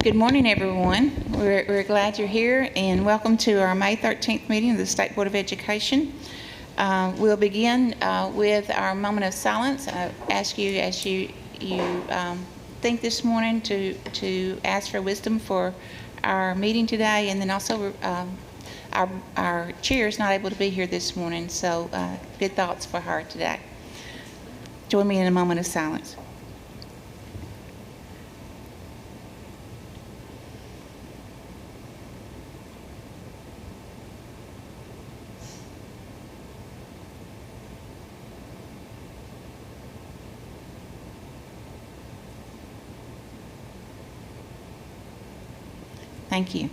Good morning, everyone. We're glad you're here, and welcome to our May 13th meeting of the State Board of Education. We'll begin with our moment of silence. I ask you, as you think this morning, to ask for wisdom for our meeting today, and then also our chair is not able to be here this morning, so good thoughts for her today. Join me in a moment of silence. Thank you.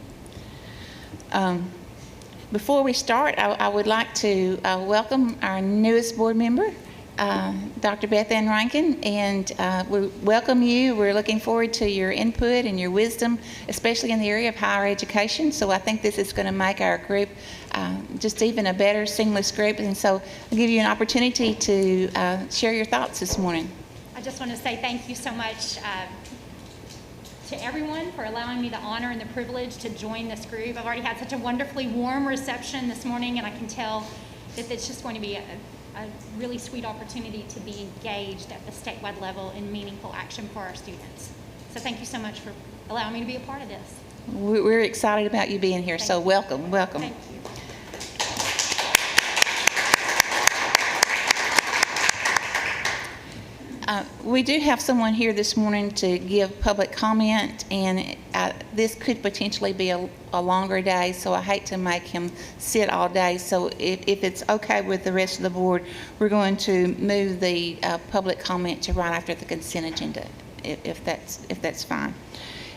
Before we start, I would like to welcome our newest board member, Dr. Beth Ann Rankin, and we welcome you. We're looking forward to your input and your wisdom, especially in the area of higher education. So I think this is going to make our group just even a better, seamless group. And so I'll give you an opportunity to share your thoughts this morning. I just want to say thank you so much to everyone for allowing me the honor and the privilege to join this group. I've already had such a wonderfully warm reception this morning, and I can tell that it's just going to be a really sweet opportunity to be engaged at the statewide level in meaningful action for our students. So thank you so much for allowing me to be a part of this. We're excited about you being here, so welcome. Thank you. We do have someone here this morning to give public comment, and this could potentially be a longer day, so I hate to make him sit all day. So if it's okay with the rest of the board, we're going to move the public comment to right after the consent agenda, if that's fine.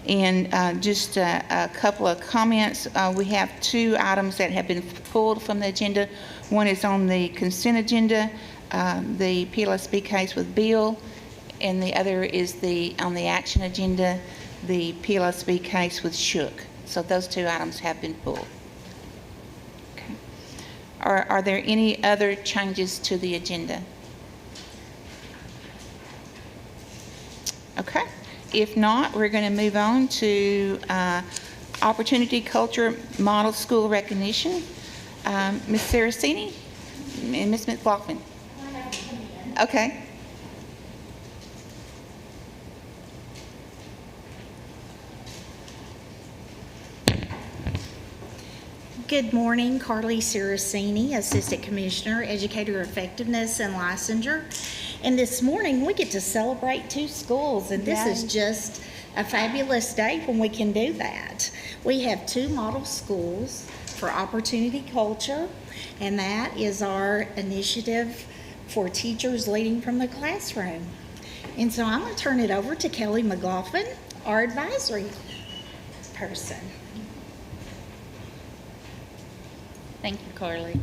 And just a couple of comments. We have two items that have been pulled from the agenda. One is on the consent agenda, the PLSB case with Bill, and the other is on the action agenda, the PLSB case with Shook. So those two items have been pulled. Okay. Are there any other changes to the agenda? Okay. If not, we're going to move on to Opportunity Culture Model School Recognition. Ms. Saraceni and Ms. McLaughlin. Okay. Good morning, Carly Saraceni, Assistant Commissioner, Educator Effectiveness and Licensure. And this morning we get to celebrate two schools, and this is just a fabulous day when we can do that. We have two model schools for Opportunity Culture, and that is our initiative for teachers leading from the classroom. And so I'm going to turn it over to Kelly McLaughlin, our advisory person. Thank you, Carly.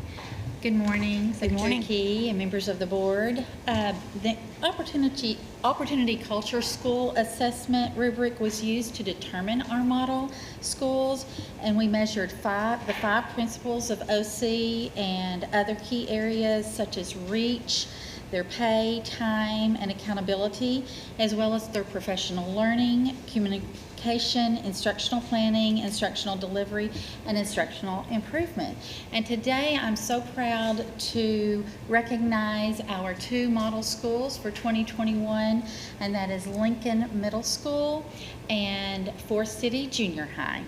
Good morning, Secretary Key and members of the board. The Opportunity Culture School Assessment rubric was used to determine our model schools, and we measured the five principles of OC and other key areas such as reach, their pay, time, and accountability, as well as their professional learning, communication, instructional planning, instructional delivery, and instructional improvement. And today I'm so proud to recognize our two model schools for 2021, and that is Lincoln Middle School and Forest City Junior High.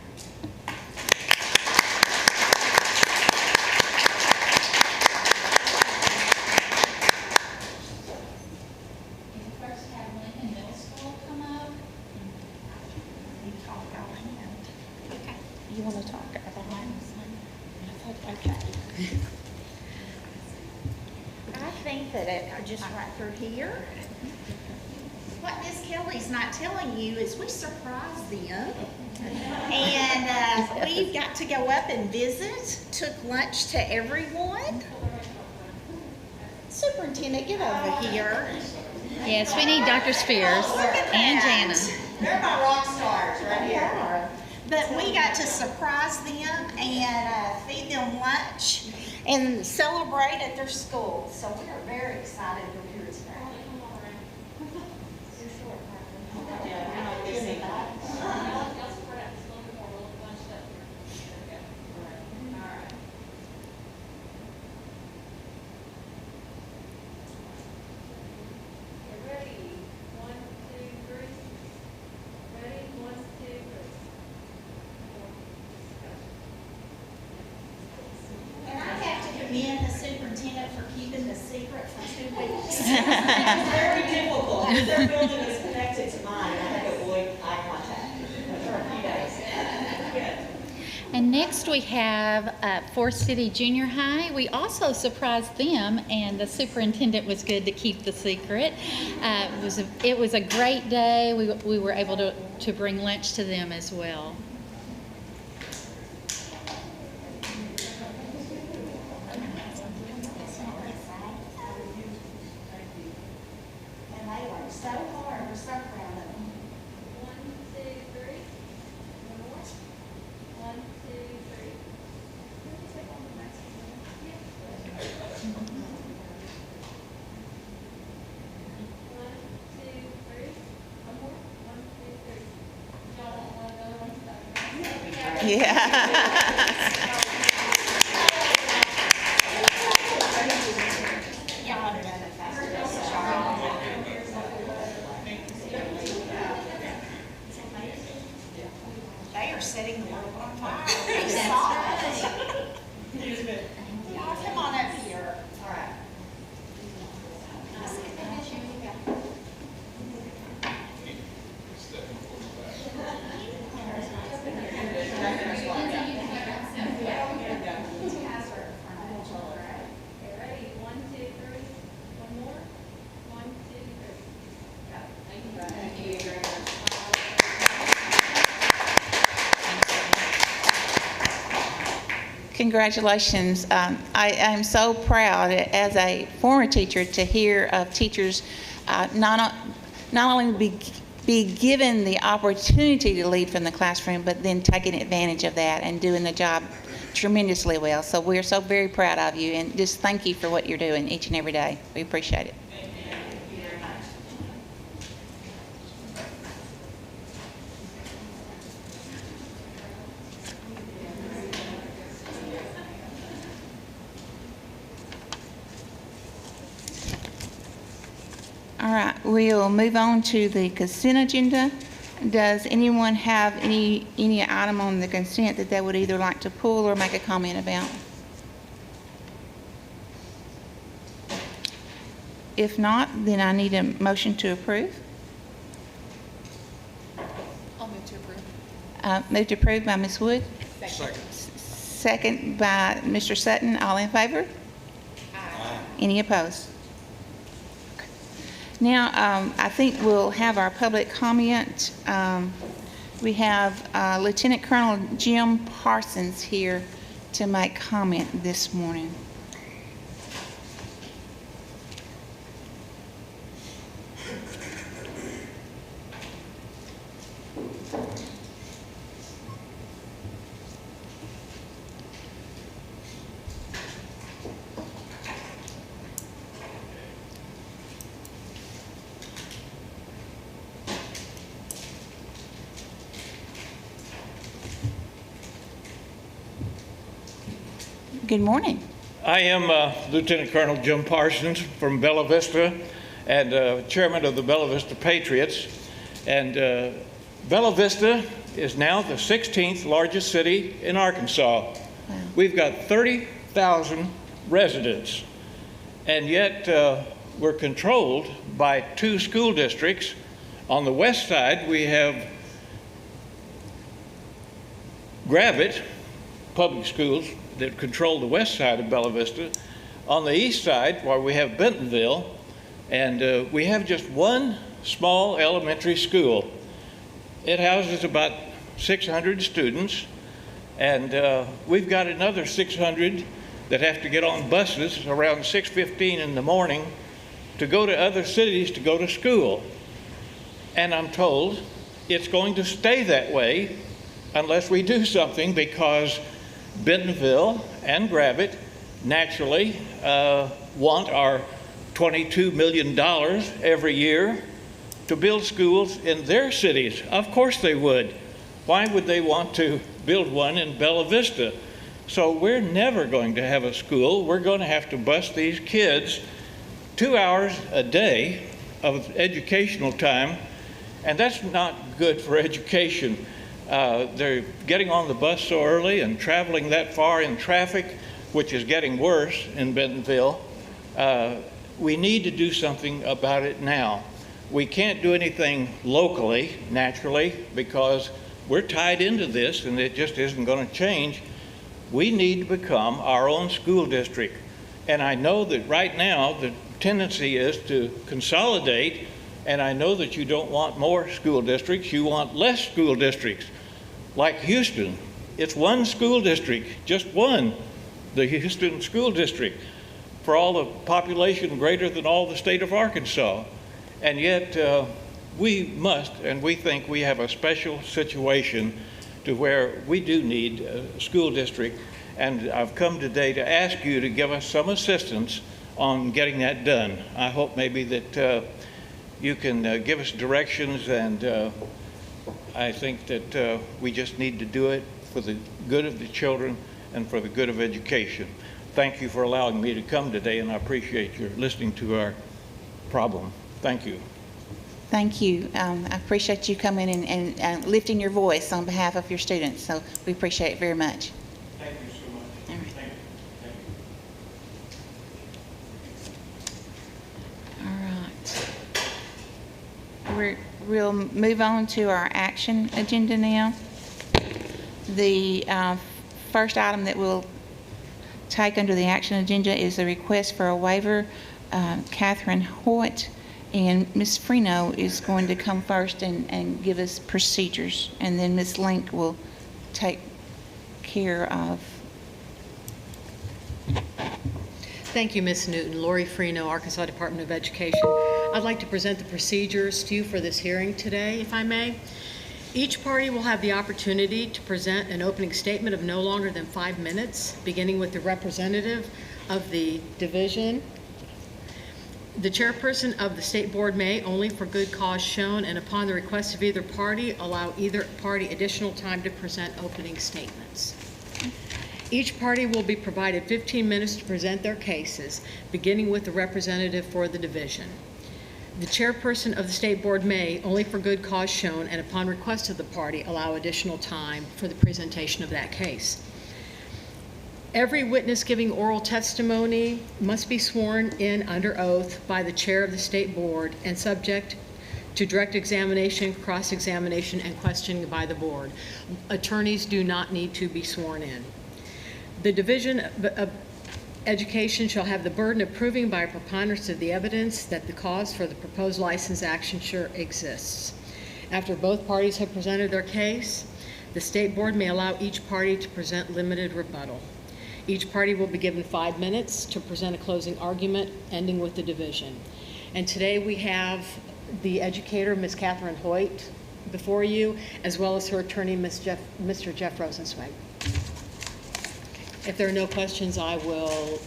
You want to talk about this? Okay. I think that just right through here, what Miss Kelly's not telling you is we surprised them. And we got to go up and visit, took lunch to everyone. Superintendent, get over here. Yes, we need Dr. Spears and Jana. They're my rock stars right here. But we got to surprise them and feed them lunch and celebrate at their school. So we are very excited to hear this. commend the superintendent for keeping the secret for 2 weeks. It's very difficult, because their building is connected to mine, and I had to avoid eye contact for a few days. Good. And next we have Forest City Junior High. We also surprised them, and the superintendent was good to keep the secret. It was a great day. We were able to bring lunch to them as well. And they worked so hard, we're so proud of them. 1, 2, 3. One more. 1, 2, 3. One, two, three. One more. 1, 2, 3. Y'all don't want to go on today. Yeah. Y'all have done a fabulous job. They are setting the world on fire. That's right. Y'all come on up here. All right. Okay, ready? 1, 2, 3. One more. 1, 2, 3. Thank you. Congratulations. I am so proud as a former teacher to hear of teachers not only be given the opportunity to lead from the classroom, but then taking advantage of that and doing the job tremendously well. So we're so very proud of you, and just thank you for what you're doing each and every day. We appreciate it. All right, we'll move on to the consent agenda. Does anyone have any item on the consent that they would either like to pull or make a comment about? If not, then I need a motion to approve. I'll move to approve. Move to approve by Ms. Wood. Second. Second by Mr. Sutton. All in favor? Aye. Any opposed? Now, I think we'll have our public comment. We have Lieutenant Colonel Jim Parsons here to make comment this morning. Good morning. I am Lieutenant Colonel Jim Parsons from Bella Vista and chairman of the Bella Vista Patriots. And Bella Vista is now the 16th largest city in Arkansas. Wow. We've got 30,000 residents, and yet we're controlled by 2 school districts. On the west side, we have Gravett Public Schools that control the west side of Bella Vista. On the east side, where we have Bentonville, and we have just one small elementary school. It houses about 600 students, and we've got another 600 that have to get on buses around 6:15 in the morning to go to other cities to go to school. And I'm told it's going to stay that way unless we do something, because Bentonville and Gravett naturally want our $22 million every year to build schools in their cities. Of course they would. Why would they want to build one in Bella Vista? So we're never going to have a school. We're going to have to bus these kids 2 hours a day of educational time, and that's not good for education. They're getting on the bus so early and traveling that far in traffic. which is getting worse in Bentonville. We need to do something about it now. We can't do anything locally, naturally, because we're tied into this and it just isn't going to change. We need to become our own school district. And I know that right now the tendency is to consolidate, and I know that you don't want more school districts, you want less school districts. Like Houston, it's one school district, just one, the Houston School District, for all the population greater than all the state of Arkansas. And yet we must, and we think we have a special situation to where we do need a school district. And I've come today to ask you to give us some assistance on getting that done. I hope maybe that you can give us directions, and I think that we just need to do it for the good of the children and for the good of education. Thank you for allowing me to come today, and I appreciate your listening to our problem. Thank you. Thank you. I appreciate you coming in and lifting your voice on behalf of your students, so we appreciate it very much. Thank you so much. All right. Thank you. All right. We'll move on to our action agenda now. The first item that we'll take under the action agenda is the request for a waiver. Katherine Hoyt and Ms. Freno is going to come first and give us procedures, and then Ms. Link will take care of. Thank you, Ms. Newton. Lori Freno, Arkansas Department of Education. I'd like to present the procedures to you for this hearing today, if I may. Each party will have the opportunity to present an opening statement of no longer than 5 minutes, beginning with the representative of the division. The chairperson of the state board may, only for good cause shown and upon the request of either party, allow either party additional time to present opening statements. Each party will be provided 15 minutes to present their cases, beginning with the representative for the division. The chairperson of the state board may, only for good cause shown and upon request of the party, allow additional time for the presentation of that case. Every witness giving oral testimony must be sworn in under oath by the chair of the state board and subject to direct examination, cross-examination, and questioning by the board. Attorneys do not need to be sworn in. The Division of Education shall have the burden of proving by a preponderance of the evidence that the cause for the proposed license action sure exists. After both parties have presented their case, the state board may allow each party to present limited rebuttal. Each party will be given 5 minutes to present a closing argument, ending with the division. And today we have the educator, Ms. Katherine Hoyt, before you, as well as her attorney, Mr. Jeff Rosenzweig. If there are no questions, I will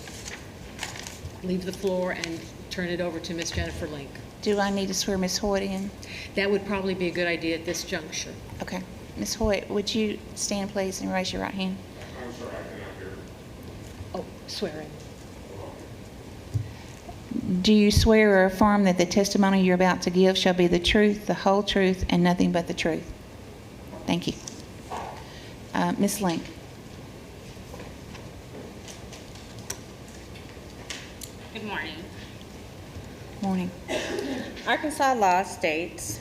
leave the floor and turn it over to Ms. Jennifer Link. Do I need to swear Ms. Hoyt in? That would probably be a good idea at this juncture. Okay. Ms. Hoyt, would you stand, please, and raise your right hand? I'm sorry, I cannot hear. Oh, swearing. Do you swear or affirm that the testimony you're about to give shall be the truth, the whole truth, and nothing but the truth? Thank you. Ms. Link. Good morning. Morning. Arkansas law states,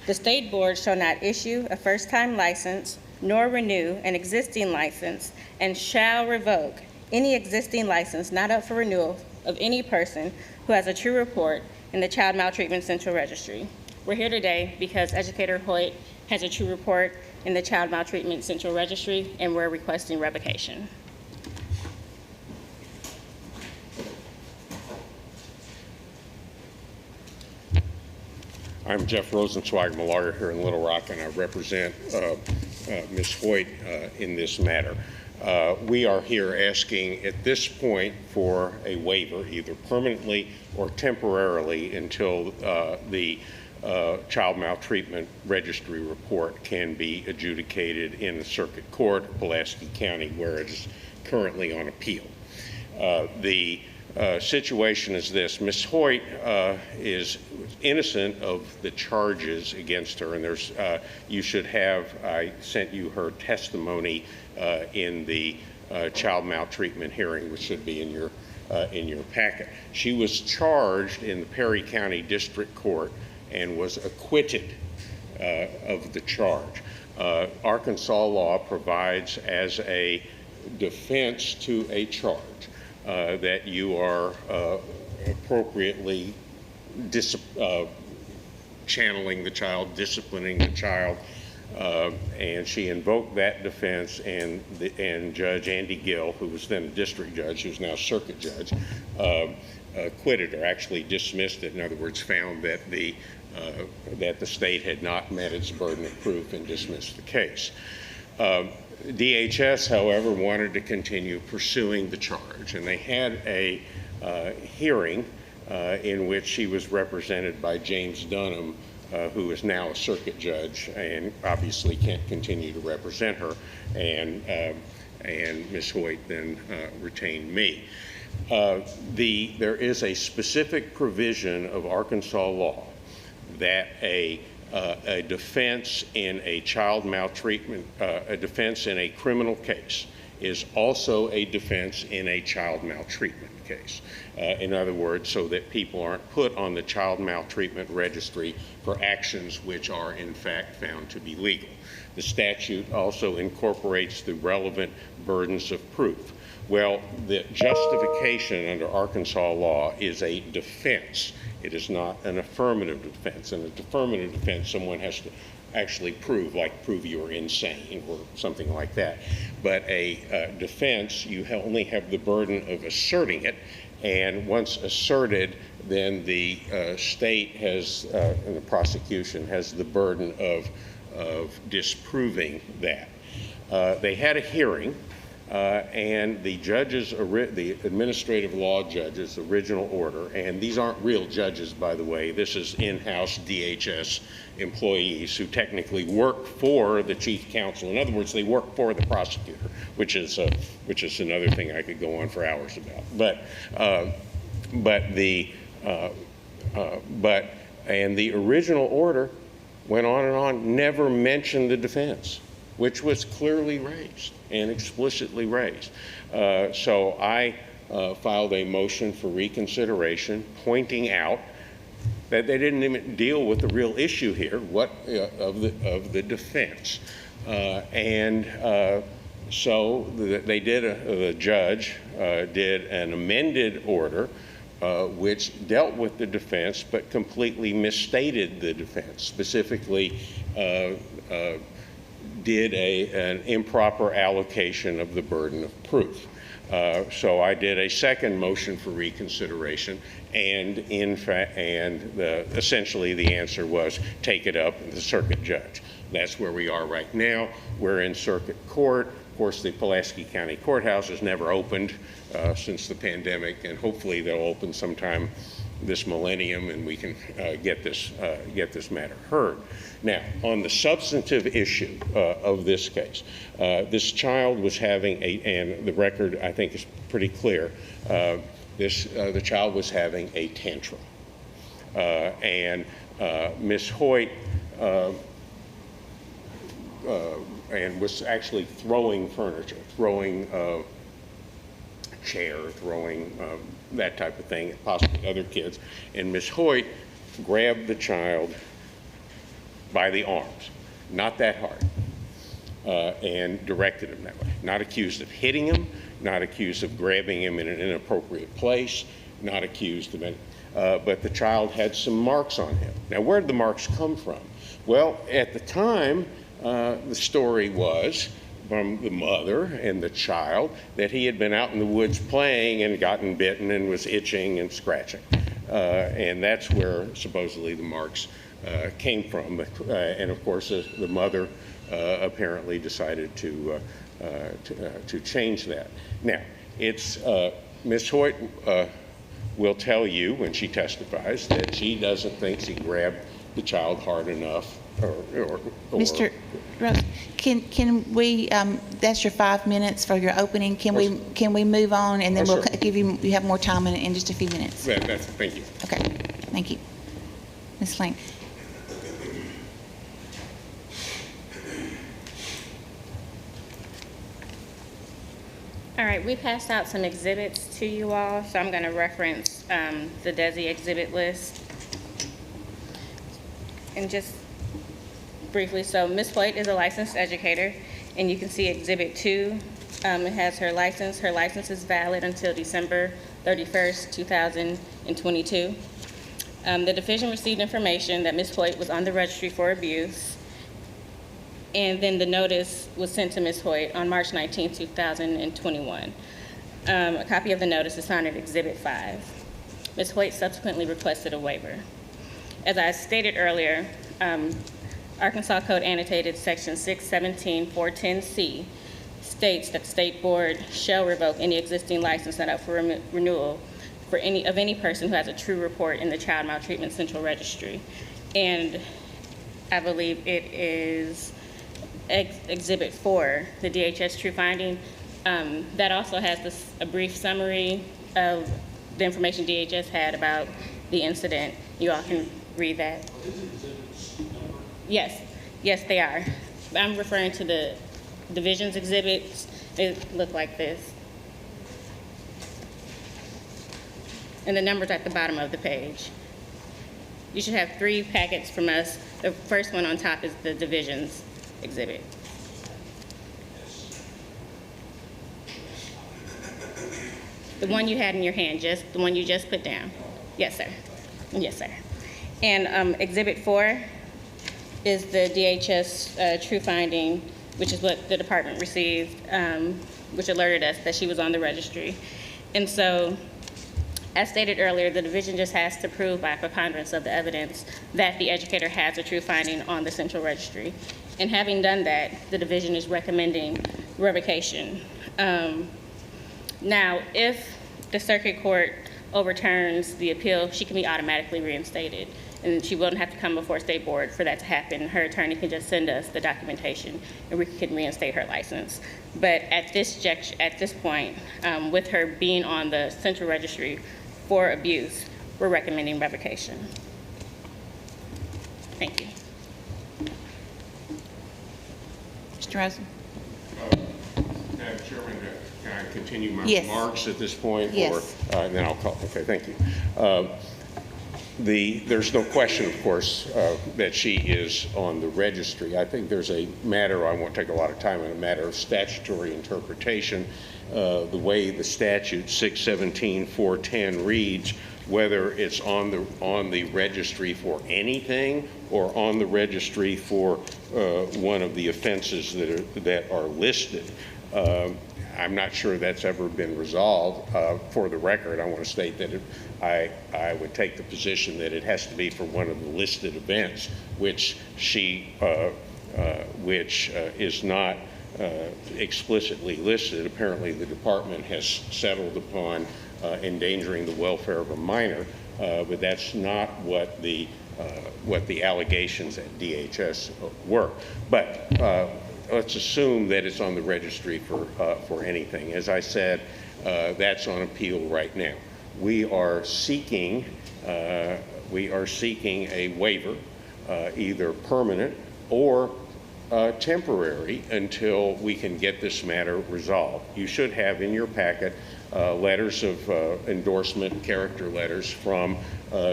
the state board shall not issue a first-time license nor renew an existing license and shall revoke any existing license not up for renewal of any person who has a true report in the Child Maltreatment Central Registry. We're here today because Educator Hoyt has a true report in the Child Maltreatment Central Registry, and we're requesting revocation. I'm Jeff Rosenzweig, I'm a lawyer here in Little Rock, and I represent Ms. Hoyt in this matter. We are here asking at this point for a waiver, either permanently or temporarily, until the Child Maltreatment Registry report can be adjudicated in the Circuit Court of Pulaski County, where it is currently on appeal. The situation is this: Ms. Hoyt is innocent of the charges against her, and there's you should have, I sent you her testimony in the child maltreatment hearing, which should be in your packet. She was charged in the Perry County District Court and was acquitted of the charge. Arkansas law provides as a defense to a charge that you are appropriately channeling the child, disciplining the child, and she invoked that defense, and Judge Andy Gill, who was then a district judge, who's now circuit judge, acquitted her, actually dismissed it. In other words, found that the state had not met its burden of proof and dismissed the case. DHS, however, wanted to continue pursuing the charge, and they had a hearing in which she was represented by James Dunham, who is now a circuit judge and obviously can't continue to represent her, and Ms. Hoyt then retained me. There is a specific provision of Arkansas law that a defense in a child maltreatment, a defense in a criminal case is also a defense in a child maltreatment case. In other words, so that people aren't put on the child maltreatment registry for actions which are in fact found to be legal. The statute also incorporates the relevant burdens of proof. Well, the justification under Arkansas law is a defense. It is not an affirmative defense. In an affirmative defense, someone has to actually prove you're insane or something like that. But a defense, you only have the burden of asserting it, and once asserted, then the state has, and the prosecution has the burden of disproving that. They had a hearing, and the administrative law judge's original order, and these aren't real judges, by the way, this is in-house DHS employees who technically work for the chief counsel. In other words, they work for the prosecutor, which is another thing I could go on for hours about. And the original order went on and on, never mentioned the defense, which was clearly raised and explicitly raised. So I filed a motion for reconsideration, pointing out that they didn't even deal with the real issue here, of the defense. So the judge did an amended order which dealt with the defense but completely misstated the defense, specifically did an improper allocation of the burden of proof. So I did a second motion for reconsideration, and essentially the answer was take it up with the circuit judge. That's where we are right now. We're in circuit court. Of course, the Pulaski County Courthouse has never opened since the pandemic, and hopefully they'll open sometime this millennium, and we can get this matter heard. Now, on the substantive issue of this case, this child was having and the record I think is pretty clear, the child was having a tantrum. And Ms. Hoyt and was actually throwing furniture, throwing a chair, throwing that type of thing, possibly other kids. And Ms. Hoyt grabbed the child by the arms, not that hard, and directed him that way. Not accused of hitting him, not accused of grabbing him in an inappropriate place, not accused of any, but the child had some marks on him. Now, where did the marks come from? Well, at the time, the story was from the mother and the child that he had been out in the woods playing and gotten bitten and was itching and scratching. And that's where supposedly the marks came from. And of course, the mother apparently decided to change that. Now, it's Ms. Hoyt will tell you when she testifies that she doesn't think she grabbed the child hard enough. Mr. Rose, can we? That's your 5 minutes for your opening. Can we move on, and then we'll give you have more time in just a few minutes. Thank you. Okay, thank you, Ms. Lane. All right, we passed out some exhibits to you all, so I'm going to reference the DESI exhibit list. And just briefly, so Ms. Hoyt is a licensed educator, and you can see Exhibit 2. It has her license. Her license is valid until December 31st, 2022. The division received information that Ms. Hoyt was on the registry for abuse, and then the notice was sent to Ms. Hoyt on March 19, 2021. A copy of the notice is found at Exhibit 5. Ms. Hoyt subsequently requested a waiver. As I stated earlier, Arkansas Code Annotated Section 617-410C states that the State Board shall revoke any existing license not up for renewal for any person who has a true report in the Child Maltreatment Central Registry. And I believe it is Exhibit 4, the DHS True Finding. That also has a brief summary of the information DHS had about the incident. You all can read that. Yes, they are. I'm referring to the division's exhibits. They look like this. And the number's at the bottom of the page. You should have 3 packets from us. The first one on top is the division's exhibit. The one you had in your hand, just the one you just put down. Yes, sir. Yes, sir. And Exhibit 4 is the DHS True Finding, which is what the department received, which alerted us that she was on the registry. And so, as stated earlier, the division just has to prove by preponderance of the evidence that the educator has a true finding on the central registry. And having done that, the division is recommending revocation. Now, if the circuit court overturns the appeal, she can be automatically reinstated, and she won't have to come before State Board for that to happen. Her attorney can just send us the documentation, and we can reinstate her license. But at this point, with her being on the central registry for abuse, we're recommending revocation. Thank you. Mr. Rosen? Madam Chairman, can I continue my Yes. remarks at this point? Yes. Or, and then I'll call. Okay, thank you. There's no question, of course, that she is on the registry. I think there's a matter, I won't take a lot of time, on a matter of statutory interpretation. The way the statute 617-410 reads, whether it's on the registry for anything or on the registry for one of the offenses that are listed. I'm not sure that's ever been resolved. For the record, I want to state that I would take the position that it has to be for one of the listed events, which is not explicitly listed. Apparently, the department has settled upon endangering the welfare of a minor, but that's not what the allegations at DHS were. But let's assume that it's on the registry for anything. As I said, that's on appeal right now. We are seeking a waiver, either permanent or temporary, until we can get this matter resolved. You should have in your packet letters of endorsement, character letters from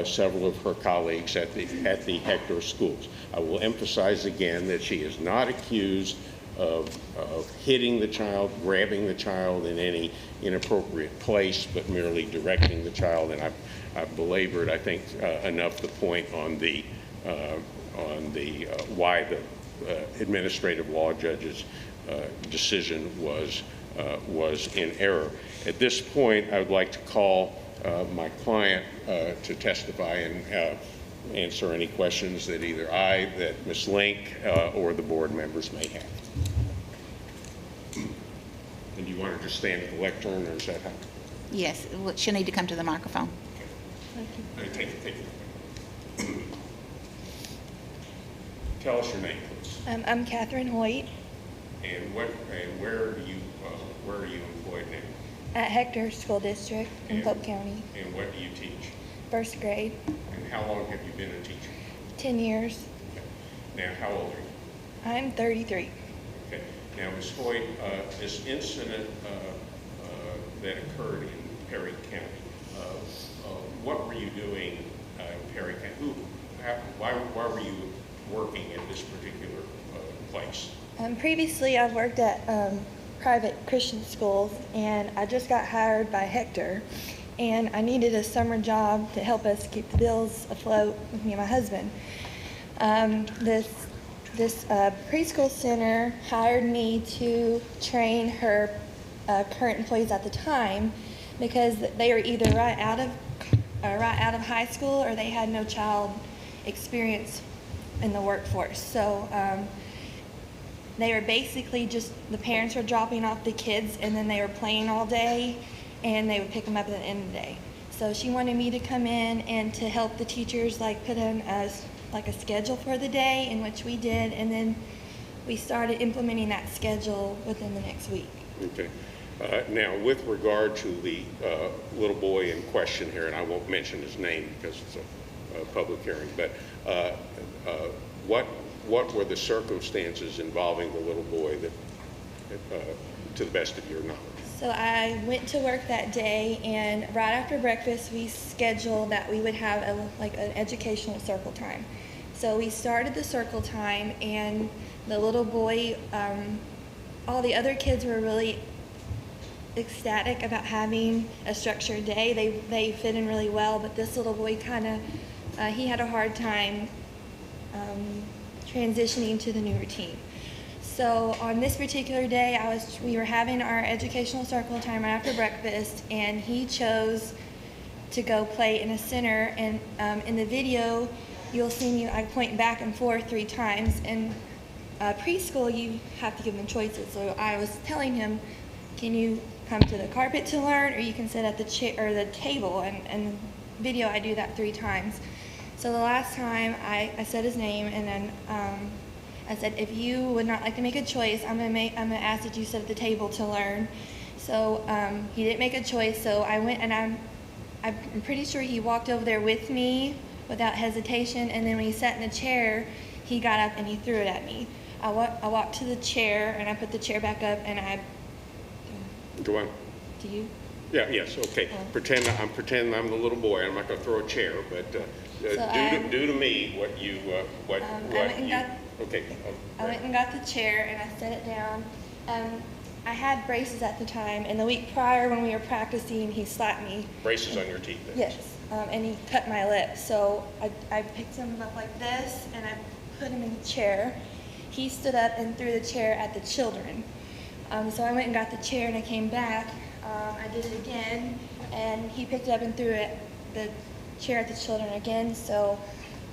several of her colleagues at the Hector schools. I will emphasize again that she is not accused of hitting the child, grabbing the child in any inappropriate place, but merely directing the child. And I've belabored, I think, enough the point on the why the administrative law judge's decision was in error. At this point, I would like to call my client to testify and answer any questions that either that Ms. Link, or the board members may have. And do you want her to stand at the lectern, or is that how? Yes, she'll need to come to the microphone. Take it. Tell us your name, please. I'm Katherine Hoyt And where are you employed now? at Hector School District in Pope County, And what do you teach? first grade, And how long have you been a teacher? 10 years. Now, how old are you? I'm 33. Okay. Now, Ms. Hoyt, this incident that occurred in Perry County. What were you doing in Perry County? Why were you working at this particular place? Previously, I've worked at private Christian schools, and I just got hired by Hector, and I needed a summer job to help us keep the bills afloat with me and my husband. This preschool center hired me to train her current employees at the time because they were either right out of high school or they had no child experience in the workforce. So they were basically just, the parents were dropping off the kids and then they were playing all day and they would pick them up at the end of the day. So she wanted me to come in and to help the teachers put in a schedule for the day, in which we did, and then we started implementing that schedule within the next week. Okay. Now, with regard to the little boy in question here, and I won't mention his name because it's a public hearing, but what were the circumstances involving the little boy that, to the best of your knowledge? So I went to work that day, and right after breakfast, we scheduled that we would have an educational circle time. So we started the circle time, and the little boy, all the other kids were really ecstatic about having a structured day. They fit in really well, but this little boy he had a hard time transitioning to the new routine. So on this particular day, we were having our educational circle time right after breakfast, and he chose to go play in a center. And in the video, you'll see me, I point back and forth 3 times. In preschool, you have to give them choices. So I was telling him, can you come to the carpet to learn, or you can sit at the chair or the table? And video, I do that 3 times. So the last time I said his name, and then I said, if you would not like to make a choice, I'm gonna ask that you sit at the table to learn. So he didn't make a choice, so I went, and I'm pretty sure he walked over there with me without hesitation, and then when he sat in the chair, he got up and he threw it at me. I walked to the chair, and I put the chair back up, and Go on. Do you? Yeah, yes, okay. Pretend I'm the little boy. I'm not going to throw a chair, but do to me what you, okay. I went and got the chair, and I set it down. I had braces at the time, and the week prior when we were practicing, he slapped me. Braces on your teeth? Yes, and he cut my lip. So I picked him up like this, and I put him in the chair. He stood up and threw the chair at the children. So I went and got the chair, and I came back. I did it again, and he picked it up and threw the chair at the children again. So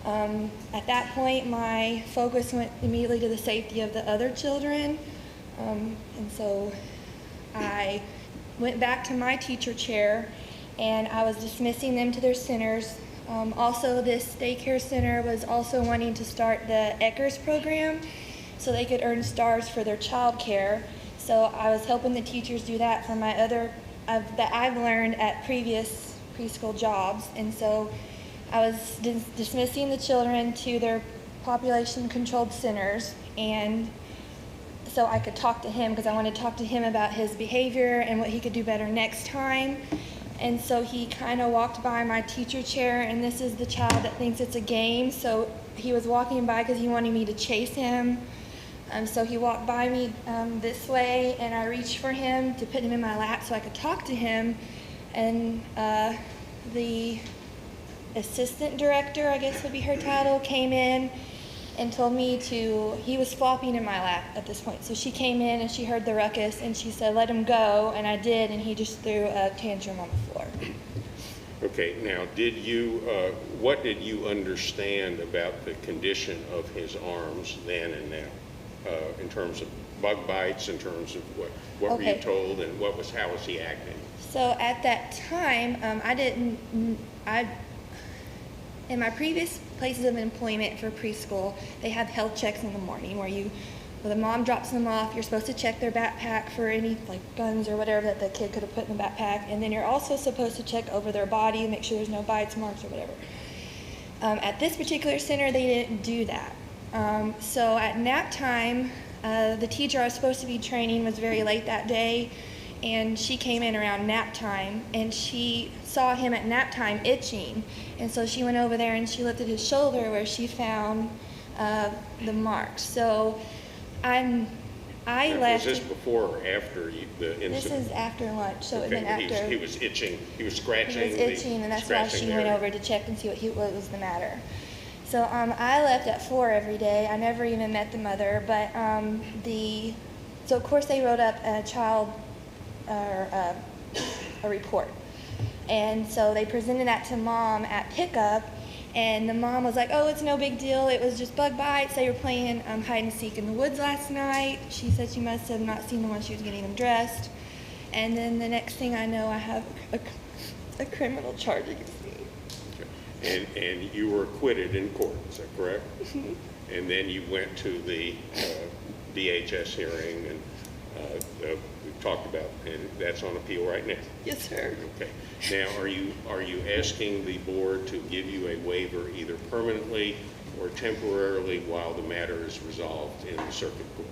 at that point, my focus went immediately to the safety of the other children. And so I went back to my teacher chair, and I was dismissing them to their centers. Also, this daycare center was also wanting to start the Eckers program so they could earn stars for their child care. So I was helping the teachers do that for my that I've learned at previous preschool jobs. And so I was dismissing the children to their population-controlled centers, and so I could talk to him because I wanted to talk to him about his behavior and what he could do better next time. And so he kind of walked by my teacher chair, and this is the child that thinks it's a game. So he was walking by because he wanted me to chase him. So he walked by me this way, and I reached for him to put him in my lap so I could talk to him. And the assistant director, I guess would be her title, came in and told me he was flopping in my lap at this point. So she came in and she heard the ruckus, and she said, let him go, and I did, and he just threw a tantrum on the floor. Okay, now what did you understand about the condition of his arms then and now? In terms of bug bites, in terms of what were you told, and how was he acting? So at that time, in my previous places of employment for preschool, they have health checks in the morning where the mom drops them off, you're supposed to check their backpack for any guns or whatever that the kid could have put in the backpack, and then you're also supposed to check over their body, make sure there's no bites, marks, or whatever. At this particular center, they didn't do that. So at nap time, the teacher I was supposed to be training was very late that day, and she came in around nap time, and she saw him at nap time itching, and so she went over there and she looked at his shoulder where she found the marks. So I left. Was this before or after the incident? This is after lunch, so it Okay, was after. he was itching, he was scratching. He was itching, and that's why she went over to check and see what was the matter. So I left at 4 every day. I never even met the mother, but so of course they wrote up a a report, and so they presented that to Mom at pickup, and the mom was like, "Oh, it's no big deal. It was just bug bites. They were playing hide and seek in the woods last night." She said she must have not seen them when she was getting them dressed, and then the next thing I know, I have a criminal charge against me. And you were acquitted in court, is that correct? And then you went to the DHS hearing, and we've talked about, and that's on appeal right now. Yes, sir. Okay. Now, are you asking the board to give you a waiver either permanently or temporarily while the matter is resolved in the circuit court?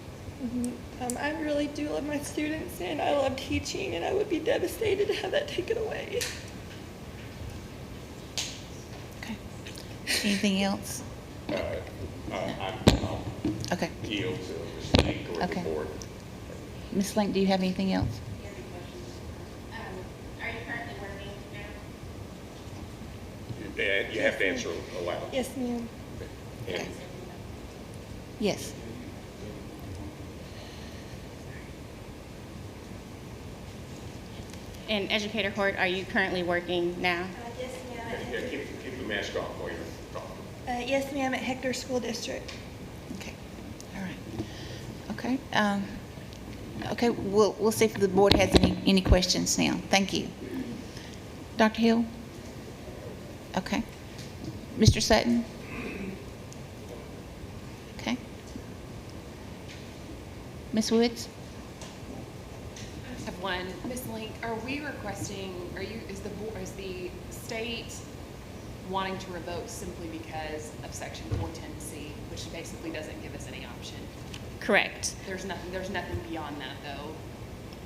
I really do love my students, and I love teaching, and I would be devastated to have that taken away. Okay. Anything else? I'll Okay. yield to Ms. Link or Okay. the board. Ms. Link, do you have anything else? Are you currently working now? You have to answer aloud. Yes, ma'am. And Yes. And Educator Hoyt, are you currently working now? Yes, ma'am. yeah, keep the mask off while you're talking. Yes, ma'am, at Hector School District. Okay. All right. Okay. Okay. We'll see if the board has any questions now. Thank you. Dr. Hill? Okay. Mr. Sutton? Okay. Ms. Woods? I just have one. Ms. Link, are we requesting, is the state wanting to revoke simply because of section 410C, which basically doesn't give us any option? Correct. There's nothing beyond that, though.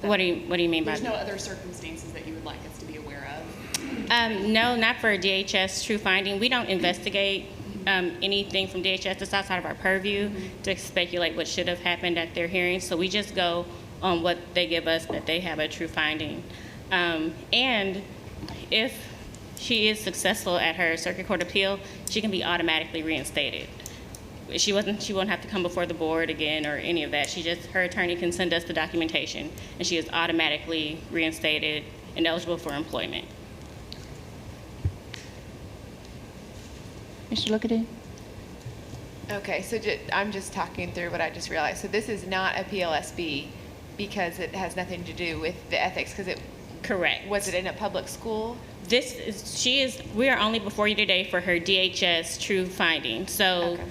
What do you mean by There's that? no other circumstances that you would like us to be aware of? No, not for DHS true finding. We don't investigate anything from DHS. It's outside of our purview to speculate what should have happened at their hearing. So we just go on what they give us, that they have a true finding. And if she is successful at her circuit court appeal, she can be automatically reinstated. She won't have to come before the board again or any of that. Her attorney can send us the documentation, and she is automatically reinstated and eligible for employment. Mr. Lookadoo? Okay, so I'm just talking through what I just realized. So this is not a PLSB because it has nothing to do with the ethics, because it. Correct. Was it in a public school? We are only before you today for her DHS true finding. So, Okay.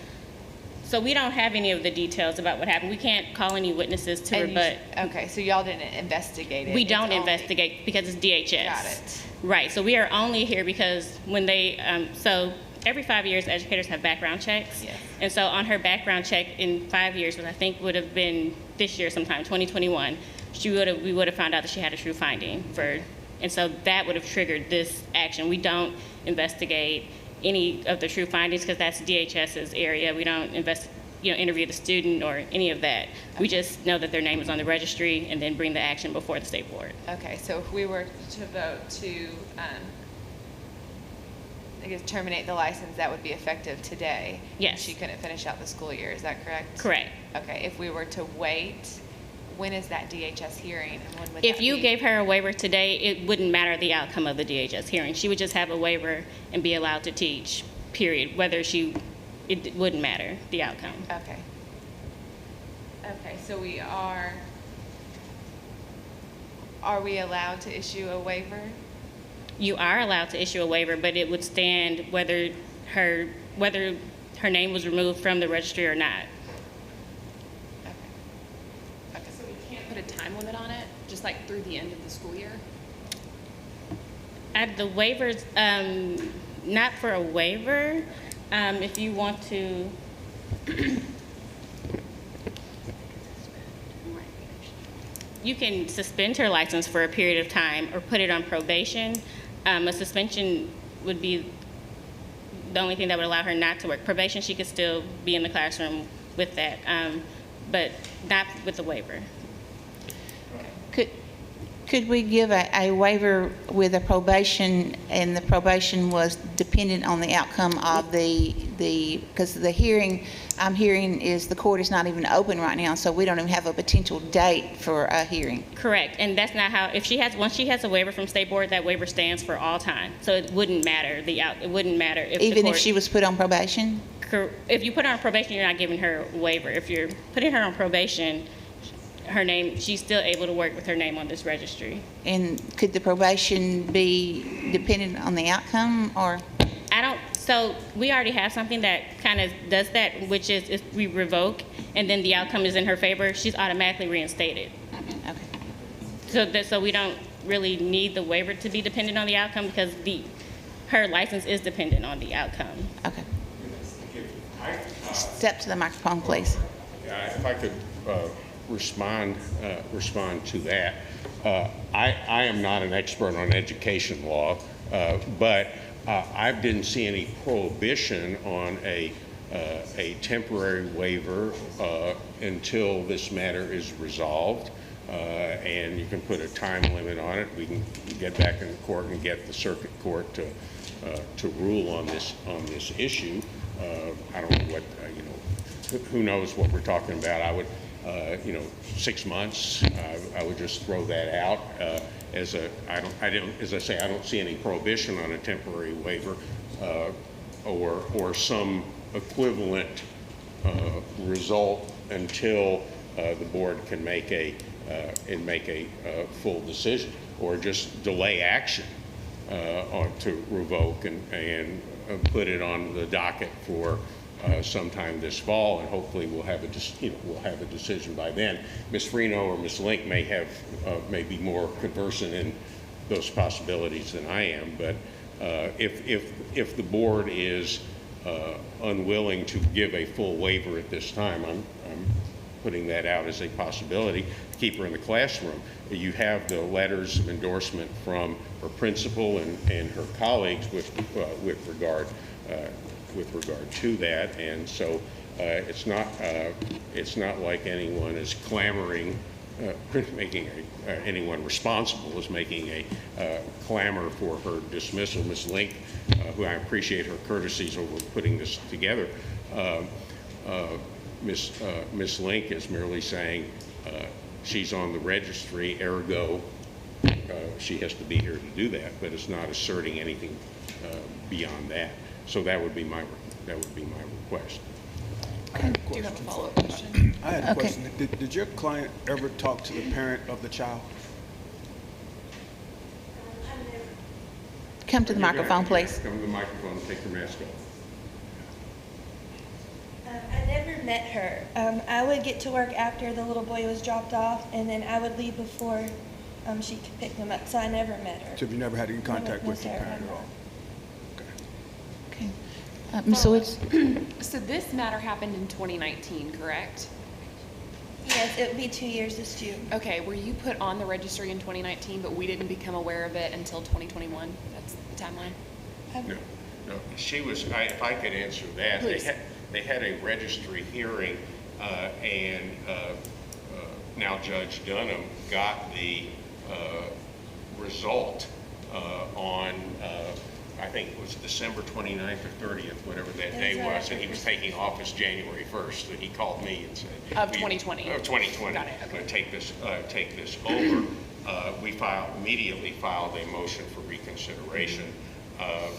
so we don't have any of the details about what happened. We can't call any witnesses to rebut. Okay, so y'all didn't investigate it? We It's don't only- investigate because it's DHS. Got it. Right, so we are only here because when so every 5 years, educators have background checks. Yes. And so on her background check in 5 years, which I think would have been this year sometime, 2021, we would have found out that she had a true finding and so that would have triggered this action. We don't investigate any of the true findings because that's DHS's area. We don't interview the student or any of that. We just know that their name is on the registry and then bring the action before the state board. Okay, so if we were to vote to, terminate the license, that would be effective today? Yes. She couldn't finish out the school year, is that correct? Correct. Okay, if we were to wait, when is that DHS hearing, and when would If that you be? gave her a waiver today, it wouldn't matter the outcome of the DHS hearing. She would just have a waiver and be allowed to teach, period. It wouldn't matter, the outcome. Okay. Okay, so are we allowed to issue a waiver? You are allowed to issue a waiver, but it would stand whether her name was removed from the registry or not. So we can't put a time limit on it, just like through the end of the school year? The waivers, not for a waiver, if you want to. you can suspend her license for a period of time or put it on probation. A suspension would be the only thing that would allow her not to work. Probation, she could still be in the classroom with that, but not with the waiver. Could we give a waiver with a probation, and the probation was dependent on the outcome of because the hearing I'm hearing is the court is not even open right now, so we don't even have a potential date for a hearing. Correct, and that's not how, once she has a waiver from state board, that waiver stands for all time. So it wouldn't matter, it wouldn't matter if the Even court, if she was put on probation? if you put her on probation, you're not giving her a waiver. If you're putting her on probation, she's still able to work with her name on this registry. And could the probation be dependent on the outcome, or? So we already have something that kind of does that, which is if we revoke and then the outcome is in her favor, she's automatically reinstated. Okay. So we don't really need the waiver to be dependent on the outcome because her license is dependent on the outcome. Okay. Step to the microphone, please. If I could respond to that. I am not an expert on education law, but I didn't see any prohibition on a temporary waiver until this matter is resolved, and you can put a time limit on it. We can get back in court and get the circuit court to rule on this issue. I don't know what who knows what we're talking about. I would 6 months. I would just throw that out as I say, I don't see any prohibition on a temporary waiver or some equivalent result until the board can make a full decision, or just delay action to revoke and put it on the docket for sometime this fall, and hopefully we'll have a decision by then. Ms. Freno or Ms. Link may be more conversant in those possibilities than I am, but if the board is unwilling to give a full waiver at this time, I'm putting that out as a possibility to keep her in the classroom. You have the letters of endorsement from her principal and her colleagues with regard to that, and so it's not like anyone is clamoring, anyone responsible is making a clamor for her dismissal. Ms. Link, who I appreciate her courtesies over putting this together, Ms. Link is merely saying she's on the registry, ergo she has to be here to do that, but it's not asserting anything beyond that. So that would be my request. Do you have a follow-up question? I had a question. Did your client ever talk to the parent of the child? Come to the microphone, please. Come to the microphone and take your mask off. I never met her. I would get to work after the little boy was dropped off, and then I would leave before she could pick him up, so I never met her. So you never had any contact with the parent at all? So it's So this matter happened in 2019, correct? Yes, it would be 2 years this June. Okay, were you put on the registry in 2019, but we didn't become aware of it until 2021? That's the timeline? No. She was. If I could answer that, Please. They had a registry hearing, and now Judge Dunham got the result on. I think it was December 29th or 30th, whatever that day was, and he was taking office January 1st. And he called me and said, Of 2020. Of 2020. Got it, okay. Take this over. We immediately filed a motion for reconsideration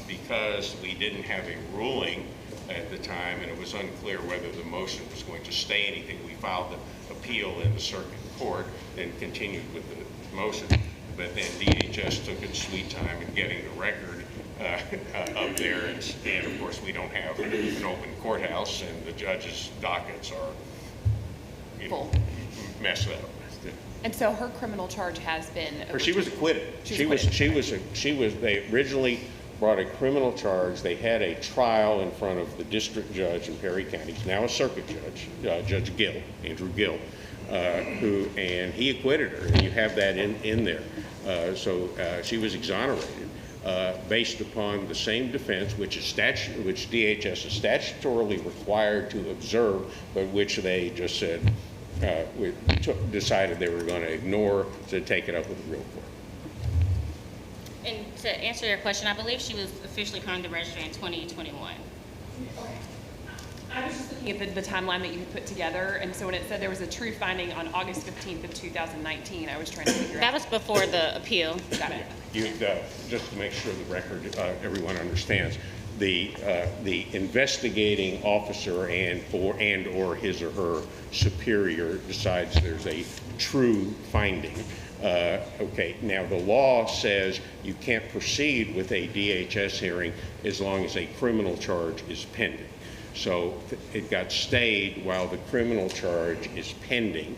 because we didn't have a ruling at the time, and it was unclear whether the motion was going to stay anything. We filed the appeal in the circuit court and continued with the motion, but then DHS took its sweet time in getting the record up there, and of course we don't have an open courthouse, and the judges' dockets are Full. messed up. And so her criminal charge has been. She was acquitted. She was. They originally brought a criminal charge. They had a trial in front of the district judge in Perry County. He's now a circuit judge, Judge Gill, Andrew Gill. and he acquitted her, and you have that in there. So she was exonerated based upon the same defense, which DHS is statutorily required to observe, but which they just said, decided they were going to ignore, to take it up with the real court. And to answer your question, I believe she was officially put on the registry in 2021. I was just looking at the timeline that you had put together, and so when it said there was a true finding on August 15th of 2019, I was trying to figure out. That was before the appeal. Got it. Just to make sure the record, everyone understands, the investigating officer or his or her superior decides there's a true finding. Okay, now the law says you can't proceed with a DHS hearing as long as a criminal charge is pending. So it got stayed while the criminal charge is pending.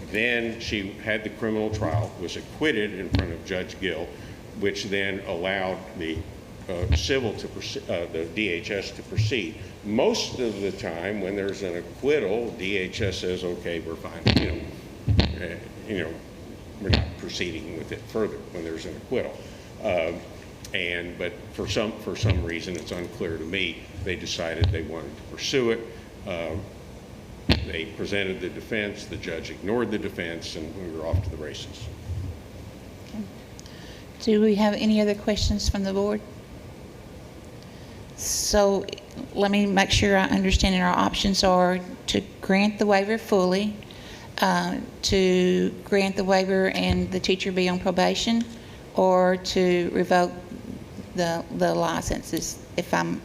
Then she had the criminal trial, was acquitted in front of Judge Gill, which then allowed the the DHS to proceed. Most of the time, when there's an acquittal, DHS says, "Okay, we're fine. We're not proceeding with it further." When there's an acquittal, but for some reason, it's unclear to me. They decided they wanted to pursue it. They presented the defense. The judge ignored the defense, and we were off to the races. Do we have any other questions from the board? So let me make sure I understand our options are to grant the waiver fully, to grant the waiver and the teacher be on probation, or to revoke the licenses.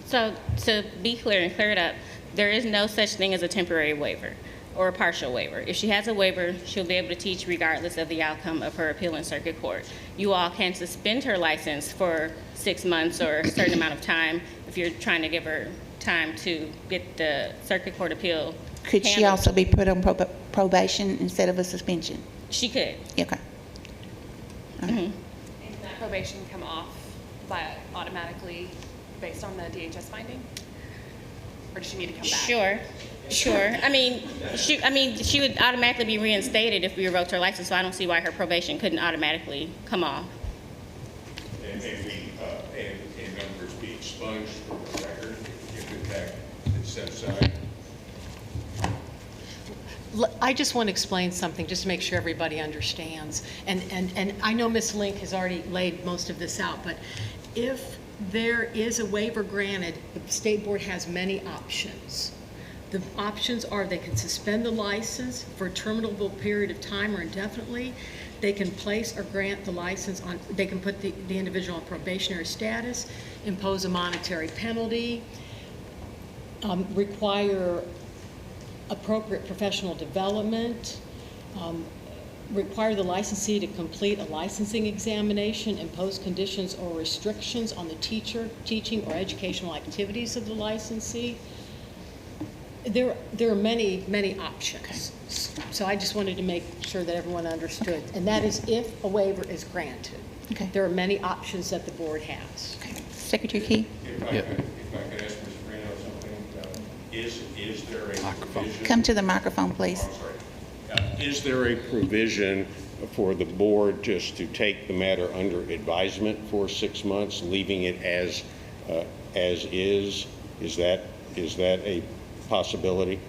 So to be clear and clear it up, there is no such thing as a temporary waiver or a partial waiver. If she has a waiver, she'll be able to teach regardless of the outcome of her appeal in circuit court. You all can suspend her license for 6 months or a certain amount of time if you're trying to give her time to get the circuit court appeal Could she handled. also be put on probation instead of a suspension? She could. Okay. Mm-hmm. And that probation come off automatically based on the DHS finding? Or does she need to come back? Sure. I mean, she would automatically be reinstated if we revoked her license, so I don't see why her probation couldn't automatically come off. And numbers be expunged from the record if in fact it's set aside. I just want to explain something, just to make sure everybody understands. And I know Ms. Link has already laid most of this out, but if there is a waiver granted, the state board has many options. The options are they can suspend the license for a terminable period of time or indefinitely. They can place or grant the license on, they can put the individual on probationary status, impose a monetary penalty, require appropriate professional development, require the licensee to complete a licensing examination, impose conditions or restrictions on the teaching or educational activities of the licensee. There are many, many options. So I just wanted to make sure that everyone understood. And that is if a waiver is granted. Okay. There are many options that the board has. Okay. Secretary Key? If I could ask Ms. Moreno something, is there a provision? Come to the microphone, please. I'm sorry. Is there a provision for the board just to take the matter under advisement for 6 months, leaving it as is? Is that a possibility?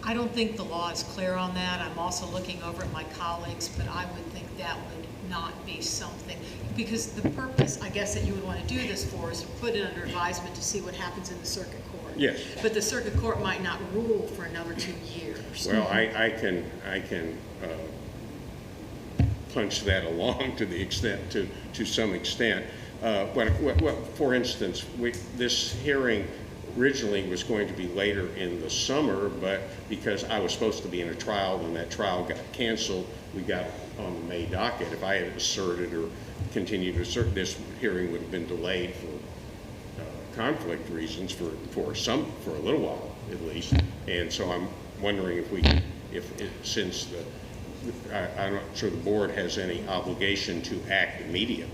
I don't think the law is clear on that. I'm also looking over at my colleagues, but I would think that would not be something, because the purpose, I guess, that you would want to do this for is to put it under advisement to see what happens in the circuit court. Yes. But the circuit court might not rule for another 2 years. Well, I can punch that along to the extent, to some extent. For instance, this hearing originally was going to be later in the summer, but because I was supposed to be in a trial, when that trial got canceled, we got on the May docket. If I had asserted or continued to assert, this hearing would have been delayed for conflict reasons for a little while at least. And so I'm wondering since I'm not sure the board has any obligation to act immediately.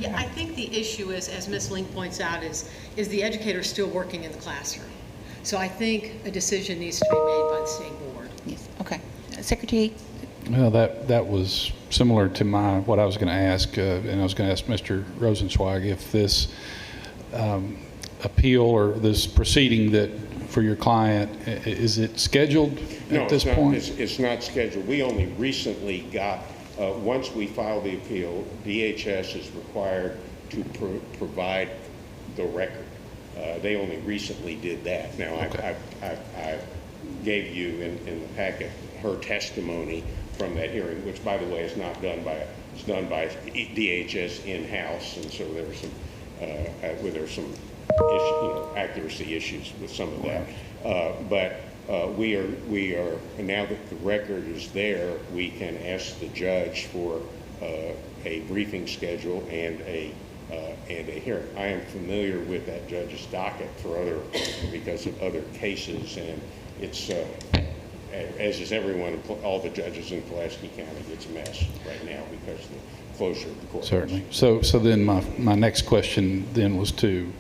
Yeah, I think the issue is, as Ms. Link points out, is the educator still working in the classroom? So I think a decision needs to be made by the state board. Yes, okay. Secretary? Well, that was similar to what I was going to ask, and I was going to ask Mr. Rosenzweig if this appeal or this proceeding that for your client, is it scheduled at this point? No, it's not scheduled. We only recently got, once we file the appeal, DHS is required to provide the record. They only recently did that. Now, Okay. I gave you in the packet her testimony from that hearing, which, by the way, is not done by, it's done by DHS in-house, and so there are some accuracy issues with some of that. But we are now that the record is there, we can ask the judge for a briefing schedule and a hearing. I am familiar with that judge's docket because of other cases, and it's as is everyone, all the judges in Pulaski County, it's a mess right now because of the closure of the courthouse. Certainly. So then my next question then was to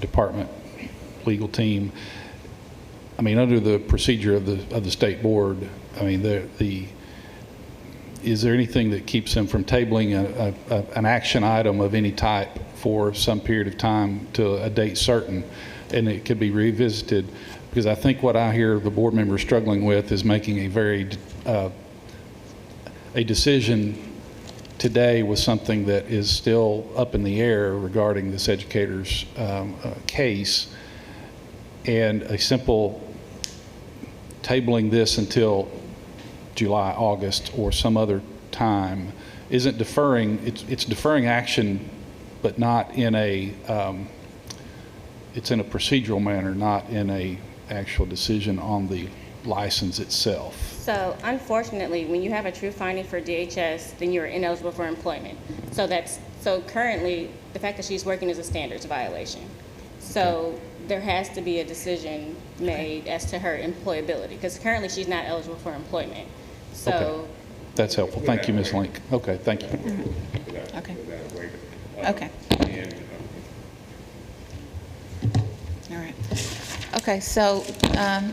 department legal team. I mean, under the procedure of the state board, I mean, is there anything that keeps them from tabling an action item of any type for some period of time to a date certain, and it could be revisited? Because I think what I hear the board members struggling with is making a decision today with something that is still up in the air regarding this educator's case, and a simple tabling this until July, August, or some other time isn't deferring. It's deferring action, but not in a. It's in a procedural manner, not in a actual decision on the license itself. So unfortunately, when you have a true finding for DHS, then you're ineligible for employment. So currently, the fact that she's working is a standards violation. So there has to be a decision made as to her employability, because currently she's not eligible for employment. So. Okay. That's helpful. Thank you, Ms. Link. Okay, thank you. Okay. Without a waiver. Okay. And All right. Okay, so,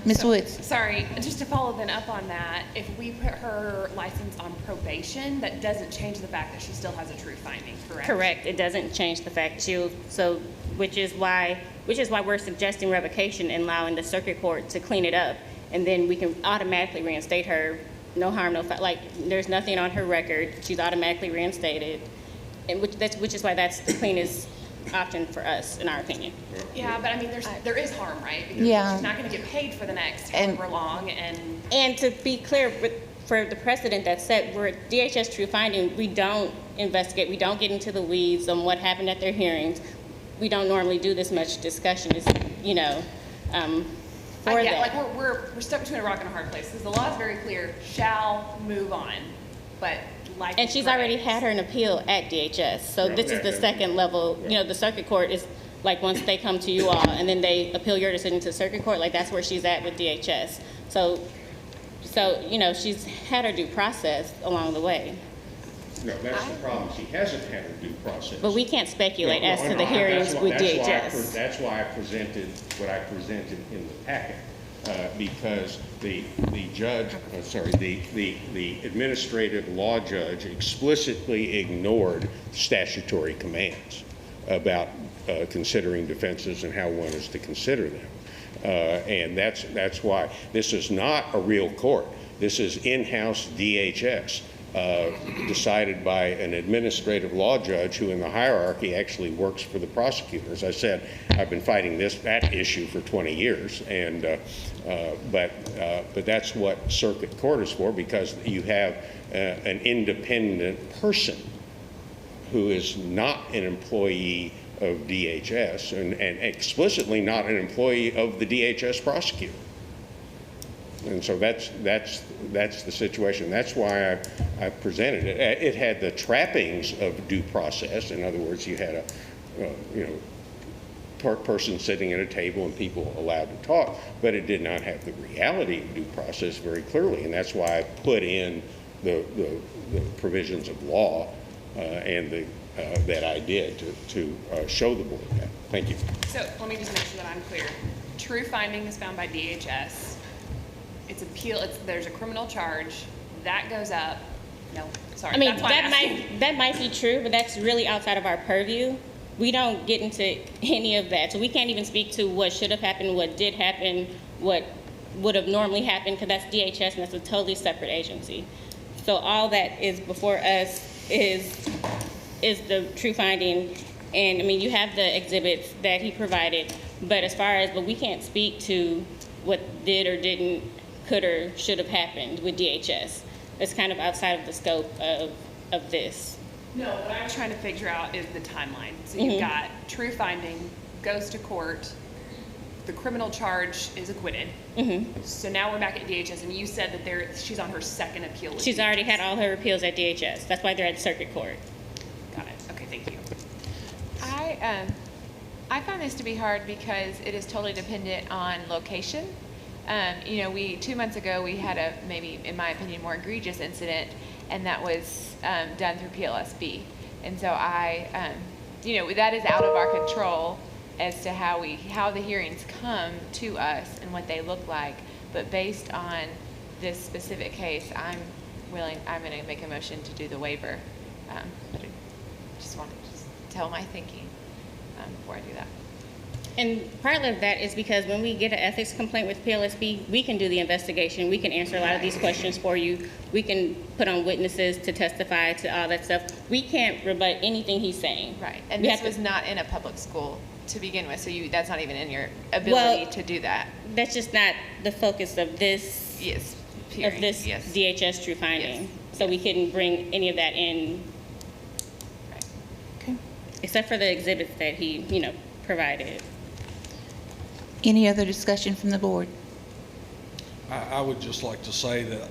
Ms. Woods? Sorry, just to follow then up on that, if we put her license on probation, that doesn't change the fact that she still has a true finding, correct? Correct. It doesn't change the fact which is why we're suggesting revocation and allowing the circuit court to clean it up, and then we can automatically reinstate her. No harm, no foul. Like, there's nothing on her record. She's automatically reinstated, and which is why that's the cleanest option for us, in our opinion. Yeah, but I mean, there is harm, right? Because Yeah. she's not going to get paid for the next however long, And to be clear, for the precedent that's set, we're DHS true finding, we don't investigate, we don't get into the weeds on what happened at their hearings. We don't normally do this much discussion, for yeah, that. like we're stuck between a rock and a hard place, because the law is very clear, shall move on, but like. And she's already had her an appeal at DHS, so this is the second level. The circuit court is like once they come to you all and then they appeal your decision to the circuit court, like that's where she's at with DHS. So she's had her due process along the way. no, that's the problem. She hasn't had her due process. But we can't speculate as to the No, hearings with DHS. That's why I presented what I presented in the packet, because the administrative law judge explicitly ignored statutory commands about considering defenses and how one is to consider them. And that's why this is not a real court. This is in-house DHS. Decided by an administrative law judge who in the hierarchy actually works for the prosecutor. As I said, I've been fighting that issue for 20 years, and but that's what circuit court is for, because you have an independent person who is not an employee of DHS and explicitly not an employee of the DHS prosecutor. And so that's the situation. That's why I presented it. It had the trappings of due process. In other words, you had a person sitting at a table and people allowed to talk, but it did not have the reality of due process very clearly. And that's why I put in the provisions of law and that I did to show the board that. Thank you. So let me just make sure that I'm clear. True finding is found by DHS. There's a criminal charge. That goes up. No, sorry. I mean, that's why I'm asking. that might be true, but that's really outside of our purview. We don't get into any of that. So we can't even speak to what should have happened, what did happen, what would have normally happened, because that's DHS and that's a totally separate agency. So all that is before us is the true finding. And I mean, you have the exhibits that he provided, but we can't speak to what did or didn't, could or should have happened with DHS. It's kind of outside of the scope of this. No, what I was trying to figure out is the timeline. So you've got true finding, goes to court, the criminal charge is acquitted. So now we're back at DHS, and you said that she's on her second appeal. She's already had all her appeals at DHS. That's why they're at circuit court. Got it. Okay, thank you. I found this to be hard because it is totally dependent on location. 2 months ago we had a maybe, in my opinion, more egregious incident, and that was done through PLSB. And so that is out of our control as to how the hearings come to us and what they look like. But based on this specific case, I'm going to make a motion to do the waiver. But I just want to tell my thinking before I do that. And part of that is because when we get an ethics complaint with PLSB, we can do the investigation. We can answer a lot of these questions for you. We can put on witnesses to testify to all that stuff. We can't rebut anything he's saying. Right. And this was not in a public school to begin with, so that's not even in your ability to do that. That's just not the focus of this. Yes. Of this DHS true finding. Yes. So we couldn't bring any of that in. Right. Okay. Except for the exhibits that he, provided. Any other discussion from the board? I would just like to say that,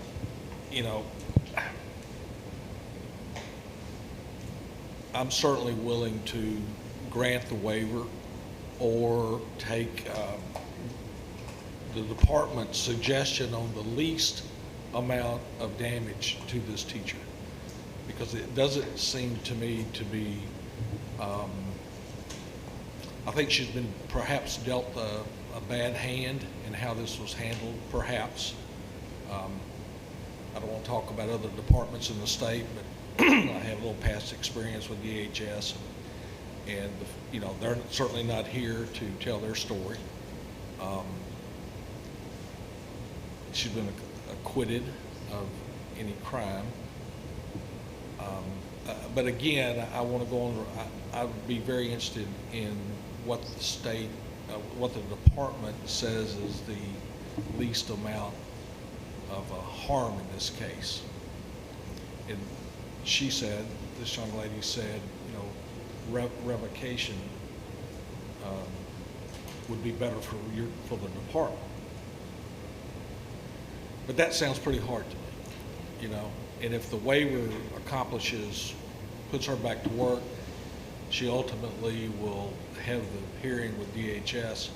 I'm certainly willing to grant the waiver or take the department's suggestion on the least amount of damage to this teacher, because it doesn't seem to me to be, I think she's been perhaps dealt a bad hand in how this was handled, perhaps. I don't want to talk about other departments in the state, but I have a little past experience with DHS, and they're certainly not here to tell their story. She's been acquitted of any crime. But again, I want to go on. I would be very interested in what the state, what the department says is the least amount of harm in this case. And she said, this young lady said, revocation would be better for the department. But that sounds pretty hard to me, And if the waiver puts her back to work, she ultimately will have the hearing with DHS.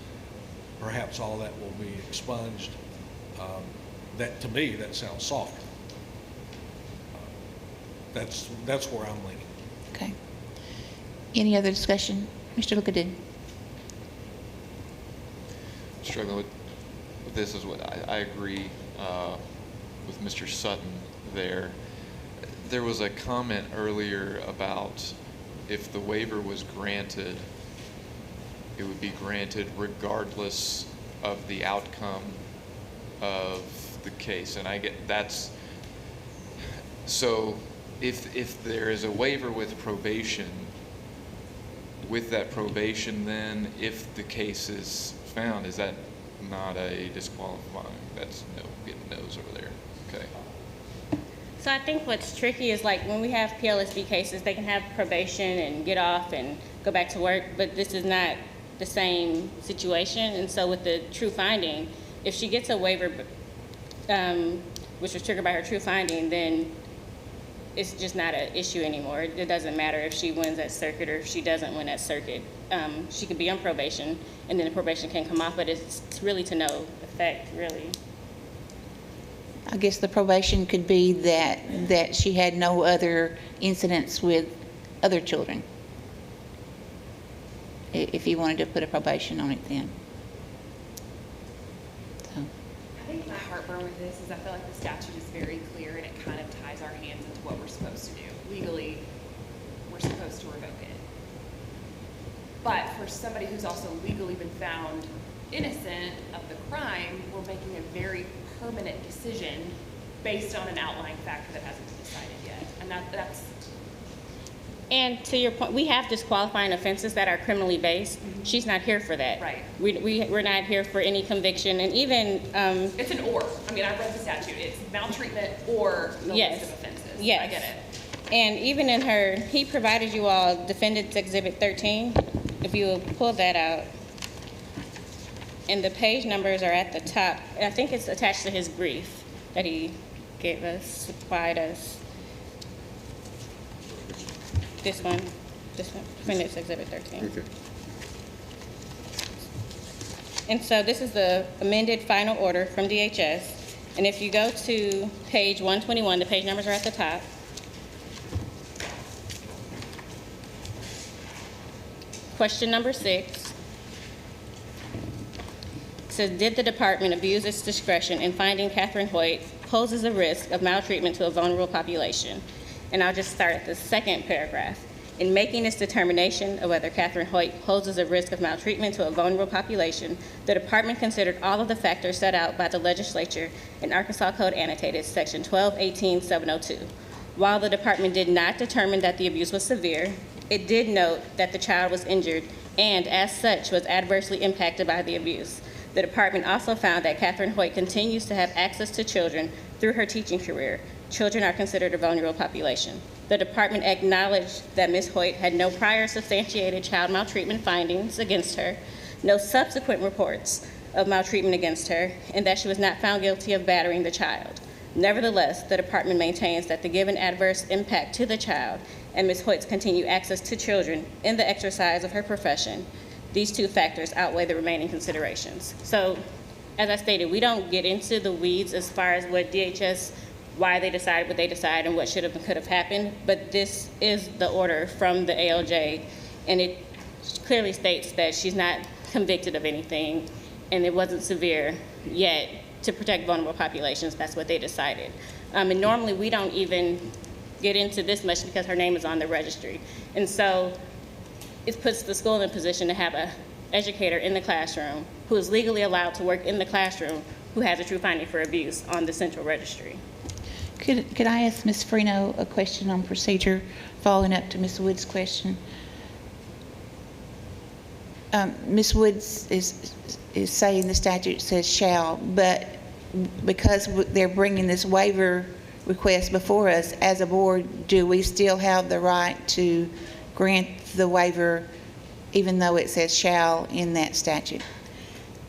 Perhaps all that will be expunged. To me, that sounds soft. That's where I'm leaning. Okay. Any other discussion? Mr. Lucaden. Struggling with this is what I agree with Mr. Sutton there. There was a comment earlier about if the waiver was granted, it would be granted regardless of the outcome of the case. And I get that's, so if there is a waiver with probation, with that probation, then if the case is found, is that not a disqualifying? That's no, getting no's over there. Okay. So I think what's tricky is like when we have PLSB cases, they can have probation and get off and go back to work, but this is not the same situation. And so with the true finding, if she gets a waiver, which was triggered by her true finding, then it's just not an issue anymore. It doesn't matter if she wins at circuit or if she doesn't win at circuit. She could be on probation, and then the probation can come off, but it's really to no effect, really. I guess the probation could be that she had no other incidents with other children. If you wanted to put a probation on it then. So. I think my heartburn with this is I feel like the statute is very clear and it kind of ties our hands into what we're supposed to do. Legally, we're supposed to revoke it. But for somebody who's also legally been found innocent of the crime, we're making a very permanent decision based on an outlying factor that hasn't been decided yet. And that's And to your point, we have disqualifying offenses that are criminally based. She's not here for that. Right. We're not here for any conviction, and even it's an or. I mean, I read the statute. It's maltreatment or the Yes. list of offenses. Yes. I get it. And even in her, he provided you all Defendant's Exhibit 13. If you will pull that out. And the page numbers are at the top. And I think it's attached to his brief that he gave us, supplied us. This one, Defendant's Exhibit 13. Okay. And so this is the amended final order from DHS. And if you go to page 121, the page numbers are at the top. Question number 6 says, did the department abuse its discretion in finding Katherine Hoyt poses a risk of maltreatment to a vulnerable population? And I'll just start at the second paragraph. In making its determination of whether Katherine Hoyt poses a risk of maltreatment to a vulnerable population, the department considered all of the factors set out by the legislature in Arkansas Code Annotated, Section 1218-702. While the department did not determine that the abuse was severe, it did note that the child was injured and, as such, was adversely impacted by the abuse. The department also found that Katherine Hoyt continues to have access to children through her teaching career. Children are considered a vulnerable population. The department acknowledged that Ms. Hoyt had no prior substantiated child maltreatment findings against her, no subsequent reports of maltreatment against her, and that she was not found guilty of battering the child. Nevertheless, the department maintains that the given adverse impact to the child and Ms. Hoyt's continued access to children in the exercise of her profession, these two factors outweigh the remaining considerations. So, as I stated, we don't get into the weeds as far as what DHS, why they decided what they decided and what should have and could have happened, but this is the order from the ALJ, and it clearly states that she's not convicted of anything, and it wasn't severe yet. To protect vulnerable populations, that's what they decided. And normally we don't even get into this much because her name is on the registry. And so it puts the school in a position to have an educator in the classroom who is legally allowed to work in the classroom who has a true finding for abuse on the central registry. Could I ask Ms. Freno a question on procedure, following up to Ms. Wood's question? Ms. Woods is saying the statute says shall, but because they're bringing this waiver request before us, as a board, do we still have the right to grant the waiver even though it says shall in that statute?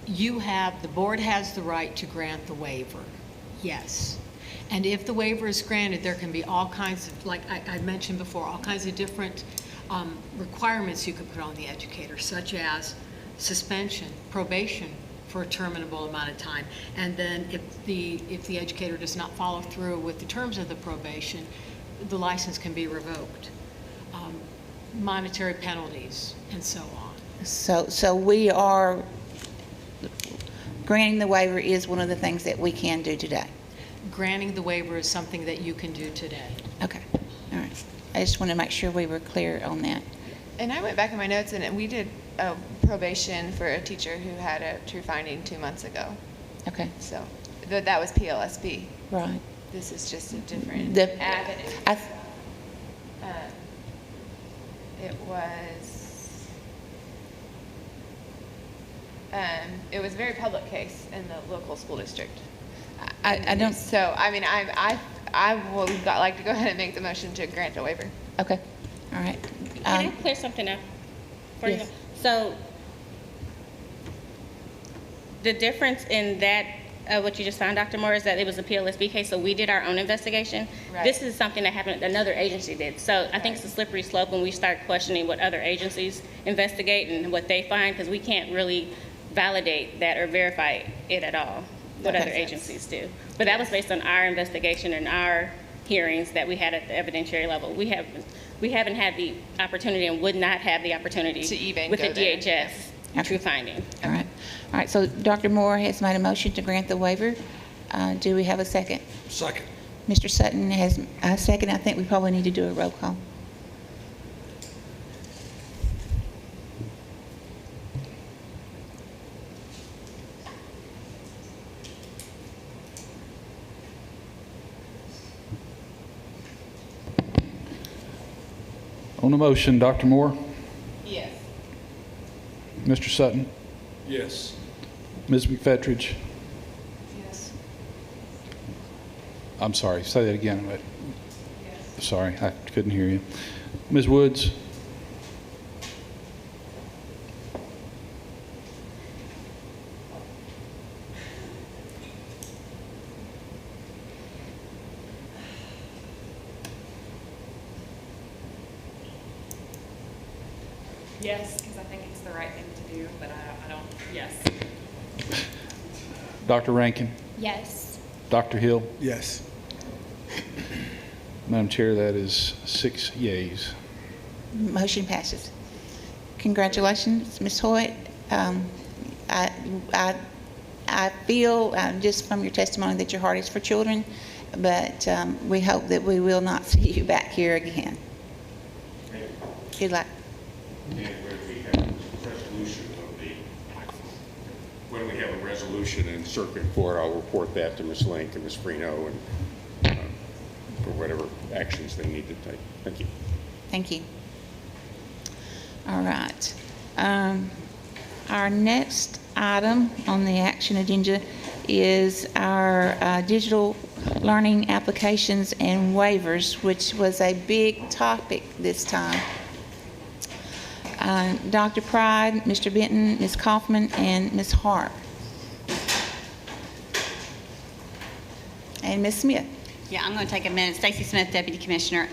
The board has the right to grant the waiver, yes. And if the waiver is granted, there can be all kinds of, like I mentioned before, all kinds of different requirements you could put on the educator, such as suspension, probation for a terminable amount of time. And then if the educator does not follow through with the terms of the probation, the license can be revoked. Monetary penalties and so on. So we are, granting the waiver is one of the things that we can do today. Granting the waiver is something that you can do today. Okay, all right. I just want to make sure we were clear on that. And I went back in my notes and we did a probation for a teacher who had a true finding 2 months ago. Okay. So that was PLSP. Right. This is just a different avenue. It was a very public case in the local school district. I don't. So I mean, I would like to go ahead and make the motion to grant a waiver. Okay. All right. Can I clear something up for Yes. you? So the difference in that, what you just found, Dr. Moore, is that it was a PLSB case, so we did our own investigation. Right. This is something that happened, another agency did. So I think it's a slippery slope when we start questioning what other agencies investigate and what they find, because we can't really validate that or verify it at all. what Okay. other agencies do. But that was based on our investigation and our hearings that we had at the evidentiary level. We haven't had the opportunity and would not have the opportunity To even with go the there. DHS true finding. All right. All right, so Dr. Moore has made a motion to grant the waiver. Do we have a second? Second. Mr. Sutton has a second. I think we probably need to do a roll call. On the motion, Dr. Moore, Yes. Mr. Sutton, Yes. Ms. McFettridge. Yes. I'm sorry, say that again. Sorry, I couldn't hear you. Ms. Woods? Yes, because I think it's the right thing to do, but I don't, yes. Dr. Rankin? Yes. Dr. Hill? Yes. Madam Chair, that is 6 yeas. Motion passes. Congratulations, Ms. Hoyt. I feel, just from your testimony, that your heart is for children, but we hope that we will not see you back here again. Good luck. And when we have a resolution in circuit court, I'll report that to Ms. Link and Ms. Freno and for whatever actions they need to take. Thank you. Thank you. All right. Our next item on the action agenda is our digital learning applications and waivers, which was a big topic this time. Dr. Pride, Mr. Benton, Ms. Kaufman, and Ms. Harp. And Ms. Smith. Yeah, I'm going to take a minute. Stacy Smith, Deputy Commissioner.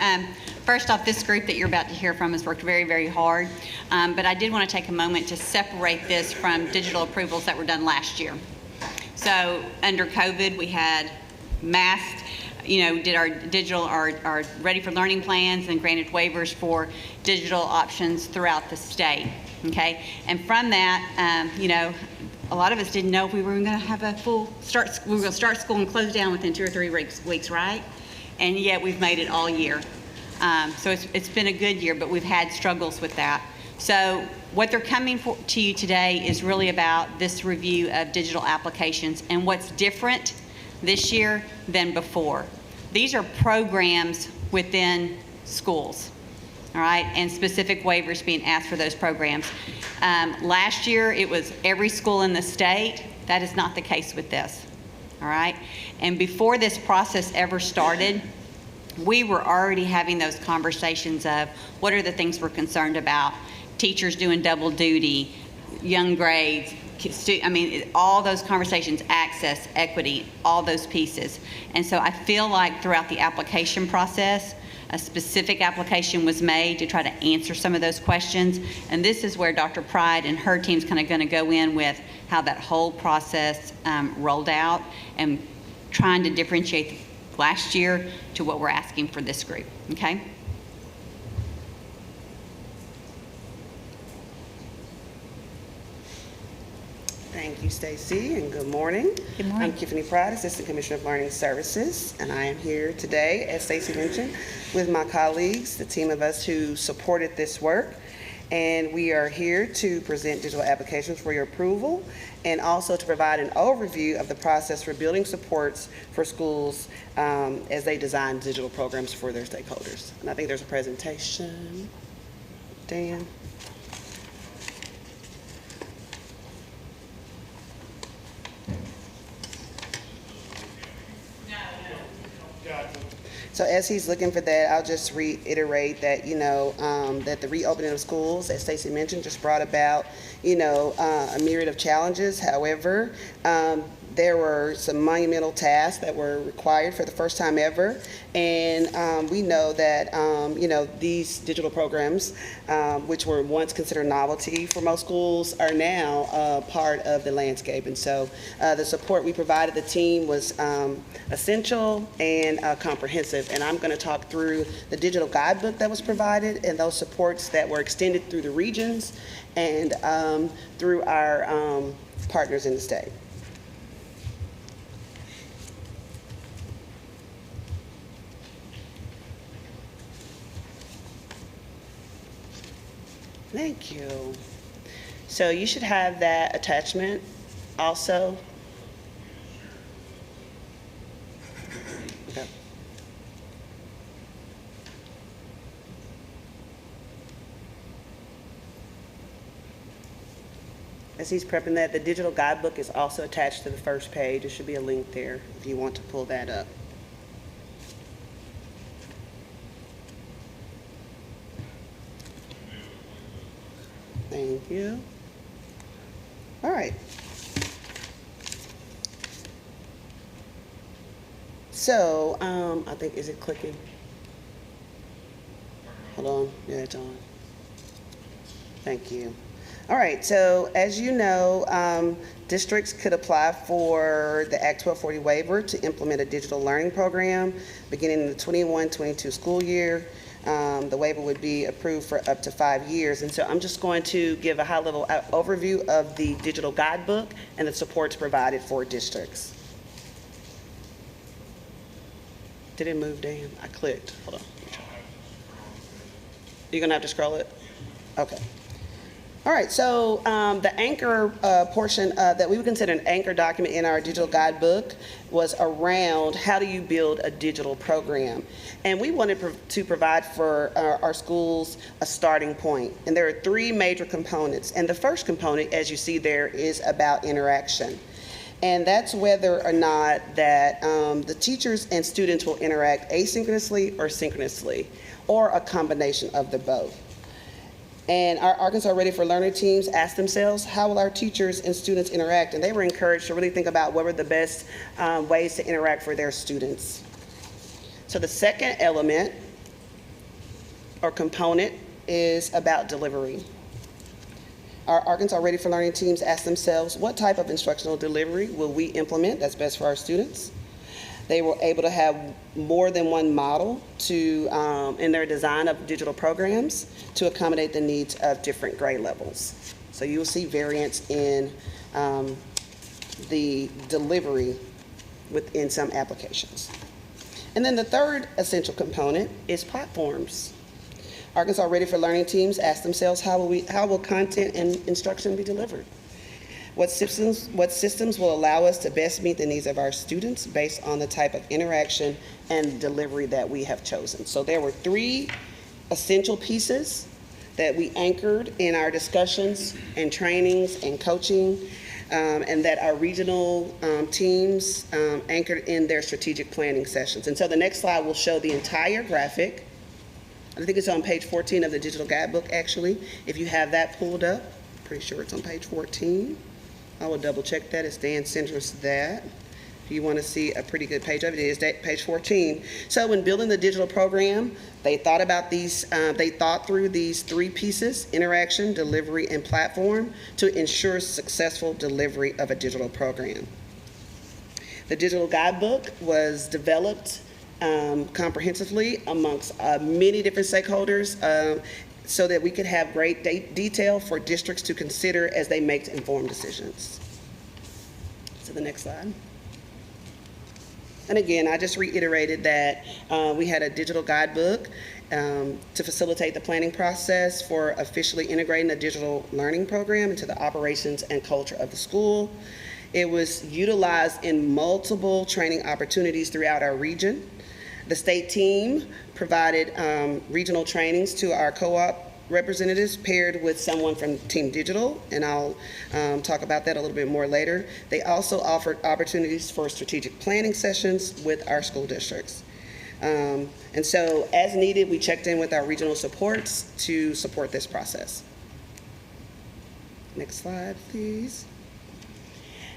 First off, this group that you're about to hear from has worked very, very hard. But I did want to take a moment to separate this from digital approvals that were done last year. So under COVID, we had masked, did our digital, our Ready for Learning plans and granted waivers for digital options throughout the state, okay? And from that, a lot of us didn't know if we were going to have a full start, we were going to start school and close down within 2 or 3 weeks, right? And yet we've made it all year. So it's been a good year, but we've had struggles with that. So what they're coming to you today is really about this review of digital applications and what's different this year than before. These are programs within schools, all right, and specific waivers being asked for those programs. Last year, it was every school in the state. That is not the case with this, all right? And before this process ever started, we were already having those conversations of what are the things we're concerned about, teachers doing double duty, young grades, all those conversations, access, equity, all those pieces. And so I feel like throughout the application process, a specific application was made to try to answer some of those questions. And this is where Dr. Pride and her team's kind of going to go in with how that whole process rolled out and trying to differentiate last year to what we're asking for this group, okay? Thank you, Stacy, and good morning. Good morning. I'm Tiffany Pride, Assistant Commissioner of Learning Services, and I am here today, as Stacy mentioned, with my colleagues, the team of us who supported this work. And we are here to present digital applications for your approval and also to provide an overview of the process for building supports for schools as they design digital programs for their stakeholders. And I think there's a presentation. Dan? So as he's looking for that, I'll just reiterate that, that the reopening of schools, as Stacy mentioned, just brought about, a myriad of challenges. However, There were some monumental tasks that were required for the first time ever, and we know that these digital programs, which were once considered novelty for most schools, are now part of the landscape. And so the support we provided the team was essential and comprehensive. And I'm going to talk through the digital guidebook that was provided and those supports that were extended through the regions and through our partners in the state. Thank you. So you should have that attachment also. Okay. As he's prepping that, the digital guidebook is also attached to the first page. There should be a link there if you want to pull that up. Thank you. All right. So, I think, is it clicking? Hold on. Yeah, it's on. Thank you. All right. So, as you know, districts could apply for the Act 1240 waiver to implement a digital learning program beginning in the 21-22 school year. The waiver would be approved for up to 5 years. And so I'm just going to give a high-level overview of the digital guidebook and the supports provided for districts. Did it move, Dan? I clicked. Hold on. You're going to have to scroll it? Okay. All right, so the anchor portion that we would consider an anchor document in our digital guidebook was around how do you build a digital program. And we wanted to provide for our schools a starting point. And there are 3 major components. And the first component, as you see there, is about interaction. And that's whether or not that the teachers and students will interact asynchronously or synchronously, or a combination of the both. And our Arkansas Ready for Learner teams asked themselves, how will our teachers and students interact? And they were encouraged to really think about what were the best ways to interact for their students. So the second element or component is about delivery. Our Arkansas Ready for Learning teams asked themselves, what type of instructional delivery will we implement that's best for our students? They were able to have more than one model in their design of digital programs to accommodate the needs of different grade levels. So you will see variance in the delivery within some applications. And then the third essential component is platforms. Arkansas Ready for Learning teams ask themselves, how will content and instruction be delivered? What systems will allow us to best meet the needs of our students based on the type of interaction and delivery that we have chosen? So there were 3 essential pieces that we anchored in our discussions and trainings and coaching, and that our regional teams anchored in their strategic planning sessions. And so the next slide will show the entire graphic. I think it's on page 14 of the digital guidebook, actually. If you have that pulled up, pretty sure it's on page 14. I will double check that as Dan sends us that. If you want to see a pretty good page of it, it is page 14. So when building the digital program, they thought about these, they thought through these 3 pieces: interaction, delivery, and platform, to ensure successful delivery of a digital program. The digital guidebook was developed comprehensively amongst many different stakeholders, so that we could have great detail for districts to consider as they make informed decisions. So the next slide. And again, I just reiterated that we had a digital guidebook to facilitate the planning process for officially integrating a digital learning program into the operations and culture of the school. It was utilized in multiple training opportunities throughout our region. The state team provided regional trainings to our co-op representatives paired with someone from Team Digital, and I'll talk about that a little bit more later. They also offered opportunities for strategic planning sessions with our school districts. And so as needed, we checked in with our regional supports to support this process. Next slide, please.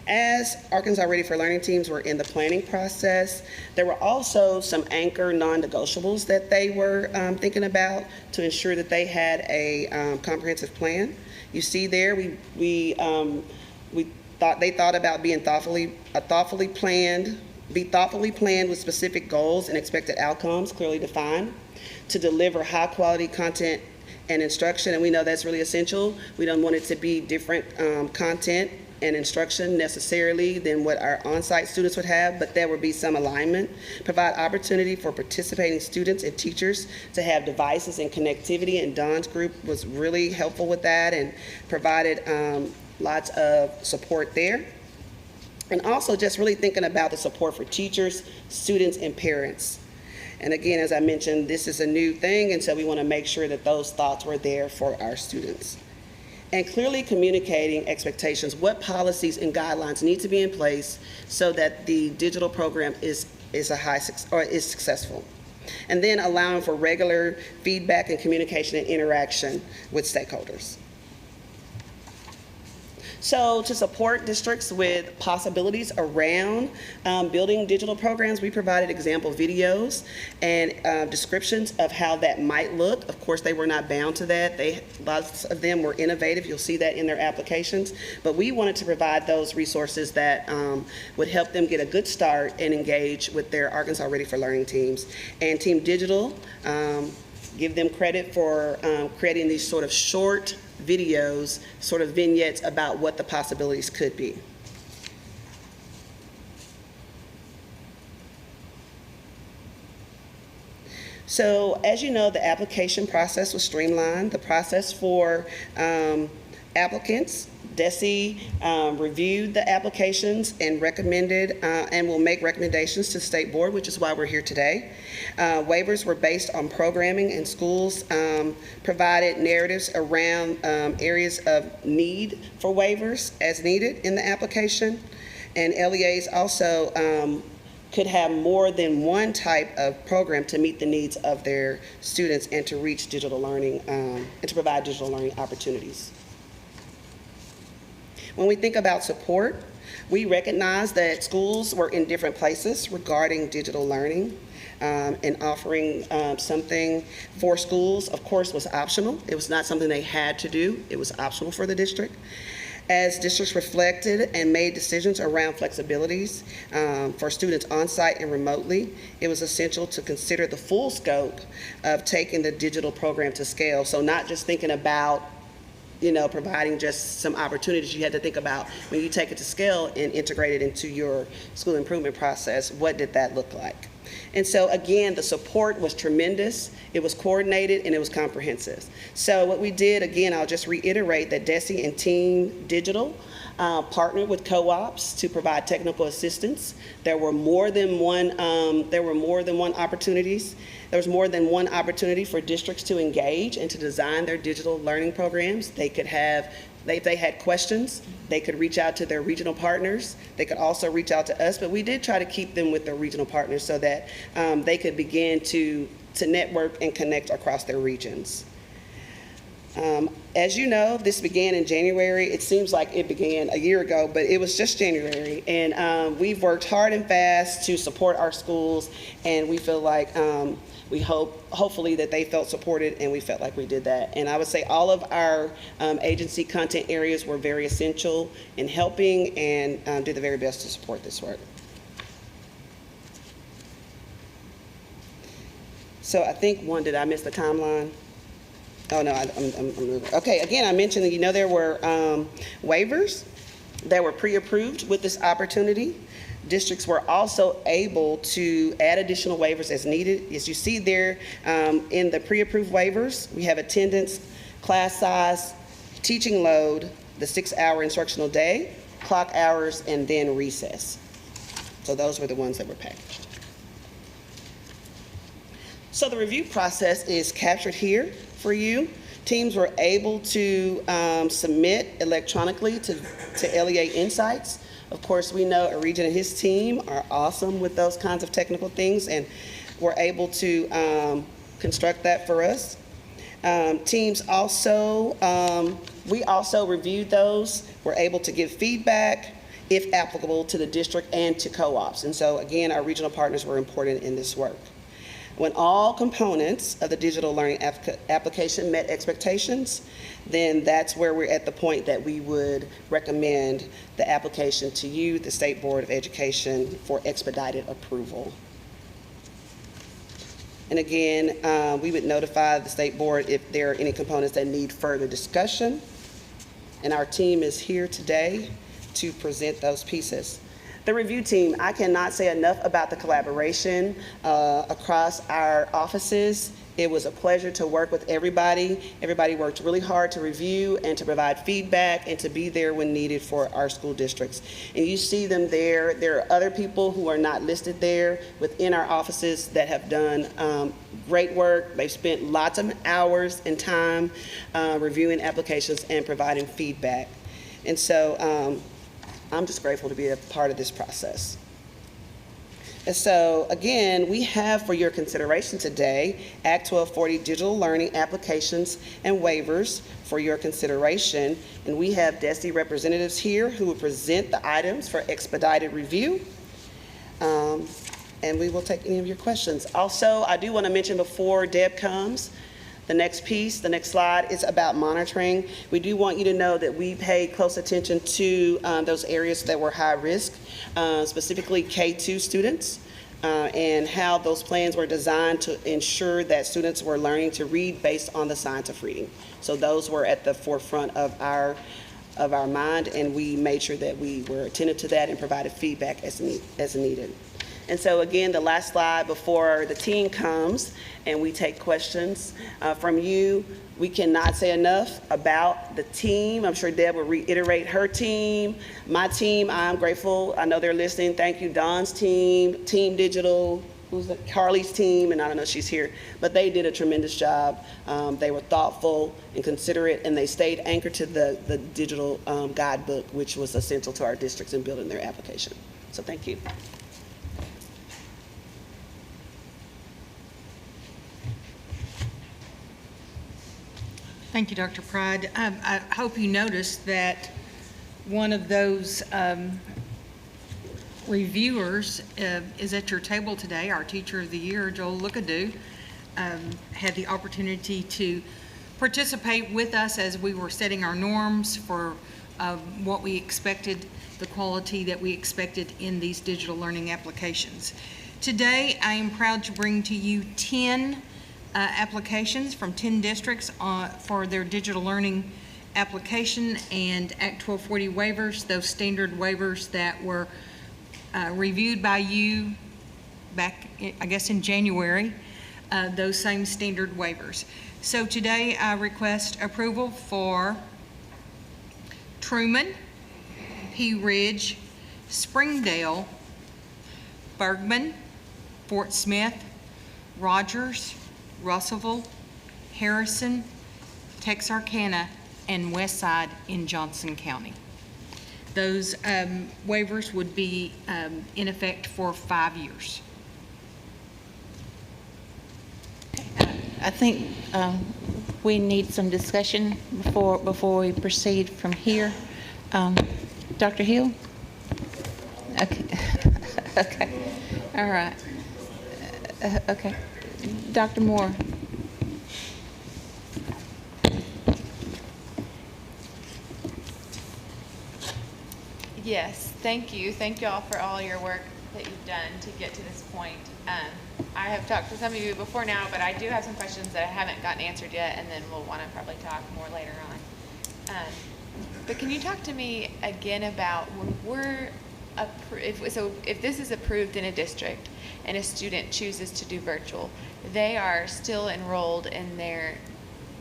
As Arkansas Ready for Learning teams were in the planning process, there were also some anchor non-negotiables that they were thinking about to ensure that they had a comprehensive plan. You see there, they thought about being thoughtfully planned with specific goals and expected outcomes clearly defined, to deliver high quality content and instruction, and we know that's really essential. We don't want it to be different content and instruction necessarily than what our on-site students would have, but there would be some alignment. Provide opportunity for participating students and teachers to have devices and connectivity, and Dawn's group was really helpful with that and provided lots of support there. And also just really thinking about the support for teachers, students, and parents. And again, as I mentioned, this is a new thing, and so we want to make sure that those thoughts were there for our students. And clearly communicating expectations, what policies and guidelines need to be in place so that the digital program is successful. And then allowing for regular feedback and communication and interaction with stakeholders. So to support districts with possibilities around building digital programs, we provided example videos and descriptions of how that might look. Of course, they were not bound to that. Lots of them were innovative. You'll see that in their applications. But we wanted to provide those resources that would help them get a good start and engage with their Arkansas Ready for Learning teams. And Team Digital, give them credit for creating these sort of short videos, sort of vignettes about what the possibilities could be. So as you know, the application process was streamlined. The process for applicants, DESE reviewed the applications and recommended and will make recommendations to the state board, which is why we're here today. Waivers were based on programming, and schools provided narratives around areas of need for waivers as needed in the application. And LEAs also could have more than one type of program to meet the needs of their students and to reach digital learning and to provide digital learning opportunities. When we think about support, we recognize that schools were in different places regarding digital learning, and offering something for schools, of course, was optional. It was not something they had to do. It was optional for the district. As districts reflected and made decisions around flexibilities for students on-site and remotely, it was essential to consider the full scope of taking the digital program to scale. So not just thinking about providing just some opportunities. You had to think about when you take it to scale and integrate it into your school improvement process, what did that look like? And so again, the support was tremendous. It was coordinated and it was comprehensive. So what we did, again, I'll just reiterate that DESE and Team Digital partnered with co-ops to provide technical assistance. There were more than one opportunities. There was more than one opportunity for districts to engage and to design their digital learning programs. They could have, if they had questions, they could reach out to their regional partners. They could also reach out to us, but we did try to keep them with their regional partners so that they could begin to network and connect across their regions. As you know, this began in January. It seems like it began a year ago, but it was just January. And we've worked hard and fast to support our schools, and we feel like hopefully that they felt supported, and we felt like we did that. And I would say all of our agency content areas were very essential in helping and did the very best to support this work. So I think did I miss the timeline? Oh no, I'm okay. Again, I mentioned that there were waivers that were pre-approved with this opportunity. Districts were also able to add additional waivers as needed. As you see there in the pre-approved waivers, we have attendance, class size, teaching load, the 6-hour instructional day, clock hours, and then recess. So those were the ones that were packaged. So the review process is captured here for you. Teams were able to submit electronically to LEA Insights. Of course, we know Regent and his team are awesome with those kinds of technical things, and were able to construct that for us. Teams also, we also reviewed those, were able to give feedback if applicable, to the district and to co-ops. And so again, our regional partners were important in this work. When all components of the digital learning application met expectations, then that's where we're at the point that we would recommend the application to you, the State Board of Education, for expedited approval. And again, we would notify the State Board if there are any components that need further discussion. And our team is here today to present those pieces. The review team, I cannot say enough about the collaboration across our offices. It was a pleasure to work with everybody. Everybody worked really hard to review and to provide feedback and to be there when needed for our school districts. And you see them there. There are other people who are not listed there within our offices that have done great work. They've spent lots of hours and time reviewing applications and providing feedback. And so I'm just grateful to be a part of this process. And so again, we have for your consideration today, Act 1240 digital learning applications and waivers for your consideration. And we have DESE representatives here who will present the items for expedited review. And we will take any of your questions. Also, I do want to mention before Deb comes, the next piece, the next slide, is about monitoring. We do want you to know that we paid close attention to those areas that were high risk, specifically K2 students, and how those plans were designed to ensure that students were learning to read based on the science of reading. So those were at the forefront of our mind, and we made sure that we were attentive to that and provided feedback as needed. And so again, the last slide before the team comes and we take questions from you, we cannot say enough about the team. I'm sure Deb will reiterate her team. My team, I'm grateful. I know they're listening. Thank you, Dawn's team, Team Digital, who's Carly's team, and I don't know if she's here, but they did a tremendous job. They were thoughtful and considerate, and they stayed anchored to the digital guidebook, which was essential to our districts in building their application. So thank you. Thank you, Dr. Pride. I hope you noticed that one of those reviewers is at your table today. Our Teacher of the Year, Joel Lookadoo, had the opportunity to participate with us as we were setting our norms for what we expected, the quality that we expected in these digital learning applications. Today, I am proud to bring to you 10 applications from 10 districts for their digital learning application and Act 1240 waivers, those standard waivers that were reviewed by you back, I guess, in January, those same standard waivers. So today I request approval for Truman, Pea Ridge, Springdale, Bergman, Fort Smith, Rogers, Russellville, Harrison, Texarkana, and Westside in Johnson County. Those waivers would be in effect for 5 years. I think we need some discussion before we proceed from here. Dr. Hill? Okay. Okay. All right. Okay. Dr. Moore? Yes, thank you. Thank you all for all your work that you've done to get to this point. I have talked to some of you before now, but I do have some questions that I haven't gotten answered yet, and then we'll want to probably talk more later on. But can you talk to me again about when we're if this is approved in a district and a student chooses to do virtual, they are still enrolled in their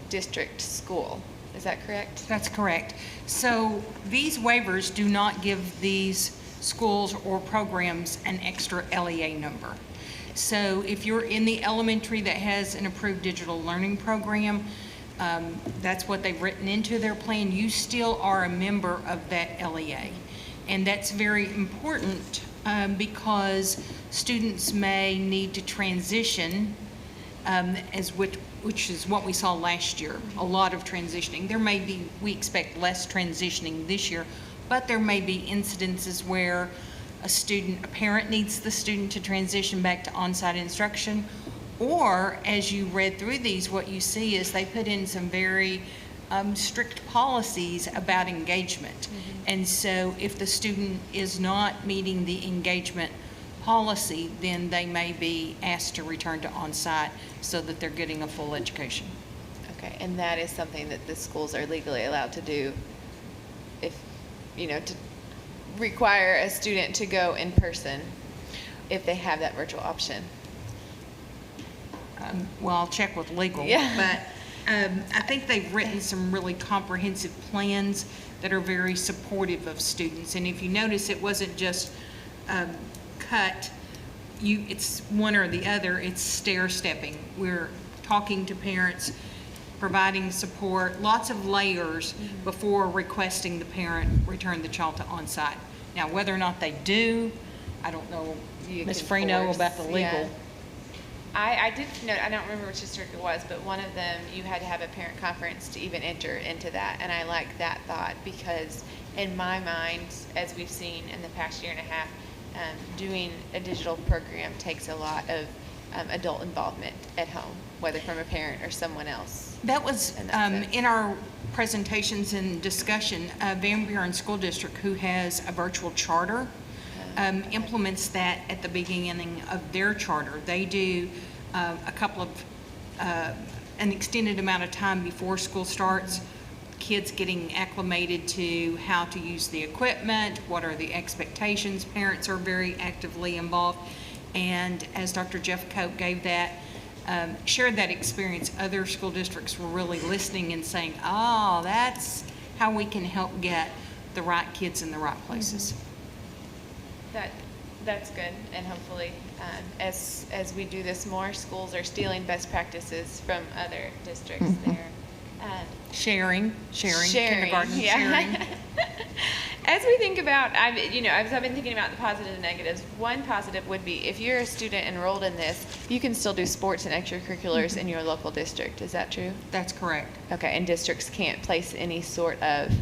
district school. Is that correct? That's correct. So these waivers do not give these schools or programs an extra LEA number. So if you're in the elementary that has an approved digital learning program, that's what they've written into their plan. You still are a member of that LEA. And that's very important because students may need to transition, which is what we saw last year, a lot of transitioning. There may be, we expect less transitioning this year, but there may be incidences where a parent needs the student to transition back to on-site instruction, or as you read through these, what you see is they put in some very strict policies about engagement. And so if the student is not meeting the engagement policy, then they may be asked to return to on-site so that they're getting a full education. Okay, and that is something that the schools are legally allowed to do if, to require a student to go in person if they have that virtual option. Well, I'll check with legal. Yeah. But I think they've written some really comprehensive plans that are very supportive of students. And if you notice, it wasn't just cut, it's one or the other, it's stair-stepping. We're talking to parents, providing support, lots of layers before requesting the parent return the child to on-site. Now, whether or not they do, I don't know, Ms. Freno, about the legal. Yeah. I did note, I don't remember which district it was, but one of them, you had to have a parent conference to even enter into that. And I like that thought because in my mind, as we've seen in the past year and a half, doing a digital program takes a lot of adult involvement at home, whether from a parent or someone else. That was in our presentations and discussion. Van Buren School District, who has a virtual charter, implements that at the beginning of their charter. They do a couple of an extended amount of time before school starts, kids getting acclimated to how to use the equipment, what are the expectations. Parents are very actively involved. And as Dr. Jeff Cope gave that, shared that experience, other school districts were really listening and saying, oh, that's how we can help get the right kids in the right places. That's good, and hopefully, as we do this more, schools are stealing best practices from other districts there. Sharing, kindergarten, yeah. sharing. As we think about, I've been thinking about the positives and negatives. One positive would be if you're a student enrolled in this, you can still do sports and extracurriculars in your local district. Is that true? That's correct. Okay, and districts can't place any sort of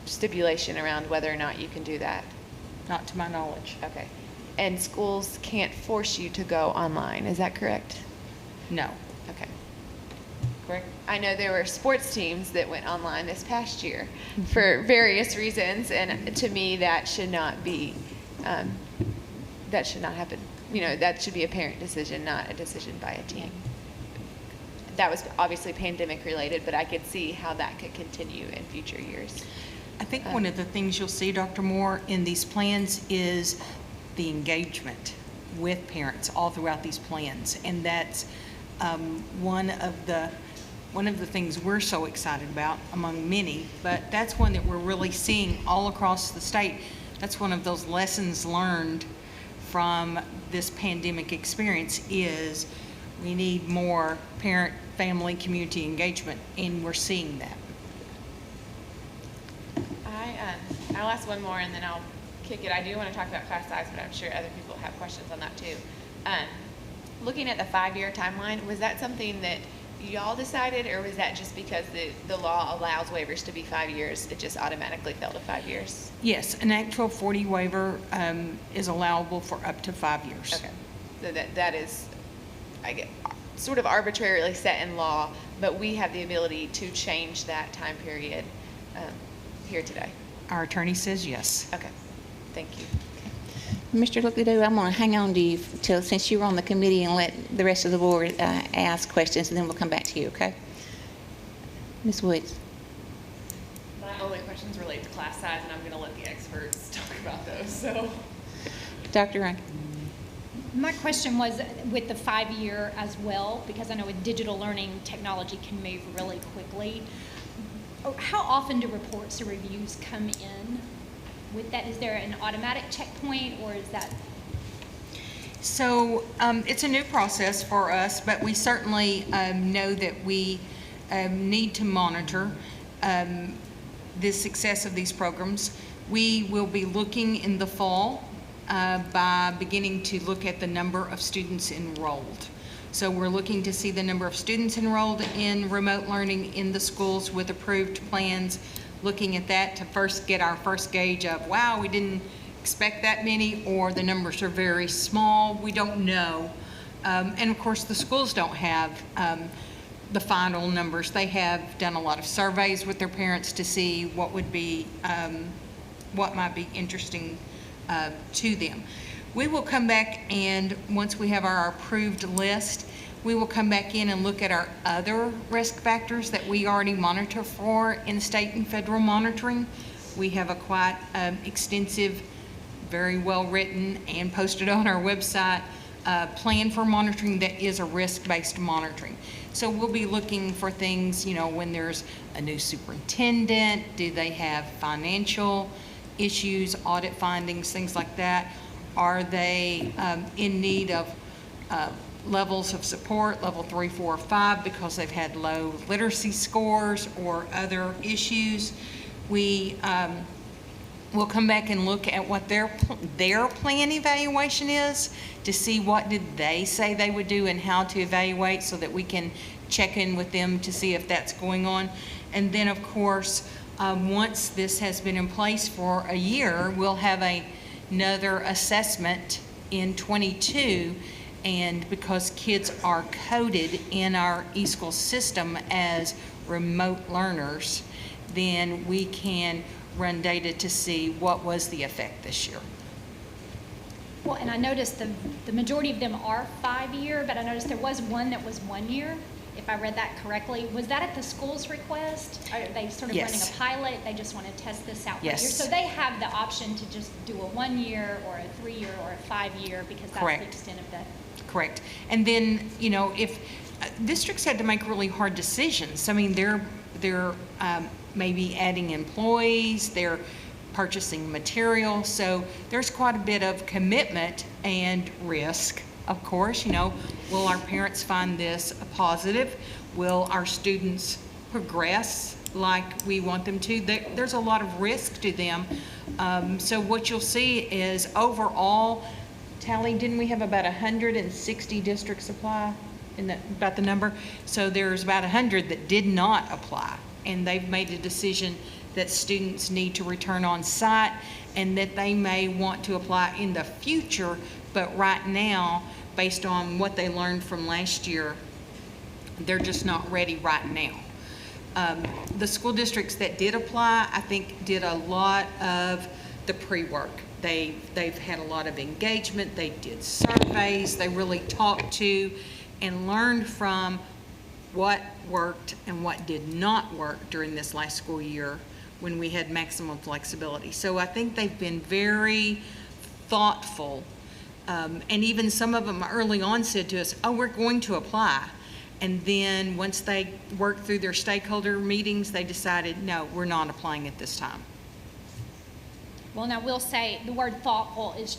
stipulation around whether or not you can do that? Not to my knowledge. Okay. And schools can't force you to go online, is that correct? No. Okay. Correct. I know there were sports teams that went online this past year for various reasons, and to me that should not be, that should not happen. That should be a parent decision, not a decision by a team. That was obviously pandemic related, but I could see how that could continue in future years. I think one of the things you'll see, Dr. Moore, in these plans is the engagement with parents all throughout these plans, and that's one of the things we're so excited about among many, but that's one that we're really seeing all across the state. That's one of those lessons learned from this pandemic experience is we need more parent, family, community engagement, and we're seeing that. I'll ask one more and then I'll kick it. I do want to talk about class size, but I'm sure other people have questions on that too. Looking at the 5-year timeline, was that something that y'all decided, or was that just because the law allows waivers to be 5 years, it just automatically fell to 5 years? Yes, an Act 1240 waiver is allowable for up to 5 years. Okay, so that is, I get, sort of arbitrarily set in law, but we have the ability to change that time period here today. Our attorney says yes. Okay, thank you. Mr. Lookadoo, I'm going to hang on to you since you were on the committee and let the rest of the board ask questions, and then we'll come back to you, okay? Ms. Woods. My only questions relate to class size, and I'm going to let the experts talk about those. So, Dr. Rankin. My question was with the 5-year as well, because I know with digital learning, technology can move really quickly. How often do reports or reviews come in with that? Is there an automatic checkpoint, or is that? So it's a new process for us, but we certainly know that we need to monitor the success of these programs. We will be looking in the fall by beginning to look at the number of students enrolled. So we're looking to see the number of students enrolled in remote learning in the schools with approved plans, looking at that to first get our first gauge of, wow, we didn't expect that many, or the numbers are very small, we don't know. And of course, the schools don't have the final numbers. They have done a lot of surveys with their parents to see what would be, what might be interesting to them. We will come back, and once we have our approved list, we will come back in and look at our other risk factors that we already monitor for in state and federal monitoring. We have a quite extensive, very well-written and posted on our website plan for monitoring that is a risk-based monitoring. So we'll be looking for things, you know, when there's a new superintendent, do they have financial issues, audit findings, things like that? Are they in need of levels of support, level 3, 4, or 5, because they've had low literacy scores or other issues? We will come back and look at what their plan evaluation is to see what did they say they would do and how to evaluate, so that we can check in with them to see if that's going on. And then, of course, once this has been in place for a year, we'll have another assessment in 22, and because kids are coded in our eSchool system as remote learners, then we can run data to see what was the effect this year. Well, and I noticed the majority of them are 5-year, but I noticed there was one that was 1 year, if I read that correctly. Was that at the school's request? Are they sort of running a pilot? They just want to test this out for a year? So they have the option to just do a 1 year or a 3 year or a 5 year, because that's the extent of the... Correct. And then, you know, if districts had to make really hard decisions, I mean, they're maybe adding employees, they're purchasing material, so there's quite a bit of commitment and risk. Of course, you know, will our parents find this a positive? Will our students progress like we want them to? There's a lot of risk to them. So what you'll see is overall, Tally, didn't we have about 160 districts apply? About the number? So there's about 100 that did not apply, and they've made a decision that students need to return on site and that they may want to apply in the future, but right now, based on what they learned from last year, they're just not ready right now. The school districts that did apply, I think, did a lot of the pre-work. They've had a lot of engagement, they did surveys, they really talked to and learned from what worked and what did not work during this last school year when we had maximum flexibility. So I think they've been very thoughtful, and even some of them early on said to us, oh, we're going to apply. And then once they worked through their stakeholder meetings, they decided, no, we're not applying at this time. Well, and I will say the word thoughtful is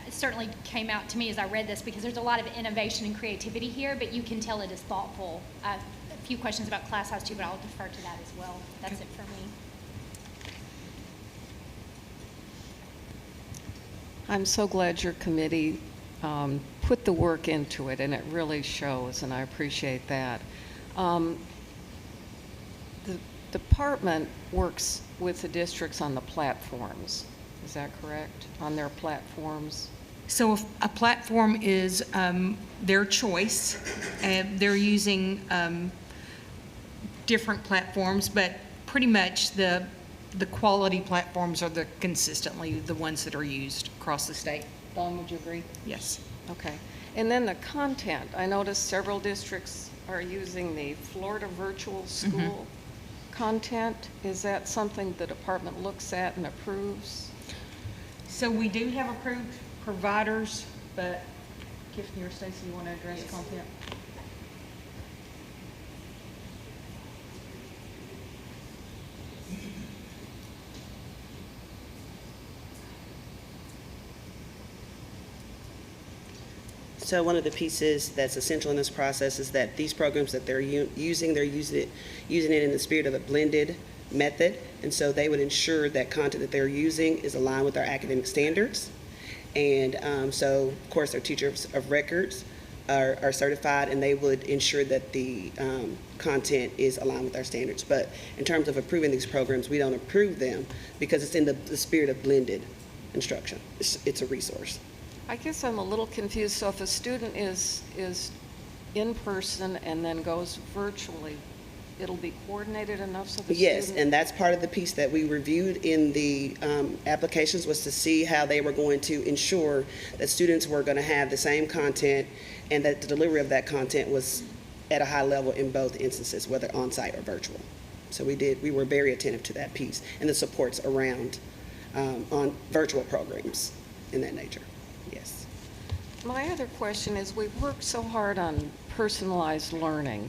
it certainly came out to me as I read this, because there's a lot of innovation and creativity here, but you can tell it is thoughtful. A few questions about class size too, but I'll defer to that as well. That's it for me. I'm so glad your committee put the work into it, and it really shows, and I appreciate that. The department works with the districts on the platforms. Is that correct? On their platforms? So if a platform is their choice, they're using different platforms, but pretty much the quality platforms are consistently the ones that are used across the state. Dawn, would you agree? Yes. Okay. And then the content. I noticed several districts are using the Florida Virtual School content. Is that something the department looks at and approves? So we do have approved providers, but Tiffany or Stacy, you want to address content? So one of the pieces that's essential in this process is that these programs that they're using it in the spirit of a blended method. And so they would ensure that content that they're using is aligned with our academic standards. And so, of course, their teachers of records are certified, and they would ensure that the content is aligned with our standards. But in terms of approving these programs, we don't approve them because it's in the spirit of blended instruction. It's a resource. I guess I'm a little confused. So if a student is in person and then goes virtually, it'll be coordinated enough so the Yes, student... and that's part of the piece that we reviewed in the applications, was to see how they were going to ensure that students were going to have the same content and that the delivery of that content was at a high level in both instances, whether on-site or virtual. So we were very attentive to that piece and the supports around on virtual programs in that nature. Yes. My other question is, we've worked so hard on personalized learning.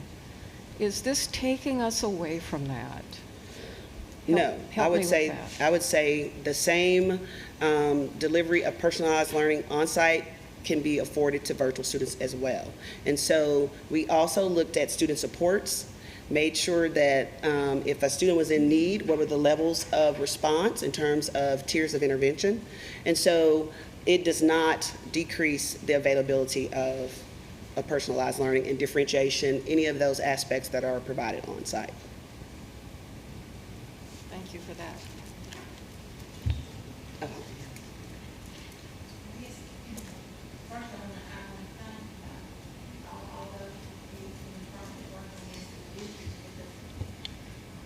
Is this taking us away from that? No, Help I me would with say that. I would say the same delivery of personalized learning on-site can be afforded to virtual students as well. And so we also looked at student supports, made sure that if a student was in need, what were the levels of response in terms of tiers of intervention. And so it does not decrease the availability of personalized learning and differentiation, any of those aspects that are provided on site. Thank you for that.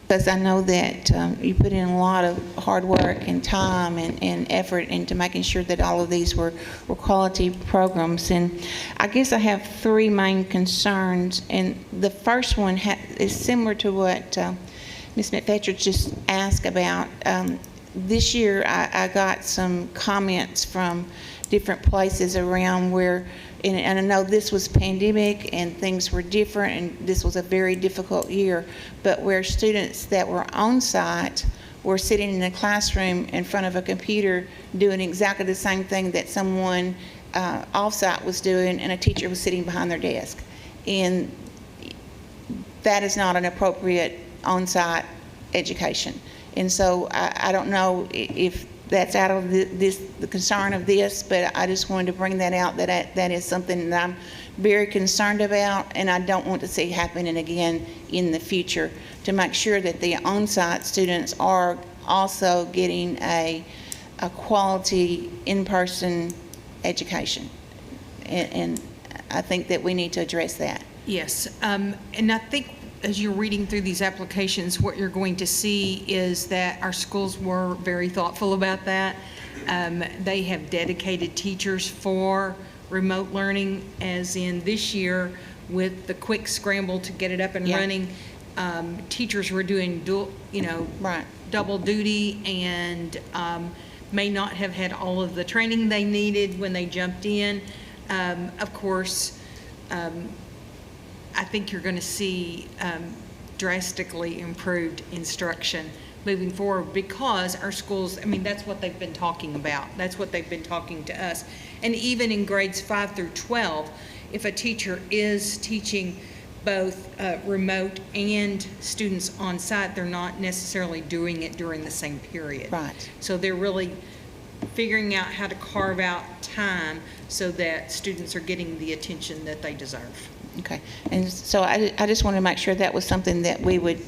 Because I know that you put in a lot of hard work and time and effort into making sure that all of these were quality programs. And I guess I have three main concerns. And the first one is similar to what Ms. McFetcher just asked about. This year I got some comments from different places around where, and I know this was pandemic and things were different and this was a very difficult year, but where students that were on site were sitting in a classroom in front of a computer doing exactly the same thing that someone off site was doing, and a teacher was sitting behind their desk. And that is not an appropriate on-site education. And so I don't know if that's out of the concern of this, but I just wanted to bring that out, that is something that I'm very concerned about, and I don't want to see happening again in the future, to make sure that the on-site students are also getting a quality in-person education. And I think that we need to address that. Yes, and I think as you're reading through these applications, what you're going to see is that our schools were very thoughtful about that. They have dedicated teachers for remote learning, as in this year with the quick scramble to get it up and running. Teachers were doing double duty and may not have had all of the training they needed when they jumped in. Of course, I think you're going to see drastically improved instruction moving forward, because our schools, I mean, that's what they've been talking about. That's what they've been talking to us. And even in grades 5 through 12, if a teacher is teaching both remote and students on site, they're not necessarily doing it during the same period. Right. So they're really figuring out how to carve out time so that students are getting the attention that they deserve. Okay, and so I just want to make sure that was something that we would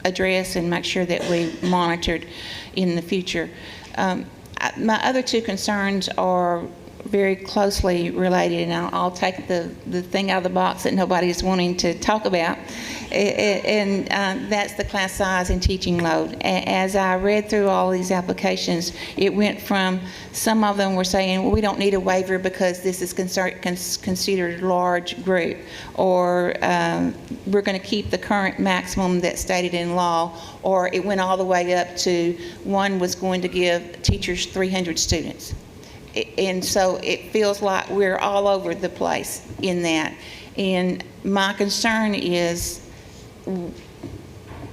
address and make sure that we monitored in the future. My other two concerns are very closely related, and I'll take the thing out of the box that nobody is wanting to talk about, and that's the class size and teaching load. As I read through all these applications, it went from, some of them were saying, well, we don't need a waiver because this is considered a large group, or we're going to keep the current maximum that's stated in law, or it went all the way up to one was going to give teachers 300 students. And so it feels like we're all over the place in that. And my concern is,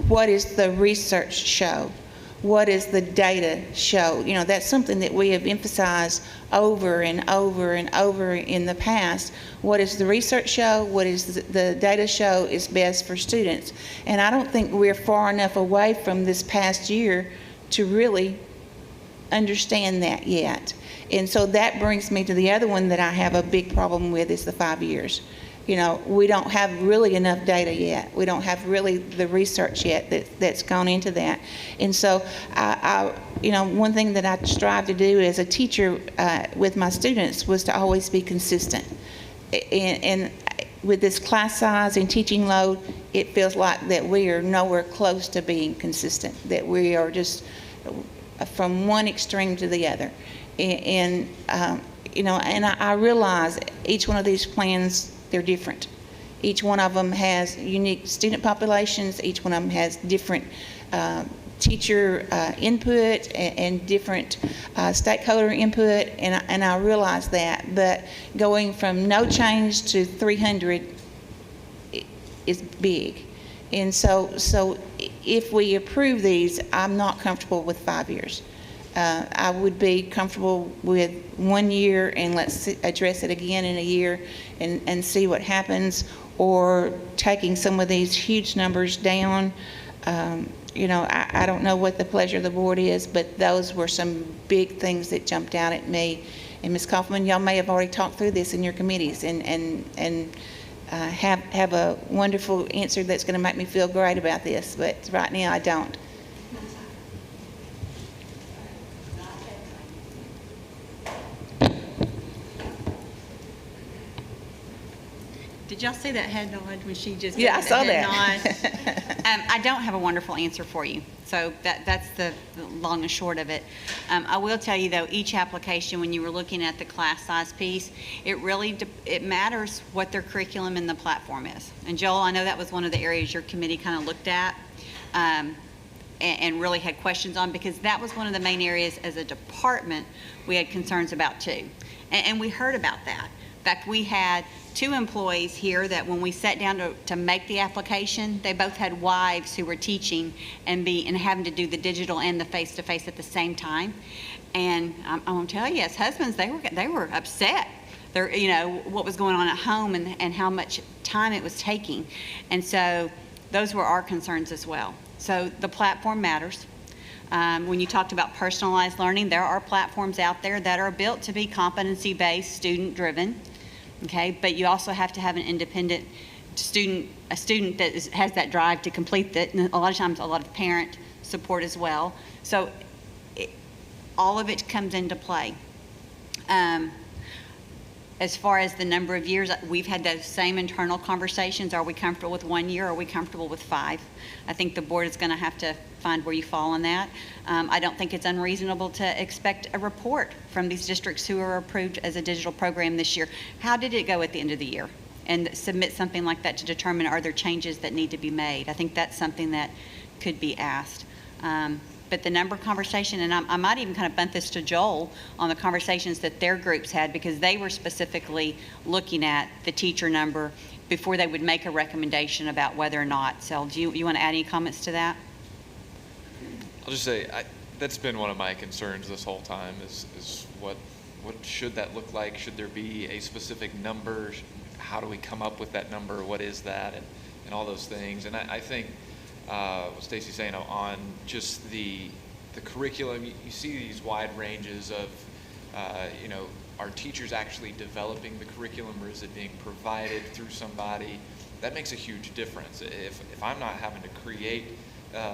what is the research show? What is the data show? You know, that's something that we have emphasized over and over and over in the past. What is the research show? What is the data show is best for students? And I don't think we're far enough away from this past year to really understand that yet. And so that brings me to the other one that I have a big problem with is the 5 years. We don't have really enough data yet. We don't have really the research yet that's gone into that. And so, one thing that I strive to do as a teacher with my students was to always be consistent. And with this class size and teaching load, it feels like that we are nowhere close to being consistent, that we are just from one extreme to the other. And I realize each one of these plans, they're different. Each one of them has unique student populations. Each one of them has different teacher input and different stakeholder input, and I realize that. But going from no change to 300 is big. And so if we approve these, I'm not comfortable with 5 years. I would be comfortable with 1 year and let's address it again in a year and see what happens, or taking some of these huge numbers down. I don't know what the pleasure of the board is, but those were some big things that jumped out at me. And Ms. Kaufman, y'all may have already talked through this in your committees and have a wonderful answer that's going to make me feel great about this, but right now I don't. Did y'all see that head nod when she just Yeah, I gave saw head that. nod? I don't have a wonderful answer for you. So that's the long and short of it. I will tell you though, each application, when you were looking at the class size piece, it matters what their curriculum and the platform is. And Joel, I know that was one of the areas your committee kind of looked at and really had questions on, because that was one of the main areas as a department we had concerns about too. And we heard about that. In fact, we had 2 employees here that when we sat down to make the application, they both had wives who were teaching and having to do the digital and the face-to-face at the same time. And I'm going to tell you, as husbands, they were upset. What was going on at home and how much time it was taking. And so those were our concerns as well. So the platform matters. When you talked about personalized learning, there are platforms out there that are built to be competency-based, student-driven. Okay, but you also have to have an independent student, a student that has that drive to complete that, and a lot of times a lot of parent support as well. So all of it comes into play. As far as the number of years, we've had those same internal conversations. Are we comfortable with 1 year? Are we comfortable with 5? I think the board is going to have to find where you fall on that. I don't think it's unreasonable to expect a report from these districts who are approved as a digital program this year. How did it go at the end of the year? And submit something like that to determine, are there changes that need to be made? I think that's something that could be asked. But the number conversation, and I might even kind of bunt this to Joel on the conversations that their groups had, because they were specifically looking at the teacher number before they would make a recommendation about whether or not. So do you want to add any comments to that? I'll just say that's been one of my concerns this whole time is what should that look like? Should there be a specific number? How do we come up with that number? What is that? And all those things. And I think what Stacy's saying on just the curriculum, you see these wide ranges of, are teachers actually developing the curriculum, or is it being provided through somebody? That makes a huge difference. If I'm not having to create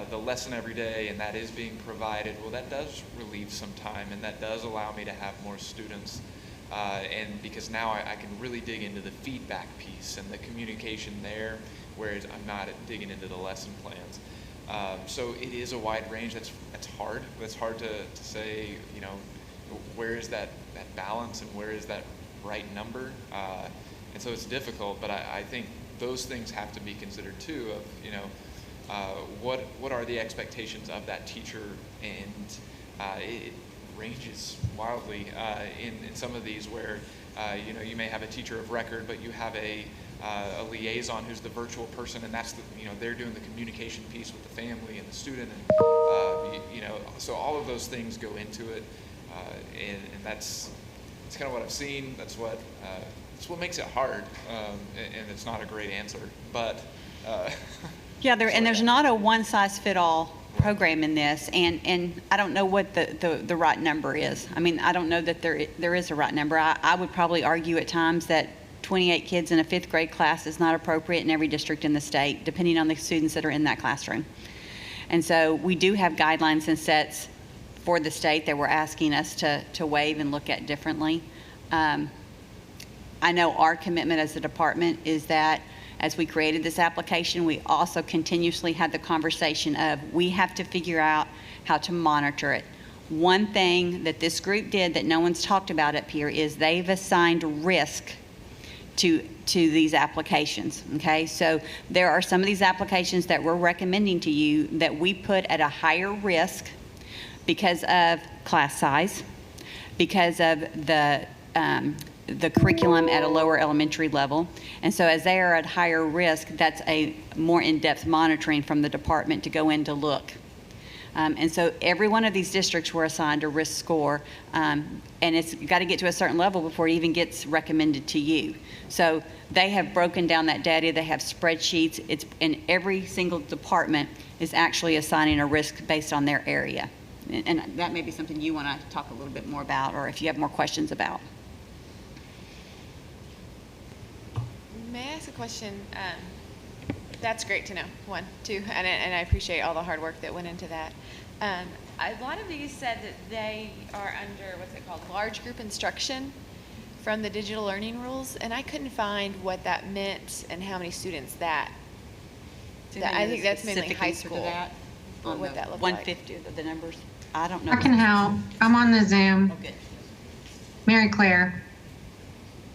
the lesson every day and that is being provided, well, that does relieve some time, and that does allow me to have more students. And because now I can really dig into the feedback piece and the communication there, whereas I'm not digging into the lesson plans. So it is a wide range. That's hard. That's hard to say, where is that balance and where is that right number? And so it's difficult, but I think those things have to be considered too, of, what are the expectations of that teacher? And it ranges wildly in some of these where, you may have a teacher of record, but you have a liaison who's the virtual person, and that's they're doing the communication piece with the family and the student, and so all of those things go into it, and that's kind of what I've seen. That's what makes it hard, and it's not a great answer, but yeah, and there's not a one-size-fit-all program in this, and I don't know what the right number is. I mean, I don't know that there is a right number. I would probably argue at times that 28 kids in a 5th grade class is not appropriate in every district in the state, depending on the students that are in that classroom. And so we do have guidelines and sets for the state that we're asking us to waive and look at differently. I know our commitment as a department is that as we created this application, we also continuously had the conversation of we have to figure out how to monitor it. One thing that this group did that no one's talked about up here is they've assigned risk to these applications, okay? So there are some of these applications that we're recommending to you that we put at a higher risk because of class size, because of the curriculum at a lower elementary level. And so as they are at higher risk, that's a more in-depth monitoring from the department to go in to look. And so every one of these districts were assigned a risk score, and it's got to get to a certain level before it even gets recommended to you. So they have broken down that data. They have spreadsheets. And every single department is actually assigning a risk based on their area. And that may be something you want to talk a little bit more about, or if you have more questions about. May I ask a question? That's great to know, 1, 2, and I appreciate all the hard work that went into that. A lot of these said that they are under, what's it called, large group instruction from the digital learning rules, and I couldn't find what that meant and how many students that. I think that's mainly high school. Or what that looked like. 150 of the numbers. I don't know. I can help. I'm on the Zoom. Oh, good. Mary Claire.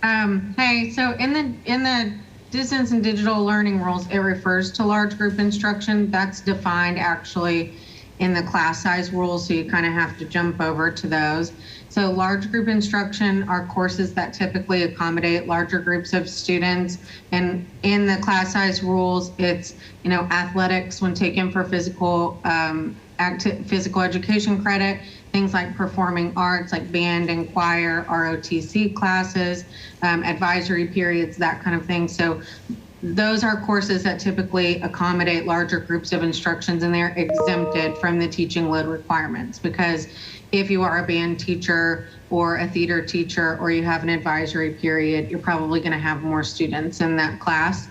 Hey, so in the distance and digital learning rules, it refers to large group instruction. That's defined actually in the class size rules, so you kind of have to jump over to those. So large group instruction are courses that typically accommodate larger groups of students. And in the class size rules, it's, athletics when taken for physical education credit, things like performing arts like band and choir, ROTC classes, advisory periods, that kind of thing. So those are courses that typically accommodate larger groups of instructions, and they're exempted from the teaching load requirements, because if you are a band teacher or a theater teacher or you have an advisory period, you're probably going to have more students in that class.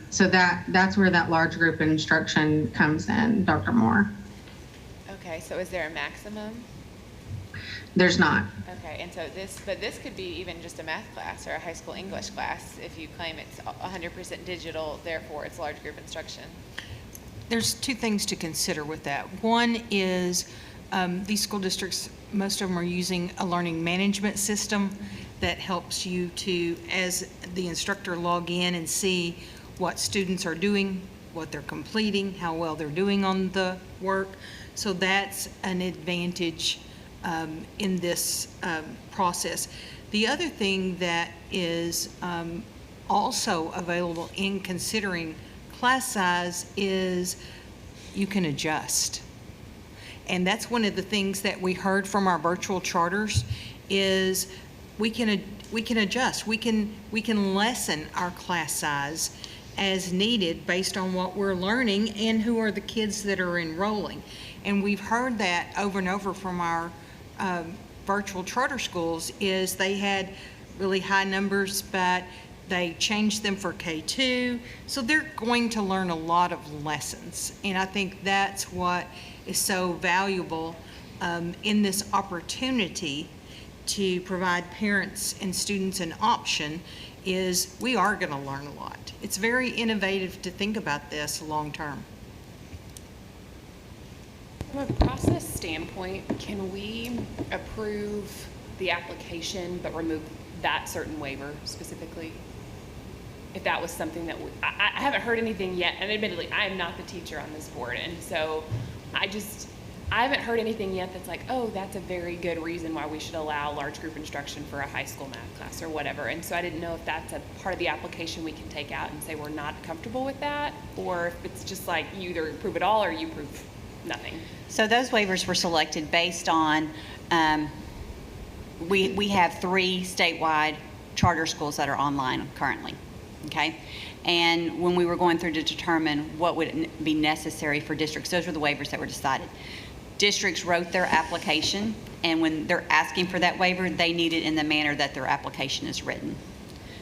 So that's where that large group instruction comes in, Dr. Moore. Okay, so is there a maximum? There's not. Okay, and so this could be even just a math class or a high school English class if you claim it's 100% digital, therefore it's large group instruction. There's 2 things to consider with that. One is these school districts, most of them are using a learning management system that helps you to, as the instructor, log in and see what students are doing, what they're completing, how well they're doing on the work. So that's an advantage in this process. The other thing that is also available in considering class size is you can adjust. And that's one of the things that we heard from our virtual charters is we can adjust. We can lessen our class size as needed based on what we're learning and who are the kids that are enrolling. And we've heard that over and over from our virtual charter schools is they had really high numbers, but they changed them for K2. So they're going to learn a lot of lessons. And I think that's what is so valuable in this opportunity to provide parents and students an option is we are going to learn a lot. It's very innovative to think about this long term. From a process standpoint, can we approve the application but remove that certain waiver specifically? If that was something that I haven't heard anything yet, and admittedly, I am not the teacher on this board, and so I haven't heard anything yet that's like, oh, that's a very good reason why we should allow large group instruction for a high school math class or whatever. And so I didn't know if that's a part of the application we can take out and say we're not comfortable with that, or if it's just like you either approve it all or you approve nothing. So those waivers were selected based on, we have 3 statewide charter schools that are online currently. okay? And when we were going through to determine what would be necessary for districts, those were the waivers that were decided. Districts wrote their application, and when they're asking for that waiver, they need it in the manner that their application is written.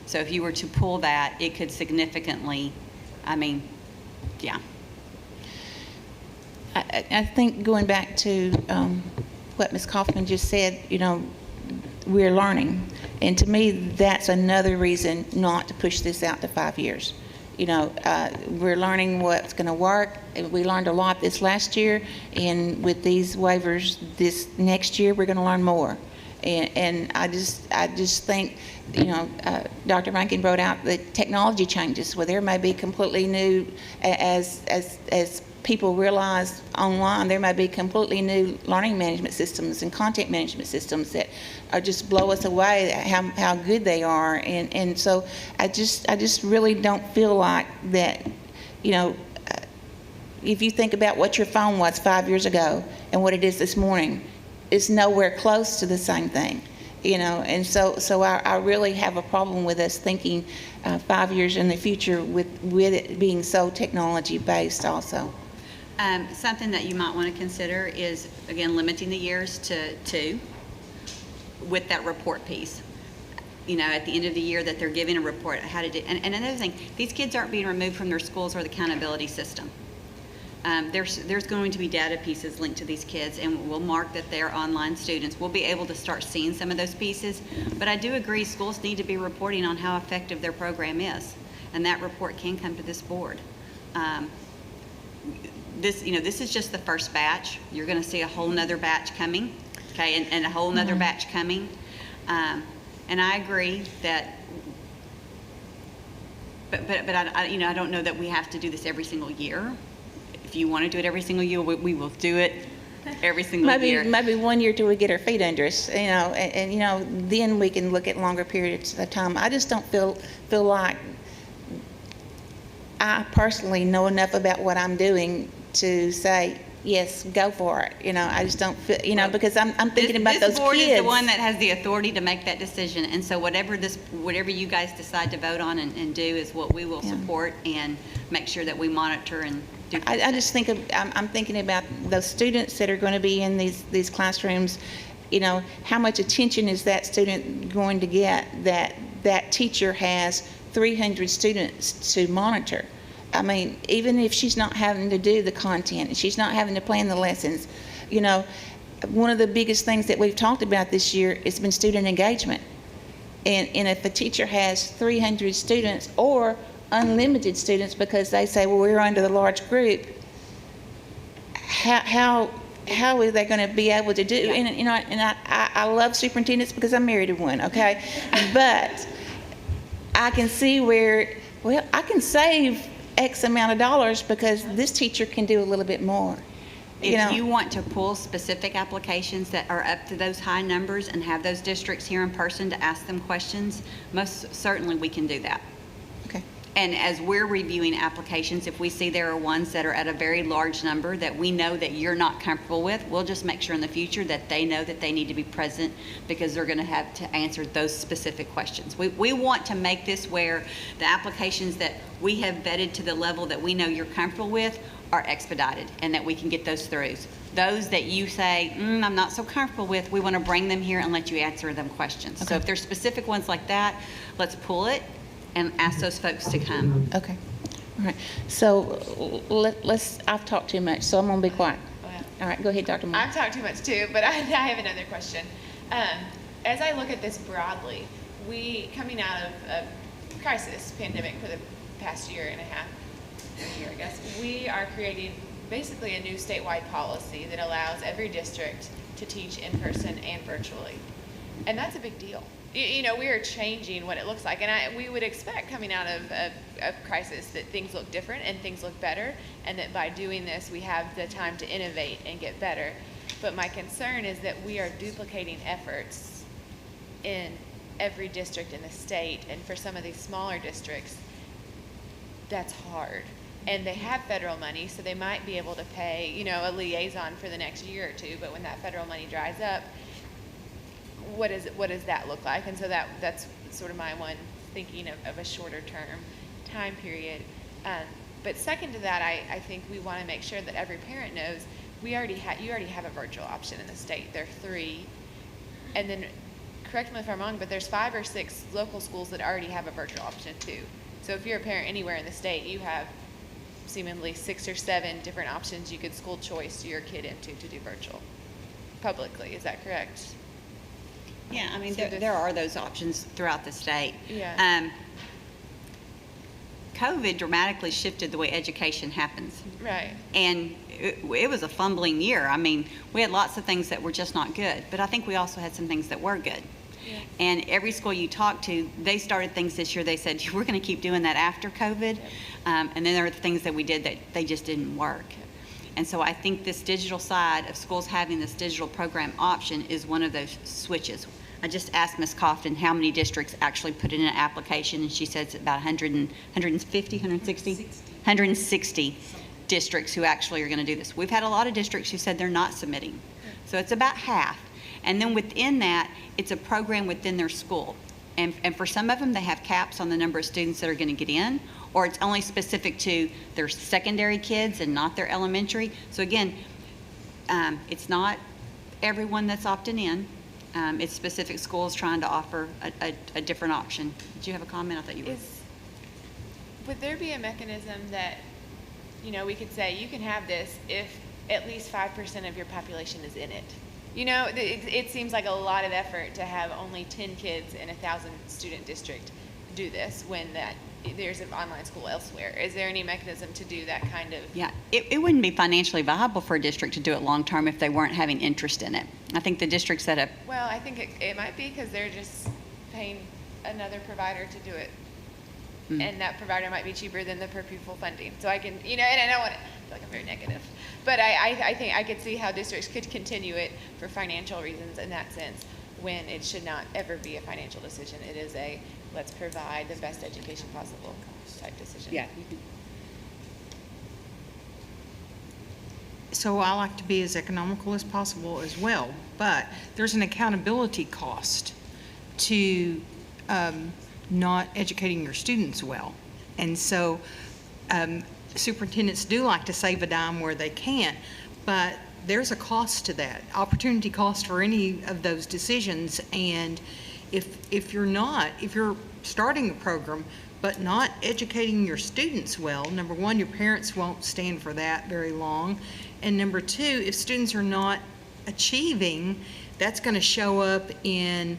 So if you were to pull that, it could significantly, yeah. I think going back to what Ms. Kaufman just said, we're learning. And to me, that's another reason not to push this out to 5 years. We're learning what's going to work. We learned a lot this last year, and with these waivers this next year, we're going to learn more. And I just think, Dr. Rankin brought out the technology changes, where there may be completely new, as people realize online, there may be completely new learning management systems and content management systems that are just blow us away how good they are. And so I just really don't feel like that, if you think about what your phone was 5 years ago and what it is this morning, it's nowhere close to the same thing. And so I really have a problem with us thinking 5 years in the future with it being so technology based also. Something that you might want to consider is, again, limiting the years to 2 with that report piece. At the end of the year that they're giving a report, how to do. And another thing, these kids aren't being removed from their schools or the accountability system. There's going to be data pieces linked to these kids, and we'll mark that they're online students. We'll be able to start seeing some of those pieces. But I do agree schools need to be reporting on how effective their program is, and that report can come to this board. This is just the first batch. You're going to see a whole nother batch coming, okay, and a whole nother batch coming. And I agree that, but I don't know that we have to do this every single year. If you want to do it every single year, we will do it every single year. Maybe 1 year till we get our feet under us, and then we can look at longer periods of time. I just don't feel like I personally know enough about what I'm doing to say, yes, go for it. I just don't feel, because I'm thinking about those kids. This board is the one that has the authority to make that decision, and so whatever you guys decide to vote on and do is what we will support and make sure that we monitor and do. I just think I'm thinking about those students that are going to be in these classrooms. How much attention is that student going to get that teacher has 300 students to monitor? Even if she's not having to do the content and she's not having to plan the lessons, one of the biggest things that we've talked about this year has been student engagement. And if a teacher has 300 students or unlimited students because they say, well, we're under the large group, how are they going to be able to do? And I love superintendents because I'm married to one, okay? But I can see where, I can save X amount of dollars because this teacher can do a little bit more. If you want to pull specific applications that are up to those high numbers and have those districts here in person to ask them questions, most certainly we can do that. Okay. And as we're reviewing applications, if we see there are ones that are at a very large number that we know that you're not comfortable with, we'll just make sure in the future that they know that they need to be present because they're going to have to answer those specific questions. We want to make this where the applications that we have vetted to the level that we know you're comfortable with are expedited and that we can get those through. Those that you say, I'm not so comfortable with, we want to bring them here and let you answer them questions. Okay. So if there's specific ones like that, let's pull it and ask those folks to come. Okay. All right. So I've talked too much, so I'm going to be quiet. All right. Go ahead, Dr. Moore. I've talked too much too, but I have another question. As I look at this broadly, coming out of a crisis pandemic for the past year and a half, I guess, we are creating basically a new statewide policy that allows every district to teach in person and virtually. And that's a big deal. We are changing what it looks like. And we would expect coming out of a crisis that things look different and things look better, and that by doing this, we have the time to innovate and get better. But my concern is that we are duplicating efforts in every district in the state. And for some of these smaller districts, that's hard. And they have federal money, so they might be able to pay, a liaison for the next year or two. But when that federal money dries up, what does that look like? And so that's sort of my one thinking of a shorter term time period. But second to that, I think we want to make sure that every parent knows you already have a virtual option in the state. There are 3. And then, correct me if I'm wrong, but there's 5 or 6 local schools that already have a virtual option too. So if you're a parent anywhere in the state, you have seemingly 6 or 7 different options you could school choice your kid into to do virtual publicly. Is that correct? Yeah, I mean, So there are those options throughout the state. Yeah. COVID dramatically shifted the way education happens. Right. And it was a fumbling year. I mean, we had lots of things that were just not good, but I think we also had some things that were good. Yeah. And every school you talk to, they started things this year, they said, we're going to keep doing that after COVID. And then there were things that we did that they just didn't work. And so I think this digital side of schools having this digital program option is one of those switches. I just asked Ms. Cofton how many districts actually put in an application, and she said it's about 150, 160? 160 districts who actually are going to do this. We've had a lot of districts who said they're not submitting. So it's about half. And then within that, it's a program within their school. And for some of them, they have caps on the number of students that are going to get in, or it's only specific to their secondary kids and not their elementary. So again, it's not everyone that's opting in. It's specific schools trying to offer a different option. Did you have a comment? I thought you were. Would there be a mechanism that, we could say you can have this if at least 5% of your population is in it? It seems like a lot of effort to have only 10 kids in a 1,000 student district do this when there's an online school elsewhere. Is there any mechanism to do that kind of? Yeah, it wouldn't be financially viable for a district to do it long term if they weren't having interest in it. I think the districts that have. Well, I think it might be because they're just paying another provider to do it. And that provider might be cheaper than the per pupil funding. So I can, and I don't want to feel like I'm very negative, but I think I could see how districts could continue it for financial reasons in that sense, when it should not ever be a financial decision. It is a let's provide the best education possible type decision. Yeah. So I like to be as economical as possible as well, but there's an accountability cost to not educating your students well. And so superintendents do like to save a dime where they can, but there's a cost to that, opportunity cost for any of those decisions. And if you're starting a program but not educating your students well, number one, your parents won't stand for that very long. And number two, if students are not achieving, that's going to show up in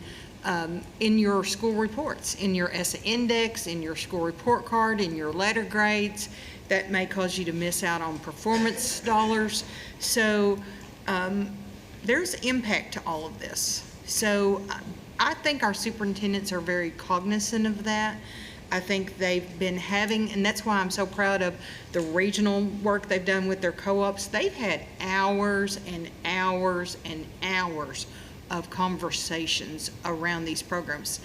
your school reports, in your ESSA index, in your school report card, in your letter grades. That may cause you to miss out on performance dollars. So there's impact to all of this. So I think our superintendents are very cognizant of that. I think they've been having, and that's why I'm so proud of the regional work they've done with their co-ops. They've had hours and hours and hours of conversations around these programs.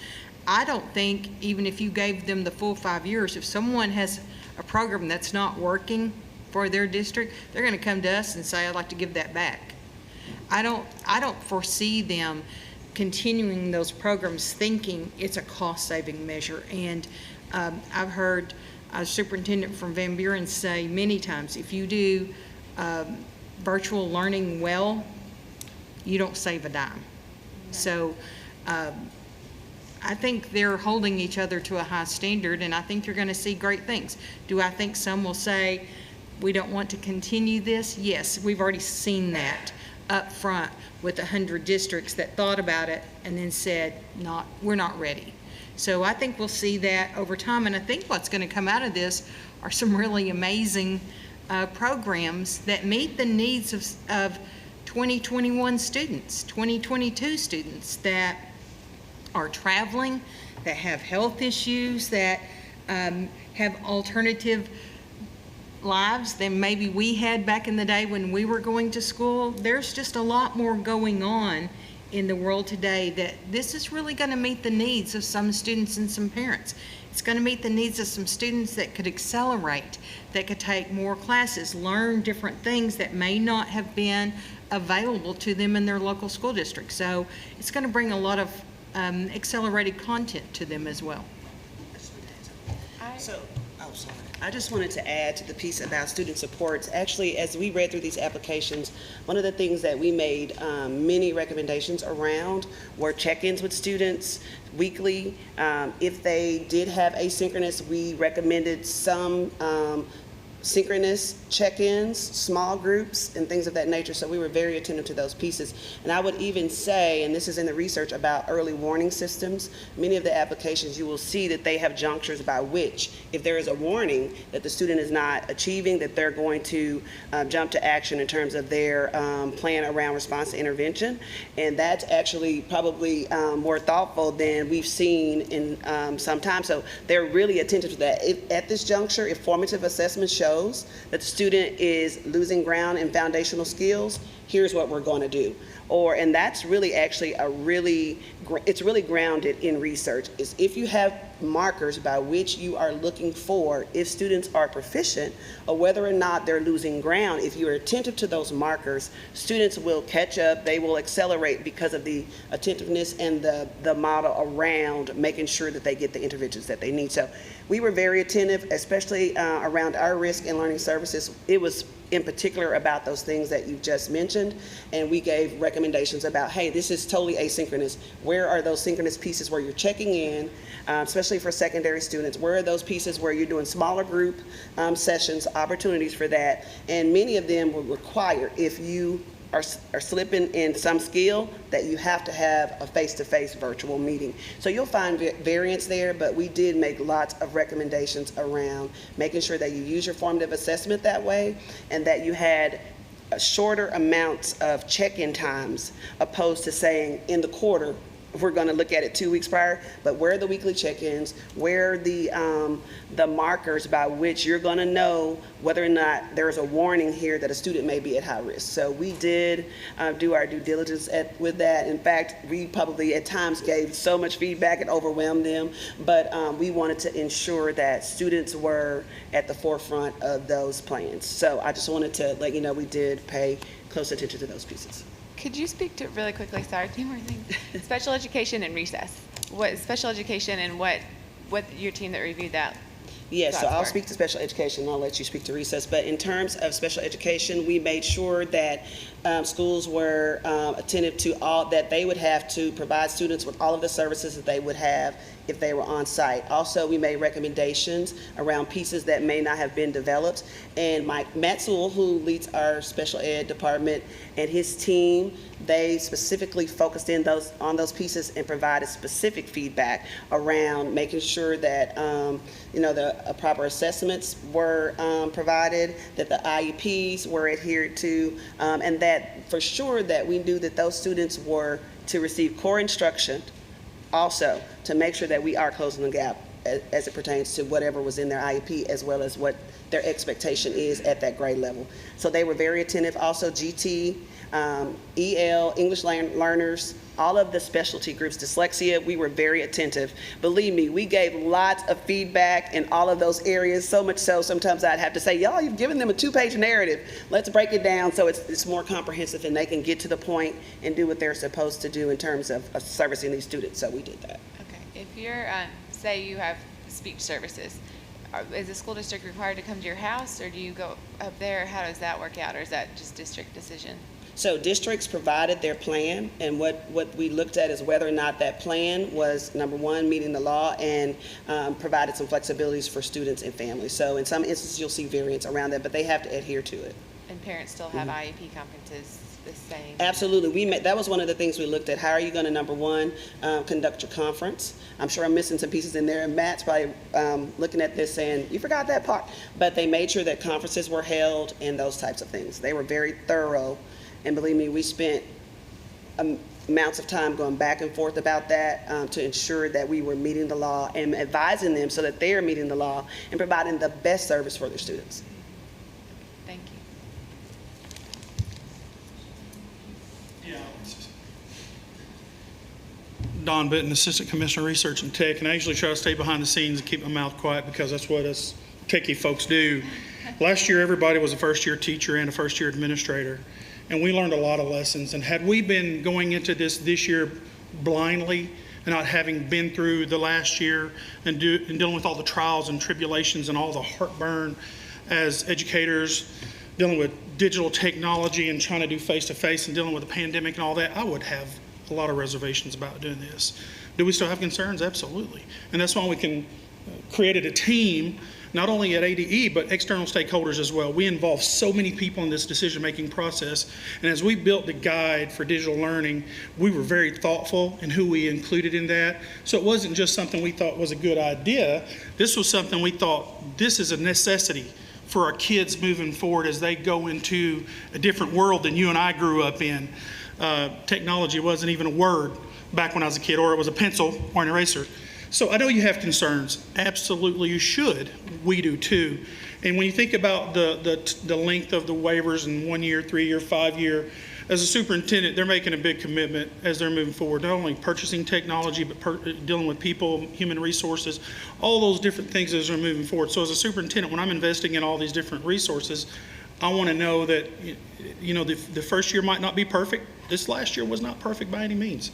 I don't think, even if you gave them the full 5 years, if someone has a program that's not working for their district, they're going to come to us and say, I'd like to give that back. I don't foresee them continuing those programs thinking it's a cost-saving measure. And I've heard a superintendent from Van Buren say many times, if you do virtual learning well, you don't save a dime. So I think they're holding each other to a high standard, and I think you're going to see great things. Do I think some will say, we don't want to continue this? Yes, we've already seen that up front with 100 districts that thought about it and then said, we're not ready. So I think we'll see that over time, and I think what's going to come out of this are some really amazing programs that meet the needs of 2021 students, 2022 students that are traveling, that have health issues, that have alternative lives than maybe we had back in the day when we were going to school. There's just a lot more going on in the world today that this is really going to meet the needs of some students and some parents. It's going to meet the needs of some students that could accelerate, that could take more classes, learn different things that may not have been available to them in their local school district. So it's going to bring a lot of accelerated content to them as well. So, oh, sorry. I just wanted to add to the piece about student supports. Actually, as we read through these applications, one of the things that we made many recommendations around were check-ins with students weekly. If they did have asynchronous, we recommended some synchronous check-ins, small groups, and things of that nature. So we were very attentive to those pieces. And I would even say, and this is in the research about early warning systems, many of the applications you will see that they have junctures by which, if there is a warning that the student is not achieving, that they're going to jump to action in terms of their plan around response to intervention. And that's actually probably more thoughtful than we've seen in some time. So they're really attentive to that. At this juncture, if formative assessment shows that the student is losing ground in foundational skills, here's what we're going to do. And that's really actually it's really grounded in research, is if you have markers by which you are looking for if students are proficient or whether or not they're losing ground, if you're attentive to those markers, students will catch up, they will accelerate because of the attentiveness and the model around making sure that they get the interventions that they need. So we were very attentive, especially around our risk and learning services. It was in particular about those things that you just mentioned, and we gave recommendations about, hey, this is totally asynchronous. Where are those synchronous pieces where you're checking in, especially for secondary students? Where are those pieces where you're doing smaller group sessions, opportunities for that? And many of them will require, if you are slipping in some skill, that you have to have a face-to-face virtual meeting. So you'll find variance there, but we did make lots of recommendations around making sure that you use your formative assessment that way, and that you had shorter amounts of check-in times, opposed to saying in the quarter, we're going to look at it 2 weeks prior, but where are the weekly check-ins? Where are the markers by which you're going to know whether or not there's a warning here that a student may be at high risk? So we did do our due diligence with that. In fact, we probably at times gave so much feedback it overwhelmed them, but we wanted to ensure that students were at the forefront of those plans. So I just wanted to let you know we did pay close attention to those pieces. Could you speak to, really quickly, sorry, two more things. Special education and recess. What special education and what your team that reviewed that? Yes, so I'll speak to special education, and I'll let you speak to recess. But in terms of special education, we made sure that schools were attentive to all, that they would have to provide students with all of the services that they would have if they were on site. Also, we made recommendations around pieces that may not have been developed. And Matt Sewell, who leads our special ed department, and his team, they specifically focused on those pieces and provided specific feedback around making sure that the proper assessments were provided, that the IEPs were adhered to, and that for sure that we knew that those students were to receive core instruction, also to make sure that we are closing the gap as it pertains to whatever was in their IEP, as well as what their expectation is at that grade level. So they were very attentive. Also GT, EL, English learners, all of the specialty groups, dyslexia, we were very attentive. Believe me, we gave lots of feedback in all of those areas, so much so sometimes I'd have to say, y'all, you've given them a 2-page narrative. Let's break it down so it's more comprehensive and they can get to the point and do what they're supposed to do in terms of servicing these students. So we did that. Okay. If you're, say you have speech services, is the school district required to come to your house, or do you go up there? How does that work out, or is that just district decision? So districts provided their plan, and what we looked at is whether or not that plan was, number one, meeting the law, and provided some flexibilities for students and families. So in some instances, you'll see variance around that, but they have to adhere to it. And parents still have IEP conferences the same? Absolutely. That was one of the things we looked at. How are you going to, number one, conduct your conference? I'm sure I'm missing some pieces in there, and Matt's probably looking at this saying, you forgot that part. But they made sure that conferences were held and those types of things. They were very thorough. And believe me, we spent amounts of time going back and forth about that to ensure that we were meeting the law and advising them so that they are meeting the law and providing the best service for their students. Thank you. Yeah. Don Benton, Assistant Commissioner, Research and Tech, and I usually try to stay behind the scenes and keep my mouth quiet because that's what us techie folks do. Last year, everybody was a first-year teacher and a first-year administrator. And we learned a lot of lessons. And had we been going into this year blindly, and not having been through the last year and dealing with all the trials and tribulations and all the heartburn as educators, dealing with digital technology and trying to do face-to-face and dealing with the pandemic and all that, I would have a lot of reservations about doing this. Do we still have concerns? Absolutely. And that's why we created a team, not only at ADE, but external stakeholders as well. We involve so many people in this decision-making process. And as we built the guide for digital learning, we were very thoughtful in who we included in that. So it wasn't just something we thought was a good idea. This was something we thought, this is a necessity for our kids moving forward as they go into a different world than you and I grew up in. Technology wasn't even a word back when I was a kid, or it was a pencil or an eraser. So I know you have concerns. Absolutely, you should. We do too. And when you think about the length of the waivers in 1 year, 3 year, 5 year, as a superintendent, they're making a big commitment as they're moving forward, not only purchasing technology, but dealing with people, human resources, all those different things as they're moving forward. So as a superintendent, when I'm investing in all these different resources, I want to know that, you know, the first year might not be perfect. This last year was not perfect by any means.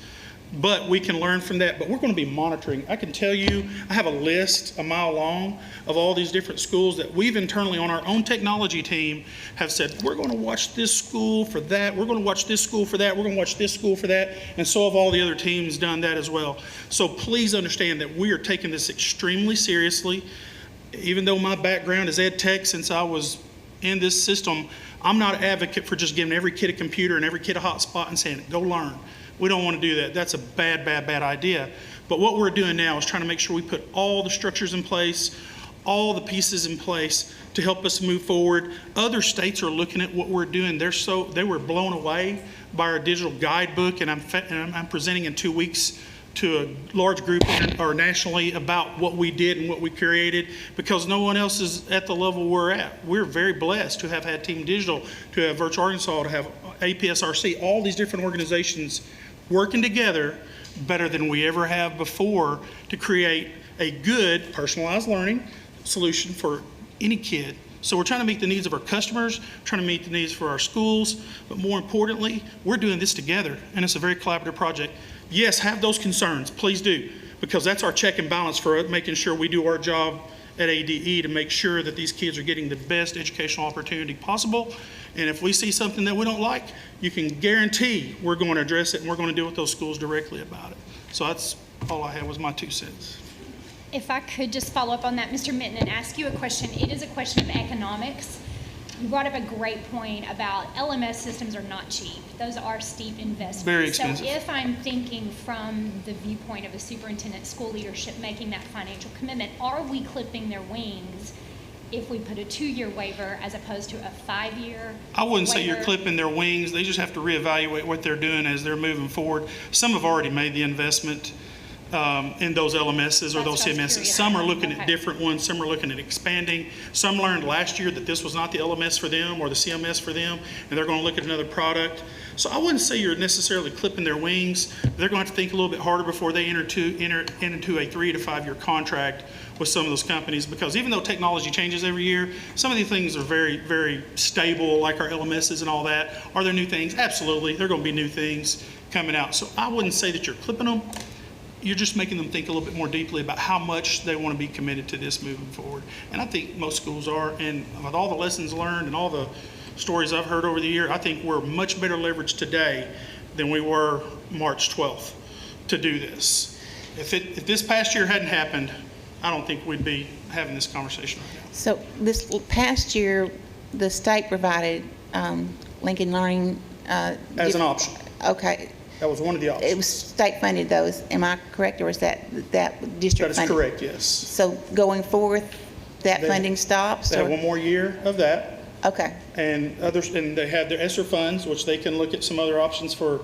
But we can learn from that. But we're going to be monitoring. I can tell you, I have a list a mile long of all these different schools that we've internally on our own technology team have said, we're going to watch this school for that. We're going to watch this school for that. We're going to watch this school for that. And so have all the other teams done that as well. So please understand that we are taking this extremely seriously. Even though my background is ed tech since I was in this system, I'm not an advocate for just giving every kid a computer and every kid a hotspot and saying, go learn. We don't want to do that. That's a bad, bad, bad idea. But what we're doing now is trying to make sure we put all the structures in place, all the pieces in place to help us move forward. Other states are looking at what we're doing. They were blown away by our digital guidebook, and I'm presenting in 2 weeks to a large group or nationally about what we did and what we created, because no one else is at the level we're at. We're very blessed to have had Team Digital, to have Virtual Arkansas, to have APSRC, all these different organizations working together better than we ever have before to create a good personalized learning solution for any kid. So we're trying to meet the needs of our customers, trying to meet the needs for our schools, but more importantly, we're doing this together, and it's a very collaborative project. Yes, have those concerns, please do, because that's our check and balance for making sure we do our job at ADE to make sure that these kids are getting the best educational opportunity possible. And if we see something that we don't like, you can guarantee we're going to address it, and we're going to deal with those schools directly about it. So that's all I had was my 2 cents. If I could just follow up on that, Mr. Minton, and ask you a question. It is a question of economics. You brought up a great point about LMS systems are not cheap. Those are steep investments. Very expensive. So if I'm thinking from the viewpoint of a superintendent, school leadership making that financial commitment, are we clipping their wings if we put a 2-year waiver as opposed to a 5-year I wouldn't say you're waiver? clipping their wings. They just have to reevaluate what they're doing as they're moving forward. Some have already made the investment in those LMSs or those CMSs. Some are looking at different ones. Some are looking at expanding. Some learned last year that this was not the LMS for them or the CMS for them, and they're going to look at another product. So I wouldn't say you're necessarily clipping their wings. They're going to have to think a little bit harder before they enter into a 3 to 5 year contract with some of those companies, because even though technology changes every year, some of these things are very, very stable, like our LMSs and all that. Are there new things? Absolutely. There are going to be new things coming out. So I wouldn't say that you're clipping them. You're just making them think a little bit more deeply about how much they want to be committed to this moving forward. And I think most schools are, and with all the lessons learned and all the stories I've heard over the year, I think we're much better leveraged today than we were March 12th to do this. If this past year hadn't happened, I don't think we'd be having this conversation right now. So this past year, the state provided Lincoln Learning. As an option. Okay. That was one of the options. It was state funded those, am I correct, or is that district funded? That is correct, yes. So going forward, that funding stops? They have 1 more year of that. Okay. And they have their ESSER funds, which they can look at some other options for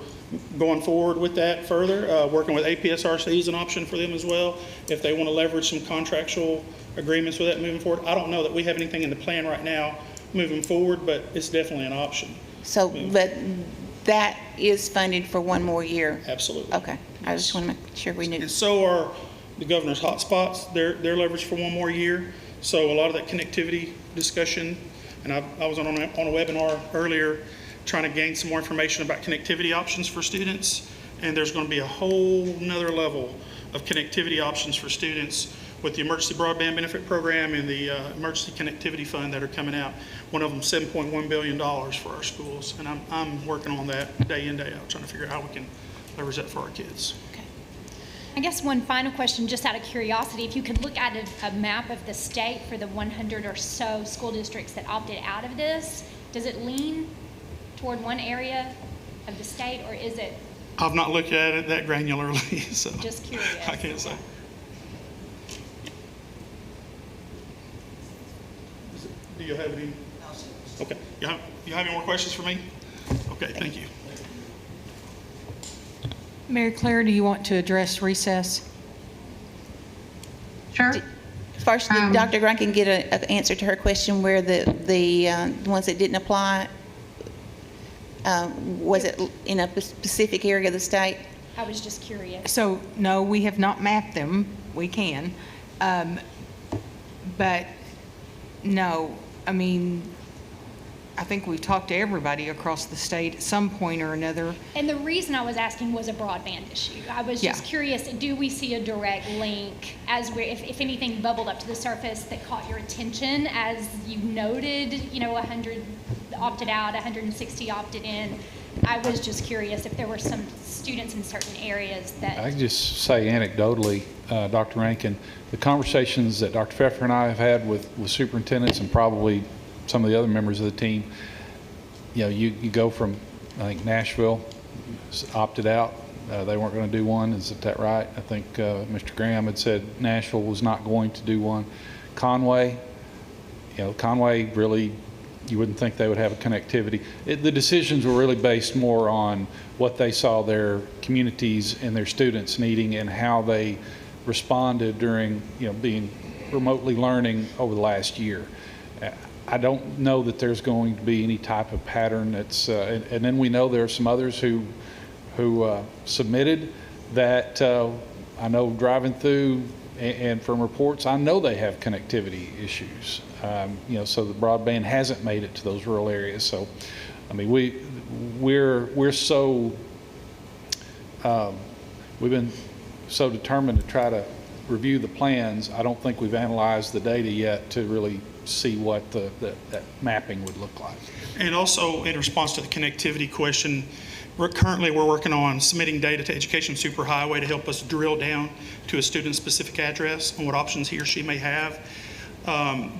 going forward with that further. Working with APSRC is an option for them as well, if they want to leverage some contractual agreements with that moving forward. I don't know that we have anything in the plan right now moving forward, but it's definitely an option. So, but that is funded for 1 more year? Absolutely. Okay. I just want to make sure we knew. And so are the governor's hotspots. They're leveraged for 1 more year. So a lot of that connectivity discussion, and I was on a webinar earlier trying to gain some more information about connectivity options for students. and there's going to be a whole nother level of connectivity options for students with the Emergency Broadband Benefit Program and the Emergency Connectivity Fund that are coming out. One of them $7.1 billion for our schools, and I'm working on that day in, day out, trying to figure out how we can leverage that for our kids. I guess one final question, just out of curiosity, if you could look at a map of the state for the 100 or so school districts that opted out of this, does it lean toward one area of the state, or is it? I've not looked at it that granularly, so Just curious. I can't say. Do you have any? Okay. You have any more questions for me? Okay, thank you. Mary Claire, do you want to address recess? Sure. First, did Dr. Grant can get an answer to her question where the ones that didn't apply, was it in a specific area of the state? I was just curious. So, no, we have not mapped them. We can. But, no, I mean, I think we've talked to everybody across the state at some point or another. And the reason I was asking was a broadband issue. I was just curious, do we see a direct link as if anything bubbled up to the surface that caught your attention as you noted, 100 opted out, 160 opted in? I was just curious if there were some students in certain areas that... I can just say anecdotally, Dr. Rankin, the conversations that Dr. Pfeffer and I have had with superintendents and probably some of the other members of the team, you go from, I think, Nashville opted out. They weren't going to do one. Is that right? I think Mr. Graham had said Nashville was not going to do one. Conway, Conway really, you wouldn't think they would have a connectivity. The decisions were really based more on what they saw their communities and their students needing and how they responded during, being remotely learning over the last year. I don't know that there's going to be any type of pattern that's, and then we know there are some others who submitted that I know driving through and from reports, I know they have connectivity issues. So the broadband hasn't made it to those rural areas. So, I mean, we're so, we've been so determined to try to review the plans. I don't think we've analyzed the data yet to really see what that mapping would look like. And also, in response to the connectivity question, we're working on submitting data to Education Superhighway to help us drill down to a student-specific address on what options he or she may have.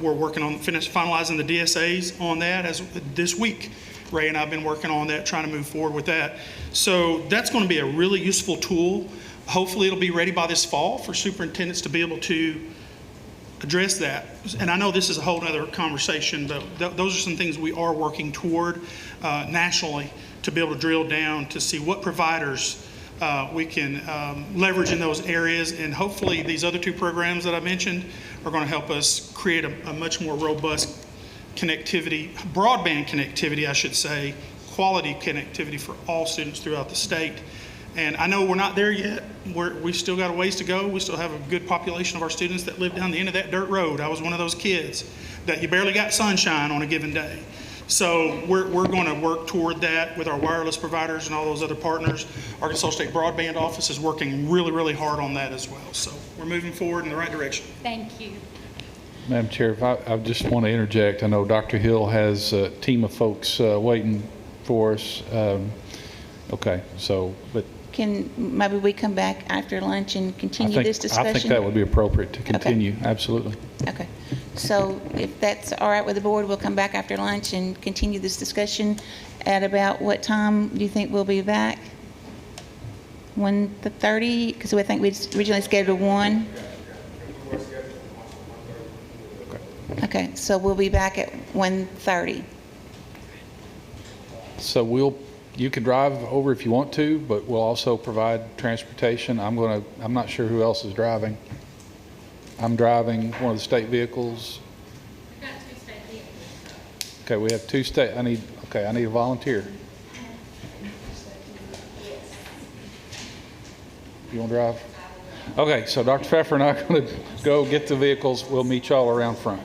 We're working on finalizing the DSAs on that as this week. Ray and I have been working on that, trying to move forward with that. So that's going to be a really useful tool. Hopefully it'll be ready by this fall for superintendents to be able to address that. And I know this is a whole other conversation, but those are some things we are working toward nationally to be able to drill down to see what providers we can leverage in those areas. And hopefully these other two programs that I mentioned are going to help us create a much more robust connectivity, broadband connectivity, I should say, quality connectivity for all students throughout the state. And I know we're not there yet. We've still got a ways to go. We still have a good population of our students that live down the end of that dirt road. I was one of those kids that you barely got sunshine on a given day. So we're going to work toward that with our wireless providers and all those other partners. Arkansas State Broadband Office is working really, really hard on that as well. So we're moving forward in the right direction. Thank you. Madam Chair, if I just want to interject. I know Dr. Hill has a team of folks waiting for us. Okay, so, but Can maybe we come back after lunch and continue this discussion? I think that would be appropriate to continue. Okay. Absolutely. Okay. So if that's all right with the board, we'll come back after lunch and continue this discussion. At about what time do you think we'll be back? 1:30? Because I think we originally scheduled 1. Okay, so we'll be back at 1:30. So you can drive over if you want to, but we'll also provide transportation. I'm not sure who else is driving. I'm driving one of the state vehicles. We've got 2 state vehicles. Okay, we have 2 state. I need a volunteer. You want to drive? Okay, so Dr. Pfeffer and I are going to go get the vehicles. We'll meet y'all around front.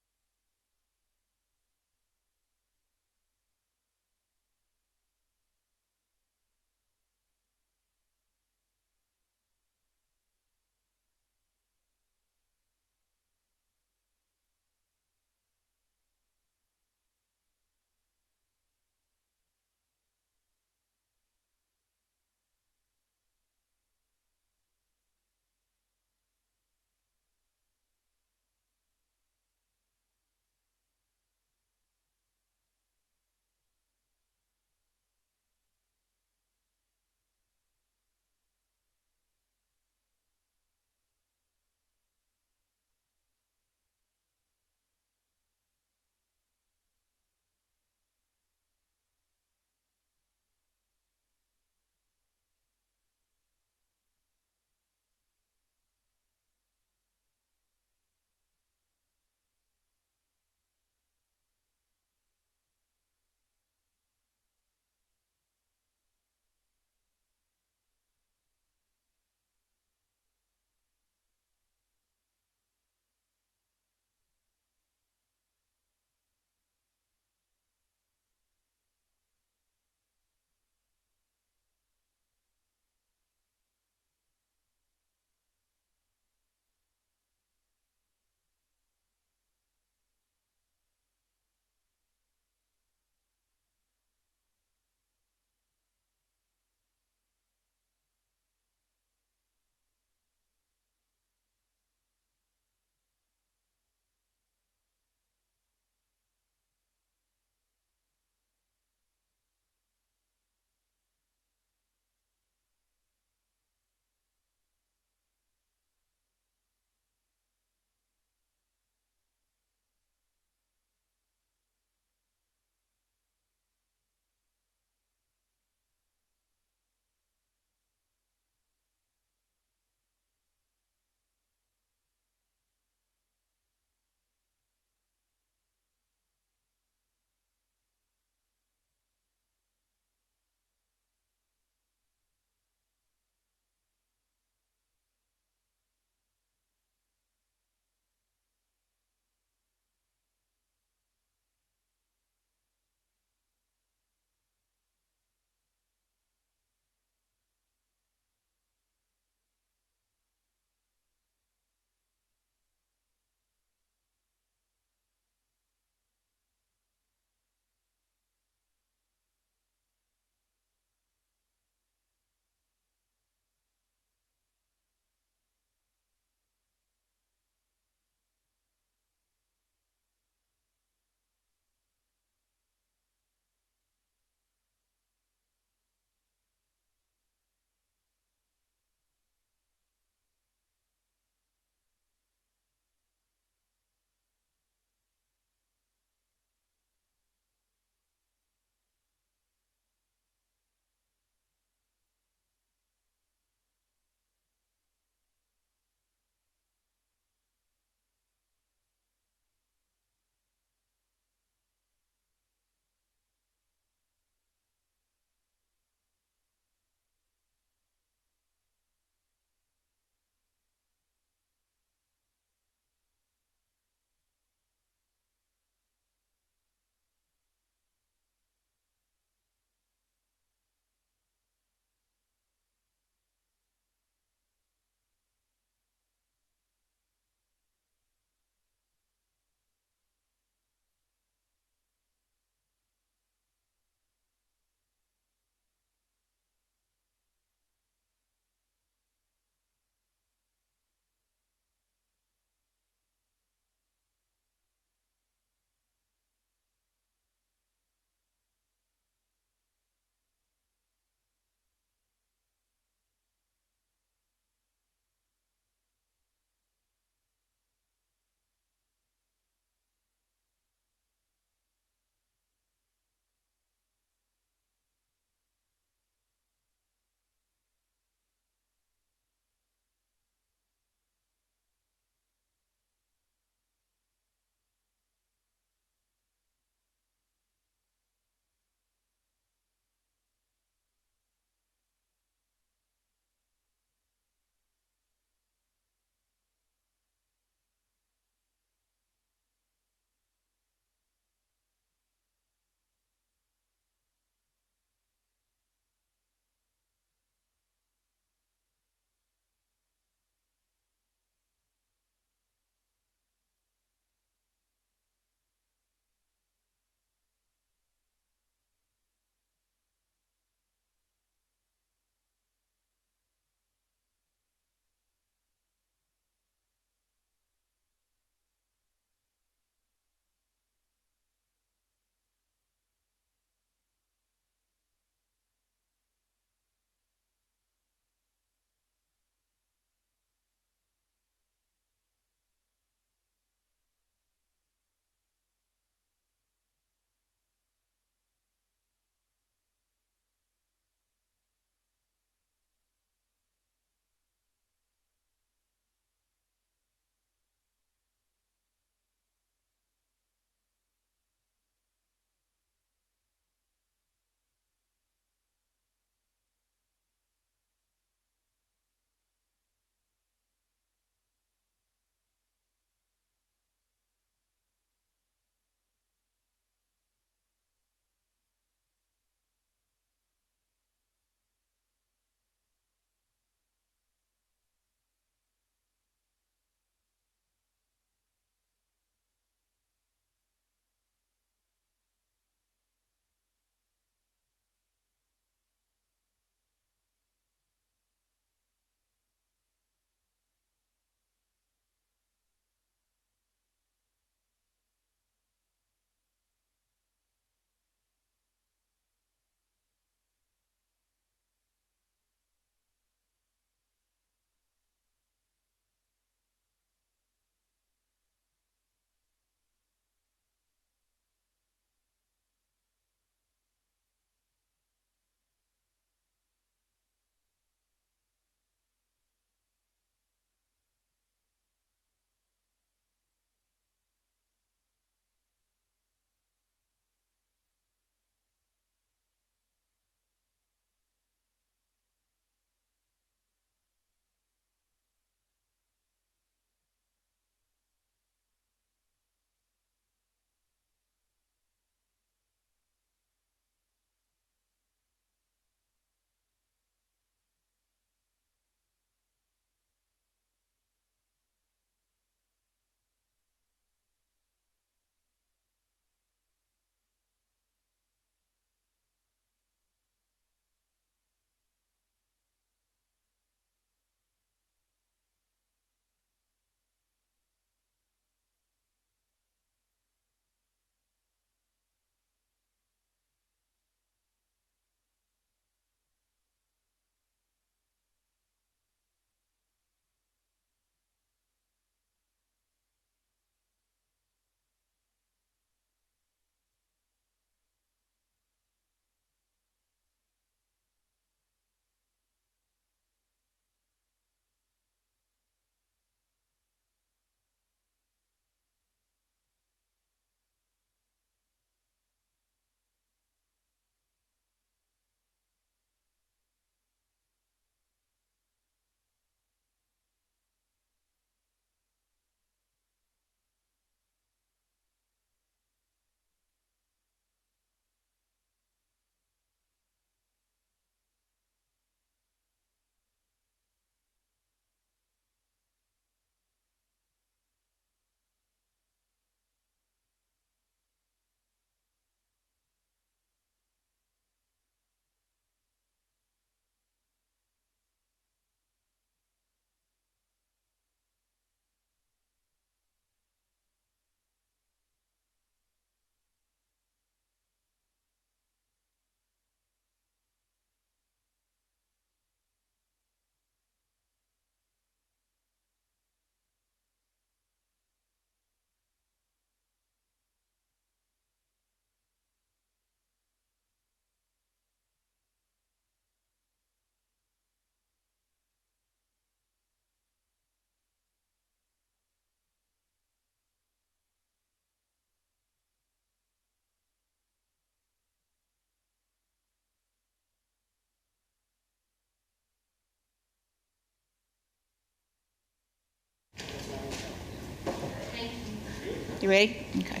You ready? Okay.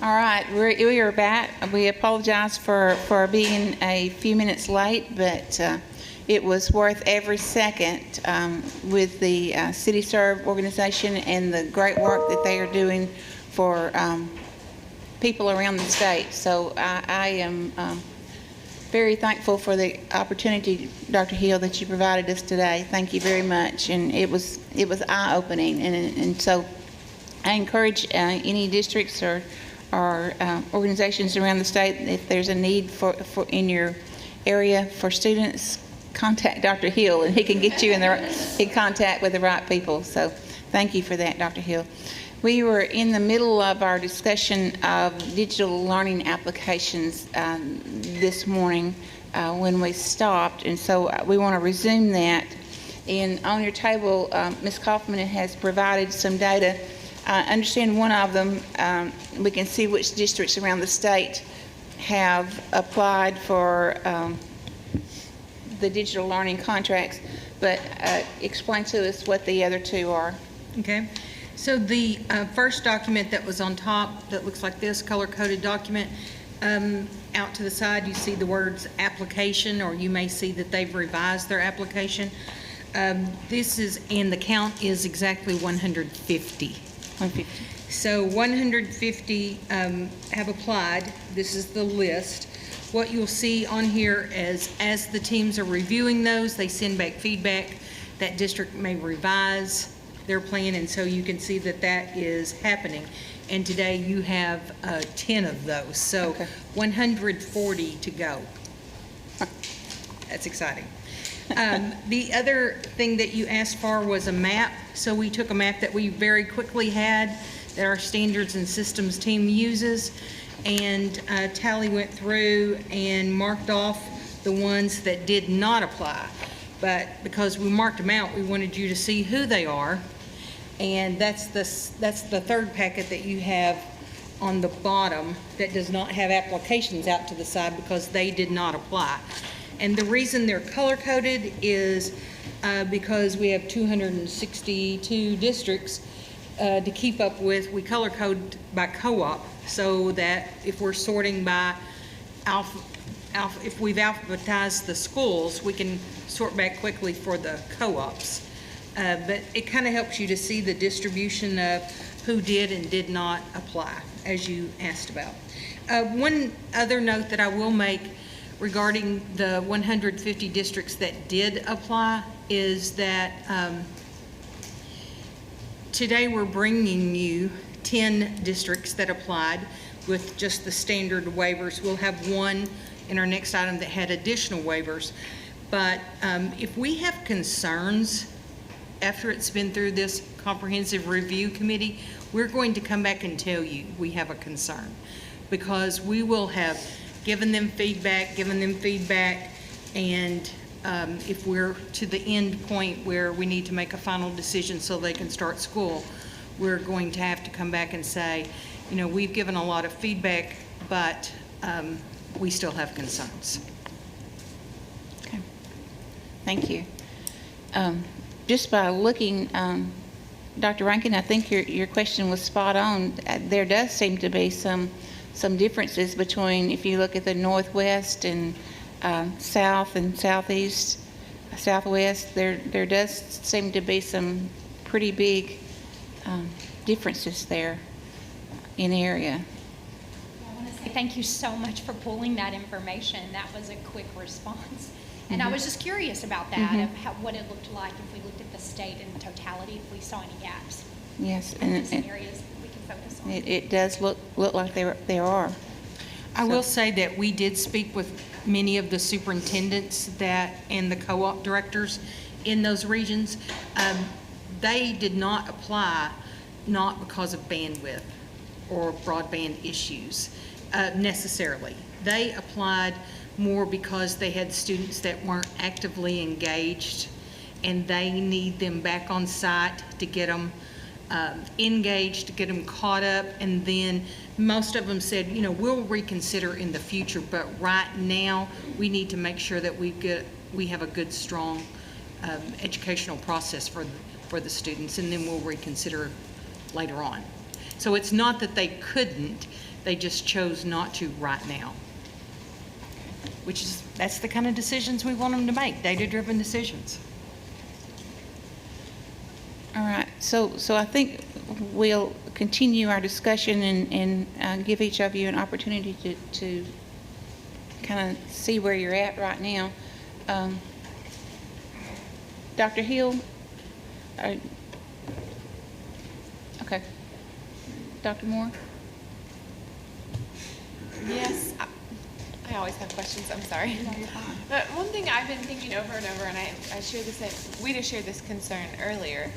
All right, we are back. We apologize for being a few minutes late, but it was worth every second with the City Serve organization and the great work that they are doing for people around the state. So I am very thankful for the opportunity, Dr. Hill, that you provided us today. Thank you very much, and it was eye-opening, and so I encourage any districts or organizations around the state, if there's a need for in your area for students, contact Dr. Hill, and he can get you in contact with the right people. So thank you for that, Dr. Hill. We were in the middle of our discussion of digital learning applications this morning when we stopped, and so we want to resume that. And on your table, Ms. Kaufman has provided some data. I understand one of them, we can see which districts around the state have applied for the digital learning contracts, but explain to us what the other two are. Okay. So the first document that was on top, that looks like this, color-coded document, out to the side you see the words application, or you may see that they've revised their application. This is, and the count is exactly 150. 150. So 150 have applied. This is the list. What you'll see on here is, as the teams are reviewing those, they send back feedback. That district may revise their plan, and so you can see that that is happening. And today you have 10 of those, so okay. 140 to go. That's exciting. The other thing that you asked for was a map. So we took a map that we very quickly had, that our standards and systems team uses, and Tally went through and marked off the ones that did not apply. But because we marked them out, we wanted you to see who they are. And that's the third packet that you have on the bottom that does not have applications out to the side because they did not apply. And the reason they're color-coded is because we have 262 districts to keep up with. We color-code by co-op so that if we're sorting by if we've alphabetized the schools, we can sort back quickly for the co-ops. But it kind of helps you to see the distribution of who did and did not apply, as you asked about. One other note that I will make regarding the 150 districts that did apply is that today we're bringing you 10 districts that applied with just the standard waivers. We'll have one in our next item that had additional waivers. But if we have concerns after it's been through this comprehensive review committee, we're going to come back and tell you we have a concern, because we will have given them feedback, and if we're to the end point where we need to make a final decision so they can start school, we're going to have to come back and say, you know, we've given a lot of feedback, but we still have concerns. Okay. Thank you. Just by looking, Dr. Rankin, I think your question was spot on. There does seem to be some differences between, if you look at the Northwest and South and Southeast, Southwest, there does seem to be some pretty big differences there in area. I want to say thank you so much for pulling that information. That was a quick response. And I was just curious about that, of what it looked like if we looked at the state in totality, if we saw any gaps. Yes, and some areas we can focus on. It does look like there are. I will say that we did speak with many of the superintendents and the co-op directors in those regions. They did not apply, not because of bandwidth or broadband issues necessarily. They applied more because they had students that weren't actively engaged, and they need them back on site to get them engaged, to get them caught up. And then most of them said, you know, we'll reconsider in the future, but right now we need to make sure that we have a good, strong educational process for the students, and then we'll reconsider later on. So it's not that they couldn't, they just chose not to right now. That's the kind of decisions we want them to make, data-driven decisions. All right, so I think we'll continue our discussion and give each of you an opportunity to kind of see where you're at right now. Dr. Hill? Okay. Dr. Moore? Yes, I always have questions, I'm sorry. But one thing I've been thinking over and over, and I share the same, we just shared this concern earlier,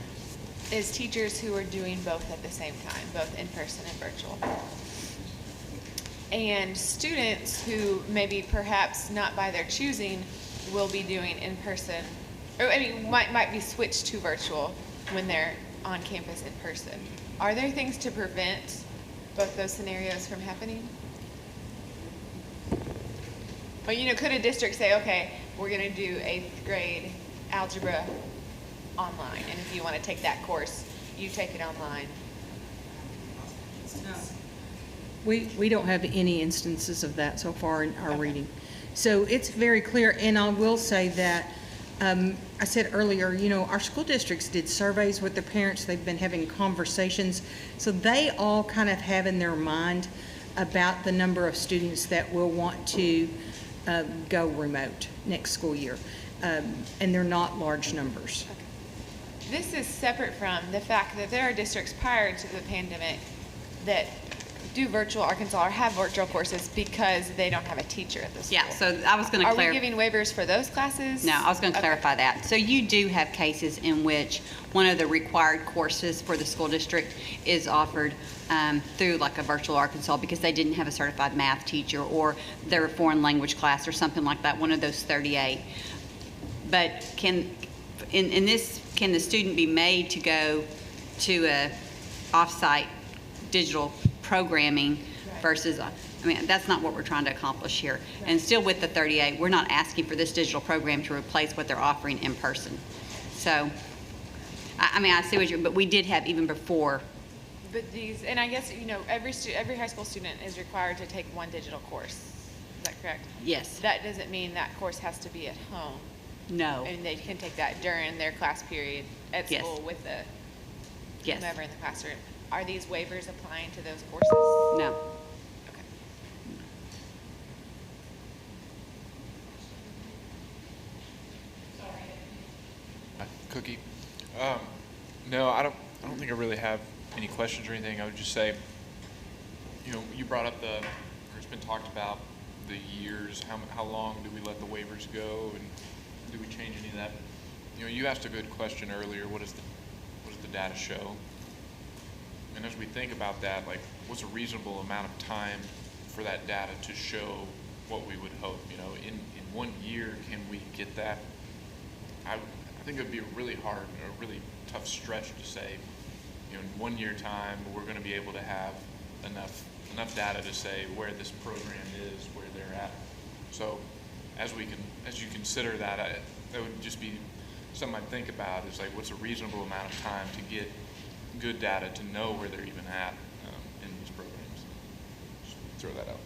is teachers who are doing both at the same time, both in person and virtual. And students who maybe perhaps not by their choosing will be doing in person, or I mean, might be switched to virtual when they're on campus in person. Are there things to prevent both those scenarios from happening? Or, could a district say, okay, we're going to do 8th grade algebra online, and if you want to take that course, you take it online? We don't have any instances of that so far in our reading. So it's very clear, and I will say that, I said earlier, our school districts did surveys with their parents. They've been having conversations. So they all kind of have in their mind about the number of students that will want to go remote next school year. And they're not large numbers. This is separate from the fact that there are districts prior to the pandemic that do virtual Arkansas or have virtual courses because they don't have a teacher at the school. Yeah, so I was going to clarify. clarify. Are we giving waivers for those classes? No, I was going to clarify that. So you do have cases in which one of the required courses for the school district is offered through like a virtual Arkansas because they didn't have a certified math teacher or their foreign language class or something like that, one of those 38. But can the student be made to go to a off-site digital programming versus, that's not what we're trying to accomplish here. And still with the 38, we're not asking for this digital program to replace what they're offering in person. So, I see what but we did have even before. But and I guess, every high school student is required to take one digital course. Is that correct? Yes. That doesn't mean that course has to be at home. No. And they can take that during their class period at Yes. school with the Yes. whomever in the classroom. Are these waivers applying to those courses? No. Okay. Cookie. No, I don't think I really have any questions or anything. I would just say, you brought up or it's been talked about the years, how long do we let the waivers go, and do we change any of that? You asked a good question earlier. What does the data show? And as we think about that, like, what's a reasonable amount of time for that data to show what we would hope? In 1 year, can we get that? I think it would be a really tough stretch to say, in 1 year time, we're going to be able to have enough data to say where this program is, where they're at. So, as you consider that, that would just be something I'd think about is like, what's a reasonable amount of time to get good data to know where they're even at in these programs. Just throw that out.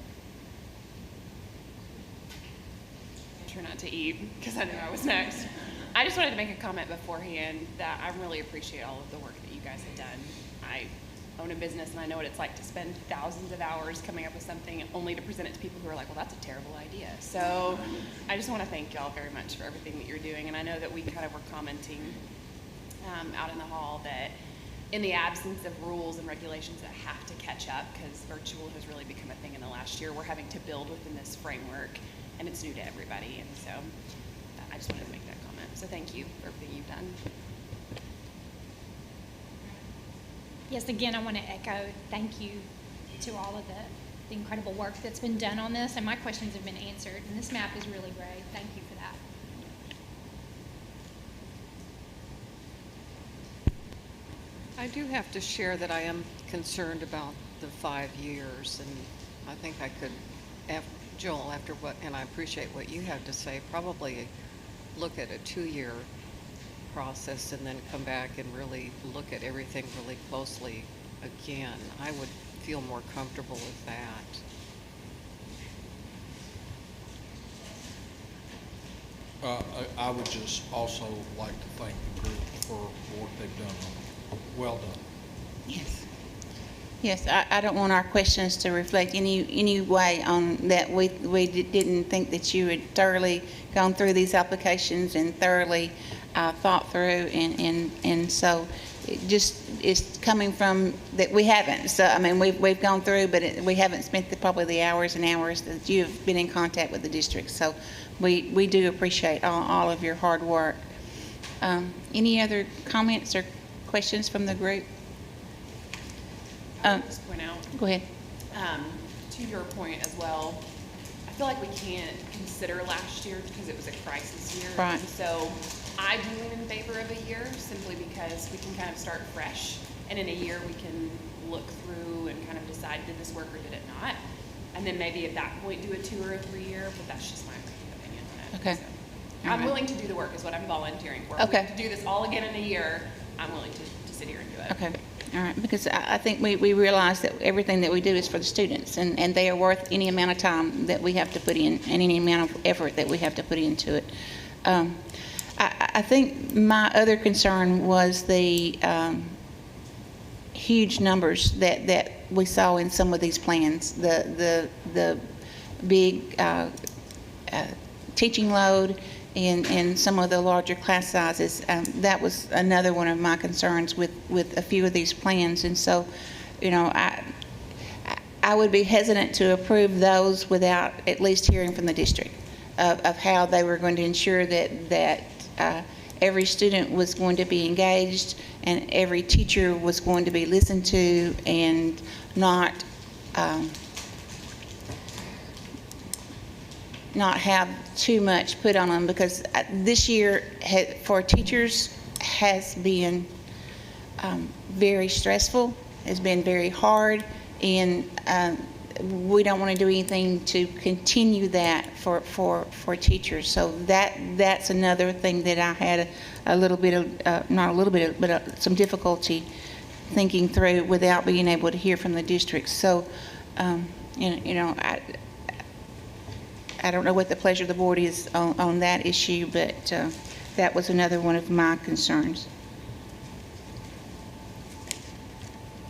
Try not to eat because I knew I was next. I just wanted to make a comment beforehand that I really appreciate all of the work that you guys have done. I own a business and I know what it's like to spend thousands of hours coming up with something only to present it to people who are like, well, that's a terrible idea. So I just want to thank y'all very much for everything that you're doing. And I know that we kind of were commenting out in the hall that in the absence of rules and regulations that have to catch up, because virtual has really become a thing in the last year, we're having to build within this framework, and it's new to everybody. And so I just wanted to make that comment. So thank you for everything you've done. Yes, again, I want to echo thank you to all of the incredible work that's been done on this, and my questions have been answered, and this map is really great. Thank you for that. I do have to share that I am concerned about the 5 years, and I think I could, Joel, after what, and I appreciate what you have to say, probably look at a 2-year process and then come back and really look at everything really closely again. I would feel more comfortable with that. I would just also like to thank the group for the work they've done. Well done. Yes. Yes, I don't want our questions to reflect any way on that. We didn't think that you had thoroughly gone through these applications and thoroughly thought through, and so it just is coming from that we haven't. So I mean, we've gone through, but we haven't spent probably the hours and hours that you've been in contact with the district. So we do appreciate all of your hard work. Any other comments or questions from the group? Just point out. Go ahead. To your point as well, I feel like we can't consider last year because it was a crisis year. Right. And so I do lean in favor of a year simply because we can kind of start fresh. And in a year we can look through and kind of decide, did this work or did it not? And then maybe at that point do a 2 or a 3 year, but that's just my opinion on it. Okay. So I'm willing to do the work is what I'm volunteering for. Okay. To do this all again in a year, I'm willing to sit here and do it. Okay. All right, because I think we realize that everything that we do is for the students, and they are worth any amount of time that we have to put in and any amount of effort that we have to put into it. I think my other concern was the huge numbers that we saw in some of these plans, the big teaching load, in some of the larger class sizes. That was another one of my concerns with a few of these plans. And so, you know, I would be hesitant to approve those without at least hearing from the district of how they were going to ensure that every student was going to be engaged and every teacher was going to be listened to and not have too much put on them, because this year for teachers has been very stressful, has been very hard, and we don't want to do anything to continue that for teachers. So that's another thing that I had a little bit of, not a little bit of, but some difficulty thinking through without being able to hear from the district. So, you know, I don't know what the pleasure of the board is on that issue, but that was another one of my concerns.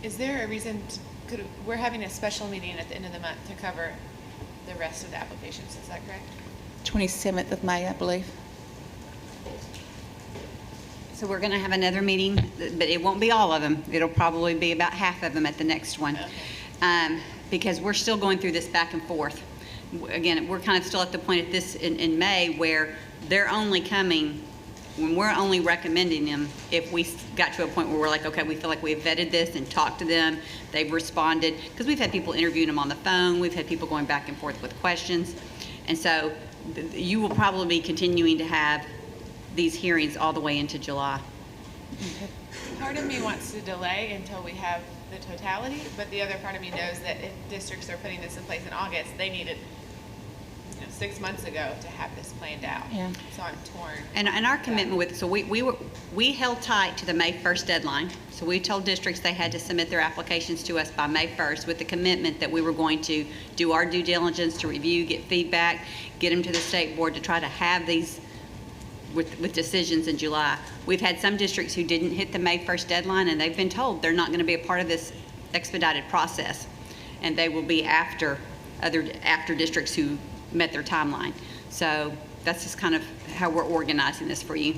Is there a reason we're having a special meeting at the end of the month to cover the rest of the applications, is that correct? 27th of May, I believe. So we're going to have another meeting, but it won't be all of them. It'll probably be about half of them at the next one. Okay. Because we're still going through this back and forth. Again, we're kind of still at the point at this in May where they're only coming when we're only recommending them if we got to a point where we're like, okay, we feel like we've vetted this and talked to them, they've responded, because we've had people interviewing them on the phone, we've had people going back and forth with questions, and so you will probably be continuing to have these hearings all the way into July. Part of me wants to delay until we have the totality, but the other part of me knows that if districts are putting this in place in August, they needed 6 months ago to have this planned out. Yeah. So I'm torn. And our commitment with, so we held tight to the May 1st deadline. So we told districts they had to submit their applications to us by May 1st with the commitment that we were going to do our due diligence to review, get feedback, get them to the state board to try to have these with decisions in July. We've had some districts who didn't hit the May 1st deadline, and they've been told they're not going to be a part of this expedited process, and they will be after districts who met their timeline. So that's just kind of how we're organizing this for you.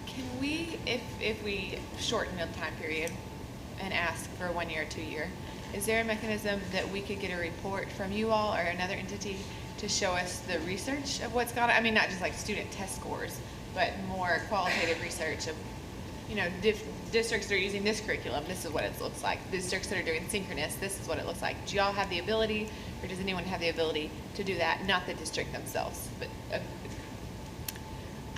Can we, if we shorten the time period and ask for 1 year or 2 year, is there a mechanism that we could get a report from you all or another entity to show us the research of what's gone on? I mean, not just like student test scores, but more qualitative research of, districts that are using this curriculum, this is what it looks like. Districts that are doing synchronous, this is what it looks like. Do y'all have the ability, or does anyone have the ability to do that? Not the district themselves, but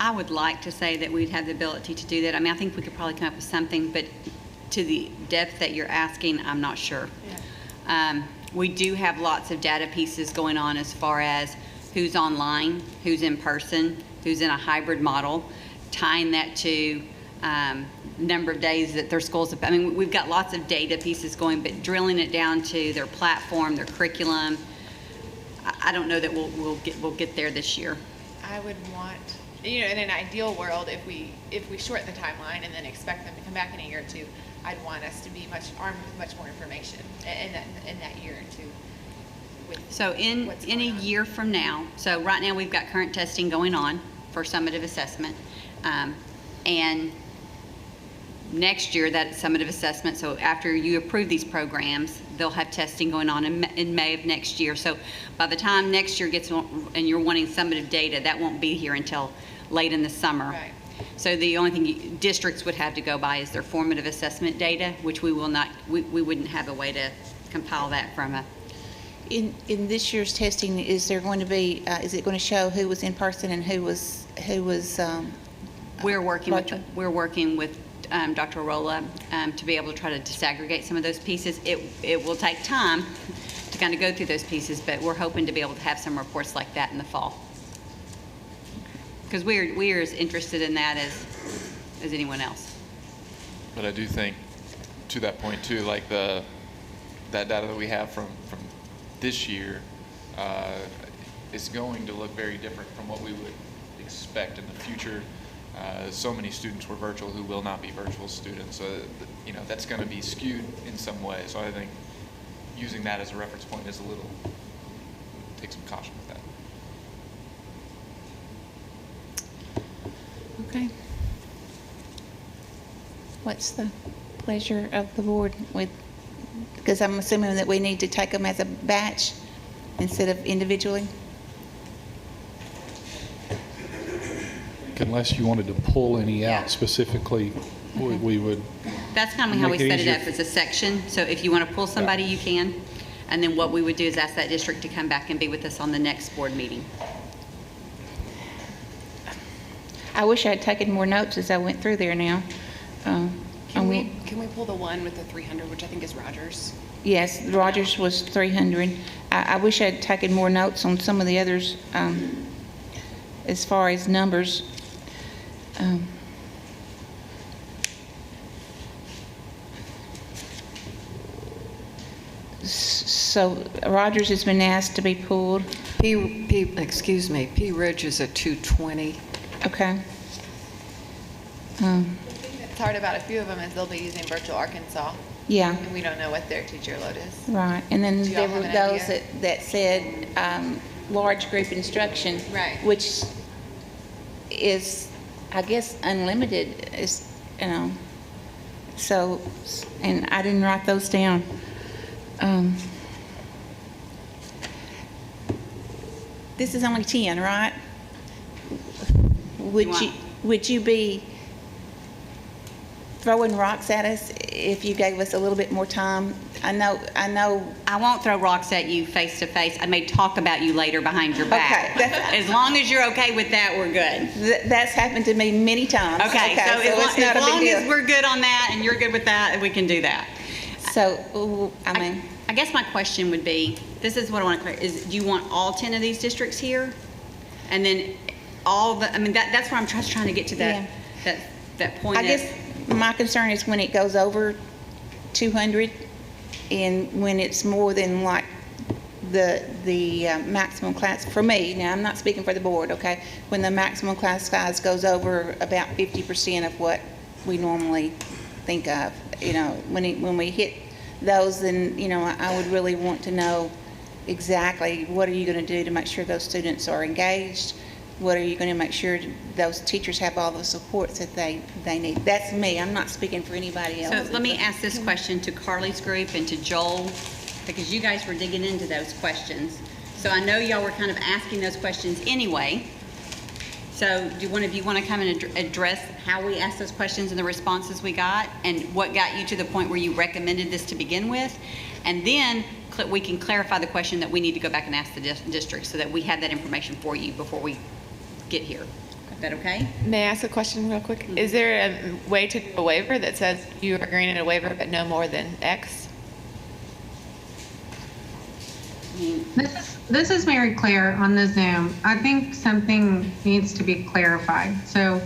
I would like to say that we'd have the ability to do that. I mean, I think we could probably come up with something, but to the depth that you're asking, I'm not sure. Yeah. We do have lots of data pieces going on as far as who's online, who's in person, who's in a hybrid model, tying that to number of days that their schools have, I mean, we've got lots of data pieces going, but drilling it down to their platform, their curriculum, I don't know that we'll get there this year. I would want, in an ideal world, if we shorten the timeline and then expect them to come back in a year or two, I'd want us to be armed with much more information in that year or two. So in a year from now, so right now we've got current testing going on for summative assessment. And next year, that summative assessment, so after you approve these programs, they'll have testing going on in May of next year. So by the time next year gets on and you're wanting summative data, that won't be here until late in the summer. Right. So the only thing districts would have to go by is their formative assessment data, which we wouldn't have a way to compile that from a. In this year's testing, is there going to be, is it going to show who was in person and who was We're working with Dr. Arola to be able to try to disaggregate some of those pieces. It will take time to kind of go through those pieces, but we're hoping to be able to have some reports like that in the fall. Because we are as interested in that as anyone else. But I do think, to that point too, like that data that we have from this year is going to look very different from what we would expect in the future. So many students were virtual who will not be virtual students, so that's going to be skewed in some way. So I think using that as a reference point is take some caution with that. Okay. What's the pleasure of the board because I'm assuming that we need to take them as a batch instead of individually? Unless you wanted to pull any out specifically, we would. That's kind of how we Make it set it easier. up as a section. So if you want to pull somebody, you can. And then what we would do is ask that district to come back and be with us on the next board meeting. I wish I had taken more notes as I went through there now. Can we pull the one with the 300, which I think is Rogers? Yes, Rogers was 300. I wish I had taken more notes on some of the others as far as numbers. So Rogers has been asked to be pulled. P Ridge is at 220. Okay. It's hard about a few of them is they'll be using virtual Arkansas. Yeah. And we don't know what their teacher load is. Right, and then Do y'all there were have an those idea? that said large group instruction. Right. Which is, I guess, unlimited, so, and I didn't write those down. This is only 10, right? Would you be throwing rocks at us if you gave us a little bit more time? I know. I won't throw rocks at you face to face. I may talk about you later behind your back. Okay. As long as you're okay with that, we're good. That's happened to me many times. Okay, so it's not a big as long deal. as we're good on that and you're good with that, we can do that. So, I guess my question would be, this is what I want to clear, is do you want all 10 of these districts here? And then that's where I'm just trying to get to that point. I guess my concern is when it goes over 200 and when it's more than like the maximum class, for me, now I'm not speaking for the board, okay? When the maximum class size goes over about 50% of what we normally think of, when we hit those, then, I would really want to know exactly what are you going to do to make sure those students are engaged? What are you going to make sure those teachers have all the supports that they need? That's me. I'm not speaking for anybody else. So let me ask this question to Carly's group and to Joel, because you guys were digging into those questions. So I know y'all were kind of asking those questions anyway. So do one of you want to come and address how we asked those questions and the responses we got and what got you to the point where you recommended this to begin with? And then we can clarify the question that we need to go back and ask the district so that we have that information for you before we get here. Is that okay? May I ask a question real quick? Is there a way to do a waiver that says you are granted a waiver but no more than X? This is Mary Claire on the Zoom. I think something needs to be clarified. So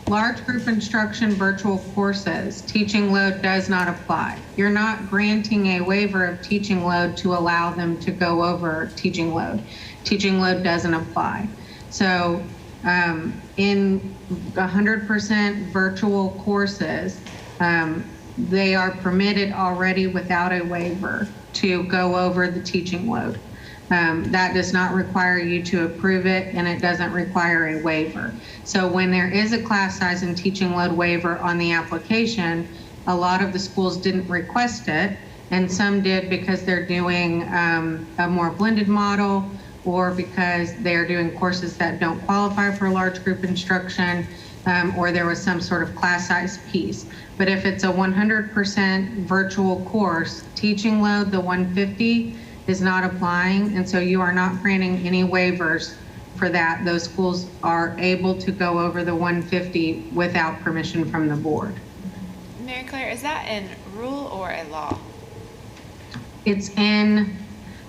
Large group instruction virtual courses, teaching load does not apply. You're not granting a waiver of teaching load to allow them to go over teaching load. Teaching load doesn't apply. So in 100% virtual courses, they are permitted already without a waiver to go over the teaching load. That does not require you to approve it, and it doesn't require a waiver. So when there is a class size and teaching load waiver on the application, a lot of the schools didn't request it, and some did because they're doing a more blended model, or because they're doing courses that don't qualify for large group instruction, or there was some sort of class size piece. But if it's a 100% virtual course, teaching load, the 150, is not applying, and so you are not granting any waivers for that. Those schools are able to go over the 150 without permission from the board. Mary Claire, is that in rule or a law? It's in,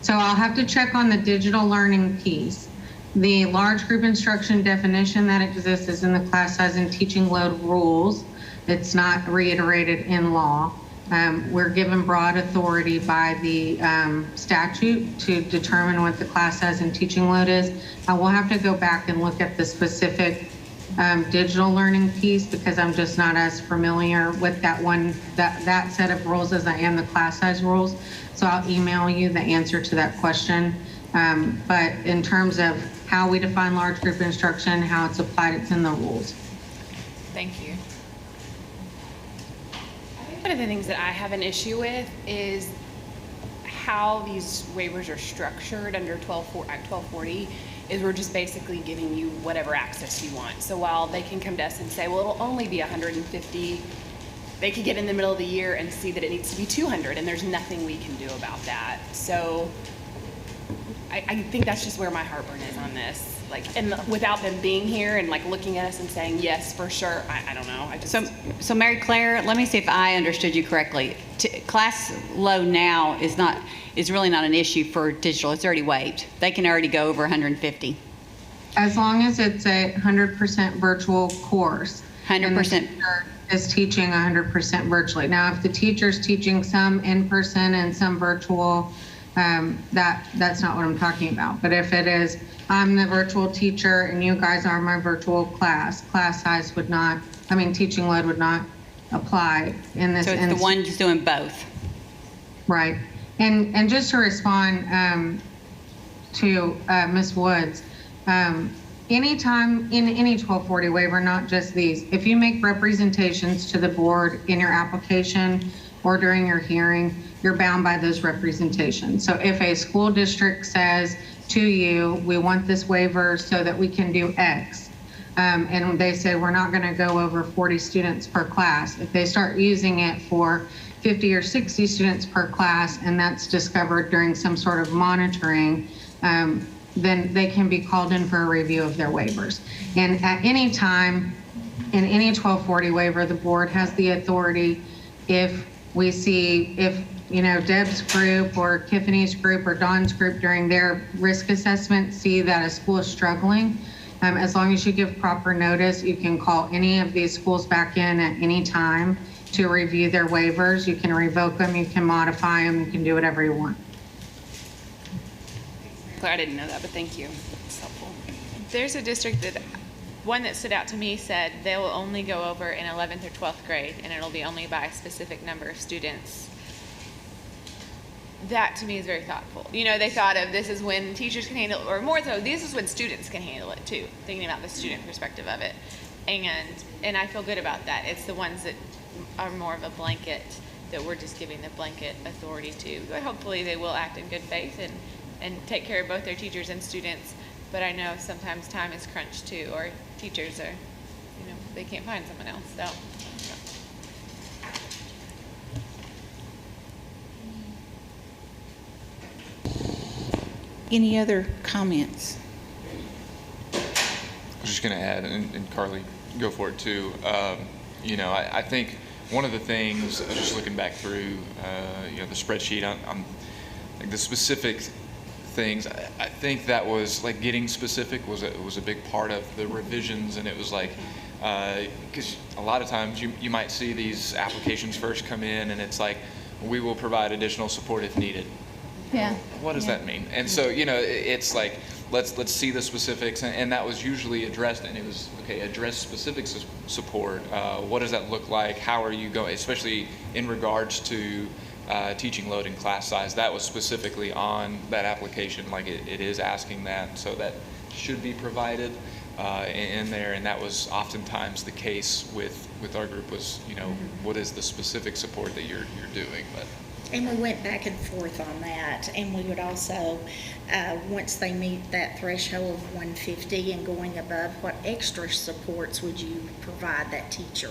so I'll have to check on the digital learning piece. The large group instruction definition that exists is in the class size and teaching load rules. It's not reiterated in law. We're given broad authority by the statute to determine what the class size and teaching load is. I will have to go back and look at the specific digital learning piece, because I'm just not as familiar with that set of rules as I am the class size rules. So I'll email you the answer to that question. But in terms of how we define large group instruction, how it's applied, it's in the rules. Thank you. One of the things that I have an issue with is how these waivers are structured under 1240 is we're just basically giving you whatever access you want. So while they can come to us and say, well, it'll only be 150, they could get in the middle of the year and see that it needs to be 200, and there's nothing we can do about that. So I think that's just where my heartburn is on this. Like, and without them being here and like looking at us and saying, yes, for sure, I don't know. I just. So Mary Claire, let me see if I understood you correctly. Class load now is really not an issue for digital. It's already waived. They can already go over 150. As long as it's a 100% virtual course. 100%. And the teacher is teaching 100% virtually. Now, if the teacher's teaching some in person and some virtual, that's not what I'm talking about. But if it is, I'm the virtual teacher and you guys are my virtual class size would not, teaching load would not apply in this. So it's the one just doing both. Right. And just to respond to Ms. Woods, anytime in any 1240 waiver, not just these, if you make representations to the board in your application or during your hearing, you're bound by those representations. So if a school district says to you, we want this waiver so that we can do X, and they say we're not going to go over 40 students per class, if they start using it for 50 or 60 students per class, and that's discovered during some sort of monitoring, then they can be called in for a review of their waivers. And at any time, in any 1240 waiver, the board has the authority, if we see, if Deb's group or Tiffany's group or Dawn's group during their risk assessment see that a school is struggling, as long as you give proper notice, you can call any of these schools back in at any time to review their waivers. You can revoke them, you can modify them, you can do whatever you want. I didn't know that, but thank you. It's helpful. There's a district one that stood out to me said they will only go over in 11th or 12th grade, and it'll be only by a specific number of students. That to me is very thoughtful. They thought of this is when teachers can handle it, or more so, this is when students can handle it too, thinking about the student perspective of it. And I feel good about that. It's the ones that are more of a blanket that we're just giving the blanket authority to. But hopefully they will act in good faith and take care of both their teachers and students. But I know sometimes time is crunched too, or teachers are, they can't find someone else. So. Any other comments? I was just going to add, and Carly, go for it too. I think one of the things, just looking back through, the spreadsheet on like the specific things, I think that was like getting specific was a big part of the revisions, and it was like Because a lot of times you might see these applications first come in and it's like, we will provide additional support if needed. Yeah. What does that mean? And so, it's like, let's see the specifics, and that was usually addressed, and it was, okay, address specific support. What does that look like? How are you going, especially in regards to teaching load and class size? That was specifically on that application, like it is asking that, so that should be provided in there, and that was oftentimes the case with our group was, what is the specific support that you're doing, but. And we went back and forth on that, and we would also, once they meet that threshold of 150 and going above, what extra supports would you provide that teacher?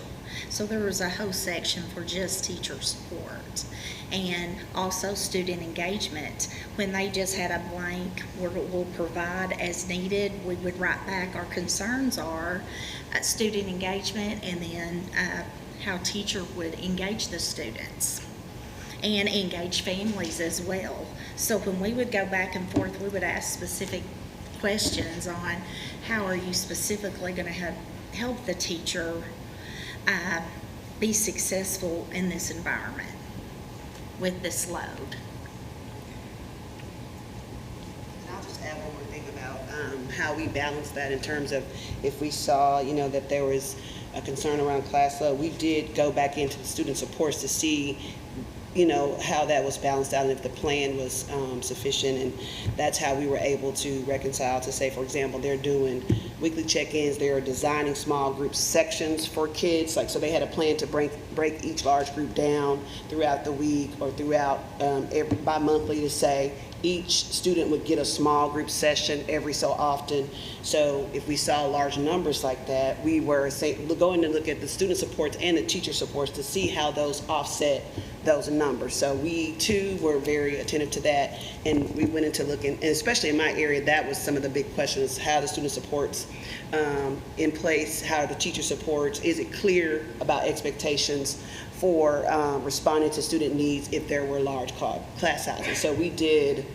So there was a whole section for just teacher support. And also student engagement. When they just had a blank, we'll provide as needed, we would write back our concerns are student engagement, and then how teacher would engage the students and engage families as well. So when we would go back and forth, we would ask specific questions on how are you specifically going to help the teacher be successful in this environment with this load. And I'll just add one more thing about how we balance that in terms of if we saw, that there was a concern around class load, we did go back into the student supports to see how that was balanced out and if the plan was sufficient, and that's how we were able to reconcile to say, for example, they're doing weekly check-ins, they're designing small group sections for kids, so they had a plan to break each large group down throughout the week or throughout bi-monthly to say each student would get a small group session every so often. So if we saw large numbers like that, we were going to look at the student supports and the teacher supports to see how those offset those numbers. So we too were very attentive to that, and we went into looking, and especially in my area, that was some of the big questions: how the student supports in place, how the teacher supports, is it clear about expectations for responding to student needs if there were large class sizes. So we did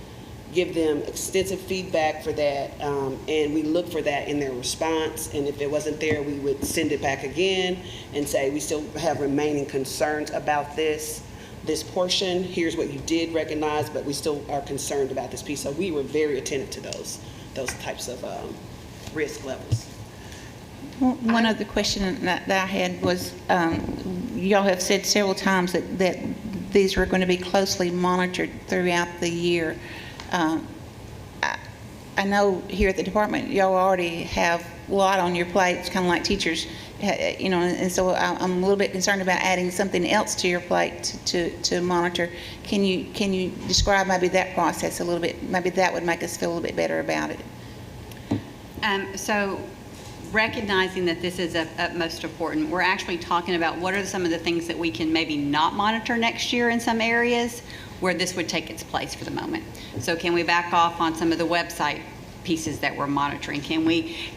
give them extensive feedback for that, and we looked for that in their response, and if it wasn't there, we would send it back again and say, we still have remaining concerns about this portion. Here's what you did recognize, but we still are concerned about this piece. So we were very attentive to those types of risk levels. One other question that I had was, y'all have said several times that these are going to be closely monitored throughout the year. I know here at the department, y'all already have a lot on your plate. It's kind of like teachers, and so I'm a little bit concerned about adding something else to your plate to monitor. Can you describe maybe that process a little bit? Maybe that would make us feel a little bit better about it. So recognizing that this is of utmost important, we're actually talking about what are some of the things that we can maybe not monitor next year in some areas where this would take its place for the moment. So can we back off on some of the website pieces that we're monitoring?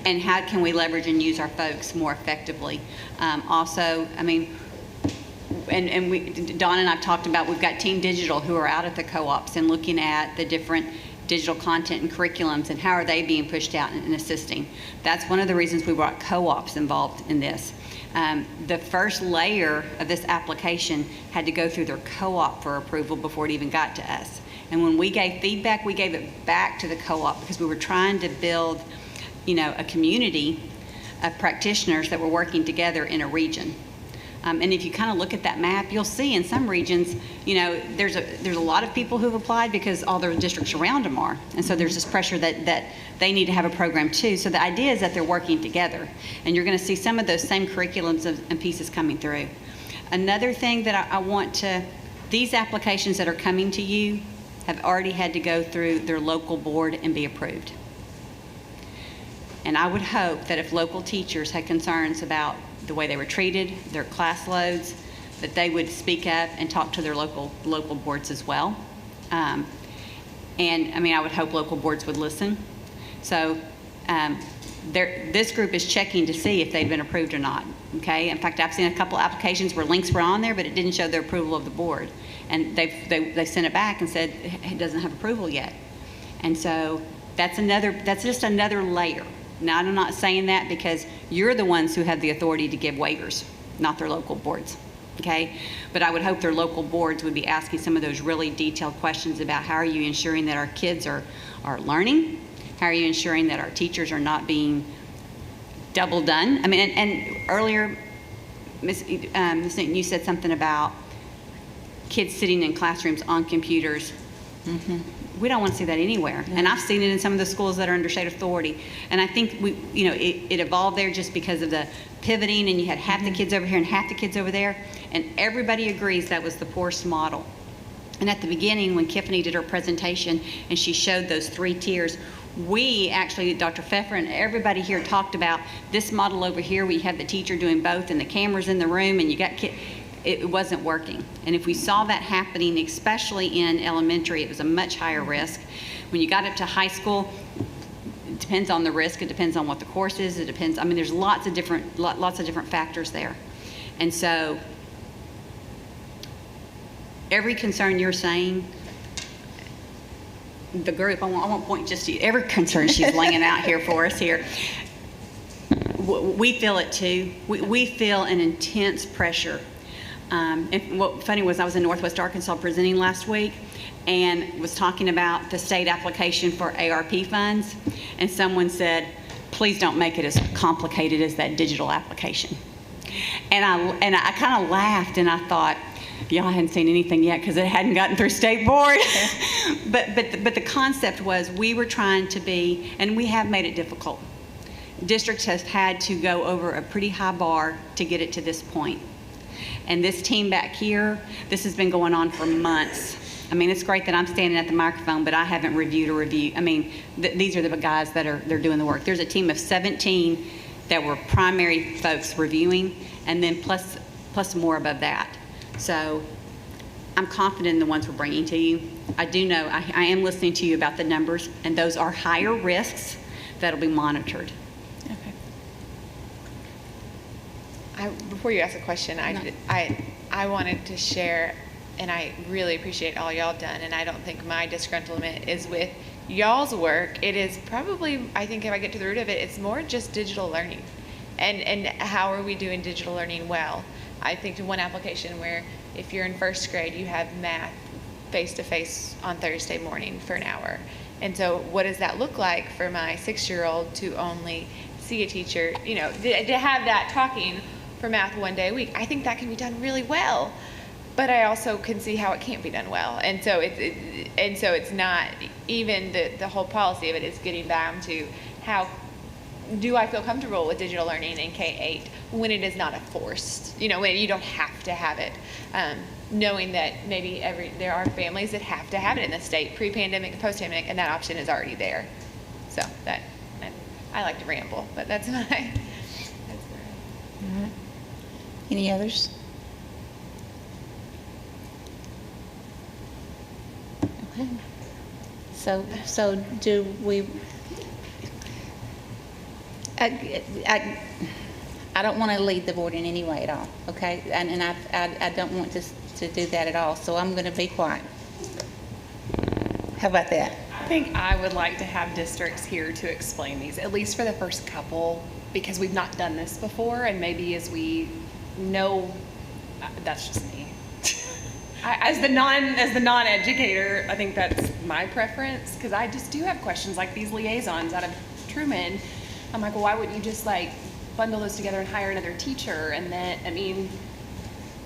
And how can we leverage and use our folks more effectively? Also, Dawn and I've talked about, we've got Team Digital who are out at the co-ops and looking at the different digital content and curriculums and how are they being pushed out and assisting. That's one of the reasons we brought co-ops involved in this. The first layer of this application had to go through their co-op for approval before it even got to us. And when we gave feedback, we gave it back to the co-op because we were trying to build, a community of practitioners that were working together in a region. And if you kind of look at that map, you'll see in some regions, there's a lot of people who've applied because all their districts around them are. And so there's this pressure that they need to have a program too. So the idea is that they're working together. And you're going to see some of those same curriculums and pieces coming through. Another thing that these applications that are coming to you have already had to go through their local board and be approved. And I would hope that if local teachers had concerns about the way they were treated, their class loads, that they would speak up and talk to their local boards as well. I would hope local boards would listen. So this group is checking to see if they've been approved or not. Okay. In fact, I've seen a couple applications where links were on there, but it didn't show their approval of the board, and they sent it back and said it doesn't have approval yet. And so that's just another layer Now, I'm not saying that because you're the ones who have the authority to give waivers, not their local boards, okay? But I would hope their local boards would be asking some of those really detailed questions about how are you ensuring that our kids are learning? How are you ensuring that our teachers are not being double done? I mean, and earlier, Ms. Newton, you said something about kids sitting in classrooms on computers. We don't want to see that anywhere. And I've seen it in some of the schools that are under state authority. And I think it evolved there just because of the pivoting, and you had half the kids over here and half the kids over there. And everybody agrees that was the poorest model. And at the beginning, when Tiffany did her presentation and she showed those 3 tiers, we actually, Dr. Pfeffer and everybody here talked about this model over here where you have the teacher doing both and the cameras in the room and you got kids. It wasn't working. And if we saw that happening, especially in elementary, it was a much higher risk. When you got up to high school, it depends on the risk. It depends on what the course is. It depends. I mean, there's lots of different factors there. And so every concern you're saying, the group, I won't point just to you, every concern she's laying out here for us here, we feel it too. We feel an intense pressure. And what funny was I was in Northwest Arkansas presenting last week and was talking about the state application for ARP funds, and someone said, please don't make it as complicated as that digital application. And I kind of laughed and I thought, y'all hadn't seen anything yet because it hadn't gotten through state board. but the concept was we were trying to be, and we have made it difficult. Districts have had to go over a pretty high bar to get it to this point. And this team back here, this has been going on for months. I mean, it's great that I'm standing at the microphone, but I haven't reviewed a review. I mean, these are the guys that they're doing the work. There's a team of 17 that were primary folks reviewing, and then plus more above that. So I'm confident in the ones we're bringing to you. I do know, I am listening to you about the numbers, and those are higher risks that'll be monitored. Before you ask a question, I wanted to share, and I really appreciate all y'all done, and I don't think my disgruntlement is with y'all's work. It is probably, I think if I get to the root of it, it's more just digital learning. And how are we doing digital learning well? I think to one application where if you're in first grade, you have math face-to-face on Thursday morning for an hour. And so what does that look like for my 6-year-old to only see a teacher, to have that talking for math one day a week? I think that can be done really well, but I also can see how it can't be done well. And so it's not even the whole policy of it is getting down to how do I feel comfortable with digital learning in K-8 when it is not a forced, when you don't have to have it. Knowing that maybe there are families that have to have it in the state, pre-pandemic, post-pandemic, and that option is already there. So I like to ramble, but that's my. All right. Any others? Okay. So do we? I don't want to lead the board in any way at all. Okay, and I don't want to do that at all. So I'm going to be quiet. How about that? I think I would like to have districts here to explain these, at least for the first couple, because we've not done this before, and maybe as we know, that's just me. As the non-educator, I think that's my preference, because I just do have questions like these liaisons out of Truman. I'm like, well, why wouldn't you just bundle those together and hire another teacher? And then,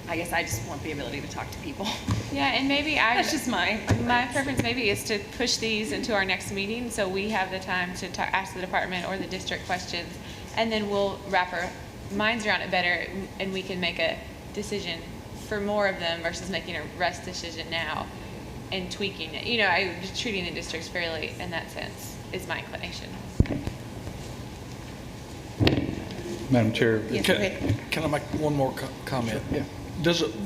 I guess I just want the ability to talk to people. Yeah, and maybe that's just my preference maybe is to push these into our next meeting so we have the time to ask the department or the district questions, and then we'll wrap our minds around it better and we can make a decision for more of them versus making a rush decision now and tweaking it. Just treating the districts fairly in that sense is my inclination. Madam Chair. Yes, go ahead. Can I make one more comment? Yeah.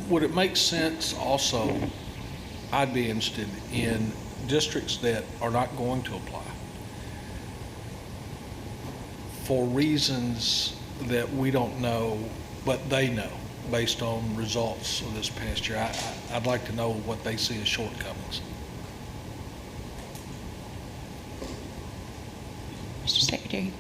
Would it make sense also, I'd be interested in districts that are not going to apply for reasons that we don't know, but they know based on results of this past year. I'd like to know what they see as shortcomings. Mr. Secretary.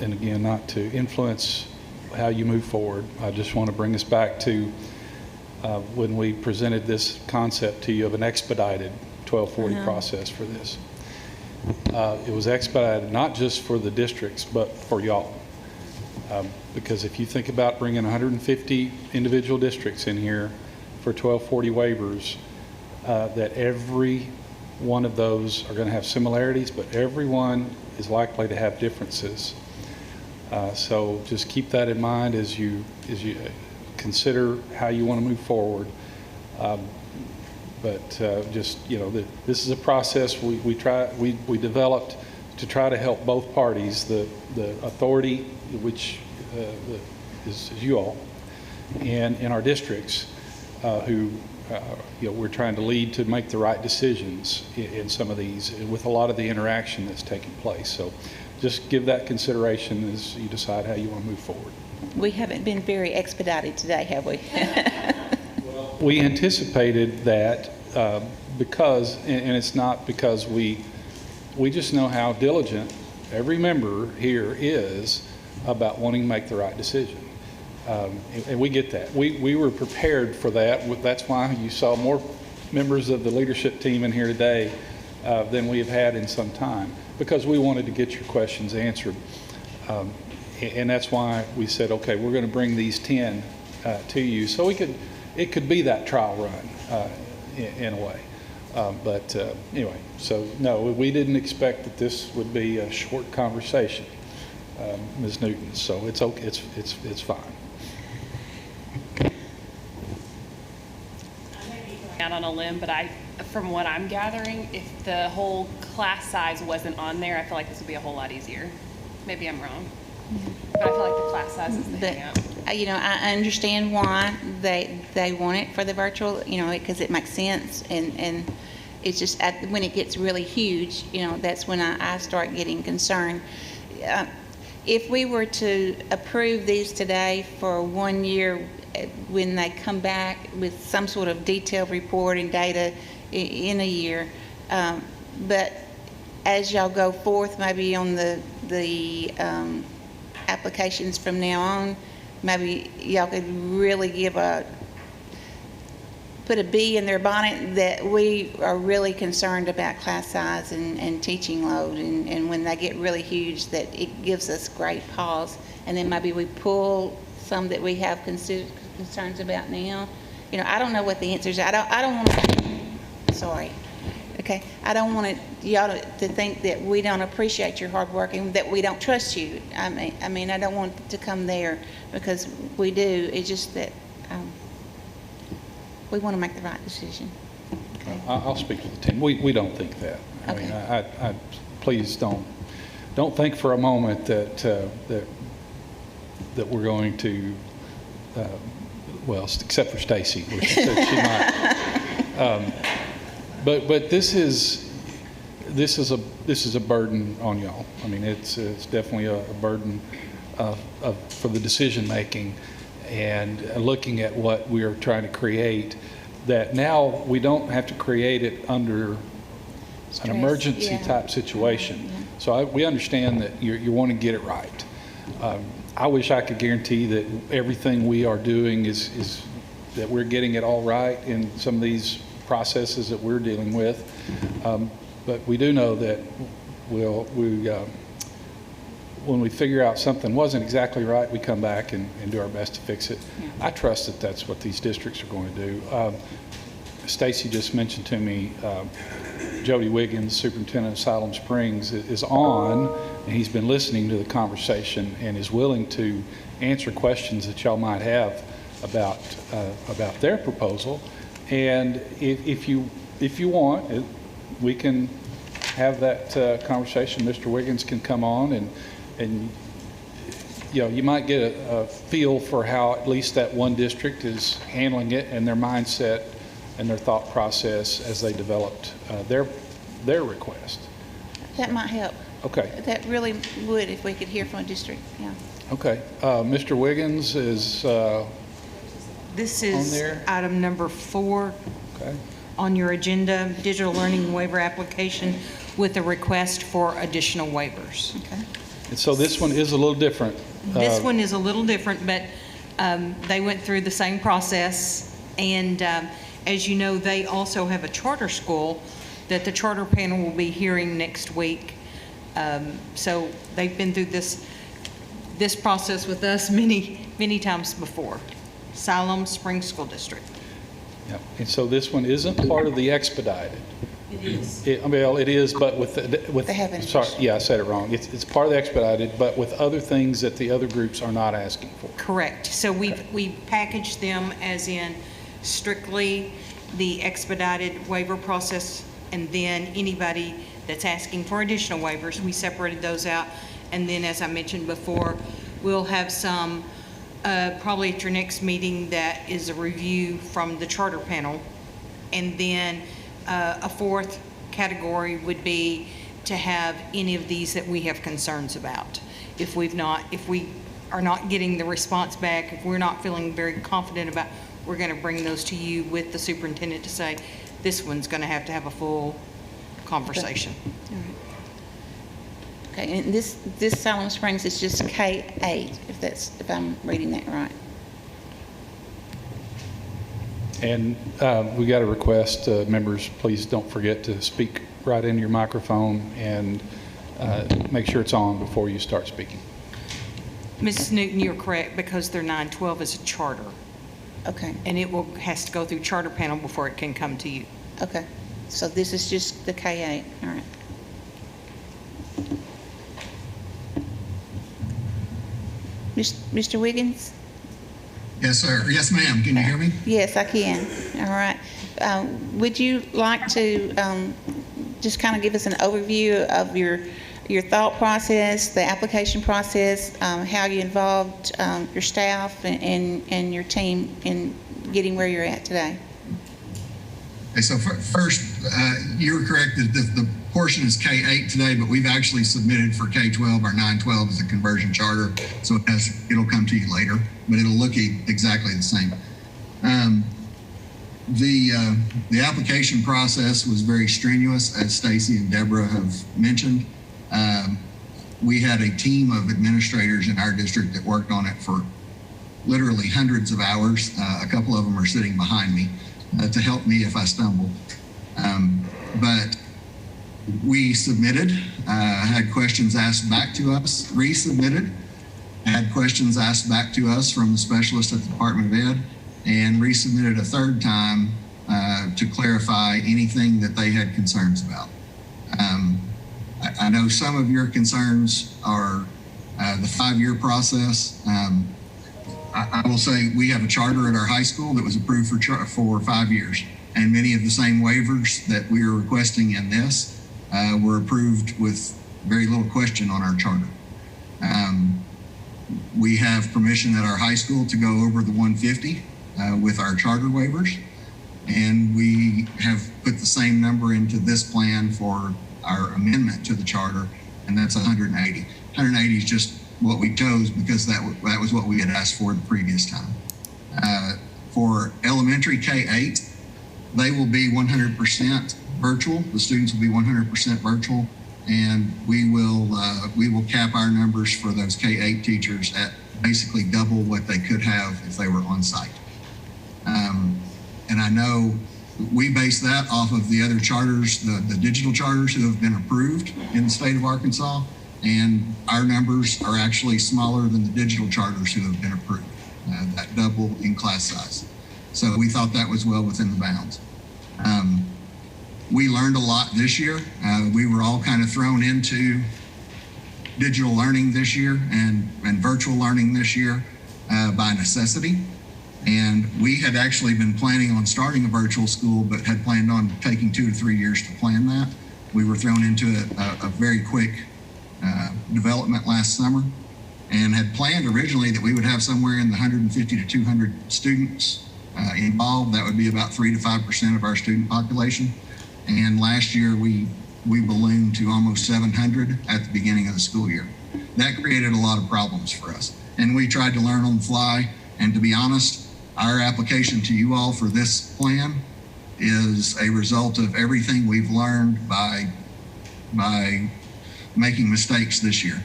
and again, not to influence how you move forward, I just want to bring us back to when we presented this concept to you of an expedited 1240 process for this. It was expedited not just for the districts, but for y'all. Because if you think about bringing 150 individual districts in here for 1240 waivers, that every one of those are going to have similarities, but everyone is likely to have differences. So just keep that in mind as you consider how you want to move forward. But just, you know, this is a process we developed to try to help both parties, the authority, which is you all, and in our districts, who you know, we're trying to lead to make the right decisions in some of these, with a lot of the interaction that's taking place. So just give that consideration as you decide how you want to move forward. We haven't been very expedited today, have we? We anticipated that because, and it's not because we just know how diligent every member here is about wanting to make the right decision. And we get that. We were prepared for that. That's why you saw more members of the leadership team in here today than we have had in some time, because we wanted to get your questions answered. And that's why we said, okay, we're going to bring these 10 to you, so it could be that trial run in a way. But anyway, so no, we didn't expect that this would be a short conversation, Ms. Newton. So it's okay. It's fine. Out on a limb, but from what I'm gathering, if the whole class size wasn't on there, I feel like this would be a whole lot easier. Maybe I'm wrong, but I feel like the class size is the hang-up. You know, I understand why they want it for the virtual, you know, because it makes sense, and it's just when it gets really huge, you know, that's when I start getting concerned. If we were to approve these today for 1 year, when they come back with some sort of detailed report and data in a year, but as y'all go forth, maybe on the applications from now on, maybe y'all could really put a bee in their bonnet that we are really concerned about class size and teaching load, and when they get really huge, that it gives us great pause, and then maybe we pull some that we have concerns about now. You know, I don't know what the answers are. I don't want to, sorry. Okay, I don't want y'all to think that we don't appreciate your hard work and that we don't trust you. I mean, I don't want it to come there, because we do. It's just that we want to make the right decision. Okay. I'll speak to the team. We don't think that. I mean, I please don't think for a moment that we're going to, well, except for Stacy, which she might. But this is a burden on y'all. I mean, it's definitely a burden for the decision making, and looking at what we are trying to create, that now we don't have to create it under an emergency type situation. So we understand that you want to get it right. I wish I could guarantee that everything we are doing is that we're getting it all right in some of these processes that we're dealing with. But we do know that when we figure out something wasn't exactly right, we come back and do our best to fix it. I trust that that's what these districts are going to do. Stacy just mentioned to me, Jody Wiggins, Superintendent of Siloam Springs, is on, and he's been listening to the conversation and is willing to answer questions that y'all might have about their proposal. And if you want, we can have that conversation. Mr. Wiggins can come on, and you know, you might get a feel for how at least that one district is handling it, and their mindset and their thought process as they developed their request. That might help. Okay. That really would, if we could hear from a district. Yeah. Okay. Mr. Wiggins is This on is there. item number 4 on your agenda, digital learning waiver application with a request for additional waivers. Okay. And so this one is a little different. This one is a little different, but they went through the same process. And as you know, they also have a charter school that the charter panel will be hearing next week. So they've been through this process with us many times before. Siloam Springs School District. Yep. And so this one isn't part of the expedited. It is. Well, it is, but with They haven't. sorry, yeah, I said it wrong. It's part of the expedited, but with other things that the other groups are not asking for. Correct. So we packaged them as in strictly the expedited waiver process, and then anybody that's asking for additional waivers, we separated those out. And then, as I mentioned before, we'll have some, probably at your next meeting, that is a review from the charter panel. And then a fourth category would be to have any of these that we have concerns about. If we are not getting the response back, if we're not feeling very confident about, we're going to bring those to you with the superintendent to say, this one's going to have a full conversation. Okay, and this Siloam Springs is just K-8, if I'm reading that right. And we got a request, members, please don't forget to speak right into your microphone and make sure it's on before you start speaking. Mrs. Newton, you're correct, because their 912 is a charter. Okay. And it has to go through charter panel before it can come to you. Okay, so this is just the K-8, all right. Mr. Wiggins? Yes, sir. Yes, ma'am. Can you hear me? Yes, I can. All right. Would you like to just kind of give us an overview of your thought process, the application process, how you involved your staff and your team in getting where you're at today? Okay, so first, you're correct that the portion is K-8 today, but we've actually submitted for K-12 or 9-12 as a conversion charter, so it'll come to you later, but it'll look exactly the same. The application process was very strenuous, as Stacy and Deborah have mentioned. We had a team of administrators in our district that worked on it for literally hundreds of hours. A couple of them are sitting behind me to help me if I stumble. But we submitted, had questions asked back to us, resubmitted, had questions asked back to us from the specialist at the Department of Ed, and resubmitted a third time to clarify anything that they had concerns about. I know some of your concerns are the 5-year process. I will say we have a charter at our high school that was approved for 5 years, and many of the same waivers that we are requesting in this were approved with very little question on our charter. We have permission at our high school to go over the 150 with our charter waivers, and we have put the same number into this plan for our amendment to the charter, and that's 180. 180 is just what we chose because that was what we had asked for the previous time. For elementary K-8, they will be 100% virtual. The students will be 100% virtual, and we will cap our numbers for those K-8 teachers at basically double what they could have if they were on site. And I know we base that off of the other charters, the digital charters who have been approved in the state of Arkansas, and our numbers are actually smaller than the digital charters who have been approved, that double in class size. So we thought that was well within the bounds. We learned a lot this year. We were all kind of thrown into digital learning this year and virtual learning this year by necessity. And we had actually been planning on starting a virtual school, but had planned on taking 2 to 3 years to plan that. We were thrown into a very quick development last summer, and had planned originally that we would have somewhere in the 150 to 200 students involved. That would be about 3 to 5% of our student population. And last year we ballooned to almost 700 at the beginning of the school year. That created a lot of problems for us. And we tried to learn on the fly. And to be honest, our application to you all for this plan is a result of everything we've learned by making mistakes this year.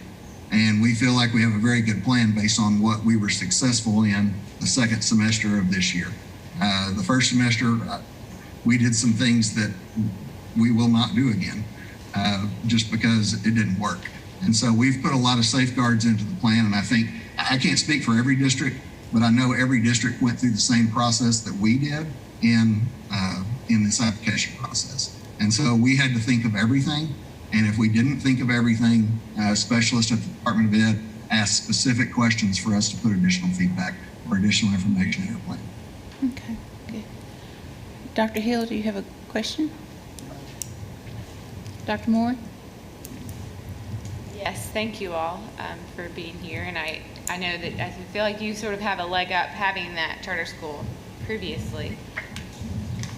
And we feel like we have a very good plan based on what we were successful in the second semester of this year. The first semester, we did some things that we will not do again, just because it didn't work. And so we've put a lot of safeguards into the plan, and I think, I can't speak for every district, but I know every district went through the same process that we did in this application process. And so we had to think of everything. And if we didn't think of everything, specialists at the Department of Ed asked specific questions for us to put additional feedback or additional information in our plan. Okay, good. Dr. Hill, do you have a question? Dr. Moore? Yes, thank you all for being here. And I know that I feel like you sort of have a leg up having that charter school previously.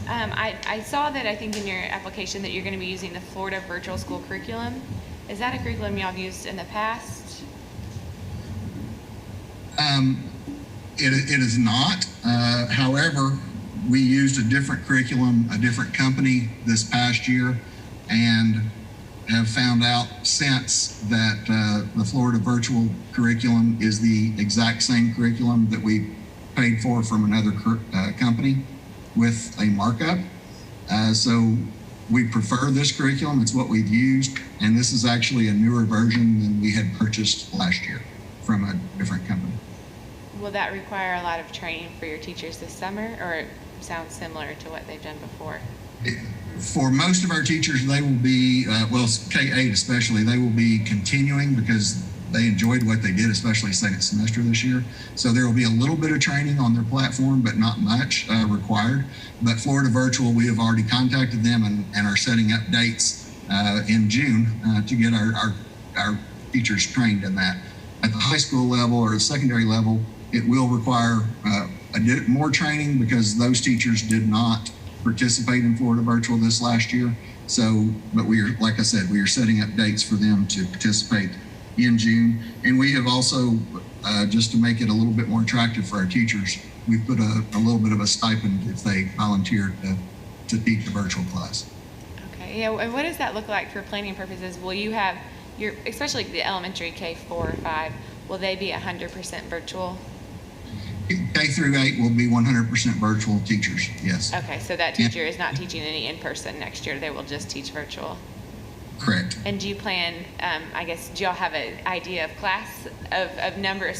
I saw that I think in your application that you're going to be using the Florida virtual school curriculum. Is that a curriculum y'all have used in the past? It is not. However, we used a different curriculum, a different company this past year, and have found out since that the Florida virtual curriculum is the exact same curriculum that we paid for from another company with a markup. So we prefer this curriculum. It's what we've used, and this is actually a newer version than we had purchased last year from a different company. Will that require a lot of training for your teachers this summer, or it sounds similar to what they've done before? For most of our teachers, they will be, well, K-8 especially, they will be continuing because they enjoyed what they did, especially second semester this year. So there will be a little bit of training on their platform, but not much required. But Florida Virtual, we have already contacted them and are setting up dates in June to get our teachers trained in that. At the high school level or the secondary level, it will require more training because those teachers did not participate in Florida Virtual this last year. So, but we are, like I said, we are setting up dates for them to participate in June. And we have also, just to make it a little bit more attractive for our teachers, we've put a little bit of a stipend if they volunteer to teach the virtual class. Okay, yeah, and what does that look like for planning purposes? Will you have your, especially the elementary K4 or 5, will they be 100% virtual? K through 8 will be 100% virtual teachers, yes. Okay, so that teacher is not teaching any in-person next year, they will just teach virtual? Correct. And do you plan, I guess, do y'all have an idea of class, of number of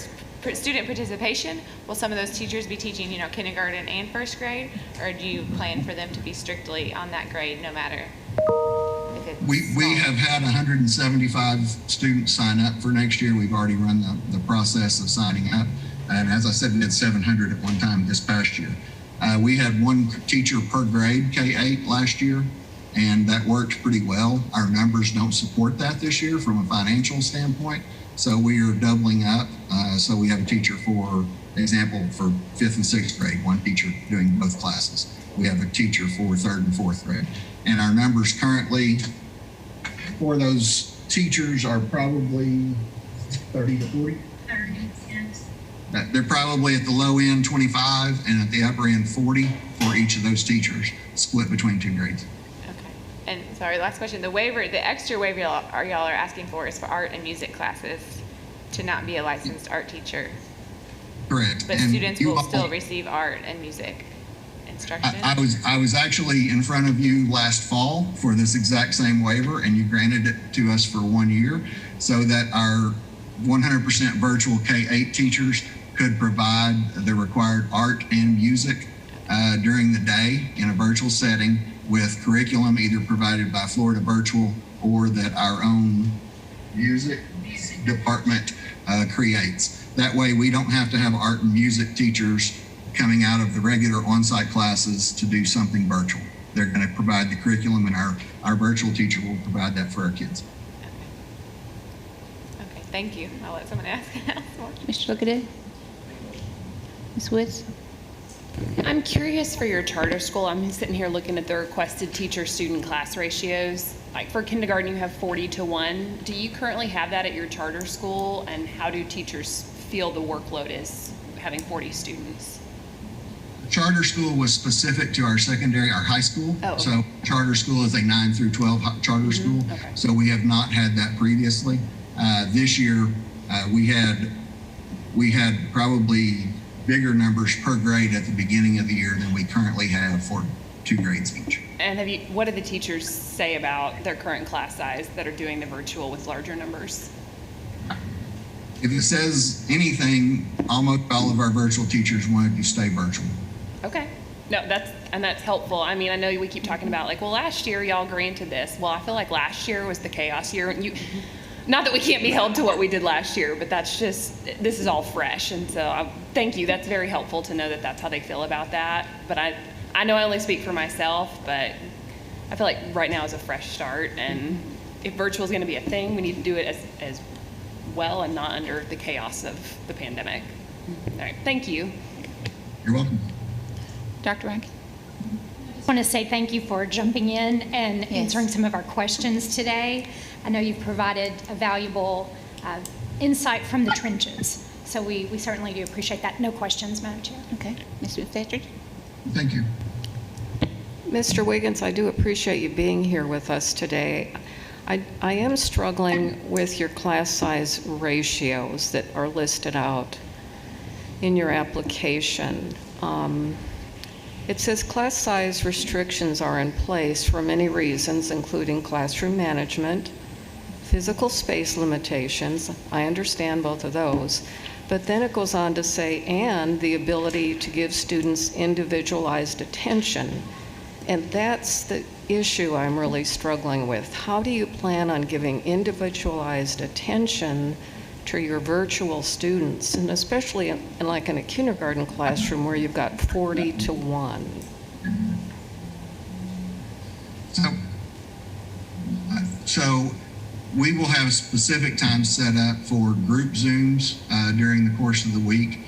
student participation? Will some of those teachers be teaching, kindergarten and first grade? Or do you plan for them to be strictly on that grade no matter if it's We have had 175 students sign up for next year. We've already run the process of signing up. And as I said, we had 700 at one time this past year. We had one teacher per grade, K-8 last year, and that worked pretty well. Our numbers don't support that this year from a financial standpoint, so we are doubling up. So we have a teacher, for example, for 5th and 6th grade, one teacher doing both classes. We have a teacher for 3rd and 4th grade. And our numbers currently for those teachers are probably 30 to 40. 30, yes. They're probably at the low end 25 and at the upper end 40 for each of those teachers, split between 2 grades. And sorry, last question. The waiver, the extra waiver y'all are asking for is for art and music classes to not be a licensed art teacher. Correct. But and students will still receive art and music instruction. I was actually in front of you last fall for this exact same waiver, and you granted it to us for 1 year so that our 100% virtual K-8 teachers could provide the required art and music during the day in a virtual setting, with curriculum either provided by Florida Virtual or that our own music department creates. That way we don't have to have art and music teachers coming out of the regular on-site classes to do something virtual. They're going to provide the curriculum, and our virtual teacher will provide that for our kids. Okay, thank you. I'll let someone ask. Mr. Lugadoo? Ms. Woods? I'm curious for your charter school. I'm sitting here looking at the requested teacher-student class ratios. Like for kindergarten, you have 40-1. Do you currently have that at your charter school? And how do teachers feel the workload is having 40 students? Charter school was specific to our high school. Oh, okay. So charter school is a 9 through 12 charter school. Okay. So we have not had that previously. This year, We had probably bigger numbers per grade at the beginning of the year than we currently have for 2 grades each. And what did the teachers say about their current class size that are doing the virtual with larger numbers? If it says anything, almost all of our virtual teachers wanted to stay virtual. Okay. No, that's helpful. I mean, I know we keep talking about like, well, last year y'all granted this. Well, I feel like last year was the chaos year. And not that we can't be held to what we did last year, but this is all fresh. And so thank you. That's very helpful to know that that's how they feel about that. But I know I only speak for myself, but I feel like right now is a fresh start. And if virtual is going to be a thing, we need to do it as well and not under the chaos of the pandemic. All right. Thank you. You're welcome. Dr. Rankin? I just want to say thank you for jumping in and answering some of our questions today. I know you've provided a valuable insight from the trenches. So we certainly do appreciate that. No questions, Madam Chair. Okay. Mr. Fetridge? Thank you. Mr. Wiggins, I do appreciate you being here with us today. I am struggling with your class size ratios that are listed out in your application. It says class size restrictions are in place for many reasons, including classroom management, physical space limitations. I understand both of those. But then it goes on to say, and the ability to give students individualized attention. And that's the issue I'm really struggling with. How do you plan on giving individualized attention to your virtual students, and especially in a kindergarten classroom where you've got 40 to 1? So we will have specific times set up for group Zooms during the course of the week.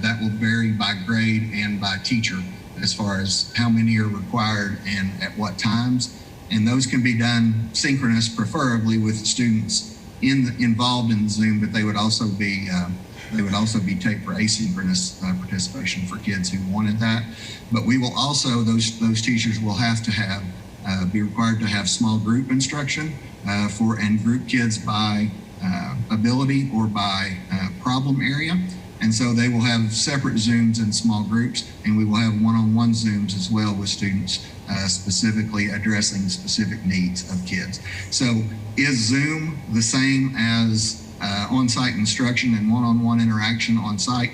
That will vary by grade and by teacher as far as how many are required and at what times. And those can be done synchronous, preferably with students involved in Zoom, but they would also be taped for asynchronous participation for kids who wanted that. But we will also, those teachers will have to be required to have small group instruction and group kids by ability or by problem area. And so they will have separate Zooms in small groups, and we will have one-on-one Zooms as well with students, specifically addressing specific needs of kids. So is Zoom the same as on-site instruction and one-on-one interaction on-site?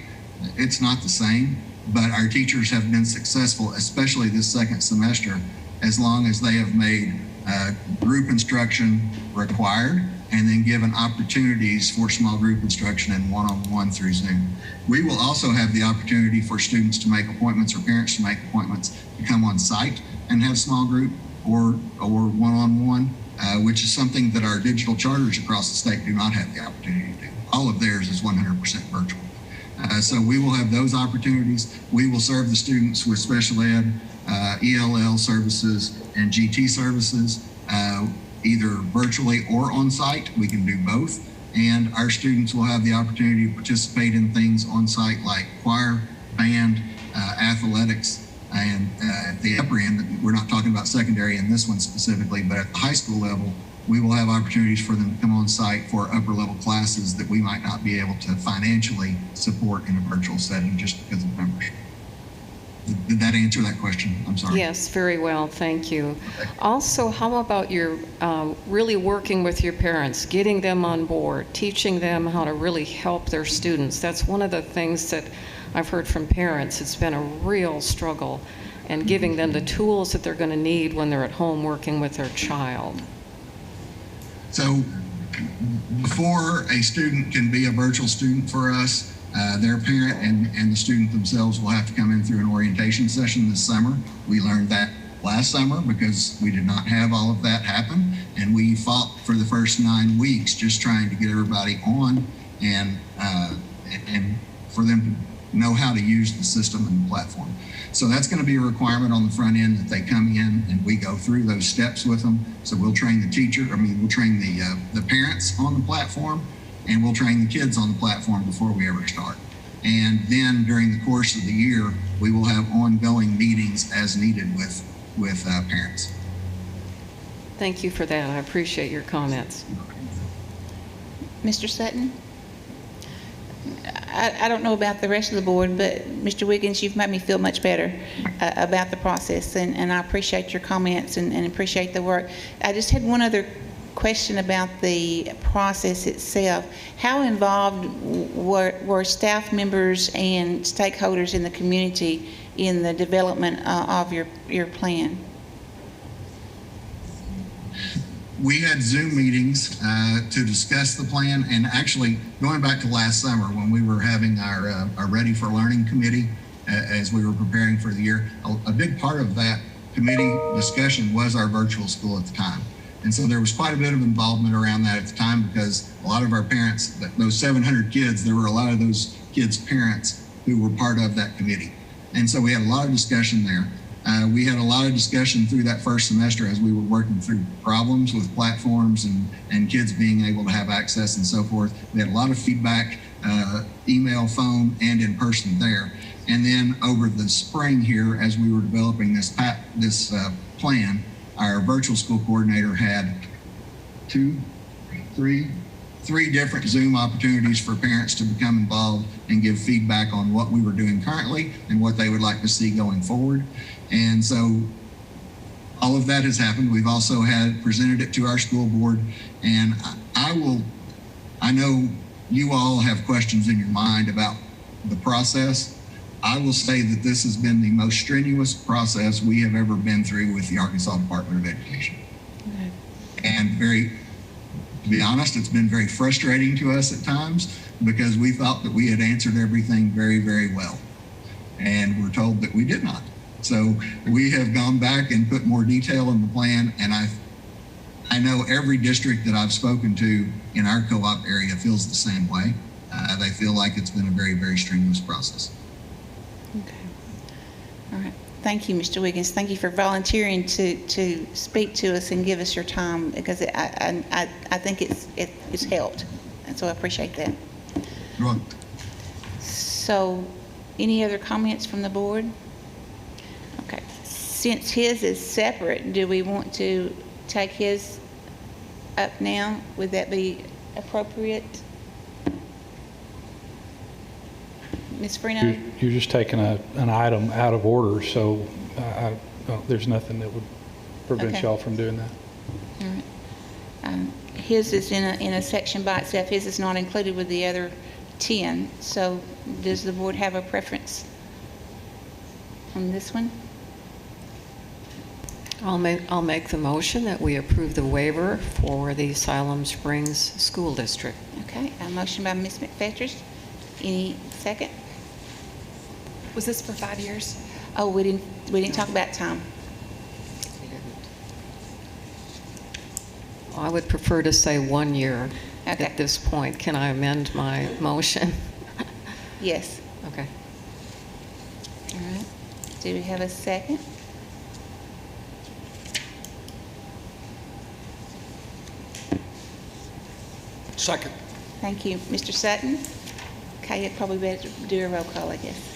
It's not the same, but our teachers have been successful, especially this second semester, as long as they have made group instruction required and then given opportunities for small group instruction and one-on-one through Zoom. We will also have the opportunity for students to make appointments or parents to make appointments to come on site and have small group or one-on-one, which is something that our digital charters across the state do not have the opportunity to do. All of theirs is 100% virtual. So we will have those opportunities. We will serve the students with special ed, ELL services, and GT services, either virtually or on site. We can do both. And our students will have the opportunity to participate in things on site like choir, band, athletics, and at the upper end, we're not talking about secondary in this one specifically, but at the high school level, we will have opportunities for them to come on site for upper level classes that we might not be able to financially support in a virtual setting just because of membership. Did that answer that question? I'm sorry. Yes, very well, thank you. Also, how about your really working with your parents, getting them on board, teaching them how to really help their students? That's one of the things that I've heard from parents. It's been a real struggle, and giving them the tools that they're going to need when they're at home working with their child. So before a student can be a virtual student for us, their parent and the student themselves will have to come in through an orientation session this summer. We learned that last summer because we did not have all of that happen, and we fought for the first 9 weeks just trying to get everybody on and for them to know how to use the system and the platform. So that's going to be a requirement on the front end that they come in and we go through those steps with them. So we'll train the we'll train the parents on the platform, and we'll train the kids on the platform before we ever start. And then during the course of the year, we will have ongoing meetings as needed with parents. Thank you for that. I appreciate your comments. Mr. Sutton? I don't know about the rest of the board, but Mr. Wiggins, you've made me feel much better about the process, and I appreciate your comments and appreciate the work. I just had one other question about the process itself. How involved were staff members and stakeholders in the community in the development of your plan? We had Zoom meetings to discuss the plan, and actually going back to last summer when we were having our Ready for Learning committee as we were preparing for the year, a big part of that committee discussion was our virtual school at the time. And so there was quite a bit of involvement around that at the time because a lot of our parents, those 700 kids, there were a lot of those kids' parents who were part of that committee. And so we had a lot of discussion there. We had a lot of discussion through that first semester as we were working through problems with platforms and kids being able to have access and so forth. We had a lot of feedback, email, phone, and in person there. And then over the spring here, as we were developing this plan, our virtual school coordinator had three different Zoom opportunities for parents to become involved and give feedback on what we were doing currently and what they would like to see going forward. And so all of that has happened. We've also presented it to our school board, and I know you all have questions in your mind about the process. I will say that this has been the most strenuous process we have ever been through with the Arkansas Department of Education. Okay. And to be honest, it's been very frustrating to us at times because we thought that we had answered everything very, very well. And we're told that we did not. So we have gone back and put more detail in the plan, and I know every district that I've spoken to in our co-op area feels the same way. They feel like it's been a very, very strenuous process. Okay. All right. Thank you, Mr. Wiggins. Thank you for volunteering to speak to us and give us your time because I think it's helped, and so I appreciate that. You're welcome. So, any other comments from the board? Okay. Since his is separate, do we want to take his up now? Would that be appropriate? Ms. Freno? You're just taking an item out of order, so there's nothing that would prevent Okay. y'all from doing that. All right. His is in a section by itself. His is not included with the other 10. So does the board have a preference on this one? I'll make the motion that we approve the waiver for the Siloam Springs School District. Okay. A motion by Ms. McFetters. Any second? Was this for 5 years? Oh, we didn't talk about time. I would prefer to say 1 year Okay. at this point. Can I amend my motion? Yes. Okay. All right. Do we have a second? Second. Thank you. Mr. Sutton? Okay, you'd probably better do a roll call, I guess.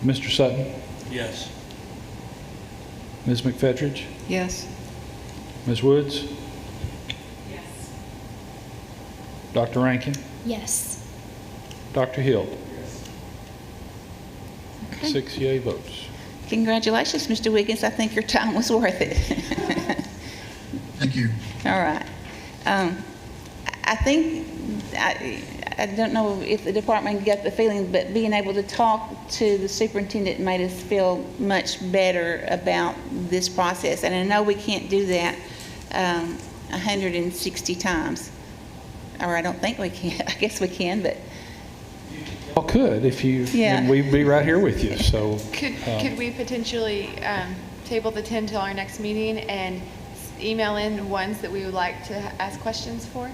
Mr. Sutton? Yes. Ms. McFettridge? Yes. Ms. Woods? Yes. Dr. Rankin? Yes. Dr. Hill? Okay. 6 yea votes. Congratulations, Mr. Wiggins. I think your time was worth it. Thank you. All right. I think, I don't know if the department got the feeling, but being able to talk to the superintendent made us feel much better about this process. And I know we can't do that 160 times. Or I don't think we can. I guess we can, but. Y'all could if you, Yeah. and we'd be right here with you, so. Could we potentially table the 10 till our next meeting and email in ones that we would like to ask questions for?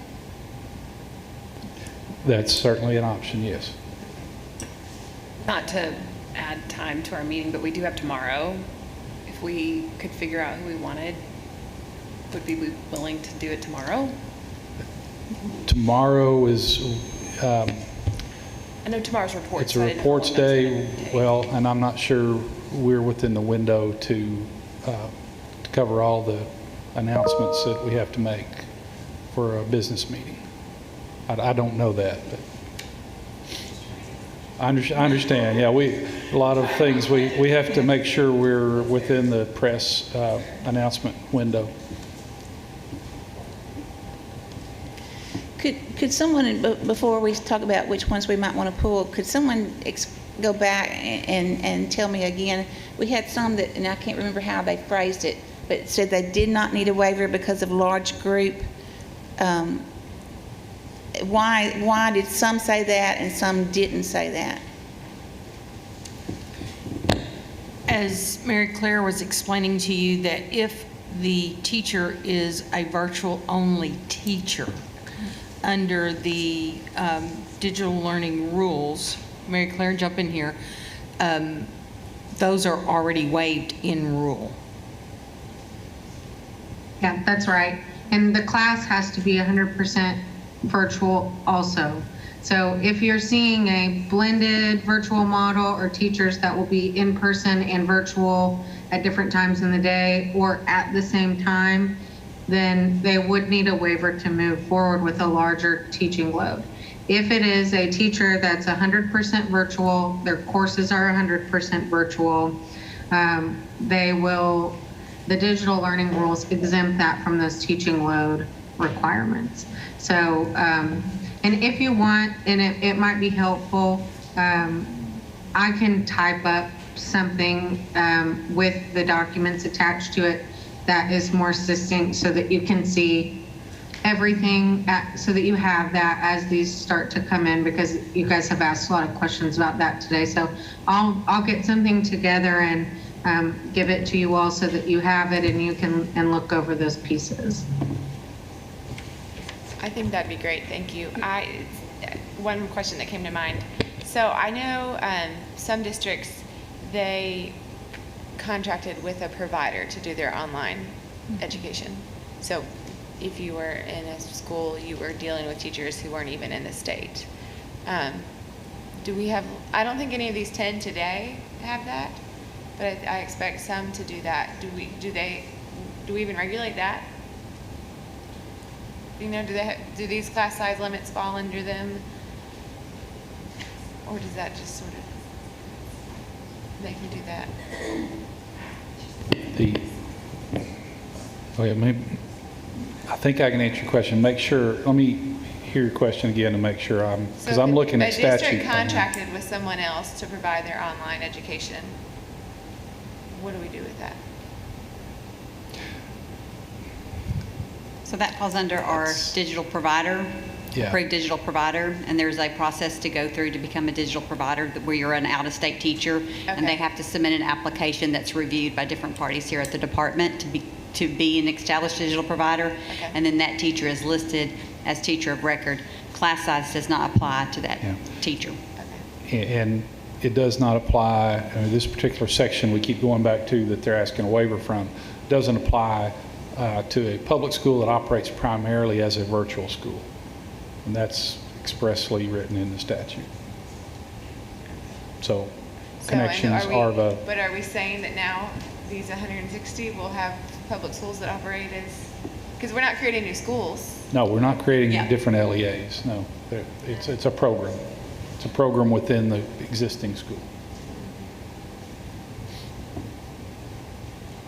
That's certainly an option, yes. Not to add time to our meeting, but we do have tomorrow. If we could figure out who we wanted. would be willing to do it tomorrow? Tomorrow is, I know tomorrow's reports. it's so a I didn't know reports how long that's day, gonna take. well, and I'm not sure we're within the window to cover all the announcements that we have to make for a business meeting. I don't know that, but I understand, yeah, a lot of things, we have to make sure we're within the press announcement window. Could someone, before we talk about which ones we might want to pull, could someone go back and tell me again? We had some that, and I can't remember how they phrased it, but it said they did not need a waiver because of large group. Why did some say that and some didn't say that? As Mary Claire was explaining to you, that if the teacher is a virtual-only teacher, under the digital learning rules, Mary Claire, jump in here, those are already waived in rule. Yeah, that's right. And the class has to be 100% virtual also. So if you're seeing a blended virtual model or teachers that will be in person and virtual at different times in the day or at the same time, then they would need a waiver to move forward with a larger teaching load. If it is a teacher that's 100% virtual, their courses are 100% virtual, the digital learning rules exempt that from those teaching load requirements. So, and if you want, and it might be helpful, I can type up something with the documents attached to it that is more succinct so that you can see everything, so that you have that as these start to come in, because you guys have asked a lot of questions about that today. So I'll get something together and give it to you all so that you have it and you can look over those pieces. I think that'd be great, thank you. One question that came to mind. So I know some districts, they contracted with a provider to do their online education. So if you were in a school, you were dealing with teachers who weren't even in the state. Do we have, I don't think any of these 10 today have that, but I expect some to do that. Do we even regulate that? You know, do these class size limits fall under them? Or does that just sort of make you do that? I think I can answer your question. Make sure, let me hear your question again to make sure because I'm looking at statute. A district contracted with someone else to provide their online education. What do we do with that? So that falls under our digital provider, Yeah. approved digital provider, and there's a process to go through to become a digital provider where you're an out-of-state teacher, and they have to submit an application that's reviewed by different parties here at the department to be an established digital provider, and then that teacher is listed as teacher of record. Class size does not apply to that teacher. And it does not apply, this particular section we keep going back to that they're asking a waiver from, doesn't apply to a public school that operates primarily as a virtual school. And that's expressly written in the statute. So connections are the... But are we saying that now these 160 will have public schools that operate as, because we're not creating new schools. No, we're not creating different LEAs, no. It's a program. It's a program within the existing school.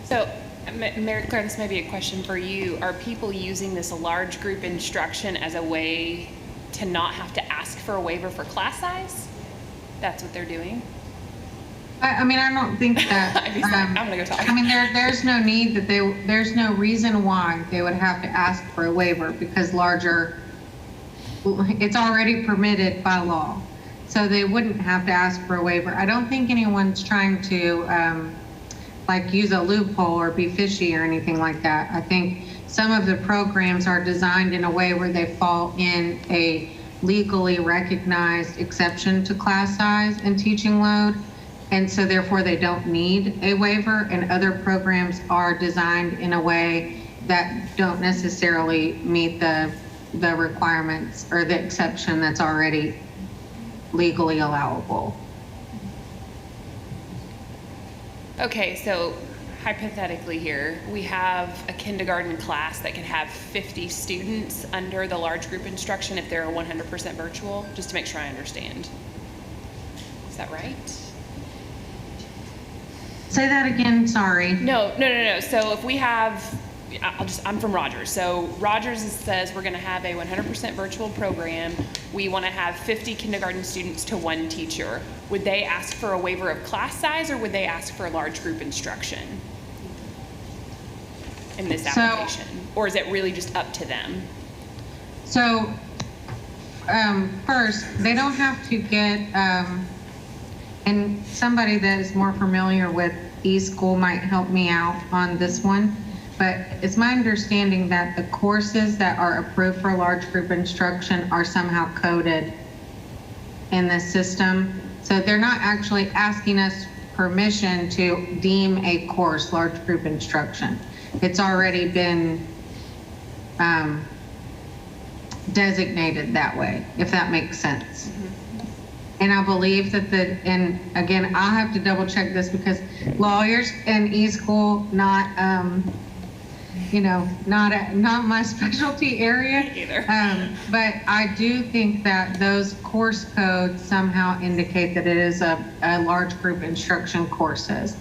So, Mary Claire, this may be a question for you. Are people using this large group instruction as a way to not have to ask for a waiver for class size? That's what they're doing? I mean, I don't think that, I'm gonna go talk. I mean, there's no need that there's no reason why they would have to ask for a waiver because it's already permitted by law. So they wouldn't have to ask for a waiver. I don't think anyone's trying to use a loophole or be fishy or anything like that. I think some of the programs are designed in a way where they fall in a legally recognized exception to class size and teaching load. And so therefore they don't need a waiver, and other programs are designed in a way that don't necessarily meet the requirements or the exception that's already legally allowable. Okay, so hypothetically here, we have a kindergarten class that can have 50 students under the large group instruction if they're 100% virtual, just to make sure I understand. Is that right? Say that again, sorry. No. So if we have, I'm from Rogers. So Rogers says we're going to have a 100% virtual program. We want to have 50 kindergarten students to one teacher. Would they ask for a waiver of class size, or would they ask for large group instruction in this application? Or is it really just up to them? So, first, they don't have to get, and somebody that is more familiar with eSchool might help me out on this one, but it's my understanding that the courses that are approved for large group instruction are somehow coded in the system. So they're not actually asking us permission to deem a course large group instruction. It's already been designated that way, if that makes sense. And I believe that and again, I'll have to double check this because lawyers and eSchool, not my specialty area. Either. But I do think that those course codes somehow indicate that it is a large group instruction courses.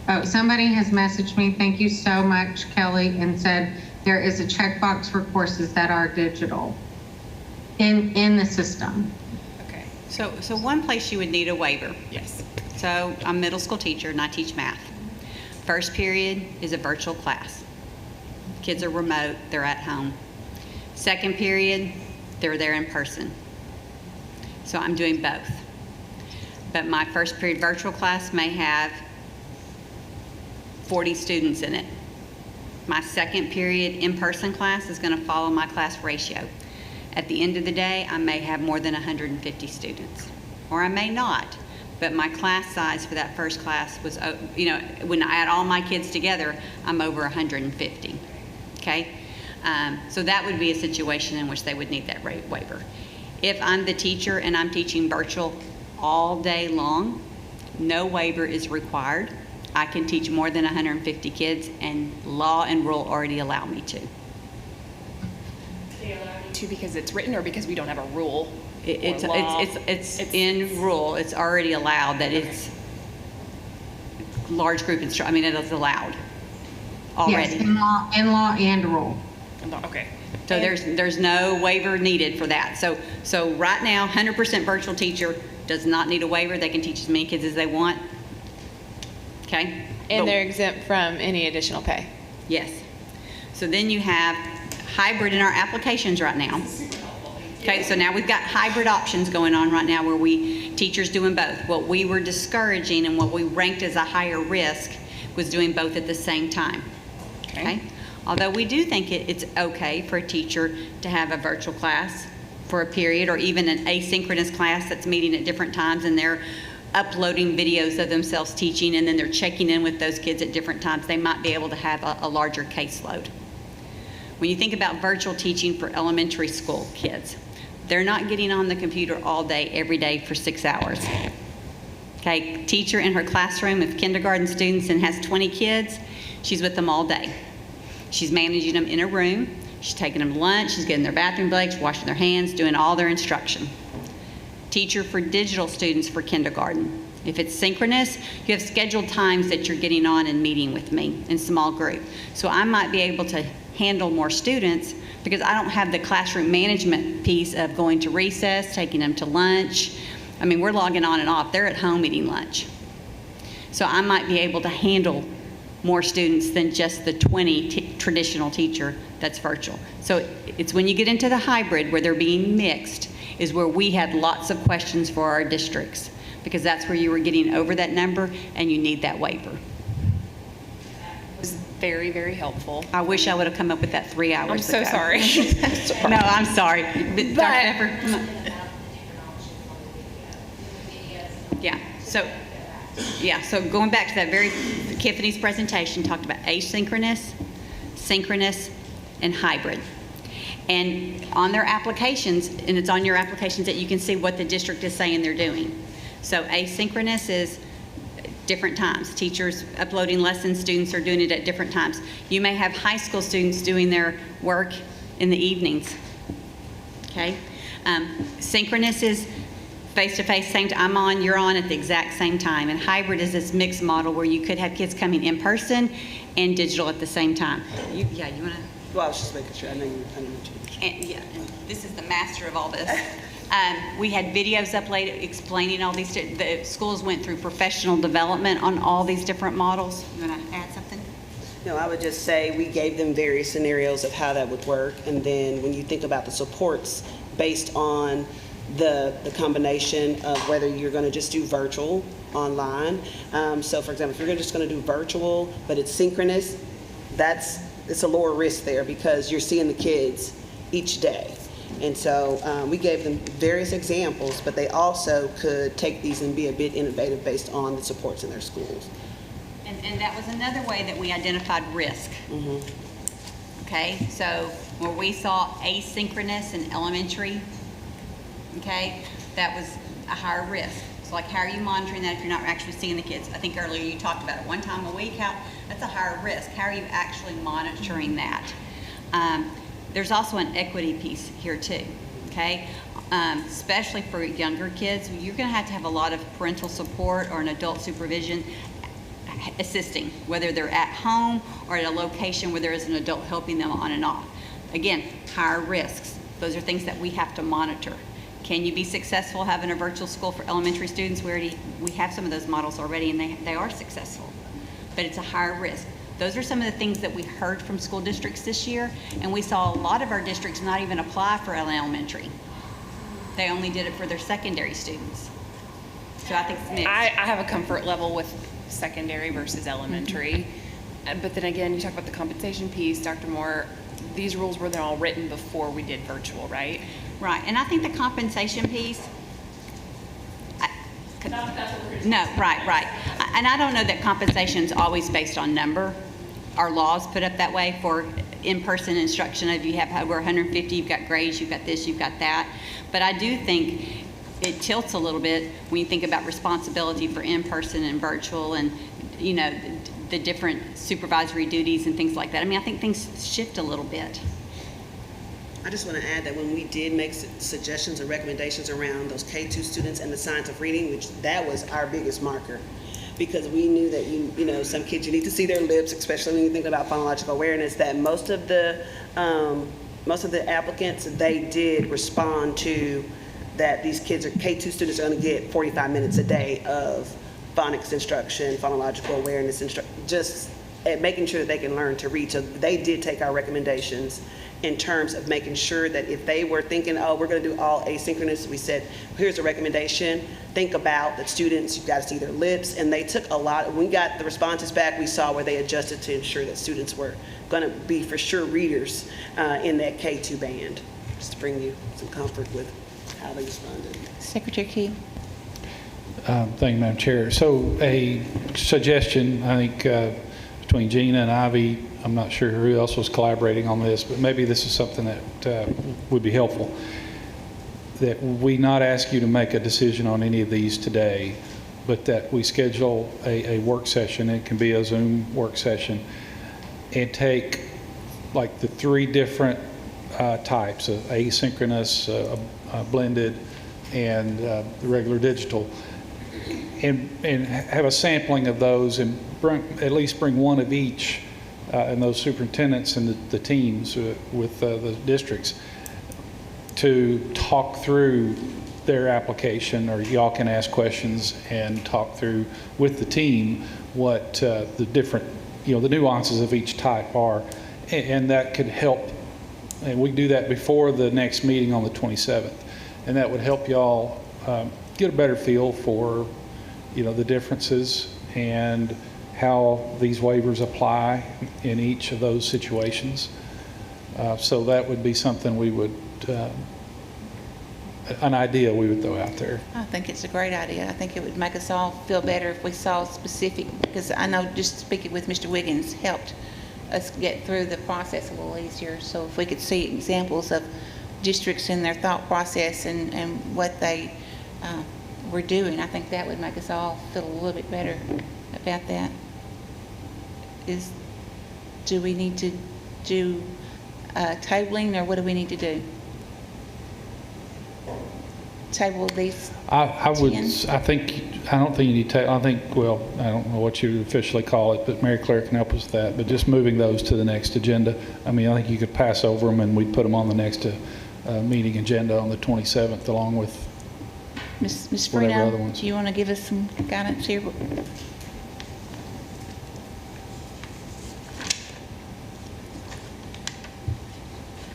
Oh, somebody has messaged me, thank you so much, Kelly, and said there is a checkbox for courses that are digital in the system. Okay. So one place you would need a waiver. Yes. So I'm a middle school teacher and I teach math. First period is a virtual class. Kids are remote, they're at home. Second period, they're there in person. So I'm doing both. But my first period virtual class may have 40 students in it. My second period in-person class is going to follow my class ratio. At the end of the day, I may have more than 150 students, or I may not. But my class size for that first class was, when I add all my kids together, I'm over 150. Okay? So that would be a situation in which they would need that waiver. If I'm the teacher and I'm teaching virtual all day long, no waiver is required. I can teach more than 150 kids, and law and rule already allow me to. They allow you to because it's written, or because we don't have a rule? It's in rule. It's already allowed that it's large group instruction. I mean, it is allowed already. Yes, in law and rule. Okay. So there's no waiver needed for that. So right now, 100% virtual teacher does not need a waiver. They can teach as many kids as they want. Okay? And they're exempt from any additional pay? Yes. So then you have hybrid in our applications right now. Okay, so now we've got hybrid options going on right now where teachers doing both. What we were discouraging and what we ranked as a higher risk was doing both at the same time. Okay? Although we do think it's okay for a teacher to have a virtual class for a period, or even an asynchronous class that's meeting at different times and they're uploading videos of themselves teaching, and then they're checking in with those kids at different times. They might be able to have a larger caseload. When you think about virtual teaching for elementary school kids, they're not getting on the computer all day, every day for 6 hours. Okay, teacher in her classroom with kindergarten students and has 20 kids, she's with them all day. She's managing them in a room, she's taking them to lunch, she's getting their bathroom breaks, washing their hands, doing all their instruction. Teacher for digital students for kindergarten. If it's synchronous, you have scheduled times that you're getting on and meeting with me in small group. So I might be able to handle more students because I don't have the classroom management piece of going to recess, taking them to lunch. I mean, we're logging on and off. They're at home eating lunch. So I might be able to handle more students than just the 20 traditional teacher that's virtual. So it's when you get into the hybrid where they're being mixed is where we had lots of questions for our districts, because that's where you were getting over that number and you need that waiver. It was very, very helpful. I wish I would have come up with that 3 hours I'm so ago. sorry. No, I'm sorry. Dr. Pepper? So going back to that Tiffany's presentation talked about asynchronous, synchronous, and hybrid. And on their applications, and it's on your applications that you can see what the district is saying they're doing. So asynchronous is different times. Teachers uploading lessons, students are doing it at different times. You may have high school students doing their work in the evenings, okay? Synchronous is face-to-face, same time, I'm on, you're on at the exact same time. And hybrid is this mixed model where you could have kids coming in person and digital at the same time. You want to? Well, I was just making sure. I know you. And this is the master of all this. We had videos uploaded explaining all these. The schools went through professional development on all these different models. You want to add something? No, I would just say we gave them various scenarios of how that would work. And then when you think about the supports based on the combination of whether you're going to just do virtual, online. So for example, if you're just going to do virtual, but it's synchronous, it's a lower risk there because you're seeing the kids each day. And so we gave them various examples, but they also could take these and be a bit innovative based on the supports in their schools. And that was another way that we identified risk. Okay, so where we saw asynchronous in elementary, okay, that was a higher risk. So like, how are you monitoring that if you're not actually seeing the kids? I think earlier you talked about it, 1 time a week, that's a higher risk. How are you actually monitoring that? There's also an equity piece here too, okay? Especially for younger kids, you're gonna have a lot of parental support or an adult supervision assisting, whether they're at home or at a location where there is an adult helping them on and off. Again, higher risks. Those are things that we have to monitor. Can you be successful having a virtual school for elementary students? We have some of those models already, and they are successful, but it's a higher risk. Those are some of the things that we heard from school districts this year, and we saw a lot of our districts not even apply for elementary. They only did it for their secondary students. So I think it's mixed. I have a comfort level with secondary versus elementary. But then again, you talk about the compensation piece, Dr. Moore, these rules were all written before we did virtual, right? Right, and I think the compensation piece, no, right. And I don't know that compensation is always based on number. Our laws put up that way for in-person instruction. If you have over 150, you've got grades, you've got this, you've got that. But I do think it tilts a little bit when you think about responsibility for in-person and virtual and, you know, the different supervisory duties and things like that. I mean, I think things shift a little bit. I just want to add that when we did make suggestions or recommendations around those K2 students and the science of reading, which that was our biggest marker, because we knew that you know, some kids, you need to see their lips, especially when you think about phonological awareness, that most of the applicants, they did respond to that these kids are, K2 students are going to get 45 minutes a day of phonics instruction, phonological awareness, just at making sure that they can learn to read. So they did take our recommendations in terms of making sure that if they were thinking, oh, we're going to do all asynchronous, we said, here's a recommendation. Think about the students, you've got to see their lips. And they took a lot. When we got the responses back, we saw where they adjusted to ensure that students were going to be for sure readers in that K2 band, just to bring you some comfort with how they responded. Secretary Key. Thank you, Madam Chair. So a suggestion, I think, between Gina and Ivy, I'm not sure who else was collaborating on this, but maybe this is something that would be helpful, that we not ask you to make a decision on any of these today, but that we schedule a work session. It can be a Zoom work session, and take like the 3 different types of asynchronous, blended, and the regular digital, and have a sampling of those, and at least bring one of each, and those superintendents and the teams with the districts to talk through their application, or y'all can ask questions and talk through with the team what the different, the nuances of each type are, and that could help. And we do that before the next meeting on the 27th, and that would help y'all get a better feel for the differences and how these waivers apply in each of those situations. So that would be something we would, an idea we would throw out there. I think it's a great idea. I think it would make us all feel better if we saw specific, because I know just speaking with Mr. Wiggins helped us get through the process a little easier. So if we could see examples of districts in their thought process and what they were doing, I think that would make us all feel a little bit better about that. Do we need to do tabling, or what do we need to do? Table these? I would, 10? I don't think you need to, I don't know what you officially call it, but Mary Claire can help us with that, but just moving those to the next agenda. I mean, I think you could pass over them and we'd put them on the next meeting agenda on the 27th along with Ms. whatever other Freno, ones. do you want to give us some guidance here?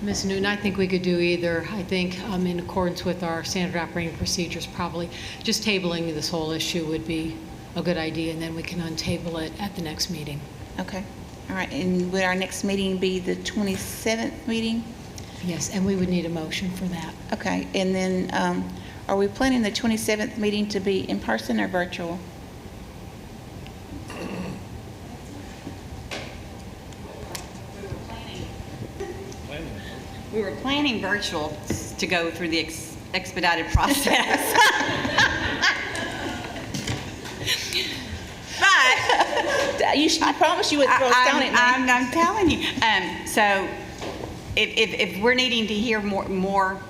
Ms. Newton, I think we could do either. I think in accordance with our standard operating procedures, probably just tabling this whole issue would be a good idea, and then we can untable it at the next meeting. Okay. All right. And would our next meeting be the 27th meeting? Yes, and we would need a motion for that. Okay. And then are we planning the 27th meeting to be in person or virtual? We were planning virtual to go through the expedited process. But I promise you would throw a stone at me. I'm telling you. So if we're needing to hear more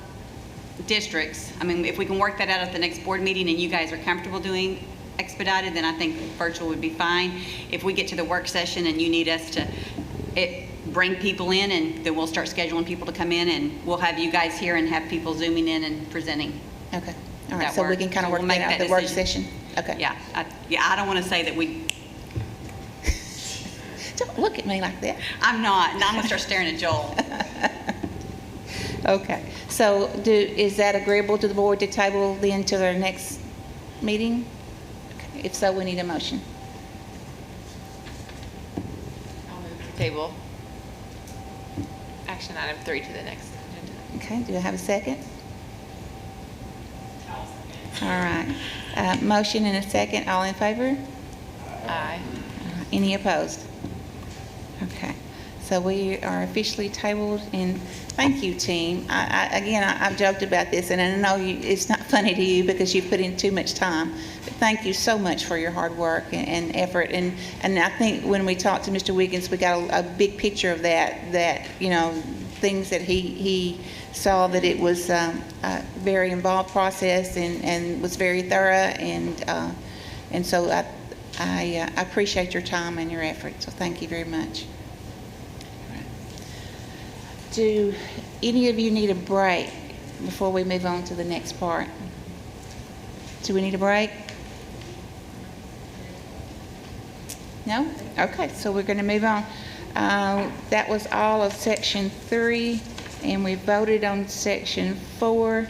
districts, I mean, if we can work that out at the next board meeting and you guys are comfortable doing expedited, then I think virtual would be fine. If we get to the work session and you need us to bring people in, and then we'll start scheduling people to come in, and we'll have you guys here and have people zooming in and presenting. Okay. All right. So we can kind of work that out at the work session. Okay. Yeah. I don't want to say that we. Don't look at me like that. I'm not. And I'm going to start staring at Joel. Okay. So is that agreeable to the board to table then to their next meeting? Okay. If so, we need a motion. I'll move the table. Action item 3 to the next agenda. Okay. Do I have a second? All right. Motion and a second. All in favor? Aye. Any opposed? Okay. So we are officially tabled, and thank you, team. I've joked about this, and I know it's not funny to you because you put in too much time, but thank you so much for your hard work and effort. And I think when we talked to Mr. Wiggins, we got a big picture of that, things that he saw, that it was a very involved process and was very thorough, and so I appreciate your time and your effort, so thank you very much. Do any of you need a break before we move on to the next part? Do we need a break? No? Okay, so we're going to move on. That was all of Section 3, and we voted on Section 4.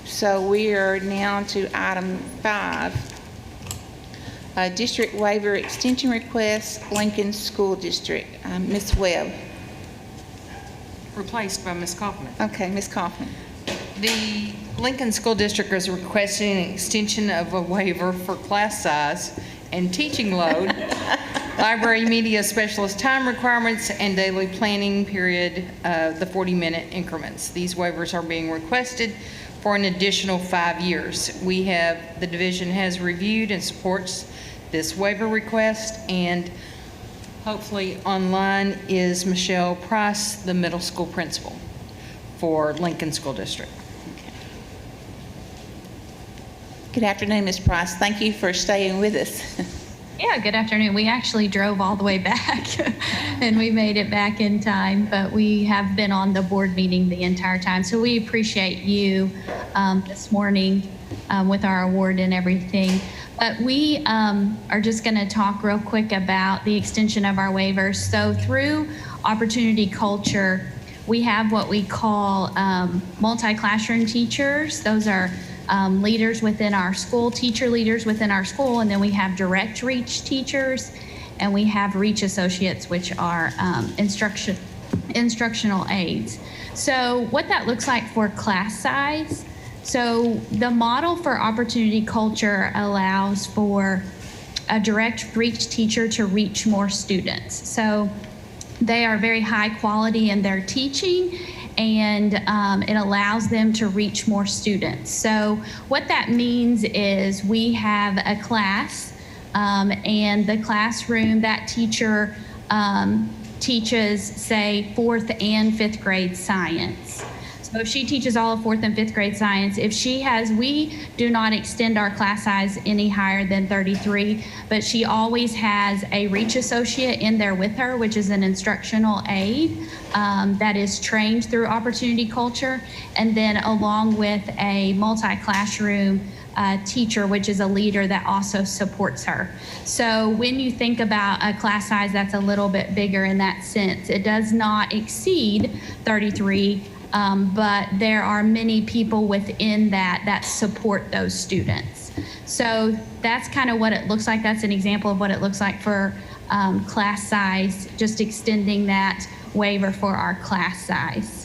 So we are now to Item 5. District Waiver Extension Request, Lincoln School District. Ms. Webb. Replaced by Ms. Kaufman. Okay, Ms. Kaufman. The Lincoln School District is requesting an extension of a waiver for class size and teaching load, library media specialist time requirements, and daily planning period, the 40-minute increments. These waivers are being requested for an additional 5 years. The division has reviewed and supports this waiver request, and hopefully online is Michelle Price, the middle school principal for Lincoln School District. Good afternoon, Ms. Price. Thank you for staying with us. Yeah, good afternoon. We actually drove all the way back and we made it back in time, but we have been on the board meeting the entire time. So we appreciate you this morning with our award and everything. But we are just going to talk real quick about the extension of our waivers. So through Opportunity Culture, we have what we call multi-classroom teachers. Those are leaders within our school, teacher leaders within our school, and then we have direct reach teachers, and we have reach associates, which are instructional aides. So what that looks like for class size, so the model for Opportunity Culture allows for a direct reach teacher to reach more students. So They are very high quality in their teaching, and it allows them to reach more students. So what that means is we have a class, and the classroom, that teacher teaches, say, 4th and 5th grade science. So if she teaches all of 4th and 5th grade science, we do not extend our class size any higher than 33, but she always has a reach associate in there with her, which is an instructional aide that is trained through opportunity culture, and then along with a multi-classroom teacher, which is a leader that also supports her. So when you think about a class size that's a little bit bigger in that sense, it does not exceed 33, but there are many people within that support those students. So that's kind of what it looks like. That's an example of what it looks like for class size, just extending that waiver for our class size.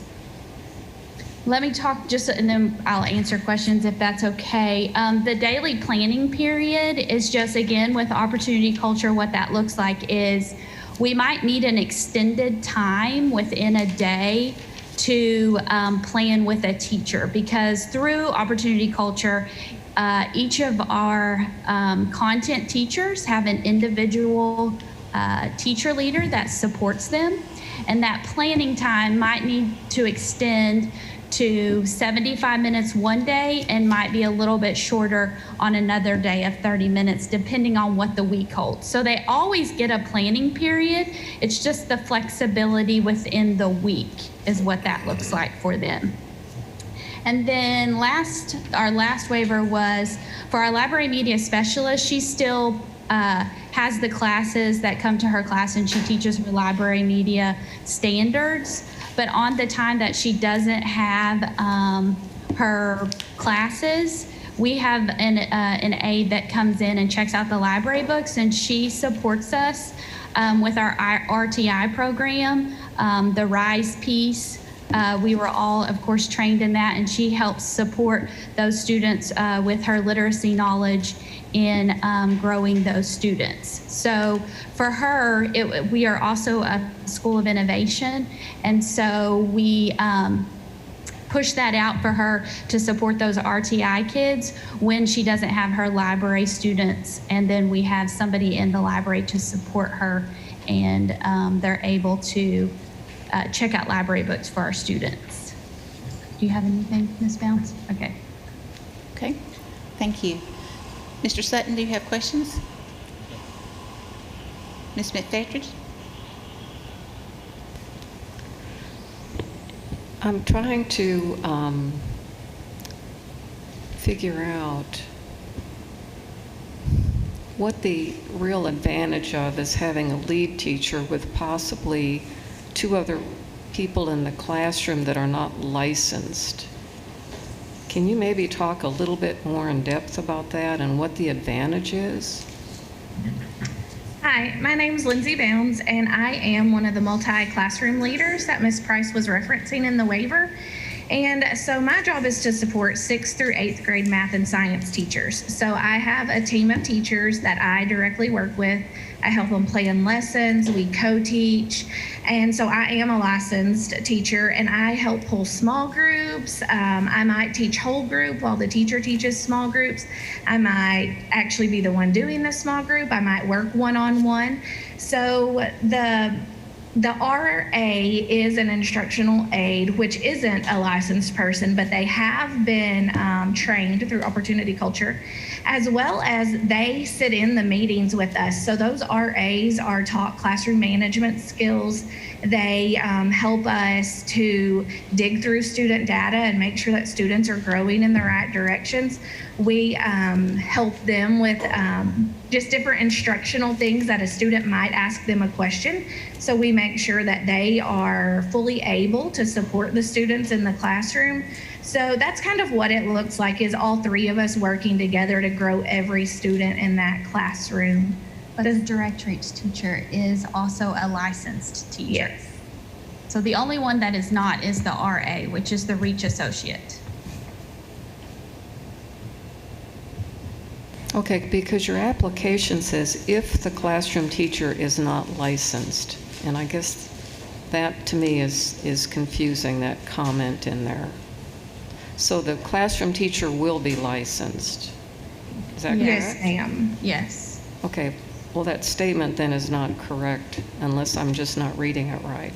Let me talk just, and then I'll answer questions if that's okay. The daily planning period is just, again, with opportunity culture, what that looks like is we might need an extended time within a day to plan with a teacher, because through opportunity culture, each of our content teachers have an individual teacher leader that supports them, and that planning time might need to extend to 75 minutes one day and might be a little bit shorter on another day of 30 minutes, depending on what the week holds. So they always get a planning period. It's just the flexibility within the week is what that looks like for them. And then our last waiver was for our library media specialist. She still has the classes that come to her class, and she teaches her library media standards. But on the time that she doesn't have her classes, we have an aide that comes in and checks out the library books, and she supports us with our RTI program, the RISE piece. We were all, of course, trained in that, and she helps support those students with her literacy knowledge in growing those students. So for her, we are also a school of innovation, and so we push that out for her to support those RTI kids when she doesn't have her library students, and then we have somebody in the library to support her, and they're able to check out library books for our students. Do you have anything, Ms. Bounce? Okay. Okay, thank you. Mr. Sutton, do you have questions? Ms. Smith-Fattridge? I'm trying to figure out what the real advantage of is having a lead teacher with possibly 2 other people in the classroom that are not licensed. Can you maybe talk a little bit more in depth about that and what the advantage is? Hi, my name is Lindsay Bounds, and I am one of the multi-classroom leaders that Ms. Price was referencing in the waiver. And so my job is to support 6th through 8th grade math and science teachers. So I have a team of teachers that I directly work with. I help them plan lessons, we co-teach, and so I am a licensed teacher, and I help pull small groups. I might teach whole group while the teacher teaches small groups. I might actually be the one doing the small group. I might work one-on-one. So the RA is an instructional aide, which isn't a licensed person, but they have been trained through opportunity culture, as well as they sit in the meetings with us. So those RAs are taught classroom management skills. They help us to dig through student data and make sure that students are growing in the right directions. We help them with just different instructional things that a student might ask them a question. So we make sure that they are fully able to support the students in the classroom. So that's kind of what it looks like, is all 3 of us working together to grow every student in that classroom. But the direct reach teacher is also a licensed teacher. Yes. So the only one that is not is the RA, which is the reach associate. Okay, because your application says if the classroom teacher is not licensed, and I guess That to me is confusing, that comment in there. So the classroom teacher will be licensed. Is that correct? Yes, ma'am. Yes. Okay, well, that statement then is not correct unless I'm just not reading it right.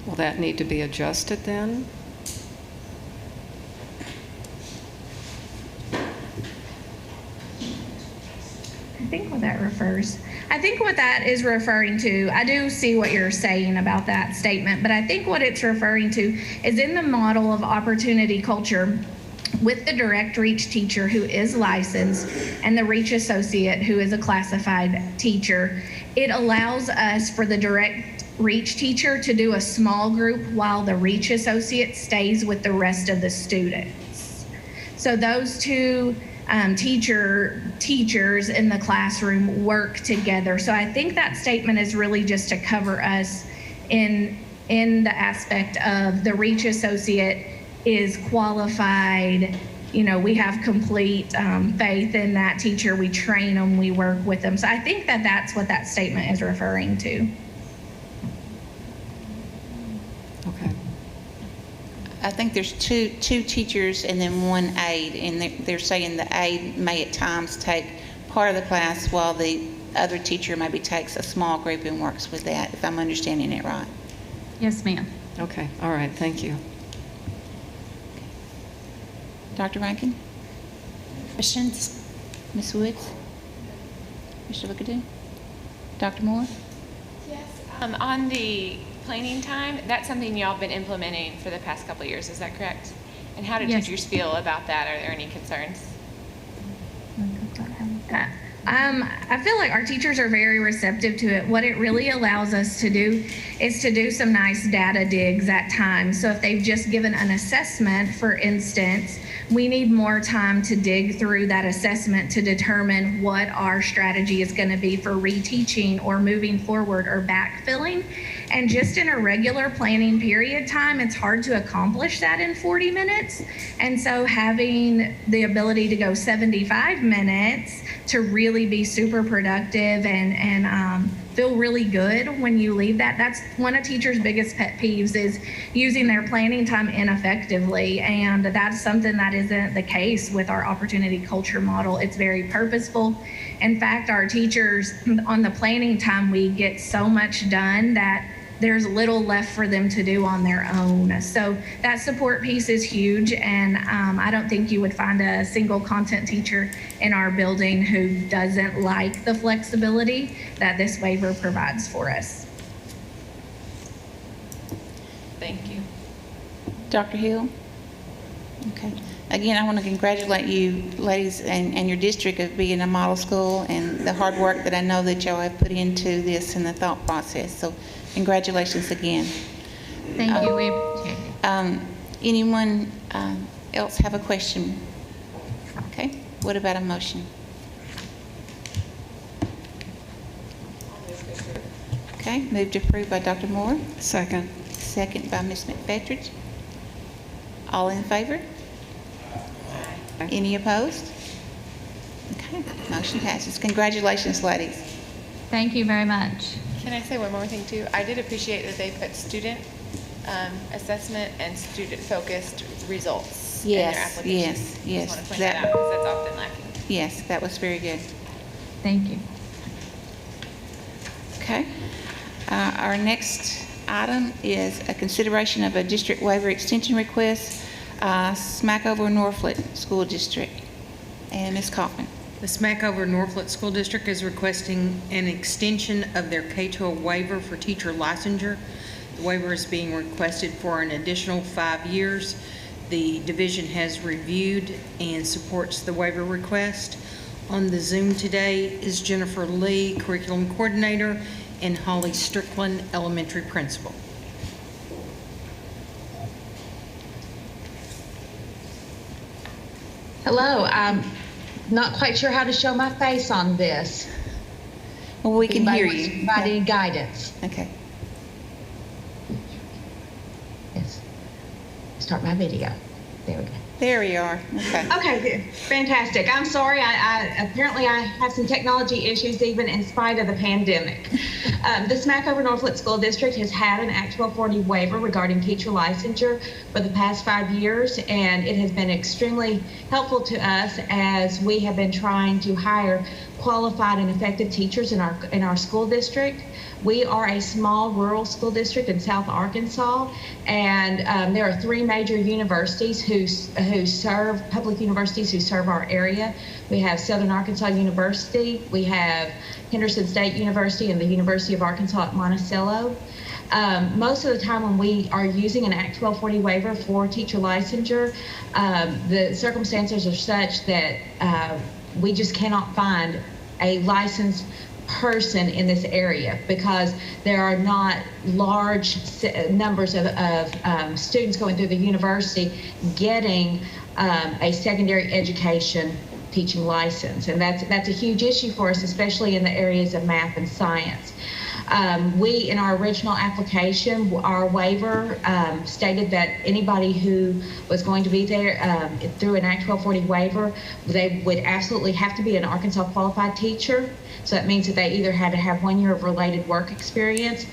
Will that need to be adjusted then? I think what that refers, I think what that is referring to, I do see what you're saying about that statement, but I think what it's referring to is in the model of opportunity culture with the direct reach teacher who is licensed and the reach associate who is a classified teacher, it allows us for the direct reach teacher to do a small group while the reach associate stays with the rest of the students. So those two teachers in the classroom work together. So I think that statement is really just to cover us in the aspect of the reach associate is qualified. You know, we have complete faith in that teacher. We train them, we work with them. So I think that that's what that statement is referring to. Okay. I think there's two teachers and then one aide, and they're saying the aide may at times take part of the class while the other teacher maybe takes a small group and works with that, if I'm understanding it right. Yes, ma'am. Okay, all right, thank you. Dr. Rankin? Questions? Ms. Woods? Mr. Luckadoo? Dr. Moore? Yes. On the planning time, that's something y'all have been implementing for the past couple of years, is that correct? And how do Yes. teachers feel about that? Are there any concerns? I feel like our teachers are very receptive to it. What it really allows us to do is to do some nice data digs at times. So if they've just given an assessment, for instance, we need more time to dig through that assessment to determine what our strategy is going to be for reteaching or moving forward or backfilling. And just in a regular planning period time, it's hard to accomplish that in 40 minutes. And so having the ability to go 75 minutes to really be super productive and feel really good when you leave that's one of teachers' biggest pet peeves is using their planning time ineffectively. And that's something that isn't the case with our opportunity culture model. It's very purposeful. In fact, our teachers on the planning time, we get so much done that there's little left for them to do on their own. So that support piece is huge, and I don't think you would find a single content teacher in our building who doesn't like the flexibility that this waiver provides for us. Thank you. Dr. Hill? Okay. Again, I want to congratulate you, ladies, and your district of being a model school and the hard work that I know that y'all have put into this and the thought process. So congratulations again. Thank you. We appreciate it. Anyone else have a question? Okay. What about a motion? Okay. Moved to approve by Dr. Moore. Second. Second by Ms. McFettridge. All in favor? Any opposed? Okay. Motion passes. Congratulations, ladies. Thank you very much. Can I say one more thing too? I did appreciate that they put student assessment and student-focused results in their Yes, application. yes. Just want to point that out because that's often lacking. Yes, that was very good. Thank you. Okay. Our next item is a consideration of a district waiver extension request, Smackover Norfolk School District. And Ms. Kaufman. The Smackover Norfolk School District is requesting an extension of their K-12 waiver for teacher licensure. The waiver is being requested for an additional 5 years. The division has reviewed and supports the waiver request. On the Zoom today is Jennifer Lee, Curriculum Coordinator, and Holly Strickland, Elementary Principal. Hello, I'm not quite sure how to show my face on this. Well, we can hear you. Provide any guidance. Okay. Yes. Start my video. There we go. There we are. Okay. Okay, good. Fantastic. I'm sorry. Apparently I have some technology issues even in spite of the pandemic. The Smackover Northwood School District has had an Act 1240 waiver regarding teacher licensure for the past 5 years, and it has been extremely helpful to us as we have been trying to hire qualified and effective teachers in our school district. We are a small rural school district in South Arkansas, and there are 3 major universities who serve, public universities who serve our area. We have Southern Arkansas University, we have Henderson State University, and the University of Arkansas at Monticello. Most of the time when we are using an Act 1240 waiver for teacher licensure, the circumstances are such that we just cannot find a licensed person in this area because there are not large numbers of students going through the university getting a secondary education teaching license, and that's a huge issue for us, especially in the areas of math and science. We, in our original application, our waiver stated that anybody who was going to be there through an Act 1240 waiver, they would absolutely have to be an Arkansas qualified teacher. So that means that they either had to have 1 year of related work experience,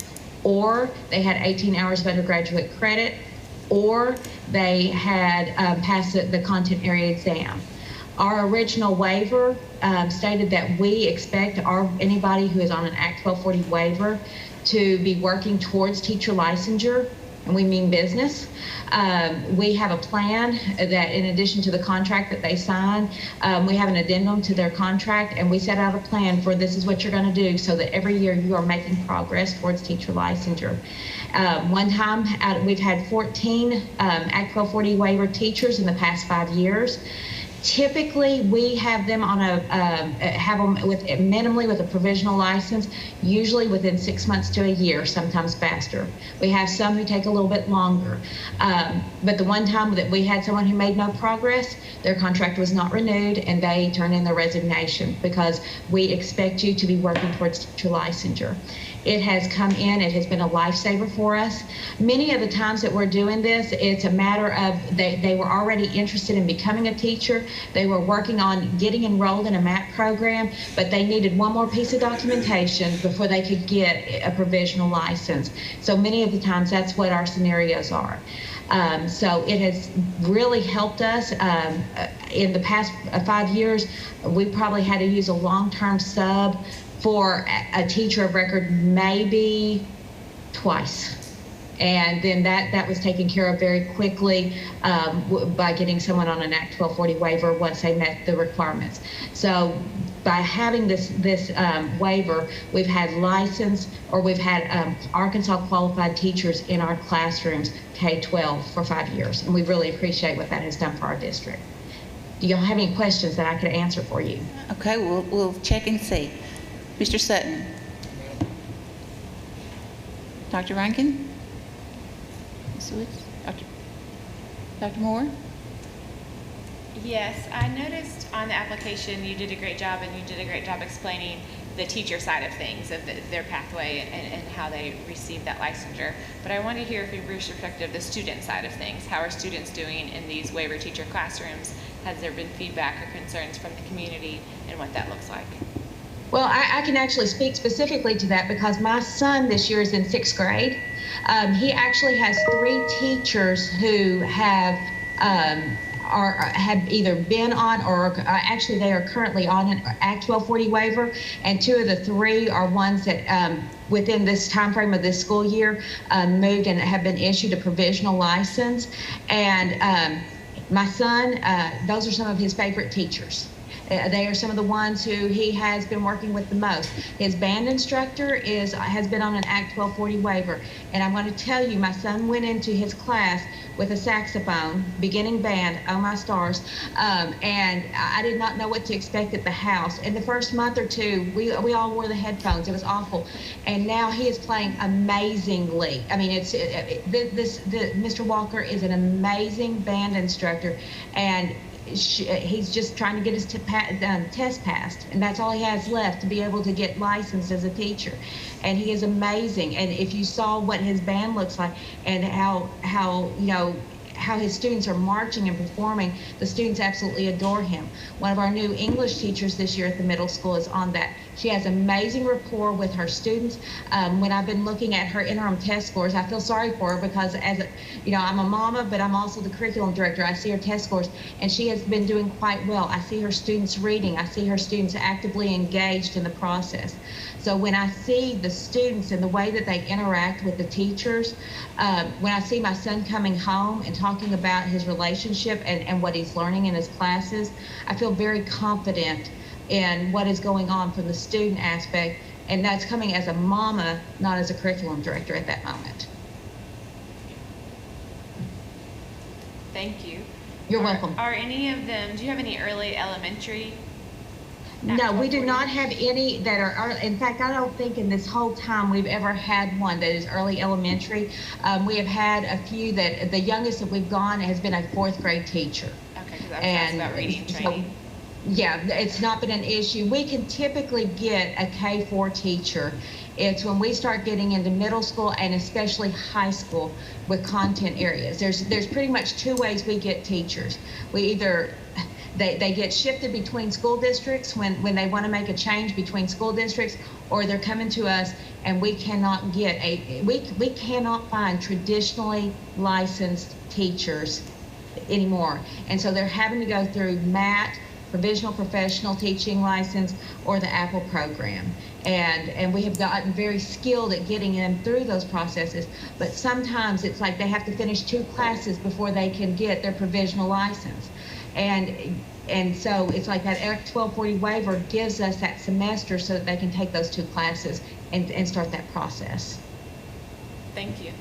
or they had 18 hours of undergraduate credit, or they had passed the content area exam. Our original waiver stated that we expect anybody who is on an Act 1240 waiver to be working towards teacher licensure, and we mean business. We have a plan that, in addition to the contract that they sign, we have an addendum to their contract, and we set out a plan for this is what you're going to do so that every year you are making progress towards teacher licensure. One time, we've had 14 Act 1240 waiver teachers in the past 5 years. Typically, we have them on have them with minimally with a provisional license, usually within 6 months to a year, sometimes faster. We have some who take a little bit longer. But the one time that we had someone who made no progress, their contract was not renewed, and they turned in their resignation because we expect you to be working towards teacher licensure. It has come in, it has been a lifesaver for us. Many of the times that we're doing this, it's a matter of they were already interested in becoming a teacher. They were working on getting enrolled in a MAP program, but they needed one more piece of documentation before they could get a provisional license. So many of the times that's what our scenarios are. So it has really helped us. In the past 5 years, we probably had to use a long-term sub for a teacher of record maybe twice. And then that was taken care of very quickly by getting someone on an Act 1240 waiver once they met the requirements. So by having this waiver, we've had licensed, or we've had Arkansas qualified teachers in our classrooms, K-12, for 5 years. And we really appreciate what that has done for our district. Do y'all have any questions that I could answer for you? Okay, we'll check and see. Mr. Sutton. Dr. Rankin? Ms. Woods? Dr. Moore? Yes, I noticed on the application you did a great job, and you did a great job explaining the teacher side of things, of their pathway and how they receive that licensure. But I want to hear from your perspective the student side of things. How are students doing in these waiver teacher classrooms? Has there been feedback or concerns from the community, and what that looks like? Well, I can actually speak specifically to that because my son this year is in 6th grade. He actually has 3 teachers who have either been on or actually they are currently on an Act 1240 waiver, and 2 of the 3 are ones that within this time frame of this school year moved and have been issued a provisional license. And my son, those are some of his favorite teachers. They are some of the ones who he has been working with the most. His band instructor has been on an Act 1240 waiver. And I'm going to tell you, my son went into his class with a saxophone, beginning band, oh my stars, and I did not know what to expect at the house. In the first month or 2, we all wore the headphones. It was awful. And now he is playing amazingly. I mean, Mr. Walker is an amazing band instructor, and he's just trying to get his test passed, and that's all he has left to be able to get licensed as a teacher. And he is amazing. And if you saw what his band looks like and how how his students are marching and performing. The students absolutely adore him. One of our new English teachers this year at the middle school is on that. She has amazing rapport with her students. When I've been looking at her interim test scores, I feel sorry for her because I'm a mama, but I'm also the curriculum director. I see her test scores, and she has been doing quite well. I see her students reading. I see her students actively engaged in the process. So when I see the students and the way that they interact with the teachers, when I see my son coming home and talking about his relationship and what he's learning in his classes, I feel very confident in what is going on from the student aspect, and that's coming as a mama, not as a curriculum director at that moment. Thank you. You're welcome. Are any of them, do you have any early elementary? No, we do not have any that are, in fact, I don't think in this whole time we've ever had one that is early elementary. We have had a few that, the youngest that we've gone has been a 4th grade teacher. Okay, because I was asking about reading training. Yeah, it's not been an issue. We can typically get a K-4 teacher. It's when we start getting into middle school and especially high school with content areas. There's pretty much 2 ways we get teachers. We either They get shifted between school districts when they want to make a change between school districts, or they're coming to us and we cannot we cannot find traditionally licensed teachers anymore. And so they're having to go through MAT, Provisional Professional Teaching License, or the Apple program. And we have gotten very skilled at getting them through those processes, but sometimes it's like they have to finish 2 classes before they can get their provisional license. And so it's like that Act 1240 waiver gives us that semester so that they can take those 2 classes and start that process. Thank you.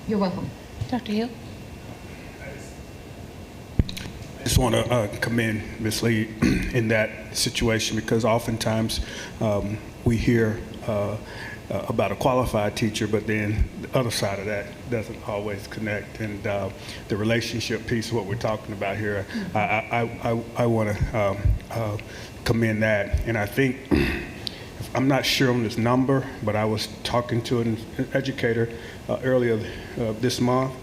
You're welcome. Dr. Hill? I just want to commend Ms. Lee in that situation, because oftentimes we hear about a qualified teacher, but then the other side of that doesn't always connect. And the relationship piece, what we're talking about here, I want to commend that. And I think, I'm not sure on this number, but I was talking to an educator earlier this month,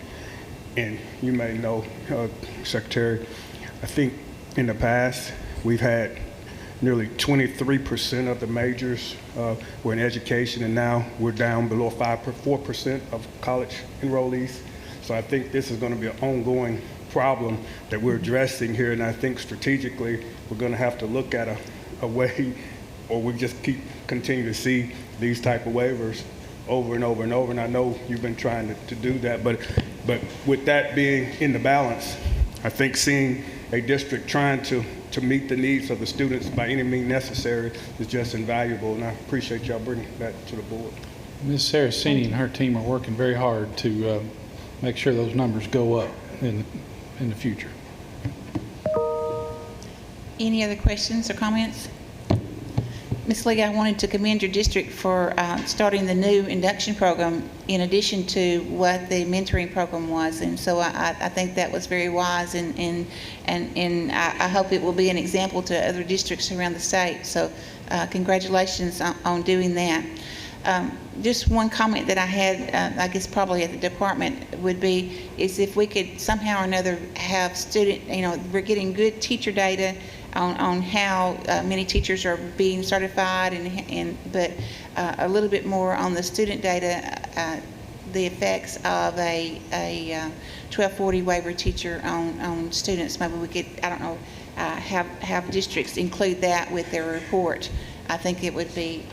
and you may know, Secretary, I think in the past we've had nearly 23% of the majors were in education, and now we're down below 4% of college enrollees. So I think this is going to be an ongoing problem that we're addressing here, and I think strategically we're going to have to look at a way, or we just continue to see these type of waivers over and over and over. And I know you've been trying to do that, but with that being in the balance, I think seeing a district trying to meet the needs of the students by any means necessary is just invaluable, and I appreciate y'all bringing that to the board. Ms. Saraceni and her team are working very hard to make sure those numbers go up in the future. Any other questions or comments? Ms. Lee, I wanted to commend your district for starting the new induction program in addition to what the mentoring program was, and so I think that was very wise, and I hope it will be an example to other districts around the state. So congratulations on doing that. Just one comment that I had, I guess probably at the department, would be is if we could somehow or another have we're getting good teacher data on how many teachers are being certified, but a little bit more on the student data, the effects of a 1240 waiver teacher on students. Maybe we could, I don't know, have districts include that with their report. I think it would be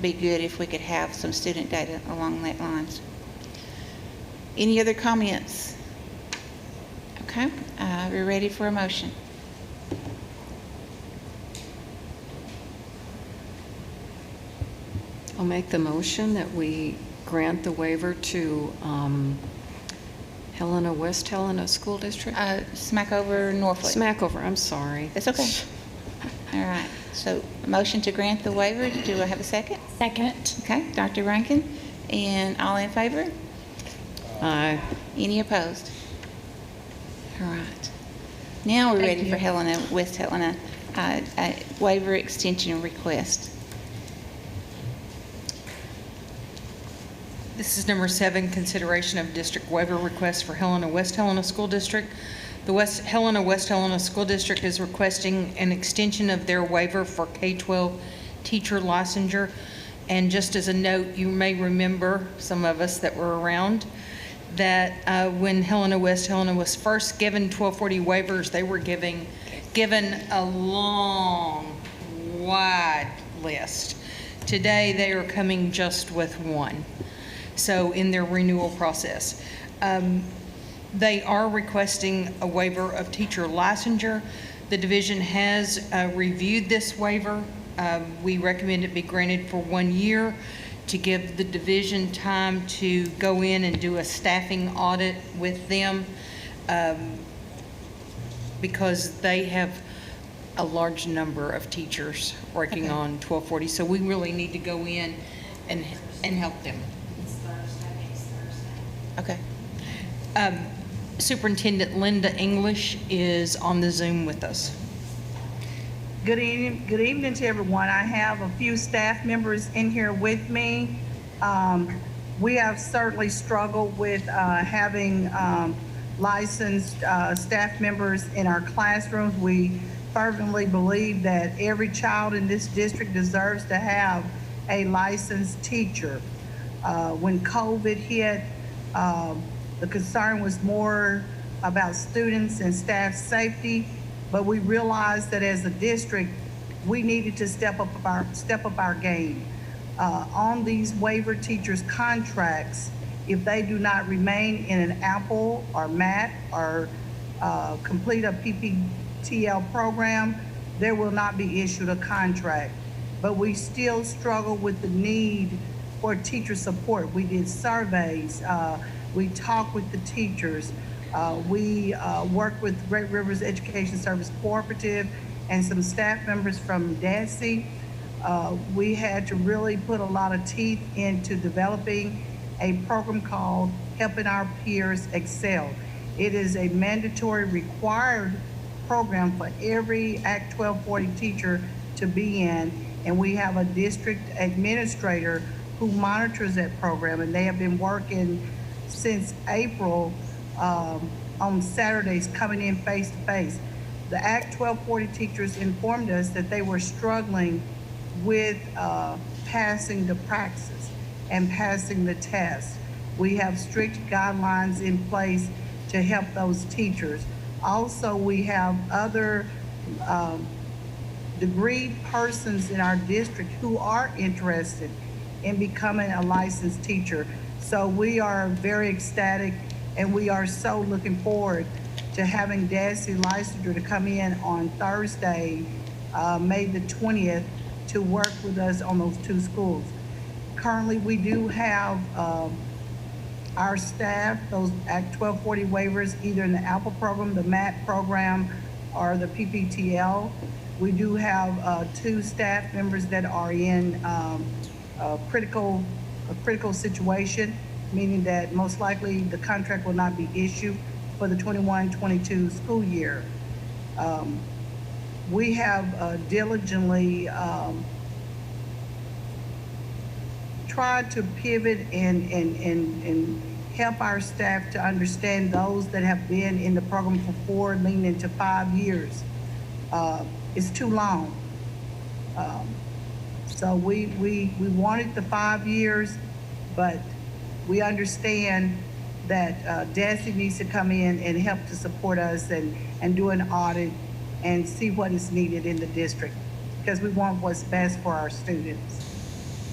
good if we could have some student data along that lines. Any other comments? Okay, we're ready for a motion. I'll make the motion that we grant the waiver to West Helena School District? Smackover, Norfolk. Smackover, I'm sorry. That's okay. All right. So, motion to grant the waiver. Do I have a second? Second. Okay. Dr. Rankin. And all in favor? Aye. Any opposed? All right. Now we're ready for West Helena waiver extension request. This is number 7, consideration of district waiver request for Helena West Helena School District. The West Helena School District is requesting an extension of their waiver for K-12 teacher licensure. And just as a note, you may remember, some of us that were around, that when Helena West Helena was first given 1240 waivers, they were given a long, wide list. Today, they are coming just with one. So in their renewal process. They are requesting a waiver of teacher licensure. The division has reviewed this waiver. We recommend it be granted for 1 year to give the division time to go in and do a staffing audit with them because they have a large number of teachers working on 1240. So we really need to go in and help them. Okay. Superintendent Linda English is on the Zoom with us. Good evening to everyone. I have a few staff members in here with me. We have certainly struggled with having licensed staff members in our classrooms. We fervently believe that every child in this district deserves to have a licensed teacher. When COVID hit, the concern was more about students and staff safety, but we realized that as a district, we needed to step up our game. On these waiver teachers' contracts, if they do not remain in an Apple or MAT or complete a PPTL program, there will not be issued a contract. But we still struggle with the need for teacher support. We did surveys. We talked with the teachers. We worked with Great Rivers Education Service Cooperative and some staff members from DASI. We had to really put a lot of teeth into developing a program called Helping Our Peers Excel. It is a mandatory required program for every Act 1240 teacher to be in, and we have a district administrator who monitors that program, and they have been working since April on Saturdays, coming in face to face. The Act 1240 teachers informed us that they were struggling with passing the praxis and passing the test. We have strict guidelines in place to help those teachers. Also, we have other degreed persons in our district who are interested in becoming a licensed teacher. So we are very ecstatic, and we are so looking forward to having DASI licensure to come in on Thursday, May the 20th, to work with us on those 2 schools. Currently, we do have our staff, those Act 1240 waivers, either in the Apple program, the MAT program, or the PPTL. We do have 2 staff members that are in a critical situation, meaning that most likely the contract will not be issued for the 21-22 school year. We have diligently tried to pivot and help our staff to understand those that have been in the program for 4, leaning into 5 years. It's too long. So we wanted the 5 years, but we understand that DASI needs to come in and help to support us and do an audit and see what is needed in the district, because we want what's best for our students.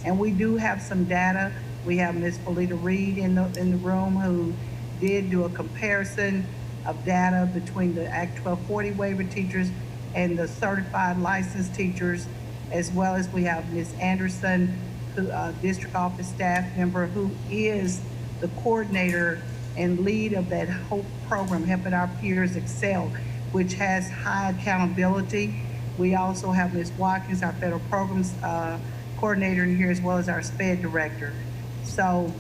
And we do have some data. We have Ms. Felita Reed in the room who did do a comparison of data between the Act 1240 waiver teachers and the certified licensed teachers, as well as we have Ms. Anderson, who, district office staff member, who is the coordinator and lead of that whole program, Helping Our Peers Excel, which has high accountability. We also have Ms. Watkins, our federal programs coordinator in here, as well as our SPED director. So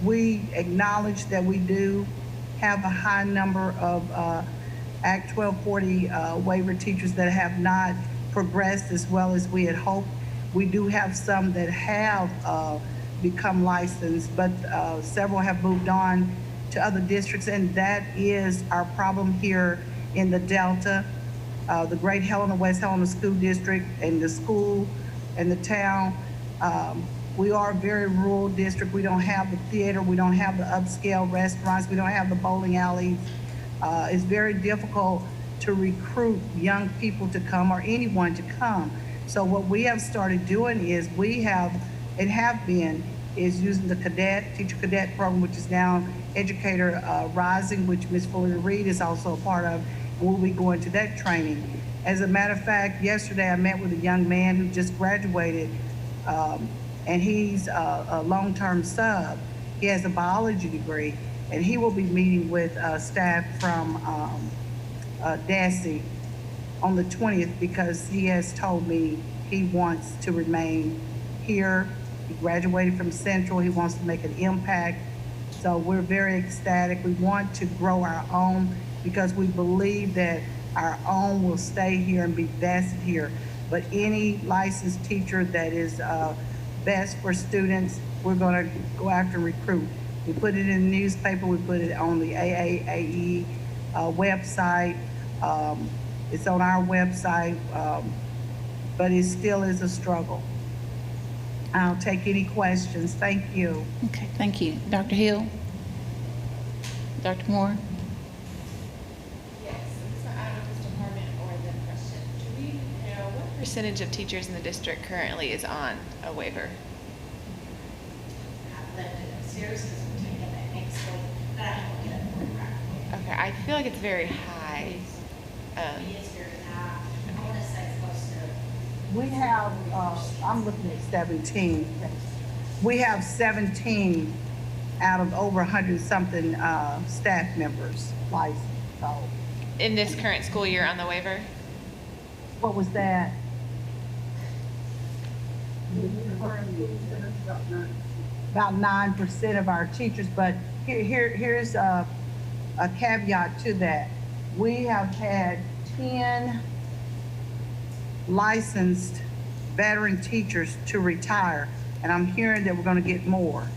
we acknowledge that we do have a high number of Act 1240 waiver teachers that have not progressed as well as we had hoped. We do have some that have become licensed, but several have moved on to other districts, and that is our problem here in the Delta. The Great Helena, West Helena School District, and the school and the town. We are a very rural district. We don't have the theater, we don't have the upscale restaurants, we don't have the bowling alleys. It's very difficult to recruit young people to come or anyone to come. So what we have started doing is is using the teacher cadet program, which is now Educator Rising, which Ms. Fuller Reed is also a part of. We'll be going to that training. As a matter of fact, yesterday I met with a young man who just graduated, and he's a long-term sub. He has a biology degree, and he will be meeting with staff from DASI on the 20th because he has told me he wants to remain here. He graduated from Central. He wants to make an impact. So we're very ecstatic. We want to grow our own because we believe that our own will stay here and be vested here. But any licensed teacher that is best for students, we're going to go after and recruit. We put it in the newspaper. We put it on the AAAE website. It's on our website, but it still is a struggle. I'll take any questions. Thank you. Okay, thank you. Dr. Hill? Dr. Moore? Yes, so I don't know if this department or the question. Do we know what percentage of teachers in the district currently is on a waiver? Okay, I feel like it's very high. We have, I'm looking at 17. We have 17 out of over 100-something staff members licensed. So, In this current school year on the waiver? what was that? About 9% of our teachers, but here's a caveat to that. We have had 10 licensed veteran teachers to retire, and I'm hearing that we're going to get more.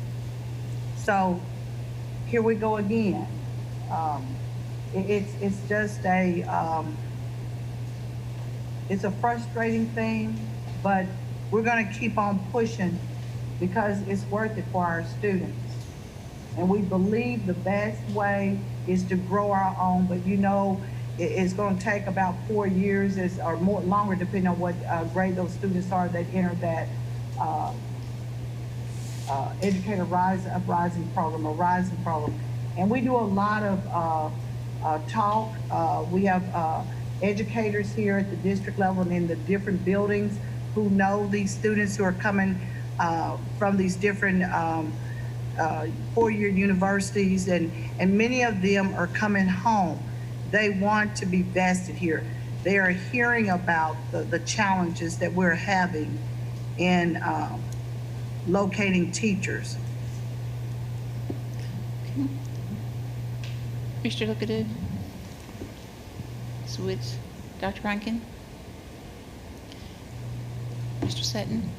So here we go again. It's just it's a frustrating thing, but we're going to keep on pushing because it's worth it for our students. And we believe the best way is to grow our own, but you know, it's going to take about 4 years or more longer, depending on what grade those students are that enter that Educator Rising program or Rising program. And we do a lot of talk. We have educators here at the district level and in the different buildings who know these students who are coming from these different four-year universities, and many of them are coming home. They want to be vested here. They are hearing about the challenges that we're having in locating teachers. Mr. Lookadoo? Switch. Dr. Rankin? Mr. Sutton?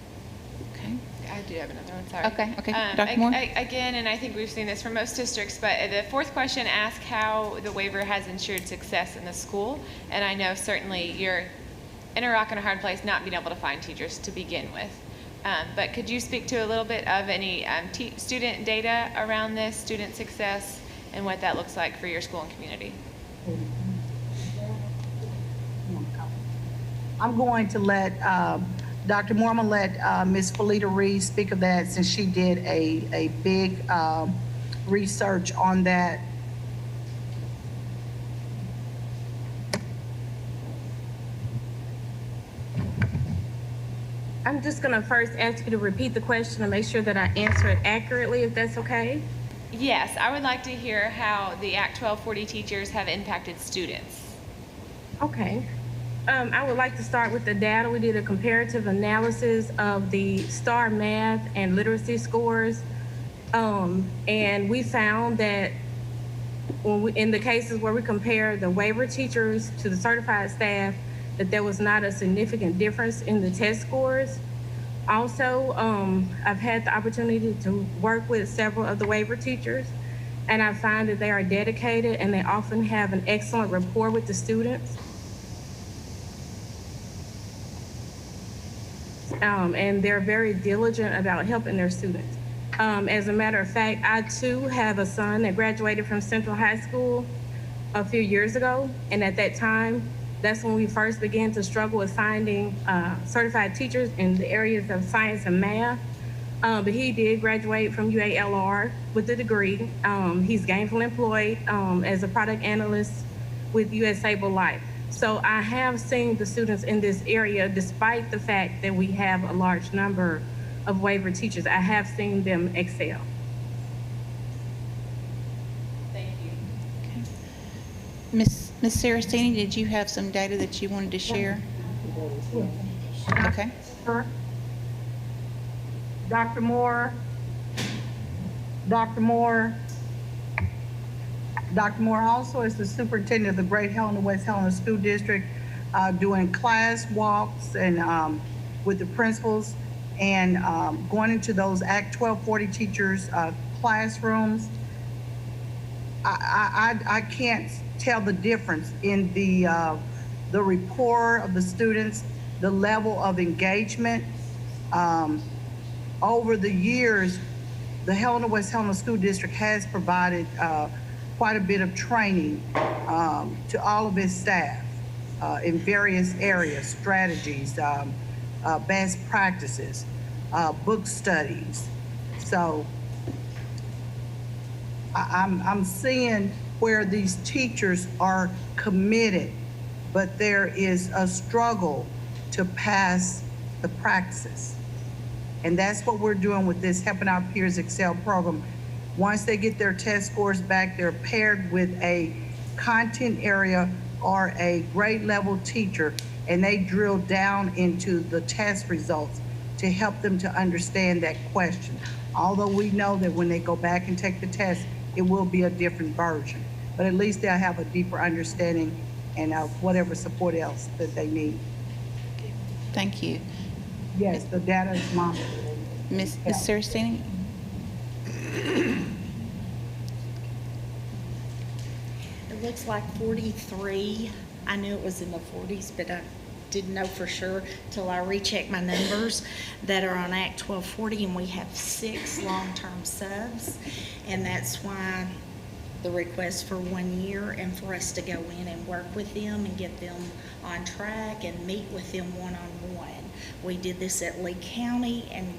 Okay. I do have another one, sorry. Okay. Dr. Moore? Again, and I think we've seen this from most districts, but the fourth question asks how the waiver has ensured success in the school. And I know certainly you're in a rock and a hard place not being able to find teachers to begin with. But could you speak to a little bit of any student data around this, student success, and what that looks like for your school and community? I'm going to let Dr. Moore, I'm going to let Ms. Felita Reed speak of that since she did a big research on that. I'm just going to first ask you to repeat the question and make sure that I answer it accurately, if that's okay. Yes, I would like to hear how the Act 1240 teachers have impacted students. Okay. I would like to start with the data. We did a comparative analysis of the STAR math and literacy scores. And we found that in the cases where we compare the waiver teachers to the certified staff, that there was not a significant difference in the test scores. Also, I've had the opportunity to work with several of the waiver teachers, and I find that they are dedicated and they often have an excellent rapport with the students. And they're very diligent about helping their students. As a matter of fact, I too have a son that graduated from Central High School a few years ago, and at that time, that's when we first began to struggle with finding certified teachers in the areas of science and math. But he did graduate from UALR with a degree. He's gainfully employed as a product analyst with US Able Life. So I have seen the students in this area, despite the fact that we have a large number of waiver teachers, I have seen them excel. Thank you. Miss Saraceni, did you have some data that you wanted to share? Okay. Dr. Moore. Dr. Moore also is the superintendent of the Great Helena West Helena School District, doing class walks and with the principals and going into those Act 1240 teachers' classrooms. I can't tell the difference in the rapport of the students, the level of engagement. Over the years, the Helena West Helena School District has provided quite a bit of training to all of its staff in various areas, strategies, best practices, book studies. So I'm seeing where these teachers are committed, but there is a struggle to pass the practices. And that's what we're doing with this Helping Our Peers Excel program. Once they get their test scores back, they're paired with a content area or a grade level teacher, and they drill down into the test results to help them to understand that question. Although we know that when they go back and take the test, it will be a different version, but at least they'll have a deeper understanding and whatever support else that they need. Thank you. Yes, the data is mom. Miss Saraceni? It looks like 43. I knew it was in the 40s, but I didn't know for sure till I rechecked my numbers that are on Act 1240, and we have 6 long-term subs, and that's why the request for 1 year and for us to go in and work with them and get them on track and meet with them one-on-one. We did this at Lee County, and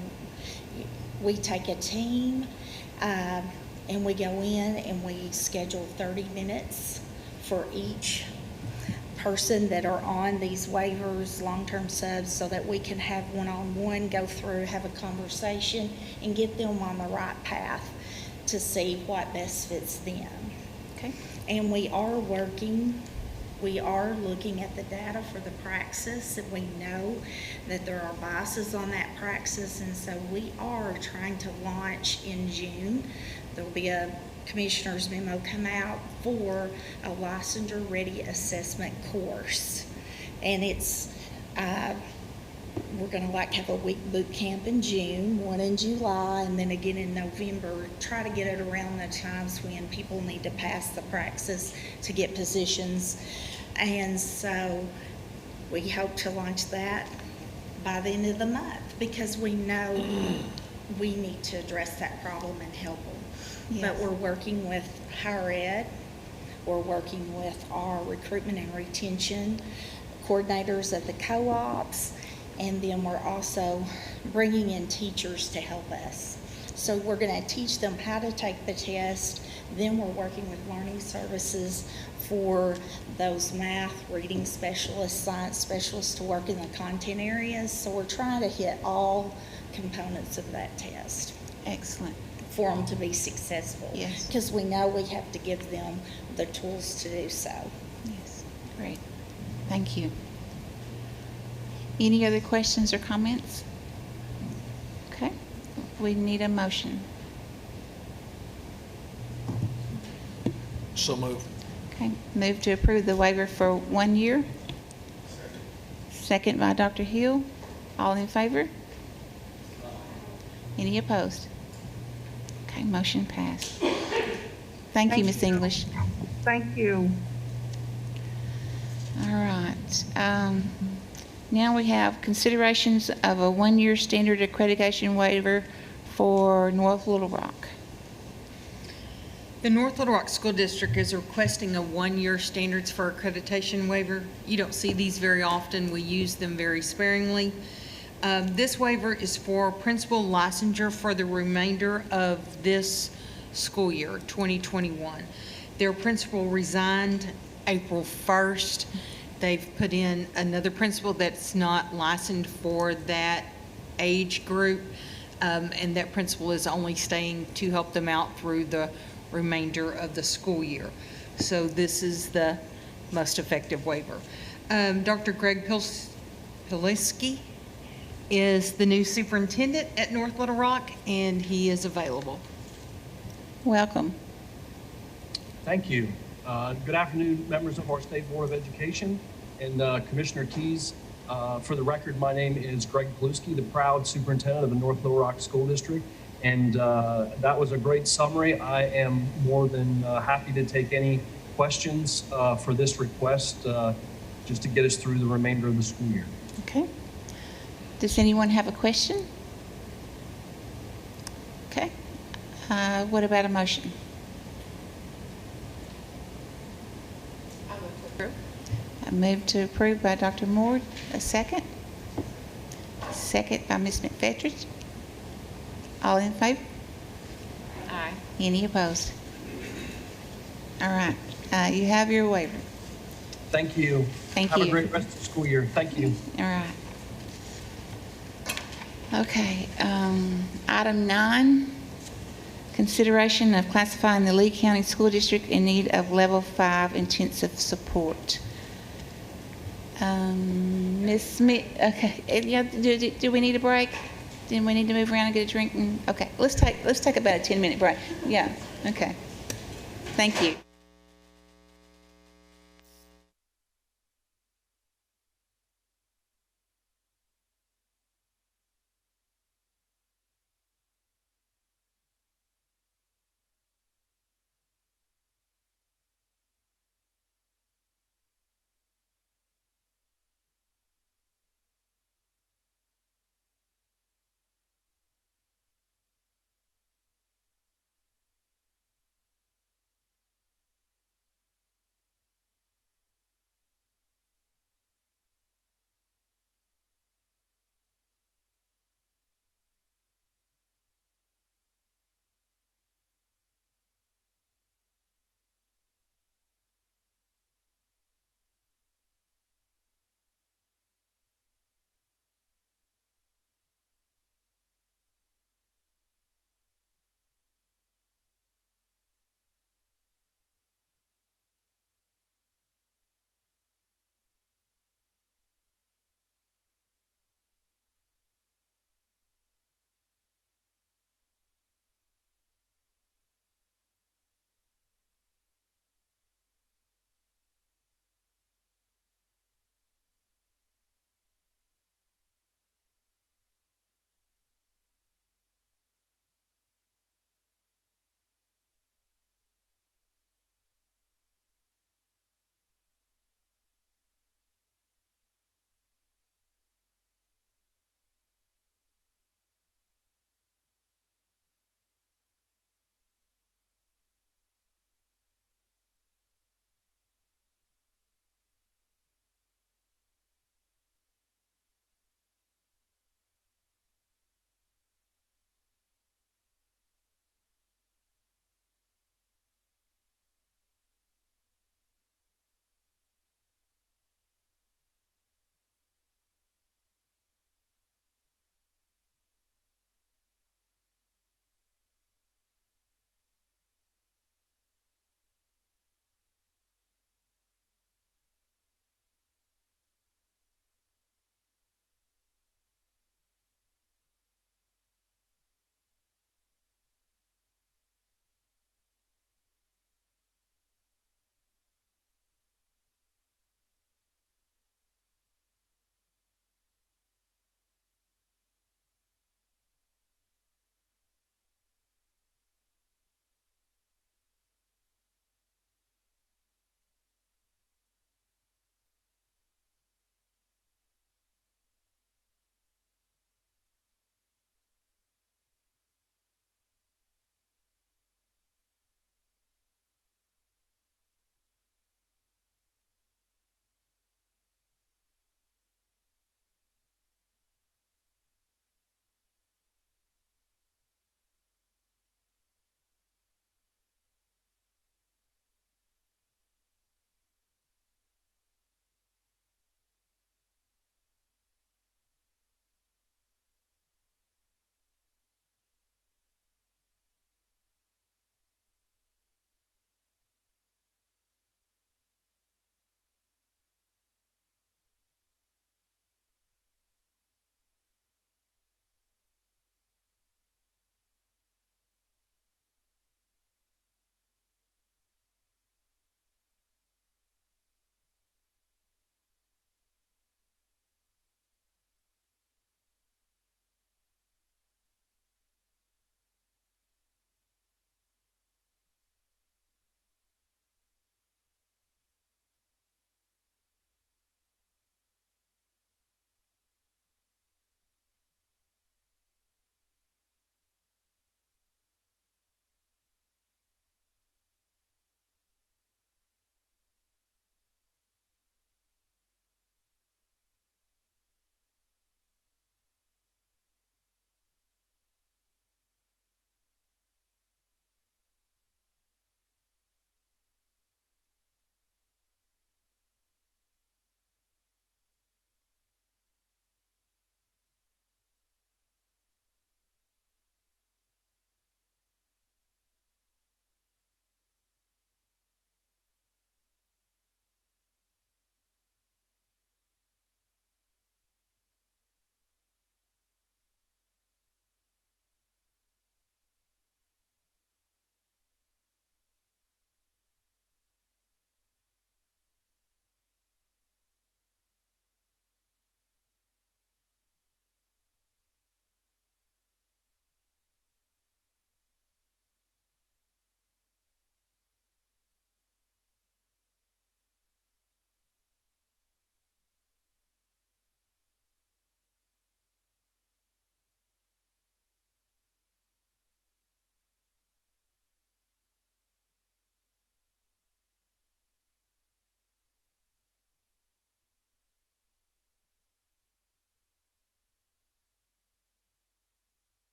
we take a team and we go in and we schedule 30 minutes for each person that are on these waivers, long-term subs, so that we can have one-on-one, go through, have a conversation, and get them on the right path to see what best fits them. Okay. And we are looking at the data for the praxis, and we know that there are biases on that praxis, and so we are trying to launch in June. There'll be a commissioner's memo come out for a licensure ready assessment course, and it's we're going to have a week boot camp in June, one in July, and then again in November. Try to get it around the times when people need to pass the praxis to get positions. And so we hope to launch that by the end of the month, because we know we need to address that problem and help them. Yes. But we're working with higher ed, we're working with our recruitment and retention coordinators at the co-ops, and then we're also bringing in teachers to help us. So we're going to teach them how to take the test. Then we're working with learning services for those math, reading specialists, science specialists to work in the content areas. So we're trying to hit all components of that test. Excellent. For them to be successful. Yes. Because we know we have to give them the tools to do so. Yes. Great. Thank you. Any other questions or comments? Okay. We need a motion. So moved. Okay. Move to approve the waiver for 1 year. Second by Dr. Hill. All in favor? Any opposed? Okay, motion passed. Thank you, Ms. English. Thank you. All right. Now we have considerations of a one-year standard accreditation waiver for North Little Rock. The North Little Rock School District is requesting a one-year standards for accreditation waiver. You don't see these very often. We use them very sparingly. This waiver is for principal licensure for the remainder of this school year, 2021. Their principal resigned April 1st. They've put in another principal that's not licensed for that age group, and that principal is only staying to help them out through the remainder of the school year. So this is the most effective waiver. Dr. Greg Pileski is the new superintendent at North Little Rock, and he is available. Welcome. Thank you. Good afternoon, members of our State Board of Education and Commissioner Keys. For the record, my name is Greg Pileski, the proud superintendent of the North Little Rock School District. And that was a great summary. I am more than happy to take any questions for this request just to get us through the remainder of the school year. Okay. Does anyone have a question? Okay. What about a motion? I move to approve by Dr. Moore. A second? Second by Ms. McFetrich. All in favor? Aye. Any opposed? All right. You have your waiver. Thank you. Thank Have you. a great rest of the school year. Thank you. All right. Okay. Item 9, consideration of classifying the Lee County School District in need of Level 5 intensive support. Ms. Smith, okay. Yeah, do we need a break? Do we need to move around and get a drink? Okay. Let's take about a 10-minute break. Yeah. Okay. Thank you.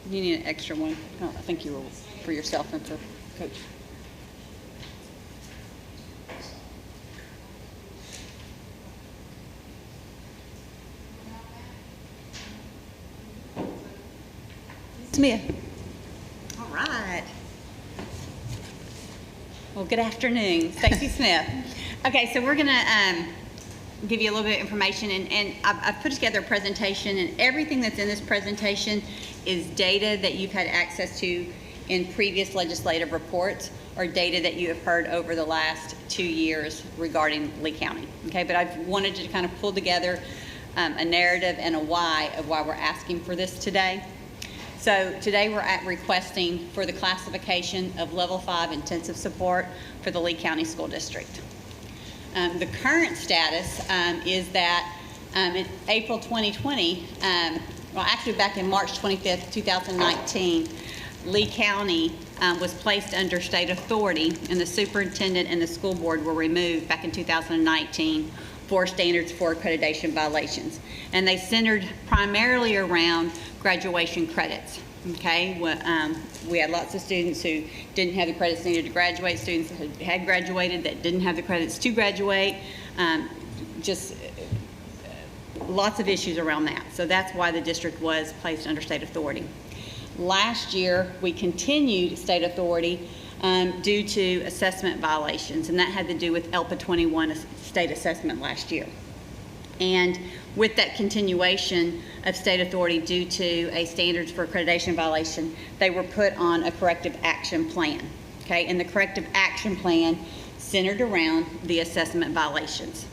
You need an extra one. Oh, I think you were for yourself and for Coach. Smith. All right. Well, good afternoon. Stacy Smith. Okay, so we're going to give you a little bit of information, and I've put together a presentation, and everything that's in this presentation is data that you've had access to in previous legislative reports or data that you have heard over the last 2 years regarding Lee County. Okay, but I've wanted to kind of pull together a narrative and a why of why we're asking for this today. So today we're requesting for the classification of level 5 intensive support for the Lee County School District. The current status is that in April 2020, well actually back in March 25th, 2019, Lee County was placed under state authority, and the superintendent and the school board were removed back in 2019 for standards for accreditation violations. And they centered primarily around graduation credits. Okay, we had lots of students who didn't have the credits needed to graduate, students that had graduated that didn't have the credits to graduate, just lots of issues around that. So that's why the district was placed under state authority. Last year, we continued state authority due to assessment violations, and that had to do with ELPA 21 state assessment last year. And with that continuation of state authority due to a standards for accreditation violation, they were put on a corrective action plan. Okay, and the corrective action plan centered around the assessment violations.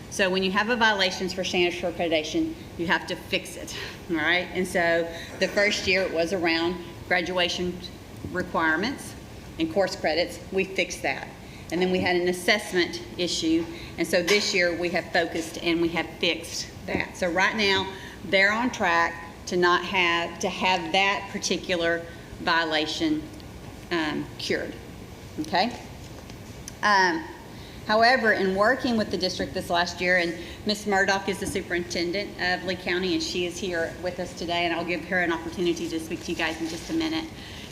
So when you have a violations for standards for accreditation, you have to fix it, all right? And so the first year it was around graduation requirements and course credits. We fixed that. And then we had an assessment issue, and so this year we have focused and we have fixed that. So right now, they're on track to not have that particular violation cured, okay? However, in working with the district this last year, and Ms. Murdoch is the superintendent of Lee County, and she is here with us today, and I'll give her an opportunity to speak to you guys in just a minute.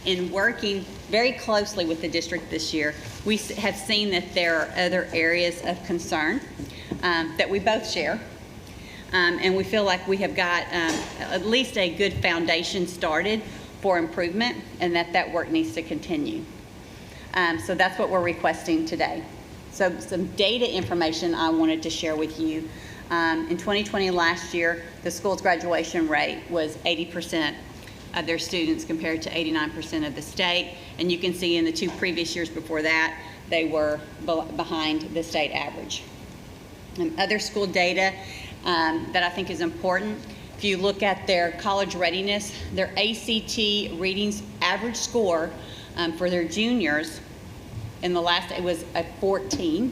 In working very closely with the district this year, we have seen that there are other areas of concern that we both share. And we feel like we have got at least a good foundation started for improvement, and that work needs to continue. So that's what we're requesting today. So some data information I wanted to share with you. In 2020, last year, the school's graduation rate was 80% of their students compared to 89% of the state. And you can see in the 2 previous years before that, they were behind the state average. Other school data that I think is important, if you look at their college readiness, their ACT readings average score for their juniors in the last, it was a 14.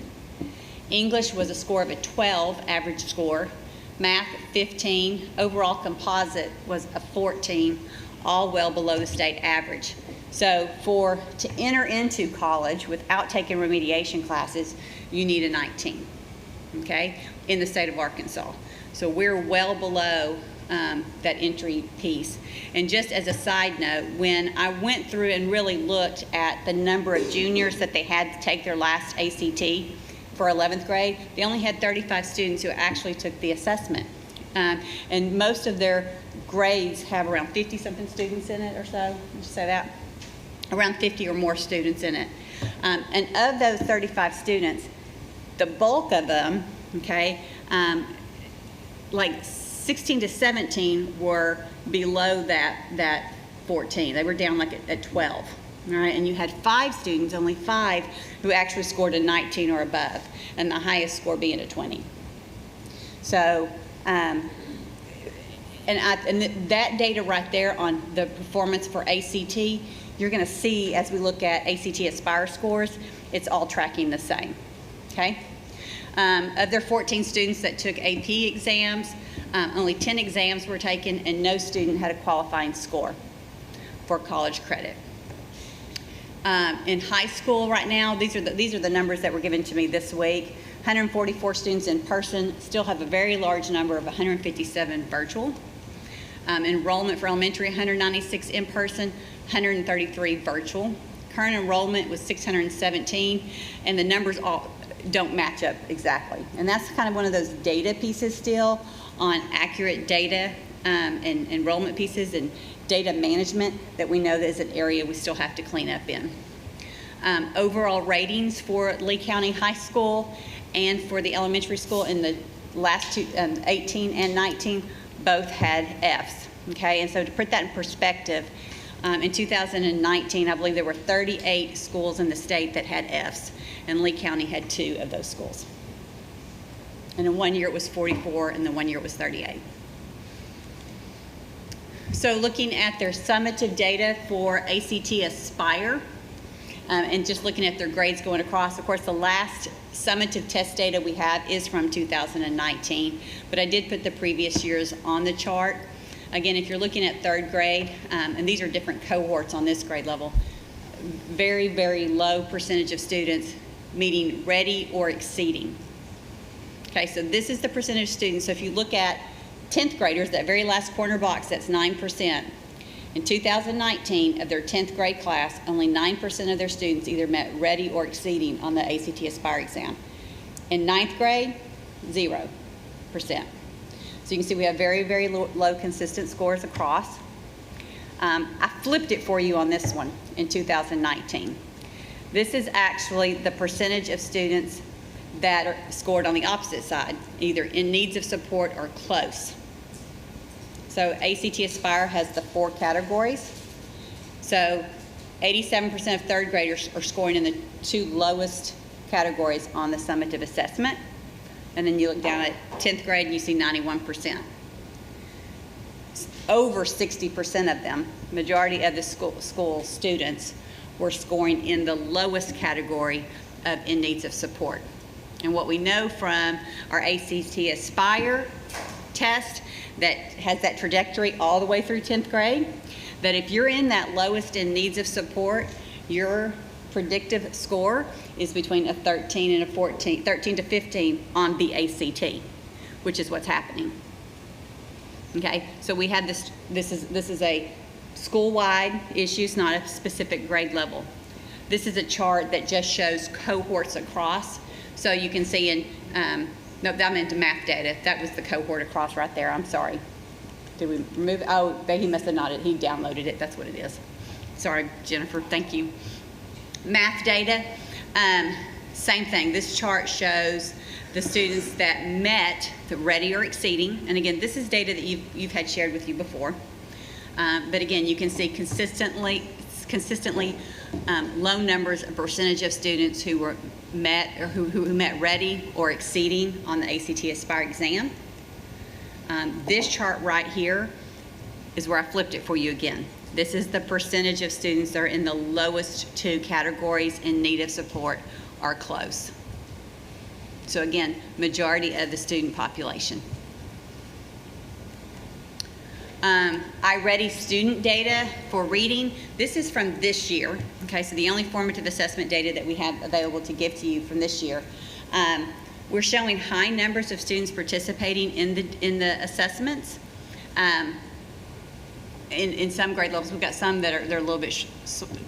English was a score of a 12 average score. Math, 15. Overall composite was a 14, all well below the state average. So to enter into college without taking remediation classes, you need a 19, okay, in the state of Arkansas. So we're well below that entry piece. And just as a side note, when I went through and really looked at the number of juniors that they had to take their last ACT for 11th grade, they only had 35 students who actually took the assessment. And most of their grades have around 50-something students in it or so. Did you say that? Around 50 or more students in it. And of those 35 students, the bulk of them, okay, like 16 to 17 were below that 14. They were down like at 12, all right? And you had 5 students, only 5, who actually scored a 19 or above, and the highest score being a 20. So, and that data right there on the performance for ACT, you're going to see as we look at ACT Aspire scores, it's all tracking the same, okay? Of their 14 students that took AP exams, only 10 exams were taken, and no student had a qualifying score for college credit. In high school right now, these are the numbers that were given to me this week. 144 students in person, still have a very large number of 157 virtual. Enrollment for elementary, 196 in person, 133 virtual. Current enrollment was 617, and the numbers all don't match up exactly. And that's kind of one of those data pieces still on accurate data and enrollment pieces and data management that we know that is an area we still have to clean up in. Overall ratings for Lee County High School and for the elementary school in the last two, 18 and 19, both had Fs, okay? And so to put that in perspective, in 2019, I believe there were 38 schools in the state that had Fs, and Lee County had 2 of those schools. And in one year it was 44, and then one year it was 38. So looking at their summative data for ACT Aspire, and just looking at their grades going across, of course the last summative test data we have is from 2019, but I did put the previous years on the chart. Again, if you're looking at 3rd grade, and these are different cohorts on this grade level, very, very low percentage of students meeting ready or exceeding. Okay, so this is the percentage of students. So if you look at 10th graders, that very last corner box, that's 9%. In 2019, of their 10th grade class, only 9% of their students either met ready or exceeding on the ACT Aspire exam. In 9th grade, 0%. So you can see we have very, very low consistent scores across. I flipped it for you on this one in 2019. This is actually the percentage of students that are scored on the opposite side, either in needs of support or close. So ACT Aspire has the 4 categories. So 87% of 3rd graders are scoring in the 2 lowest categories on the summative assessment. And then you look down at 10th grade and you see 91%. Over 60% of them, majority of the school students, were scoring in the lowest category of in needs of support. And what we know from our ACT Aspire test that has that trajectory all the way through 10th grade, that if you're in that lowest in needs of support, your predictive score is between a 13 and a 14, 13 to 15 on the ACT, which is what's happening. Okay, so we had this is a school-wide issue, it's not a specific grade level. This is a chart that just shows cohorts across. So you can see in, no, I'm into math data. That was the cohort across right there. I'm sorry. Did we remove, oh, he must have nodded. He downloaded it. That's what it is. Sorry, Jennifer, thank you. Math data, same thing. This chart shows the students that met the ready or exceeding. And again, this is data that you've had shared with you before. But again, you can see consistently low numbers, a percentage of students who were met or who met ready or exceeding on the ACT Aspire exam. This chart right here is where I flipped it for you again. This is the percentage of students that are in the lowest 2 categories in need of support or close. So again, majority of the student population. iReady student data for reading. This is from this year. Okay, so the only formative assessment data that we have available to give to you from this year. We're showing high numbers of students participating in the assessments. In some grade levels, we've got some that are they're a little bit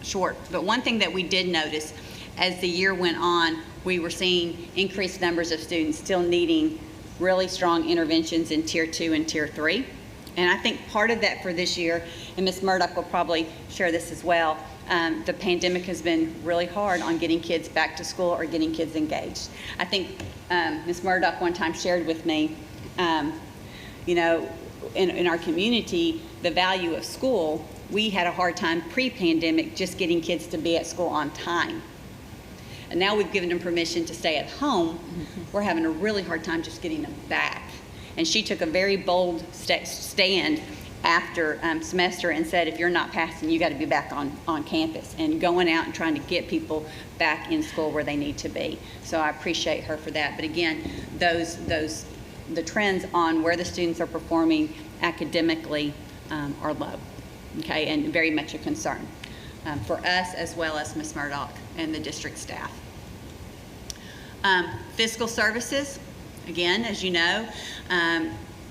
short. But one thing that we did notice as the year went on, we were seeing increased numbers of students still needing really strong interventions in Tier 2 and Tier 3. And I think part of that for this year, and Ms. Murdoch will probably share this as well, the pandemic has been really hard on getting kids back to school or getting kids engaged. I think Ms. Murdoch one time shared with me, you know, in our community, the value of school, we had a hard time pre-pandemic just getting kids to be at school on time. And now we've given them permission to stay at home. We're having a really hard time just getting them back. And she took a very bold stand after semester and said, if you're not passing, you got to be back on campus, and going out and trying to get people back in school where they need to be. So I appreciate her for that. But again, the trends on where the students are performing academically are low, okay, and very much a concern for us as well as Ms. Murdoch and the district staff. Fiscal services, again, as you know,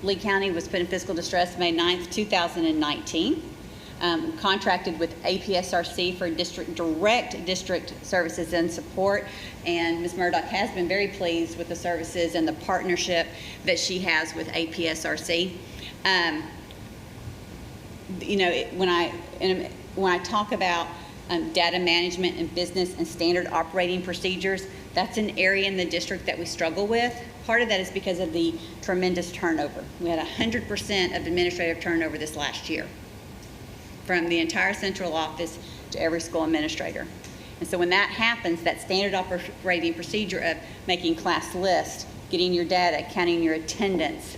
Lee County was put in fiscal distress May 9th, 2019. Contracted with APSRC for direct district services and support, and Ms. Murdoch has been very pleased with the services and the partnership that she has with APSRC. You know, when I talk about data management and business and standard operating procedures, that's an area in the district that we struggle with. Part of that is because of the tremendous turnover. We had 100% of administrative turnover this last year, from the entire central office to every school administrator. And so when that happens, that standard operating procedure of making class lists, getting your data, counting your attendance,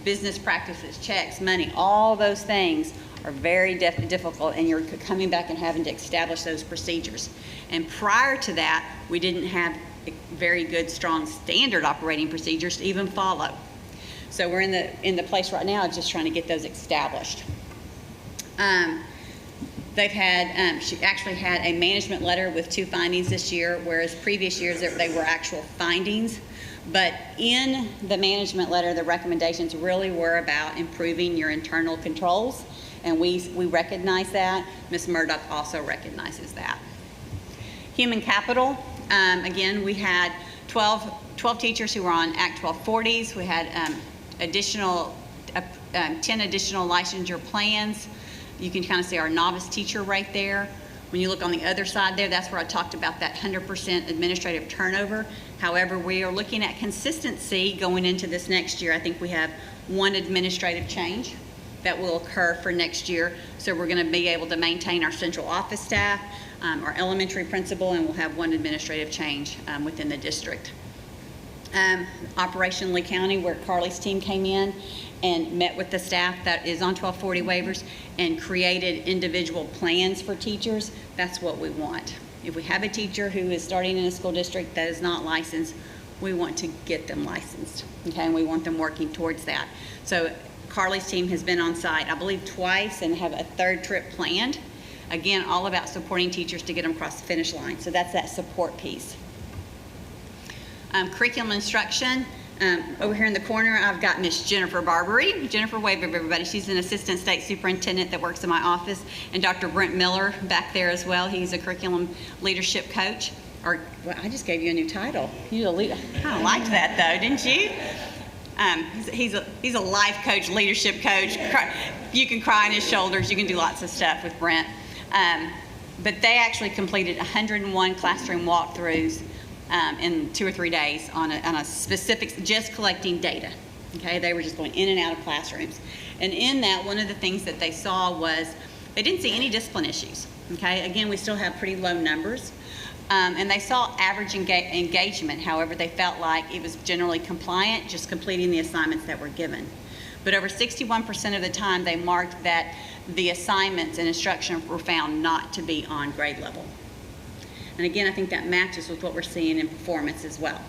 business practices, checks, money, all those things are very difficult, and you're coming back and having to establish those procedures. And prior to that, we didn't have very good, strong standard operating procedures to even follow. So we're in the place right now of just trying to get those established. They've had, she actually had a management letter with 2 findings this year, whereas previous years they were actual findings. But in the management letter, the recommendations really were about improving your internal controls, and we recognize that. Ms. Murdoch also recognizes that. Human capital, again, we had 12 teachers who were on Act 1240s. We had 10 additional licensure plans. You can kind of see our novice teacher right there. When you look on the other side there, that's where I talked about that 100% administrative turnover. However, we are looking at consistency going into this next year. I think we have 1 administrative change that will occur for next year. So we're going to be able to maintain our central office staff, our elementary principal, and we'll have 1 administrative change within the district. Operation Lee County, where Carly's team came in and met with the staff that is on 1240 waivers and created individual plans for teachers. That's what we want. If we have a teacher who is starting in a school district that is not licensed, we want to get them licensed, okay? And we want them working towards that. So Carly's team has been on site, I believe, twice, and have a 3rd trip planned. Again, all about supporting teachers to get them across the finish line. So that's that support piece. Curriculum instruction. Over here in the corner, I've got Miss Jennifer Barbary. Jennifer, wave of everybody. She's an assistant state superintendent that works in my office. And Dr. Brent Miller back there as well. He's a curriculum leadership coach. Or, well, I just gave you a new title. You're a leader. I kind of liked that though, didn't you? He's a life coach, leadership coach. You can cry on his shoulders. You can do lots of stuff with Brent. But they actually completed 101 classroom walkthroughs in 2 or 3 days on a specific, just collecting data. Okay, they were just going in and out of classrooms. And in that, one of the things that they saw was they didn't see any discipline issues. Okay, again, we still have pretty low numbers. And they saw average engagement. However, they felt like it was generally compliant, just completing the assignments that were given. But over 61% of the time, they marked that the assignments and instruction were found not to be on grade level. And again, I think that matches with what we're seeing in performance as well.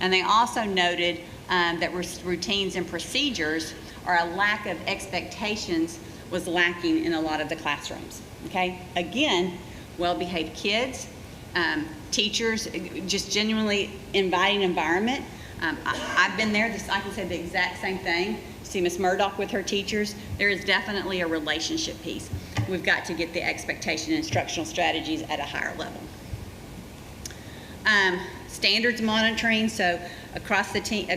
And they also noted that routines and procedures, or a lack of expectations, was lacking in a lot of the classrooms. Okay, again, well-behaved kids, teachers, just genuinely inviting environment. I've been there. I can say the exact same thing. See Ms. Murdoch with her teachers. There is definitely a relationship piece. We've got to get the expectation and instructional strategies at a higher level. Standards monitoring. So across the team,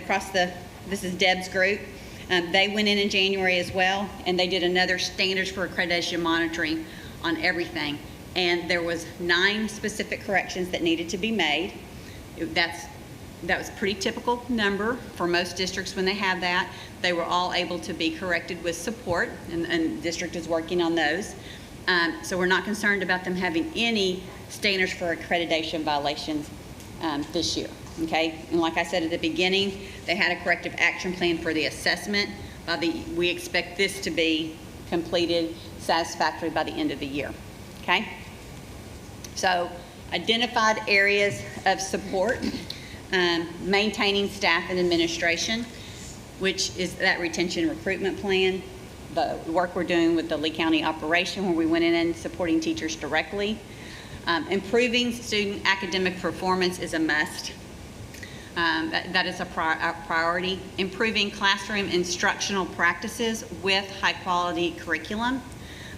this is Deb's group. They went in January as well, and they did another standards for accreditation monitoring on everything. And there was 9 specific corrections that needed to be made. That was a pretty typical number for most districts when they have that. They were all able to be corrected with support, and the district is working on those. So we're not concerned about them having any standards for accreditation violations this year, okay? And like I said at the beginning, they had a corrective action plan for the assessment. We expect this to be completed satisfactorily by the end of the year, okay? So identified areas of support, maintaining staff and administration, which is that retention recruitment plan, the work we're doing with the Lee County operation where we went in and supporting teachers directly. Improving student academic performance is a must. That is a priority. Improving classroom instructional practices with high-quality curriculum.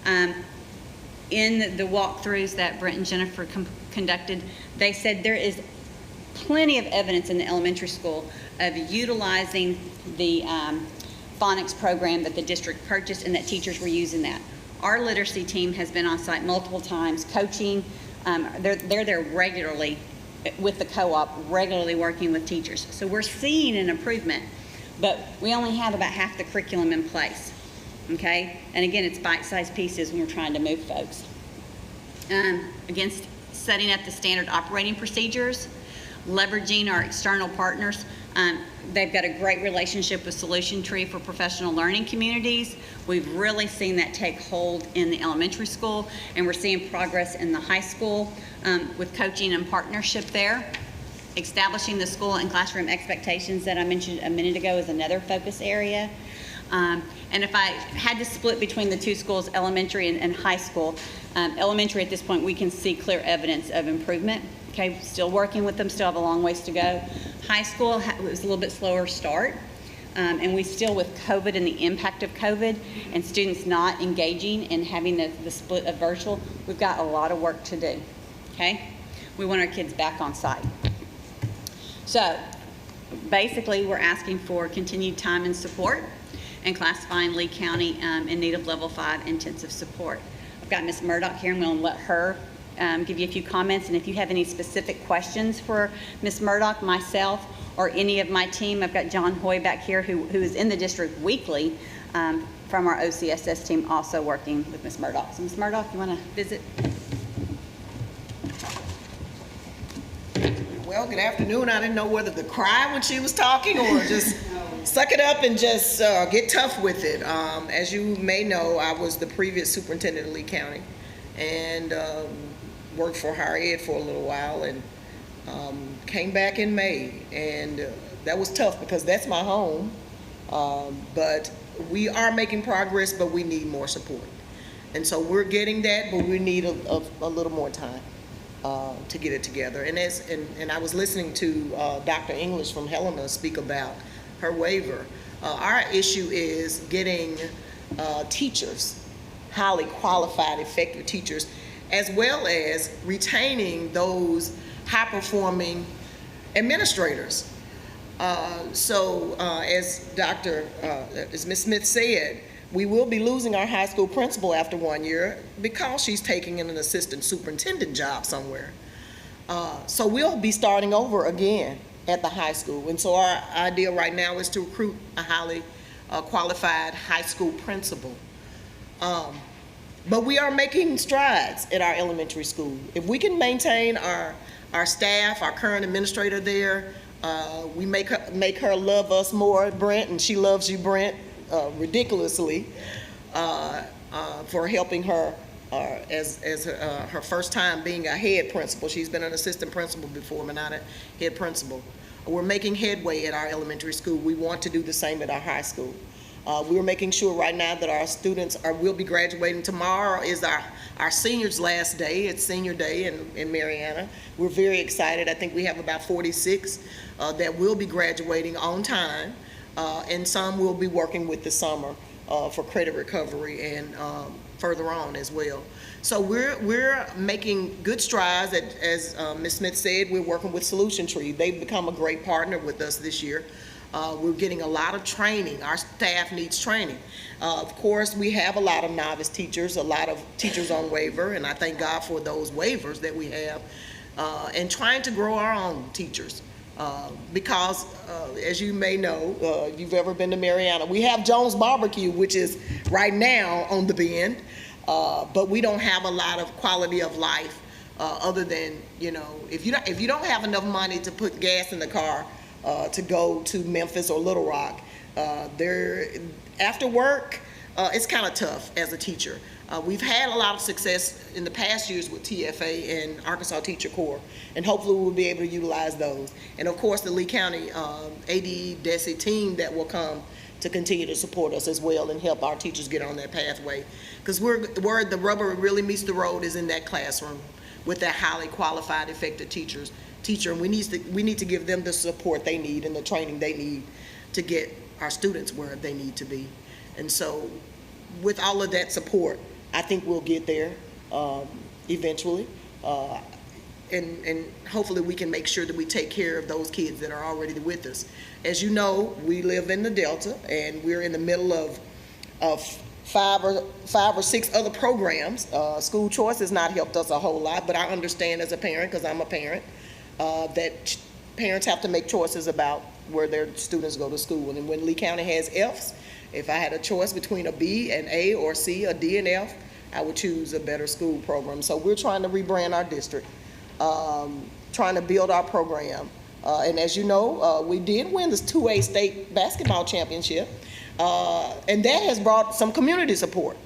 In the walkthroughs that Brent and Jennifer conducted, they said there is plenty of evidence in the elementary school of utilizing the phonics program that the district purchased and that teachers were using that. Our literacy team has been on site multiple times coaching. They're there regularly with the co-op, regularly working with teachers. So we're seeing an improvement, but we only have about half the curriculum in place, okay? And again, it's bite-sized pieces when we're trying to move folks. Again, setting up the standard operating procedures, leveraging our external partners. They've got a great relationship with Solution Tree for professional learning communities. We've really seen that take hold in the elementary school, and we're seeing progress in the high school with coaching and partnership there. Establishing the school and classroom expectations that I mentioned a minute ago is another focus area. And if I had to split between the two schools, elementary and high school, elementary at this point, we can see clear evidence of improvement. Okay, still working with them, still have a long ways to go. High school was a little bit slower start, and we still, with COVID and the impact of COVID and students not engaging and having the split of virtual, we've got a lot of work to do, okay? We want our kids back on site. So basically, we're asking for continued time and support and classifying Lee County in need of level 5 intensive support. I've got Ms. Murdoch here. I'm going to let her give you a few comments, and if you have any specific questions for Ms. Murdoch, myself, or any of my team, I've got John Hoy back here who is in the district weekly from our OCSS team, also working with Ms. Murdoch. So Ms. Murdoch, you want to visit? Well, good afternoon. I didn't know whether to cry when she was talking or just suck it up and just get tough with it. As you may know, I was the previous superintendent of Lee County and worked for higher ed for a little while, and came back in May, and that was tough because that's my home. But we are making progress, but we need more support, and so we're getting that, but we need a little more time to get it together. And I was listening to Dr. English from Helena speak about her waiver. Our issue is getting teachers, highly qualified, effective teachers, as well as retaining those high-performing administrators. As Ms. Smith said, we will be losing our high school principal after 1 year because she's taking an assistant superintendent job somewhere. So we'll be starting over again at the high school. And so our idea right now is to recruit a highly qualified high school principal. But we are making strides at our elementary school. If we can maintain our staff, our current administrator there, we make her love us more, Brent, and she loves you, Brent, ridiculously, for helping her as her first time being a head principal. She's been an assistant principal before, but not a head principal. We're making headway at our elementary school. We want to do the same at our high school. We're making sure right now that our students will be graduating. Tomorrow is our seniors' last day. It's senior day in Mariana. We're very excited. I think we have about 46 that will be graduating on time, and some will be working with the summer for credit recovery and further on as well. So we're making good strides. As Ms. Smith said, we're working with Solution Tree. They've become a great partner with us this year. We're getting a lot of training. Our staff needs training. Of course, we have a lot of novice teachers, a lot of teachers on waiver, and I thank God for those waivers that we have, and trying to grow our own teachers. Because, as you may know, if you've ever been to Mariana, we have Jones Barbecue, which is right now on the bend, but we don't have a lot of quality of life other than, if you don't have enough money to put gas in the car, to go to Memphis or Little Rock. After work, it's kind of tough as a teacher. We've had a lot of success in the past years with TFA and Arkansas Teacher Corps, and hopefully we'll be able to utilize those. And of course, the Lee County ADE DESE team that will come to continue to support us as well and help our teachers get on that pathway. Because where the rubber really meets the road is in that classroom with their highly qualified, effective teachers. teacher, and we need to give them the support they need and the training they need to get our students where they need to be. And so with all of that support, I think we'll get there eventually. And hopefully we can make sure that we take care of those kids that are already with us. As you know, we live in the Delta, and we're in the middle of five or six other programs. School choice has not helped us a whole lot, but I understand as a parent, because I'm a parent, that parents have to make choices about where their students go to school. And when Lee County has Fs, if I had a choice between a B, an A, or C, a D, and F, I would choose a better school program. So we're trying to rebrand our district, trying to build our program. And as you know, we did win this 2A state basketball championship. And that has brought some community support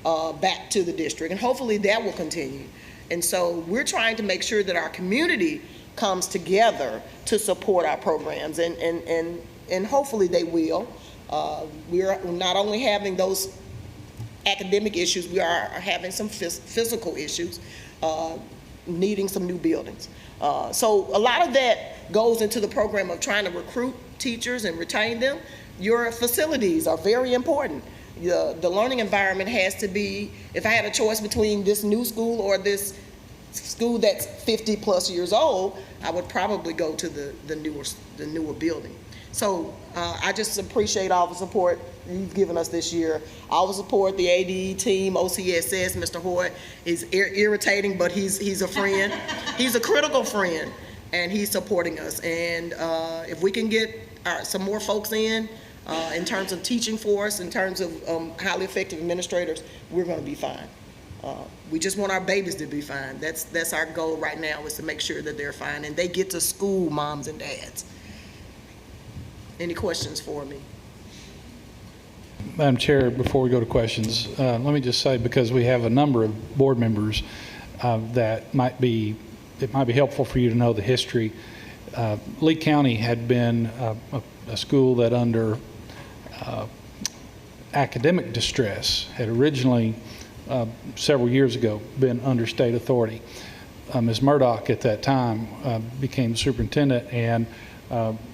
back to the district, and hopefully that will continue. And so we're trying to make sure that our community comes together to support our programs, and hopefully they will. We're not only having those academic issues, we are having some physical issues, needing some new buildings. So a lot of that goes into the program of trying to recruit teachers and retain them. Your facilities are very important. The learning environment has to be, if I had a choice between this new school or this school that's 50 plus years old, I would probably go to the newer building. So I just appreciate all the support you've given us this year. All the support, the AD team, OCSS, Mr. Hoyt is irritating, but he's a friend. He's a critical friend, and he's supporting us. And if we can get some more folks in terms of teaching for us, in terms of highly effective administrators, we're going to be fine. We just want our babies to be fine. That's our goal right now, is to make sure that they're fine and they get to school, moms and dads. Any questions for me? Madam Chair, before we go to questions, let me just say, because we have a number of board members that it might be helpful for you to know the history. Lee County had been a school that under academic distress had originally, several years ago, been under state authority. Ms. Murdoch at that time became superintendent, and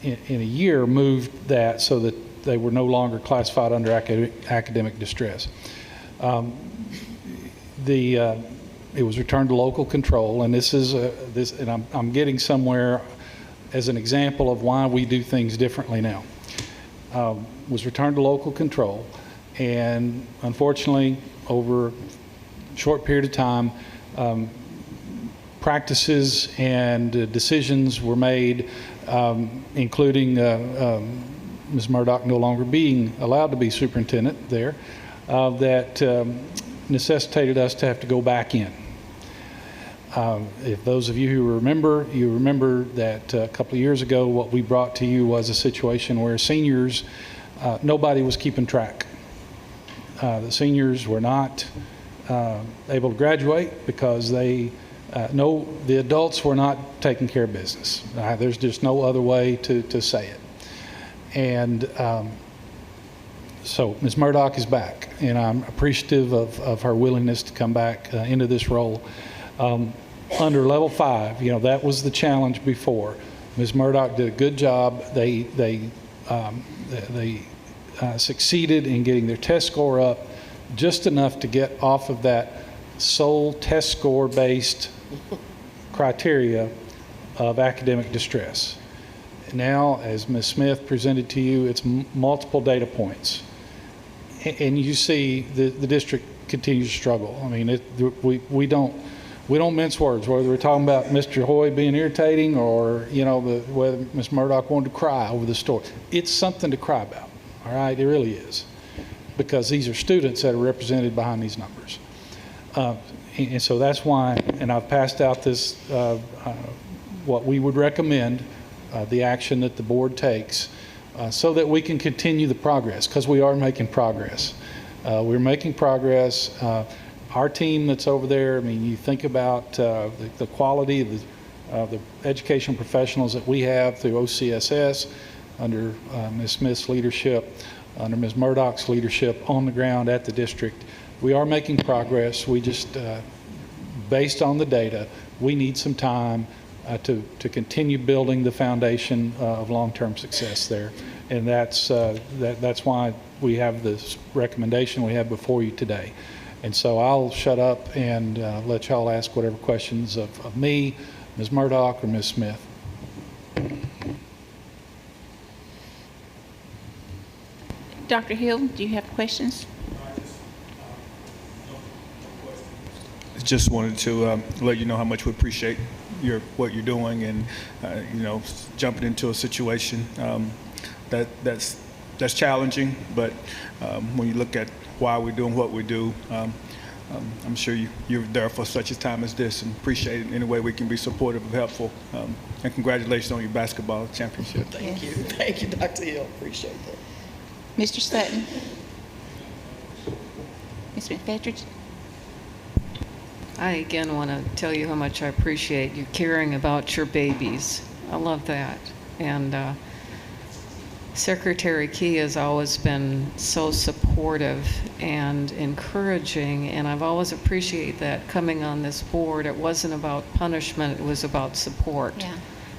in a year moved that so that they were no longer classified under academic distress. It was returned to local control, and this is and I'm getting somewhere as an example of why we do things differently now. Was returned to local control, and unfortunately, over a short period of time, practices and decisions were made, including Ms. Murdoch no longer being allowed to be superintendent there, that necessitated us to have to go back in. If those of you who remember, you remember that a couple of years ago, what we brought to you was a situation where seniors, nobody was keeping track. The seniors were not able to graduate because the adults were not taking care of business. There's just no other way to say it. And so Ms. Murdoch is back, and I'm appreciative of her willingness to come back into this role. Under level 5, that was the challenge before. Ms. Murdoch did a good job. They succeeded in getting their test score up just enough to get off of that sole test score based criteria of academic distress. Now, as Ms. Smith presented to you, it's multiple data points. And you see the district continues to struggle. I mean, we don't mince words, whether we're talking about Mr. Hoyt being irritating or, whether Ms. Murdoch wanted to cry over the story. It's something to cry about, all right? It really is. Because these are students that are represented behind these numbers. And so that's why, and I've passed out this, what we would recommend, the action that the board takes, so that we can continue the progress, because we are making progress. We're making progress. Our team that's over there, I mean, you think about the quality of the education professionals that we have through OCSS, under Ms. Smith's leadership, under Ms. Murdoch's leadership on the ground at the district. We are making progress. We just, based on the data, we need some time to continue building the foundation of long-term success there. And that's why we have this recommendation we have before you today. And so I'll shut up and let y'all ask whatever questions of me, Ms. Murdoch, or Ms. Smith. Dr. Hill, do you have questions? Just wanted to let you know how much we appreciate what you're doing, and jumping into a situation that's challenging. But when you look at why we're doing what we do, I'm sure you're there for such a time as this, and appreciate it in any way we can be supportive and helpful. And congratulations on your basketball championship. Thank you. Thank you, Dr. Hill. Appreciate that. Mr. Sutton? Ms. McFettridge? I again want to tell you how much I appreciate you caring about your babies. I love that. And Secretary Key has always been so supportive and encouraging, and I've always appreciated that coming on this board. It wasn't about punishment, it was about support. Yeah.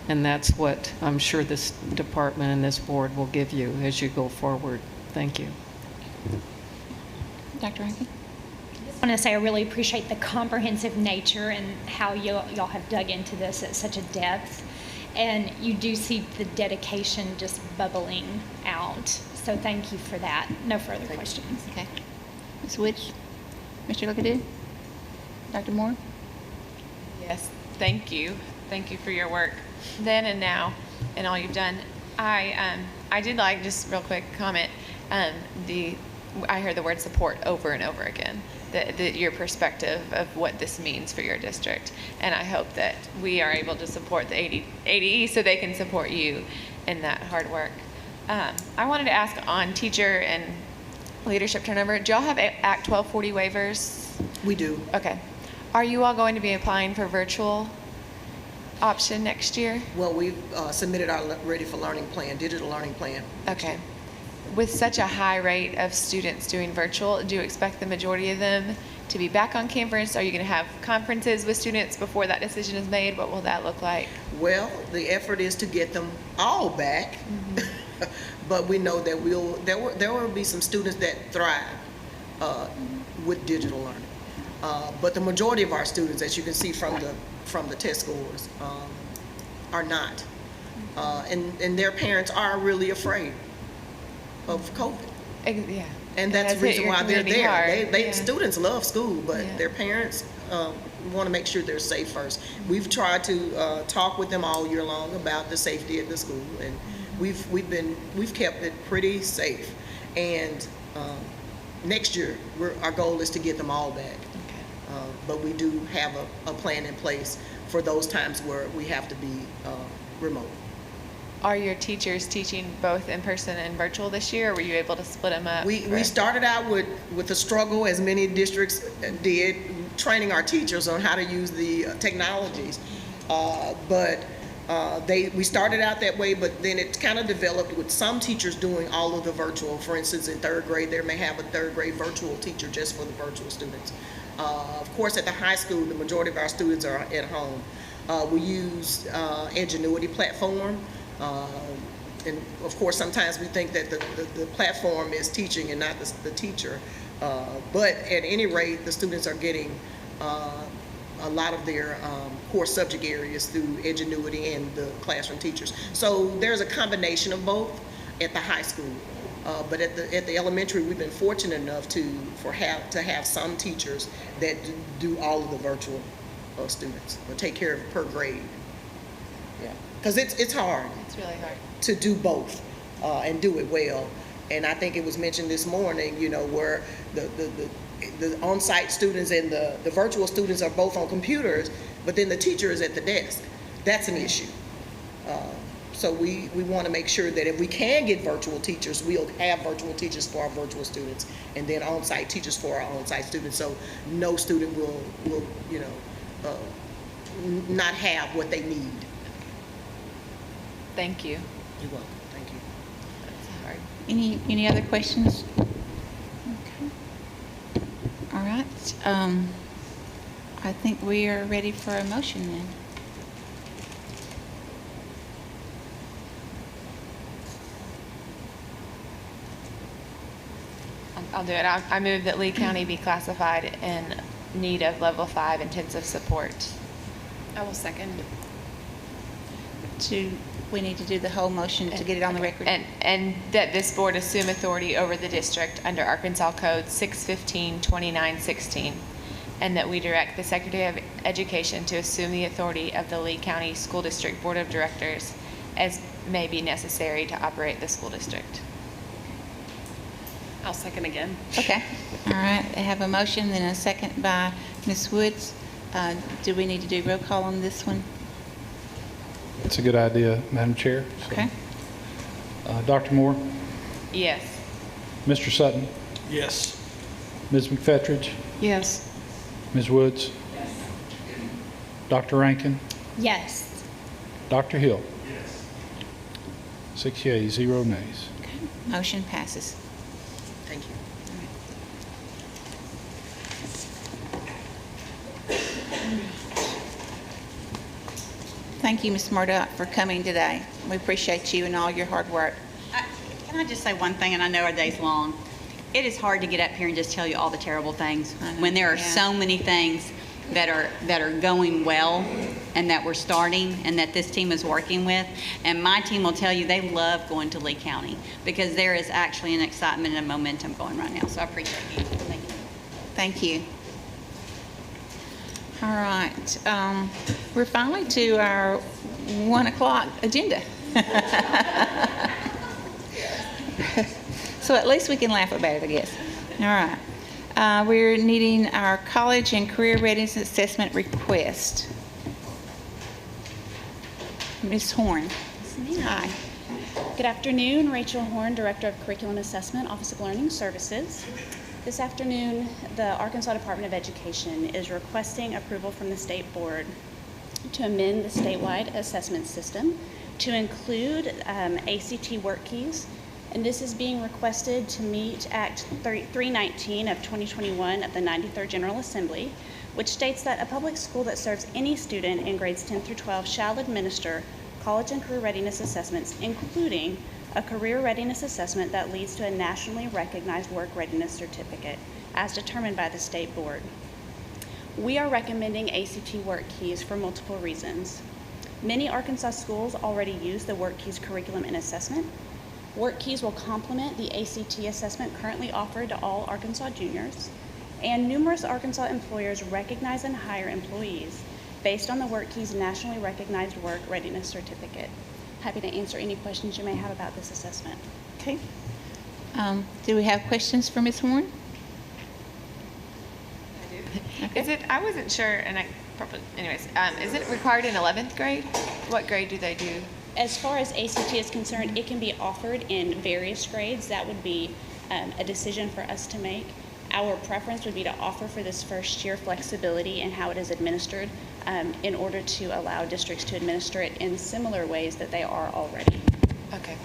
And that's what I'm sure this department and this board will give you as you go forward. Thank you. Dr. Rankin? I want to say I really appreciate the comprehensive nature and how y'all have dug into this at such a depth. And you do see the dedication just bubbling out. So thank you for that. No further questions. Okay. Ms. Woods? Mr. Luckadoo? Dr. Moore? Yes, thank you. Thank you for your work then and now and all you've done. I did like, just real quick comment, I heard the word support over and over again, your perspective of what this means for your district. And I hope that we are able to support the ADE so they can support you in that hard work. I wanted to ask on teacher and leadership turnover, do y'all have Act 1240 waivers? We do. Okay. Are you all going to be applying for virtual option next year? Well, we've submitted our Ready for Learning plan, digital learning plan. Okay. With such a high rate of students doing virtual, do you expect the majority of them to be back on campus? Are you going to have conferences with students before that decision is made? What will that look like? Well, the effort is to get them all back, but we know that there will be some students that thrive with digital learning. But the majority of our students, as you can see from the test scores, are not. And their parents are really afraid of COVID. Yeah. And that's the reason why they're there. Students love school, but their parents want to make sure they're safe first. We've tried to talk with them all year long about the safety at the school, and we've kept it pretty safe. And next year, our goal is to get them all back. But we do have a plan in place for those times where we have to be remote. Are your teachers teaching both in person and virtual this year, or were you able to split them up? We started out with a struggle, as many districts did, training our teachers on how to use the technologies. But we started out that way, but then it kind of developed with some teachers doing all of the virtual. For instance, in third grade, they may have a third grade virtual teacher just for the virtual students. Of course, at the high school, the majority of our students are at home. We use Ingenuity platform. And of course, sometimes we think that the platform is teaching and not the teacher. But at any rate, the students are getting a lot of their core subject areas through Ingenuity and the classroom teachers. So there's a combination of both at the high school. But at the elementary, we've been fortunate enough to have some teachers that do all of the virtual students, or take care of per grade. Yeah, because it's hard. It's really hard to do both and do it well. And I think it was mentioned this morning, where the on-site students and the virtual students are both on computers, but then the teacher is at the desk. That's an issue. So we want to make sure that if we can get virtual teachers, we'll have virtual teachers for our virtual students, and then on-site teachers for our on-site students. So no student will not have what they need. Thank you. You're welcome. Thank you. That's hard. Any other questions? Okay. All right. I think we are ready for a motion then. I'll do it. I move that Lee County be classified in need of level 5 intensive support. I will second. We need to do the whole motion to get it on the record. And that this board assume authority over the district under Arkansas Code 615-2916. And that we direct the Secretary of Education to assume the authority of the Lee County School District Board of Directors as may be necessary to operate the school district. I'll second again. Okay. All right. I have a motion and a second by Ms. Woods. Do we need to do roll call on this one? It's a good idea, Madam Chair. So, Okay. Dr. Moore, Yes. Mr. Sutton, Yes. Ms. McFetridge, Yes. Ms. Woods, Dr. Rankin, Yes. Dr. Hill. 6 yeas, 0 nays. Okay. Motion passes. Thank you. Thank you, Ms. Murdoch, for coming today. We appreciate you and all your hard work. Can I just say one thing, and I know our day's long? It is hard to get up here and just tell you all the terrible things when there are so many things that are going well and that we're starting and that this team is working with. And my team will tell you they love going to Lee County because there is actually an excitement and a momentum going right now. So I appreciate you. Thank you. Thank you. All right. We're finally to our 1 o'clock agenda. So at least we can laugh about it, I guess. All right. We're needing our college and career readiness assessment request. Ms. Horn. Hi. Good afternoon, Rachel Horn, Director of Curriculum Assessment, Office of Learning Services. This afternoon, the Arkansas Department of Education is requesting approval from the State Board to amend the statewide assessment system to include ACT work keys. And this is being requested to meet Act 319 of 2021 of the 93rd General Assembly, which states that a public school that serves any student in grades 10 through 12 shall administer college and career readiness assessments, including a career readiness assessment that leads to a nationally recognized work readiness certificate, as determined by the State Board. We are recommending ACT work keys for multiple reasons. Many Arkansas schools already use the work keys curriculum and assessment. Work keys will complement the ACT assessment currently offered to all Arkansas juniors, and numerous Arkansas employers recognize and hire employees based on the work keys nationally recognized work readiness certificate. Happy to answer any questions you may have about this assessment. Okay. Do we have questions for Ms. Horn? Okay. Is it, I wasn't sure, and I probably, anyways, is it required in 11th grade? What grade do they do? As far as ACT is concerned, it can be offered in various grades. That would be a decision for us to make. Our preference would be to offer for this first year flexibility in how it is administered in order to allow districts to administer it in similar ways that they are already. Okay.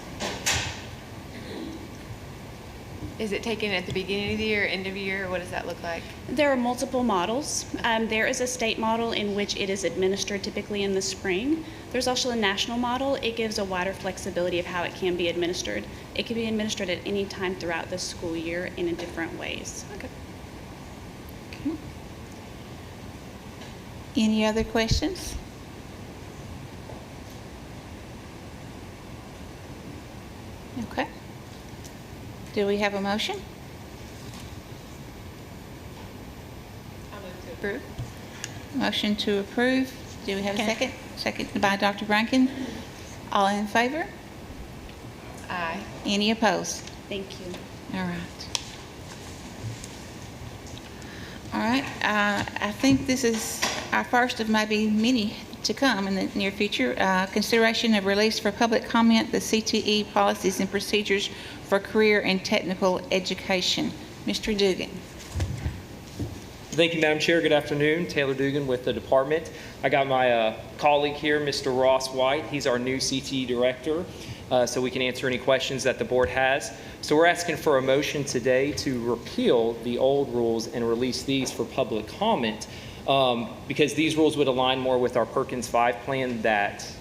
Is it taken at the beginning of the year, end of year? What does that look like? There are multiple models. There is a state model in which it is administered typically in the spring. There's also a national model. It gives a wider flexibility of how it can be administered. It can be administered at any time throughout the school year and in different ways. Okay. Any other questions? Okay. Do we have a motion? I'll move to approve. Motion to approve. Do we have a second? Second by Dr. Rankin. All in favor? Aye. Any opposed? Thank you. All right. All right. I think this is our first of maybe many to come in the near future. Consideration of release for public comment, the CTE policies and procedures for career and technical education. Mr. Dugan. Thank you, Madam Chair. Good afternoon. Taylor Dugan with the department. I got my colleague here, Mr. Ross White. He's our new CTE director, so we can answer any questions that the board has. So we're asking for a motion today to repeal the old rules and release these for public comment, because these rules would align more with our Perkins 5 plan that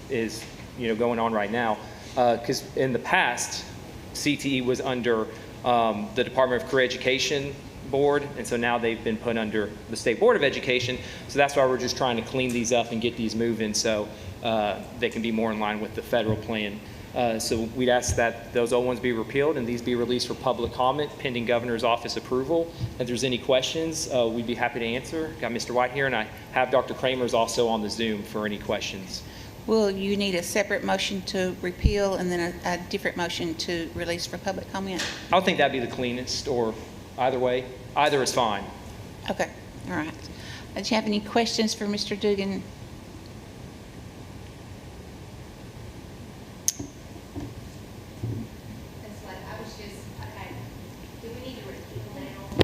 is, going on right now. Because in the past, CTE was under the Department of Career Education Board, and so now they've been put under the State Board of Education. So that's why we're just trying to clean these up and get these moving so they can be more in line with the federal plan. So we'd ask that those old ones be repealed and these be released for public comment pending Governor's office approval. If there's any questions, we'd be happy to answer. Got Mr. White here, and I have Dr. Kramer's also on the Zoom for any questions. Will you need a separate motion to repeal and then a different motion to release for public comment? I would think that'd be the cleanest, or either way. Either is fine. Okay, all right. Do you have any questions for Mr. Dugan?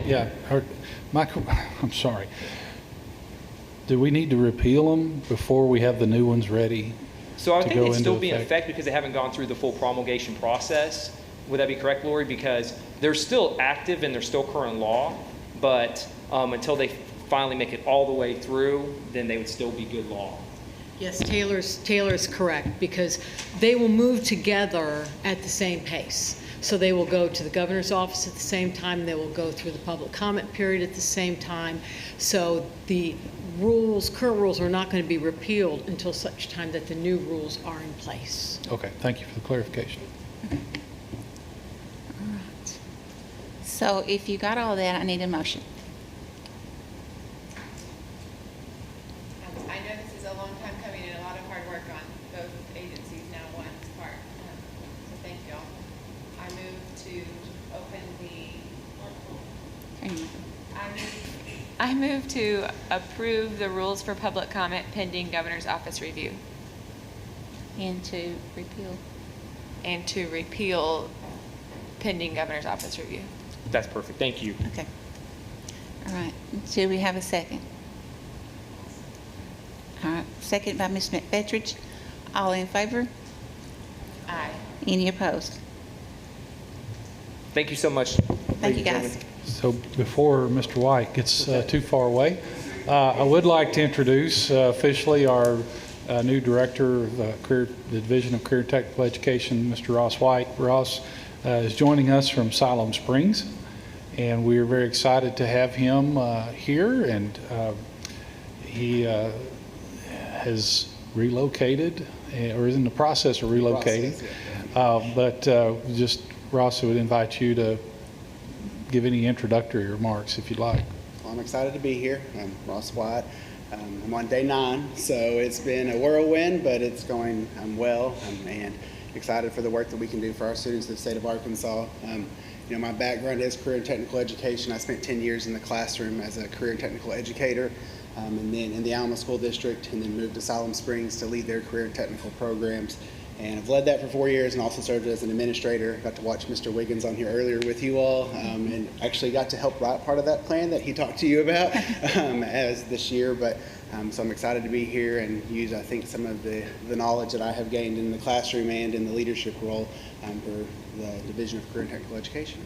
Yeah, Michael, I'm sorry. Do we need to repeal them before we have the new ones ready? So I to think go they'd still into be in effect? effect because they haven't gone through the full promulgation process. Would that be correct, Lori? Because they're still active and they're still current law, but until they finally make it all the way through, then they would still be good law. Yes, Taylor's correct, because they will move together at the same pace. So they will go to the governor's office at the same time, they will go through the public comment period at the same time. So the rules, current rules, are not going to be repealed until such time that the new rules are in place. Okay, thank you for the clarification. So if you got all that, I need a motion. I know this is a long time coming and a lot of hard work on both agencies now one's part. So thank you all. I move to open I move to approve the rules for public comment pending Governor's office review. And to repeal. And to repeal pending Governor's office review. That's perfect. Thank you. Okay. All right. Do we have a second? All right. Second by Ms. McFetridge. All in favor? Aye. Any opposed? Thank you so much. Thank you, guys. So before Mr. White gets too far away, I would like to introduce officially our new director of the Division of Career and Technical Education, Mr. Ross White. Ross is joining us from Siloam Springs, and we are very excited to have him here. And he has relocated, or is in the process of relocating. Just Ross, I would invite you to give any introductory remarks if you'd like. Well, I'm excited to be here. I'm Ross White. I'm on day 9, so it's been a whirlwind, but it's going well, and excited for the work that we can do for our students in the state of Arkansas. My background is career and technical education. I spent 10 years in the classroom as a career and technical educator, and then in the Alma School District, and then moved to Siloam Springs to lead their career and technical programs. And I've led that for 4 years and also served as an administrator. Got to watch Mr. Wiggins on here earlier with you all, and actually got to help write part of that plan that he talked to you about as this year. But so I'm excited to be here and use, I think, some of the knowledge that I have gained in the classroom and in the leadership role for the Division of Career and Technical Education.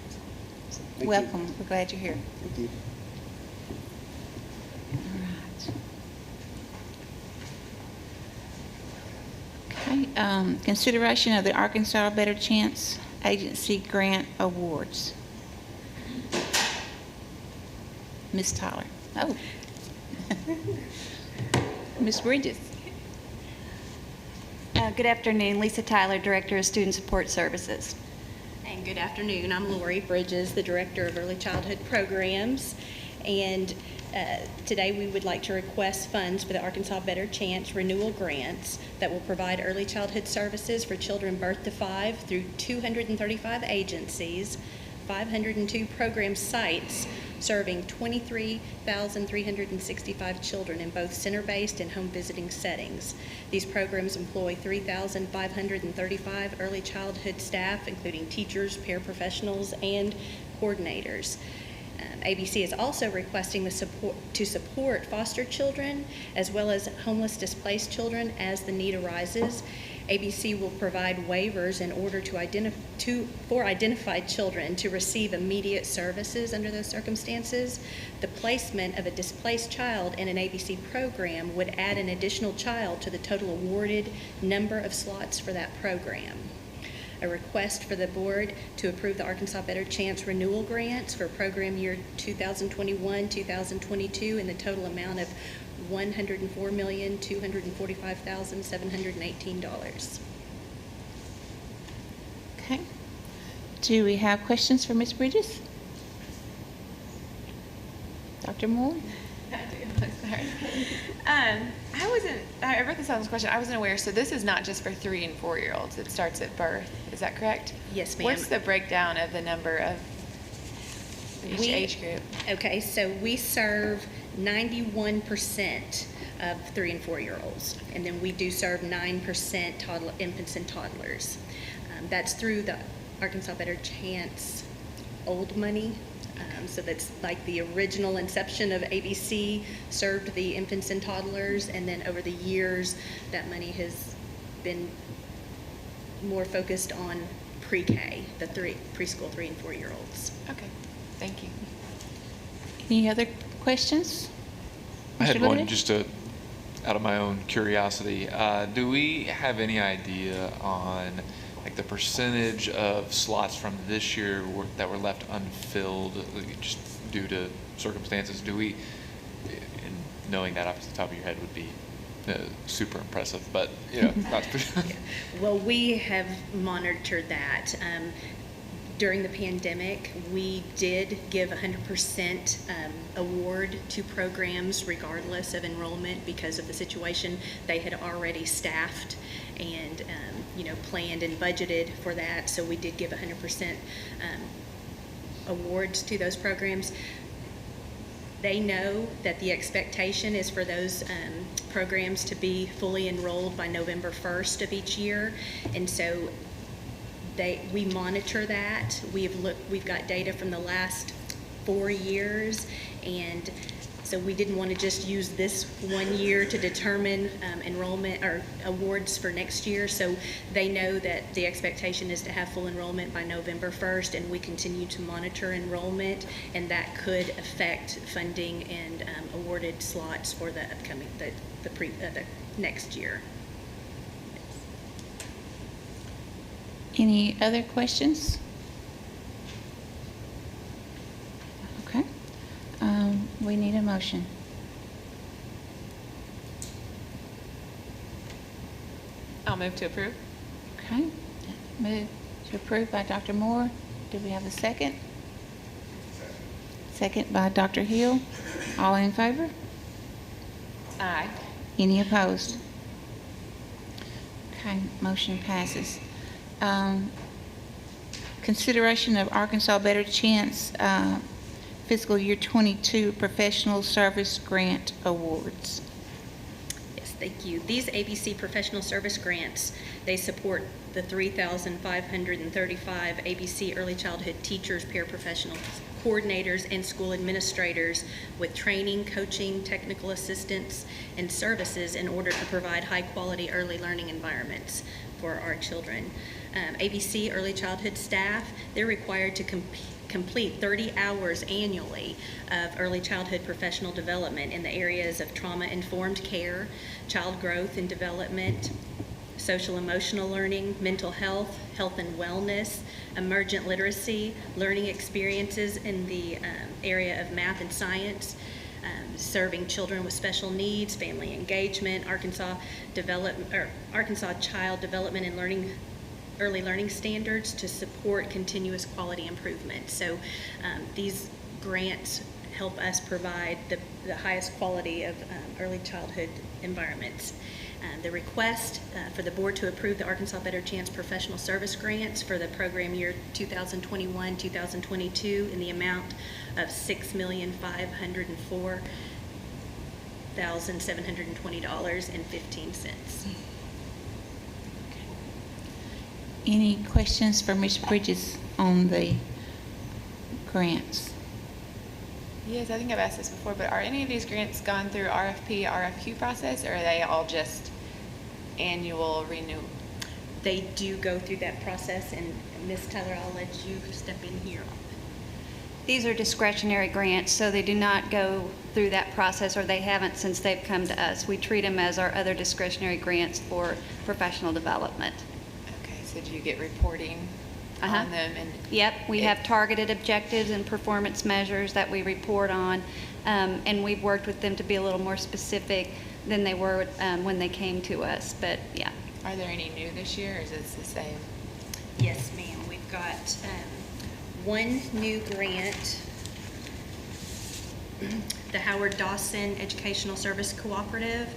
So, thank Welcome. you. We're glad you're here. Thank you. Okay, consideration of the Arkansas Better Chance Agency Grant Awards. Ms. Tyler. Oh. Ms. Bridges. Good afternoon, Lisa Tyler, Director of Student Support Services. And good afternoon, I'm Lori Bridges, the Director of Early Childhood Programs. And today we would like to request funds for the Arkansas Better Chance Renewal Grants that will provide early childhood services for children birth to 5 through 235 agencies, 502 program sites, serving 23,365 children in both center-based and home visiting settings. These programs employ 3,535 early childhood staff, including teachers, paraprofessionals, and coordinators. ABC is also requesting the support foster children as well as homeless displaced children as the need arises. ABC will provide waivers in order for identified children to receive immediate services under those circumstances. The placement of a displaced child in an ABC program would add an additional child to the total awarded number of slots for that program. a request for the board to approve the Arkansas Better Chance renewal grants for program year 2021-2022 in the total amount of $104,245,718. Okay. Do we have questions for Ms. Bridges? Dr. Moore? I do. Sorry. I wrote this on this question. I wasn't aware. So this is not just for 3 and 4-year-olds. It starts at birth. Is that correct? Yes, ma'am. What's the breakdown of the number of each age group? Okay, so we serve 91% of 3 and 4-year-olds, and then we do serve 9% infants and toddlers. That's through the Arkansas Better Chance old money. So that's like the original inception of ABC served the infants and toddlers, and then over the years, that money has been more focused on pre-K, the preschool 3 and 4-year-olds. Okay, thank you. Any other questions? I had Mr. one Lilly? just out of my own curiosity. Do we have any idea on like the percentage of slots from this year that were left unfilled just due to circumstances? Do we, and knowing that off the top of your head would be super impressive, but you know, not Well, we have monitored that. During the pandemic, we did give 100% award to programs regardless of enrollment because of the situation. They had already staffed and planned and budgeted for that, so we did give 100% awards to those programs. They know that the expectation is for those programs to be fully enrolled by November 1st of each year, and so we monitor that. We've got data from the last 4 years, and so we didn't want to just use this 1 year to determine enrollment or awards for next year. So they know that the expectation is to have full enrollment by November 1st, and we continue to monitor enrollment, and that could affect funding and awarded slots for the upcoming, the next year. Any other questions? Okay. We need a motion. I'll move to approve. Okay. Move to approve by Dr. Moore. Do we have a second? Second by Dr. Hill. All in favor? Aye. Any opposed? Okay, motion passes. Consideration of Arkansas Better Chance fiscal year 22 professional service grant awards. Yes, thank you. These ABC professional service grants, they support the 3,535 ABC early childhood teachers, paraprofessionals, coordinators, and school administrators with training, coaching, technical assistance, and services in order to provide high-quality early learning environments for our children. ABC early childhood staff, they're required to complete 30 hours annually of early childhood professional development in the areas of trauma-informed care, child growth and development, social emotional learning, mental health, health and wellness, emergent literacy, learning experiences in the area of math and science, serving children with special needs, family engagement, Arkansas Child Development and Early Learning Standards to support continuous quality improvement. So these grants help us provide the highest quality of early childhood environments. The request for the board to approve the Arkansas Better Chance professional service grants for the program year 2021-2022 in the amount of $6,504,720.15. Any questions for Ms. Bridges on the grants? Yes, I think I've asked this before, but are any of these grants gone through RFP, RFQ process, or are they all just annual renewal? They do go through that process, and Ms. Tyler, I'll let you step in here. These are discretionary grants, so they do not go through that process, or they haven't since they've come to us. We treat them as our other discretionary grants for professional development. Okay, so said you get reporting on them and. Yep, we have targeted objectives and performance measures that we report on, and we've worked with them to be a little more specific than they were when they came to us, but yeah. Are there any new this year, or is it the same? Yes, ma'am. We've got one new grant, the Howard Dawson Educational Service Cooperative,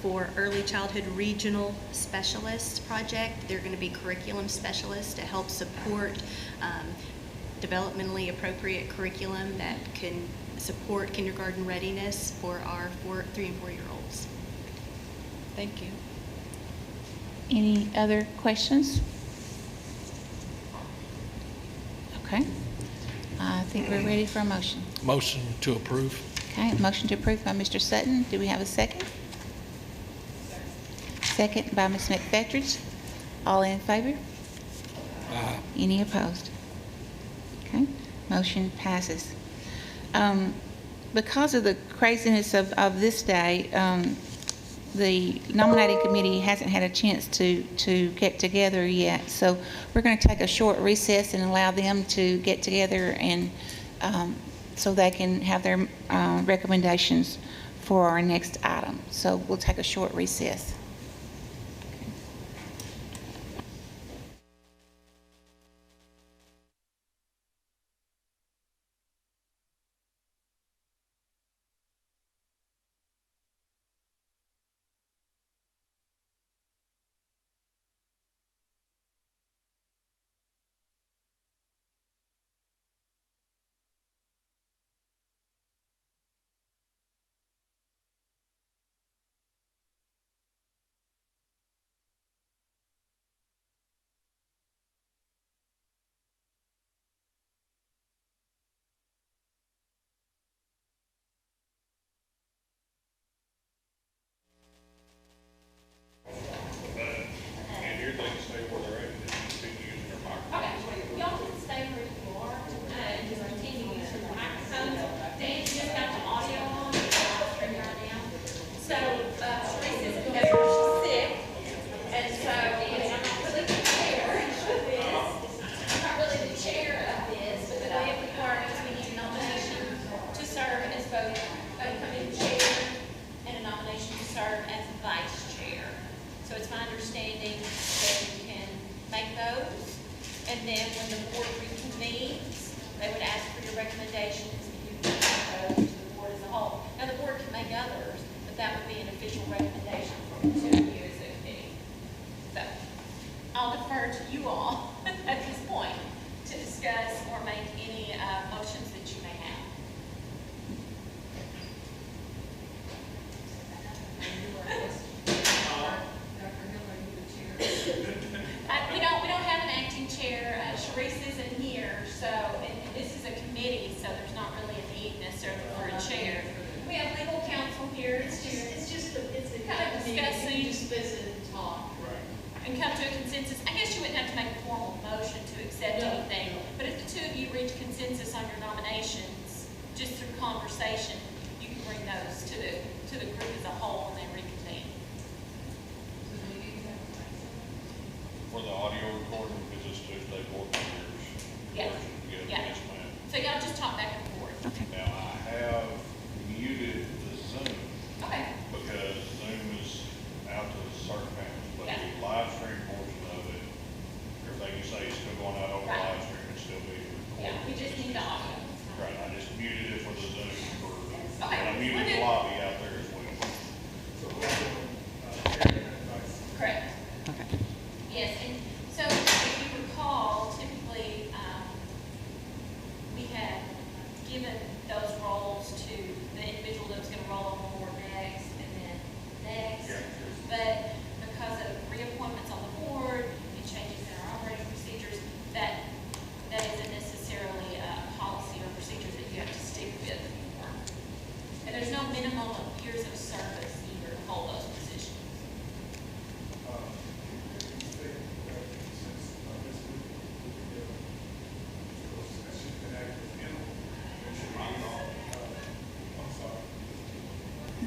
for Early Childhood Regional Specialists Project. They're going to be curriculum specialists to help support developmentally appropriate curriculum that can support kindergarten readiness for our 3 and 4-year-olds. Thank you. Any other questions? Okay. I think we're ready for a motion. Motion to approve. Okay, motion to approve by Mr. Sutton. Do we have a second? Second by Ms. McFettridge. All in favor? Aye. Any opposed? Okay, motion passes. Because of the craziness of this day, the nominating committee hasn't had a chance to get together yet. So we're going to take a short recess and allow them to get together and so they can have their recommendations for our next item. So we'll take a short recess.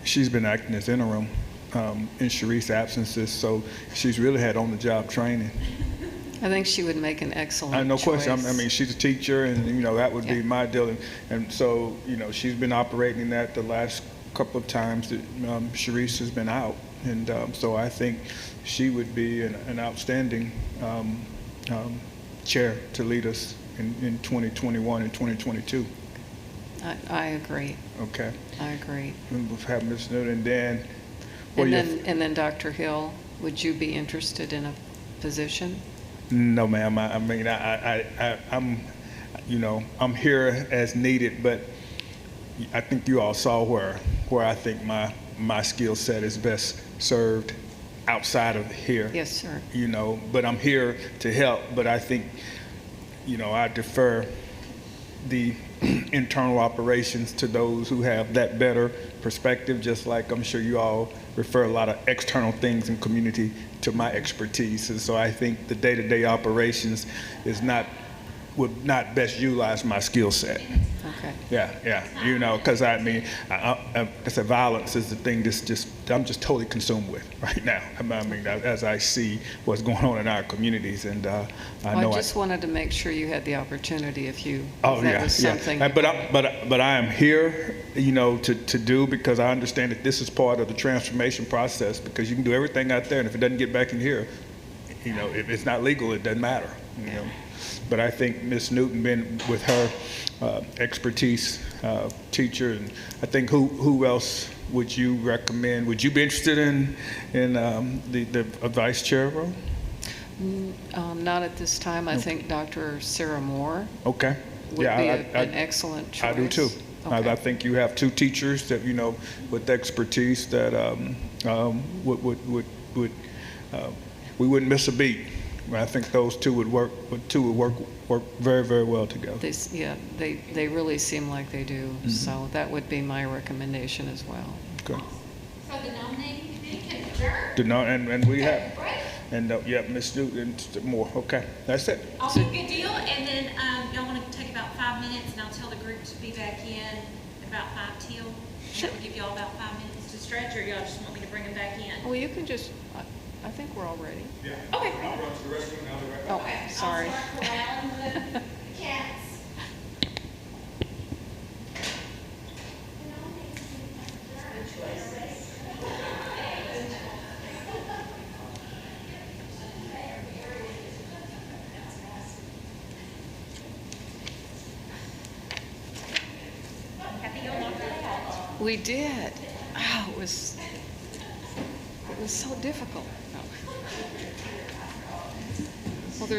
She's been acting as interim. in Sharice's absences, so she's really had on-the-job training. I think she would make an excellent No question. choice. I mean, she's a teacher, and that would be my deal. And so, she's been operating that the last couple of times that Sharice has been out, and so I think she would be an outstanding chair to lead us in 2021 and 2022. I agree. Okay. I agree. And we'll have Ms. Newton, and then. And then Dr. Hill, would you be interested in a position? No, ma'am. I mean, I'm here as needed, but I think you all saw where I think my skill set is best served outside of here. Yes, sir. But I'm here to help. But I think, I defer the internal operations to those who have that better perspective, just like I'm sure you all refer a lot of external things in community to my expertise. And so I think the day-to-day operations would not best utilize my skill set. Okay. Yeah, because I mean, I said violence is the thing I'm just totally consumed with right now. I mean, as I see what's going on in our communities, and I just wanted to make sure you had the opportunity if that that was something. But I am here, to do, because I understand that this is part of the transformation process, because you can do everything out there, and if it doesn't get back in here, if it's not legal, it doesn't matter. But I think Ms. Newton, been with her expertise, teacher, and I think who else would you recommend? Would you be interested in the vice chair role? Not at this time. I think Dr. Sarah Moore would be an excellent choice. I do too. Okay. I think you have two teachers that with expertise that we wouldn't miss a beat. I think those two would work very, very well together. They really seem like they do. Mm-hmm. So that would be my recommendation as well. Okay. So the nominating committee can adjourn? And we have. And Ms. Newton more. Okay, that's it. Also, good deal. And then y'all want to take about 5 minutes, and I'll tell the group to be back in at about 5 till. Sure. That would give y'all about 5 minutes to stretch, or y'all just want me to bring them back in? Well, you can just. I think we're all ready. Yeah. Okay. I'll run to the restroom and I'll be right back. Oh, Okay. sorry. I'll start corralling the cats. We did. Oh, it was so difficult. No. Well,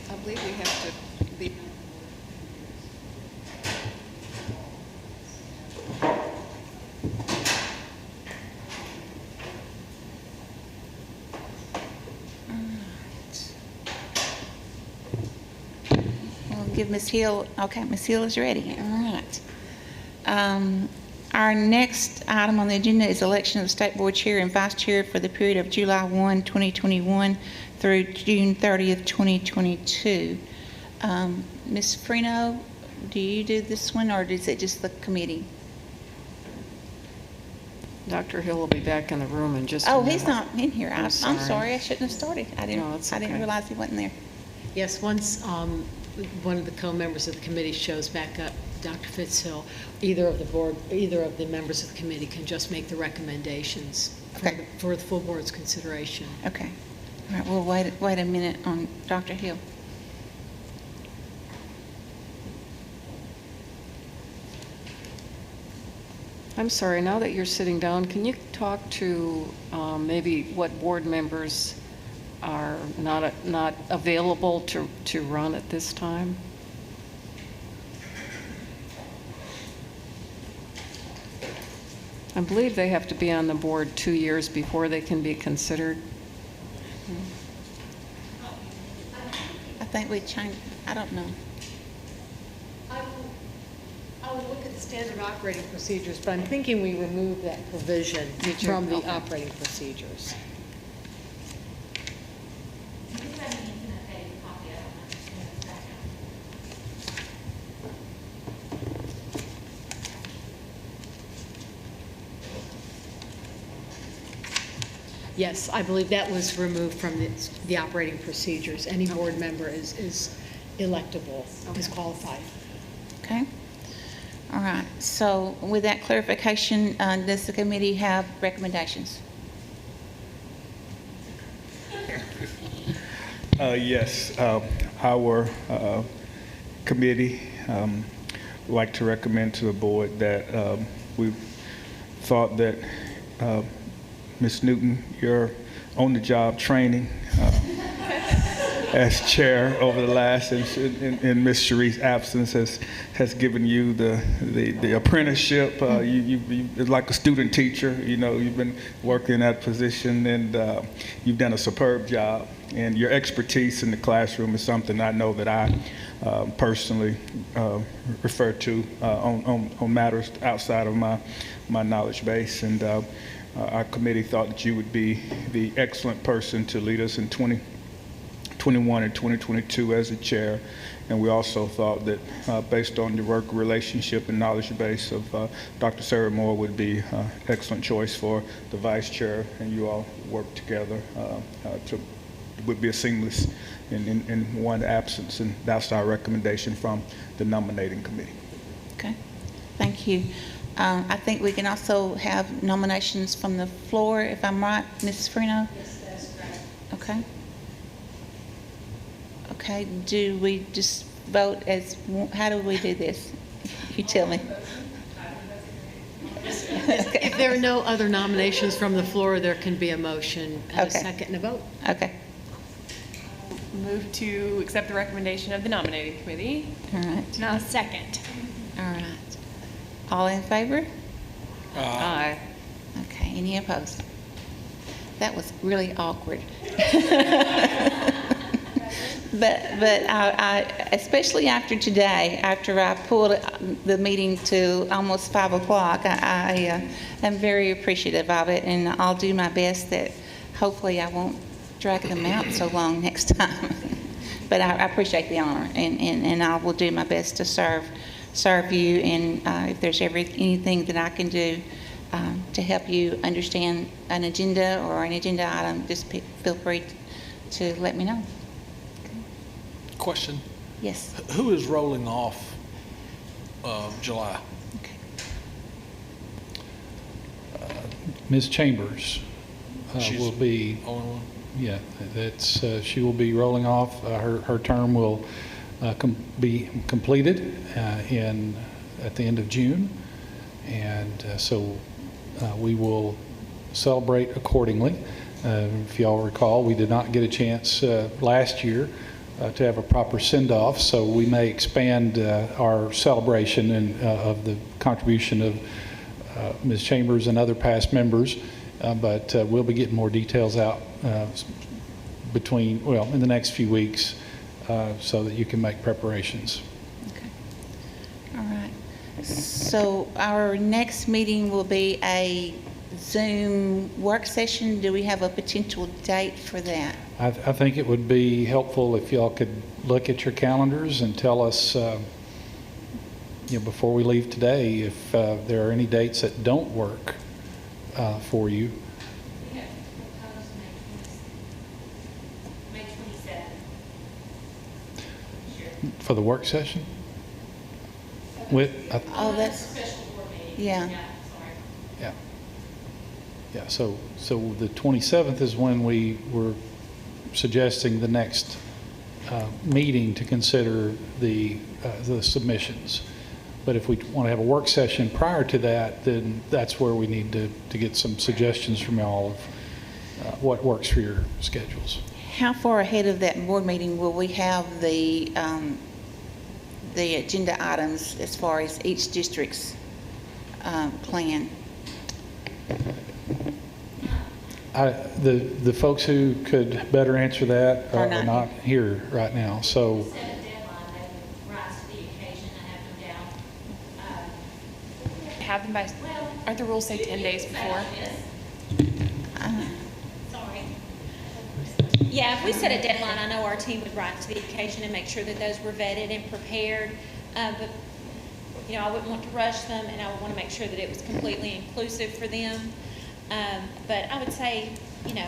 I believe we have to be. We'll give Ms. Hill, okay, Ms. Hill is ready. All right. Our next item on the agenda is election of the State Board Chair and Vice Chair for the period of July 1, 2021 through June 30th, 2022. Ms. Freno, do you do this one, or is it just the committee? Dr. Hill will be back in the room in just a minute. Oh, he's not in here. I'm sorry. sorry. I shouldn't have started. I didn't realize he wasn't there. Yes, once one of the co-members of the committee shows back up, Dr. Fitzhill, either of the members of the committee can just make the recommendations for the full board's consideration. Okay. All right, we'll wait a minute on Dr. Hill. I'm sorry, now that you're sitting down, can you talk to maybe what board members are not available to run at this time? I believe they have to be on the board 2 years before they can be considered. I think we changed, I don't know. I would look at the standard operating procedures, but I'm thinking we removed that provision from the operating procedures. Yes, I believe that was removed from the operating procedures. Any board member is electable, is qualified. Okay. All right. So with that clarification, does the committee have recommendations? Yes, our committee would like to recommend to the board that we thought that Ms. Newton, your on-the-job training as chair over the last, in Ms. Cherie's absence, has given you the apprenticeship. It's like a student teacher. You know, you've been working in that position, and you've done a superb job. And your expertise in the classroom is something I know that I personally refer to on matters outside of my knowledge base. And our committee thought that you would be the excellent person to lead us in 2021 and 2022 as a chair. And we also thought that based on your work relationship and knowledge base of Dr. Sarah Moore would be an excellent choice for the vice chair, and you all work together would be a seamless in one absence, and that's our recommendation from the nominating committee. Okay, thank you. I think we can also have nominations from the floor, if I'm right, Mrs. Freno? Yes, that's correct. Okay. Okay, do we just vote as, how do we do this? You tell me. If there are no other nominations from the floor, there can be a motion, and a Okay. second, and a vote. Okay, Move to accept the recommendation of the nominating committee. all right, Now, second. all right. All in favor? Aye. Okay, any opposed? That was really awkward. But I, especially after today, after I pulled the meeting to almost 5 o'clock, I am very appreciative of it, and I'll do my best that hopefully I won't drag them out so long next time. But I appreciate the honor, and I will do my best to serve you, and if there's anything that I can do to help you understand an agenda or an agenda item, just feel free to let me know. Question. Yes. Who is rolling off July? Ms. Chambers She's will be, only one? yeah, that's, she will be rolling off. Her term will be completed at the end of June. And so we will celebrate accordingly. If y'all recall, we did not get a chance last year to have a proper send-off, so we may expand our celebration of the contribution of Ms. Chambers and other past members, but we'll be getting more details out in the next few weeks so that you can make preparations. Okay. All right. So our next meeting will be a Zoom work session. Do we have a potential date for that? I think it would be helpful if y'all could look at your calendars and tell us, before we leave today, if there are any dates that don't work for you. We have proposed May 27th. Sure. For the work session? Oh, that's, Special board meeting. yeah. Sorry. Yeah, so the 27th is when we were suggesting the next meeting to consider the submissions. But if we want to have a work session prior to that, then that's where we need to get some suggestions from y'all of what works for your schedules. How far ahead of that board meeting will we have the agenda items as far as each district's plan? The folks who could better answer that Are are not not here right now. So Set a deadline, they would rise to the occasion, I have no doubt. Have them by, aren't the rules say 10 days before? Sorry. Yeah, if we set a deadline, I know our team would rise to the occasion and make sure that those were vetted and prepared. But, I wouldn't want to rush them, and I would want to make sure that it was completely inclusive for them. But I would say, you know,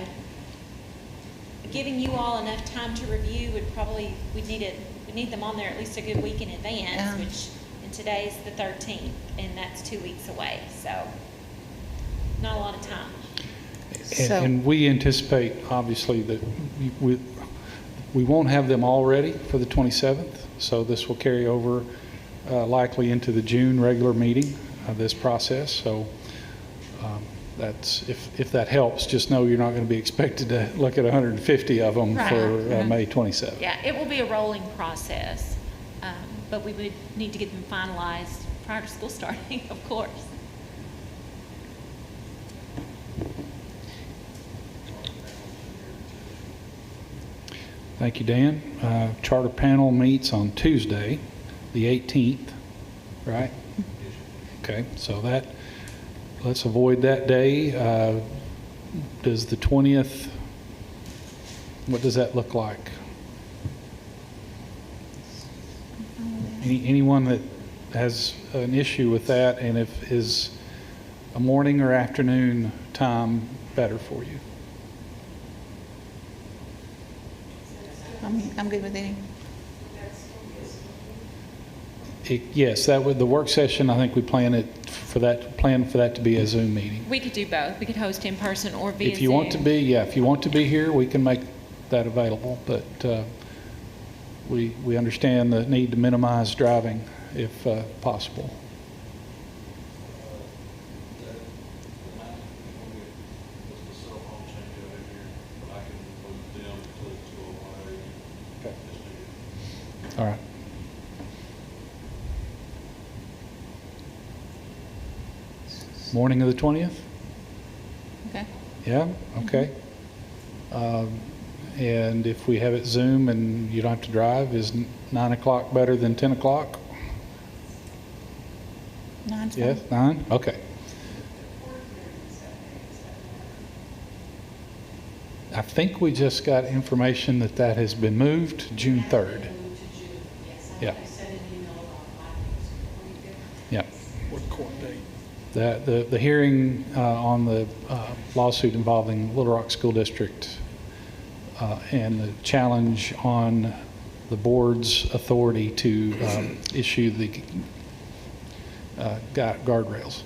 giving you all enough time to review would probably, we need them on there at least a good week in advance, which, and today's the 13th, and that's 2 weeks away, so not a lot of time. And we anticipate, obviously, that we won't have them all ready for the 27th, so this will carry over likely into the June regular meeting of this process. So that's, if that helps, just know you're not going to be expected to look at 150 of them for May 27th. Yeah, it will be a rolling process, but we would need to get them finalized prior to school starting, of course. Thank you, Dan. Charter panel meets on Tuesday, the 18th, right? Okay, so let's avoid that day. Does the 20th, what does that look like? Anyone that has an issue with that, and if is a morning or afternoon time better for you? I'm good with any. Yes, that would, the work session, I think we plan for that to be a Zoom meeting. We could do both. We could host in person or via If you want to be, if you want to be here, we can make that available, but we understand the need to minimize driving if possible. All right. Morning of the 20th? Okay. Yeah, okay. And if we have it Zoom and you don't have to drive, is 9 o'clock better than 10 o'clock? 9's Yes, fine. 9? Okay. I think we just got information that has been moved to June 3rd. Yeah. Yeah. What court date? The hearing on the lawsuit involving Little Rock School District and the challenge on the board's authority to issue the guardrails.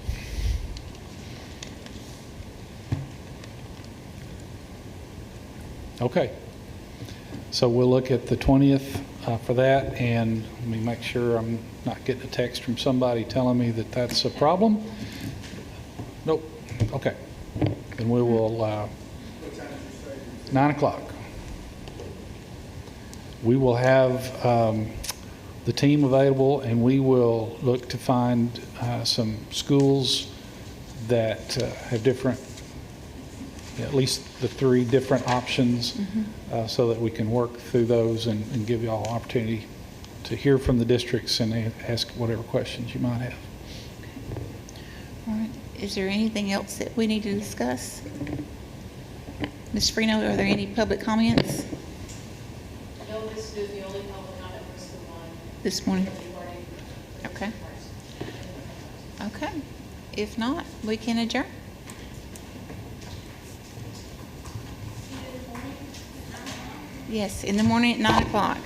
Okay. So we'll look at the 20th for that, and let me make sure I'm not getting a text from somebody telling me that that's a problem. Nope. Okay. And we will, 9 o'clock. We will have the team available, and we will look to find some schools that have different, at least the 3 different options, so that we can work through those and give you all an opportunity to hear from the districts and ask whatever questions you might have. All right. Is there anything else that we need to discuss? Ms. Freno, are there any public comments? No, this is the only public comment was the one. This morning? Okay. Okay. If not, we can adjourn. Yes, in the morning at 9 o'clock.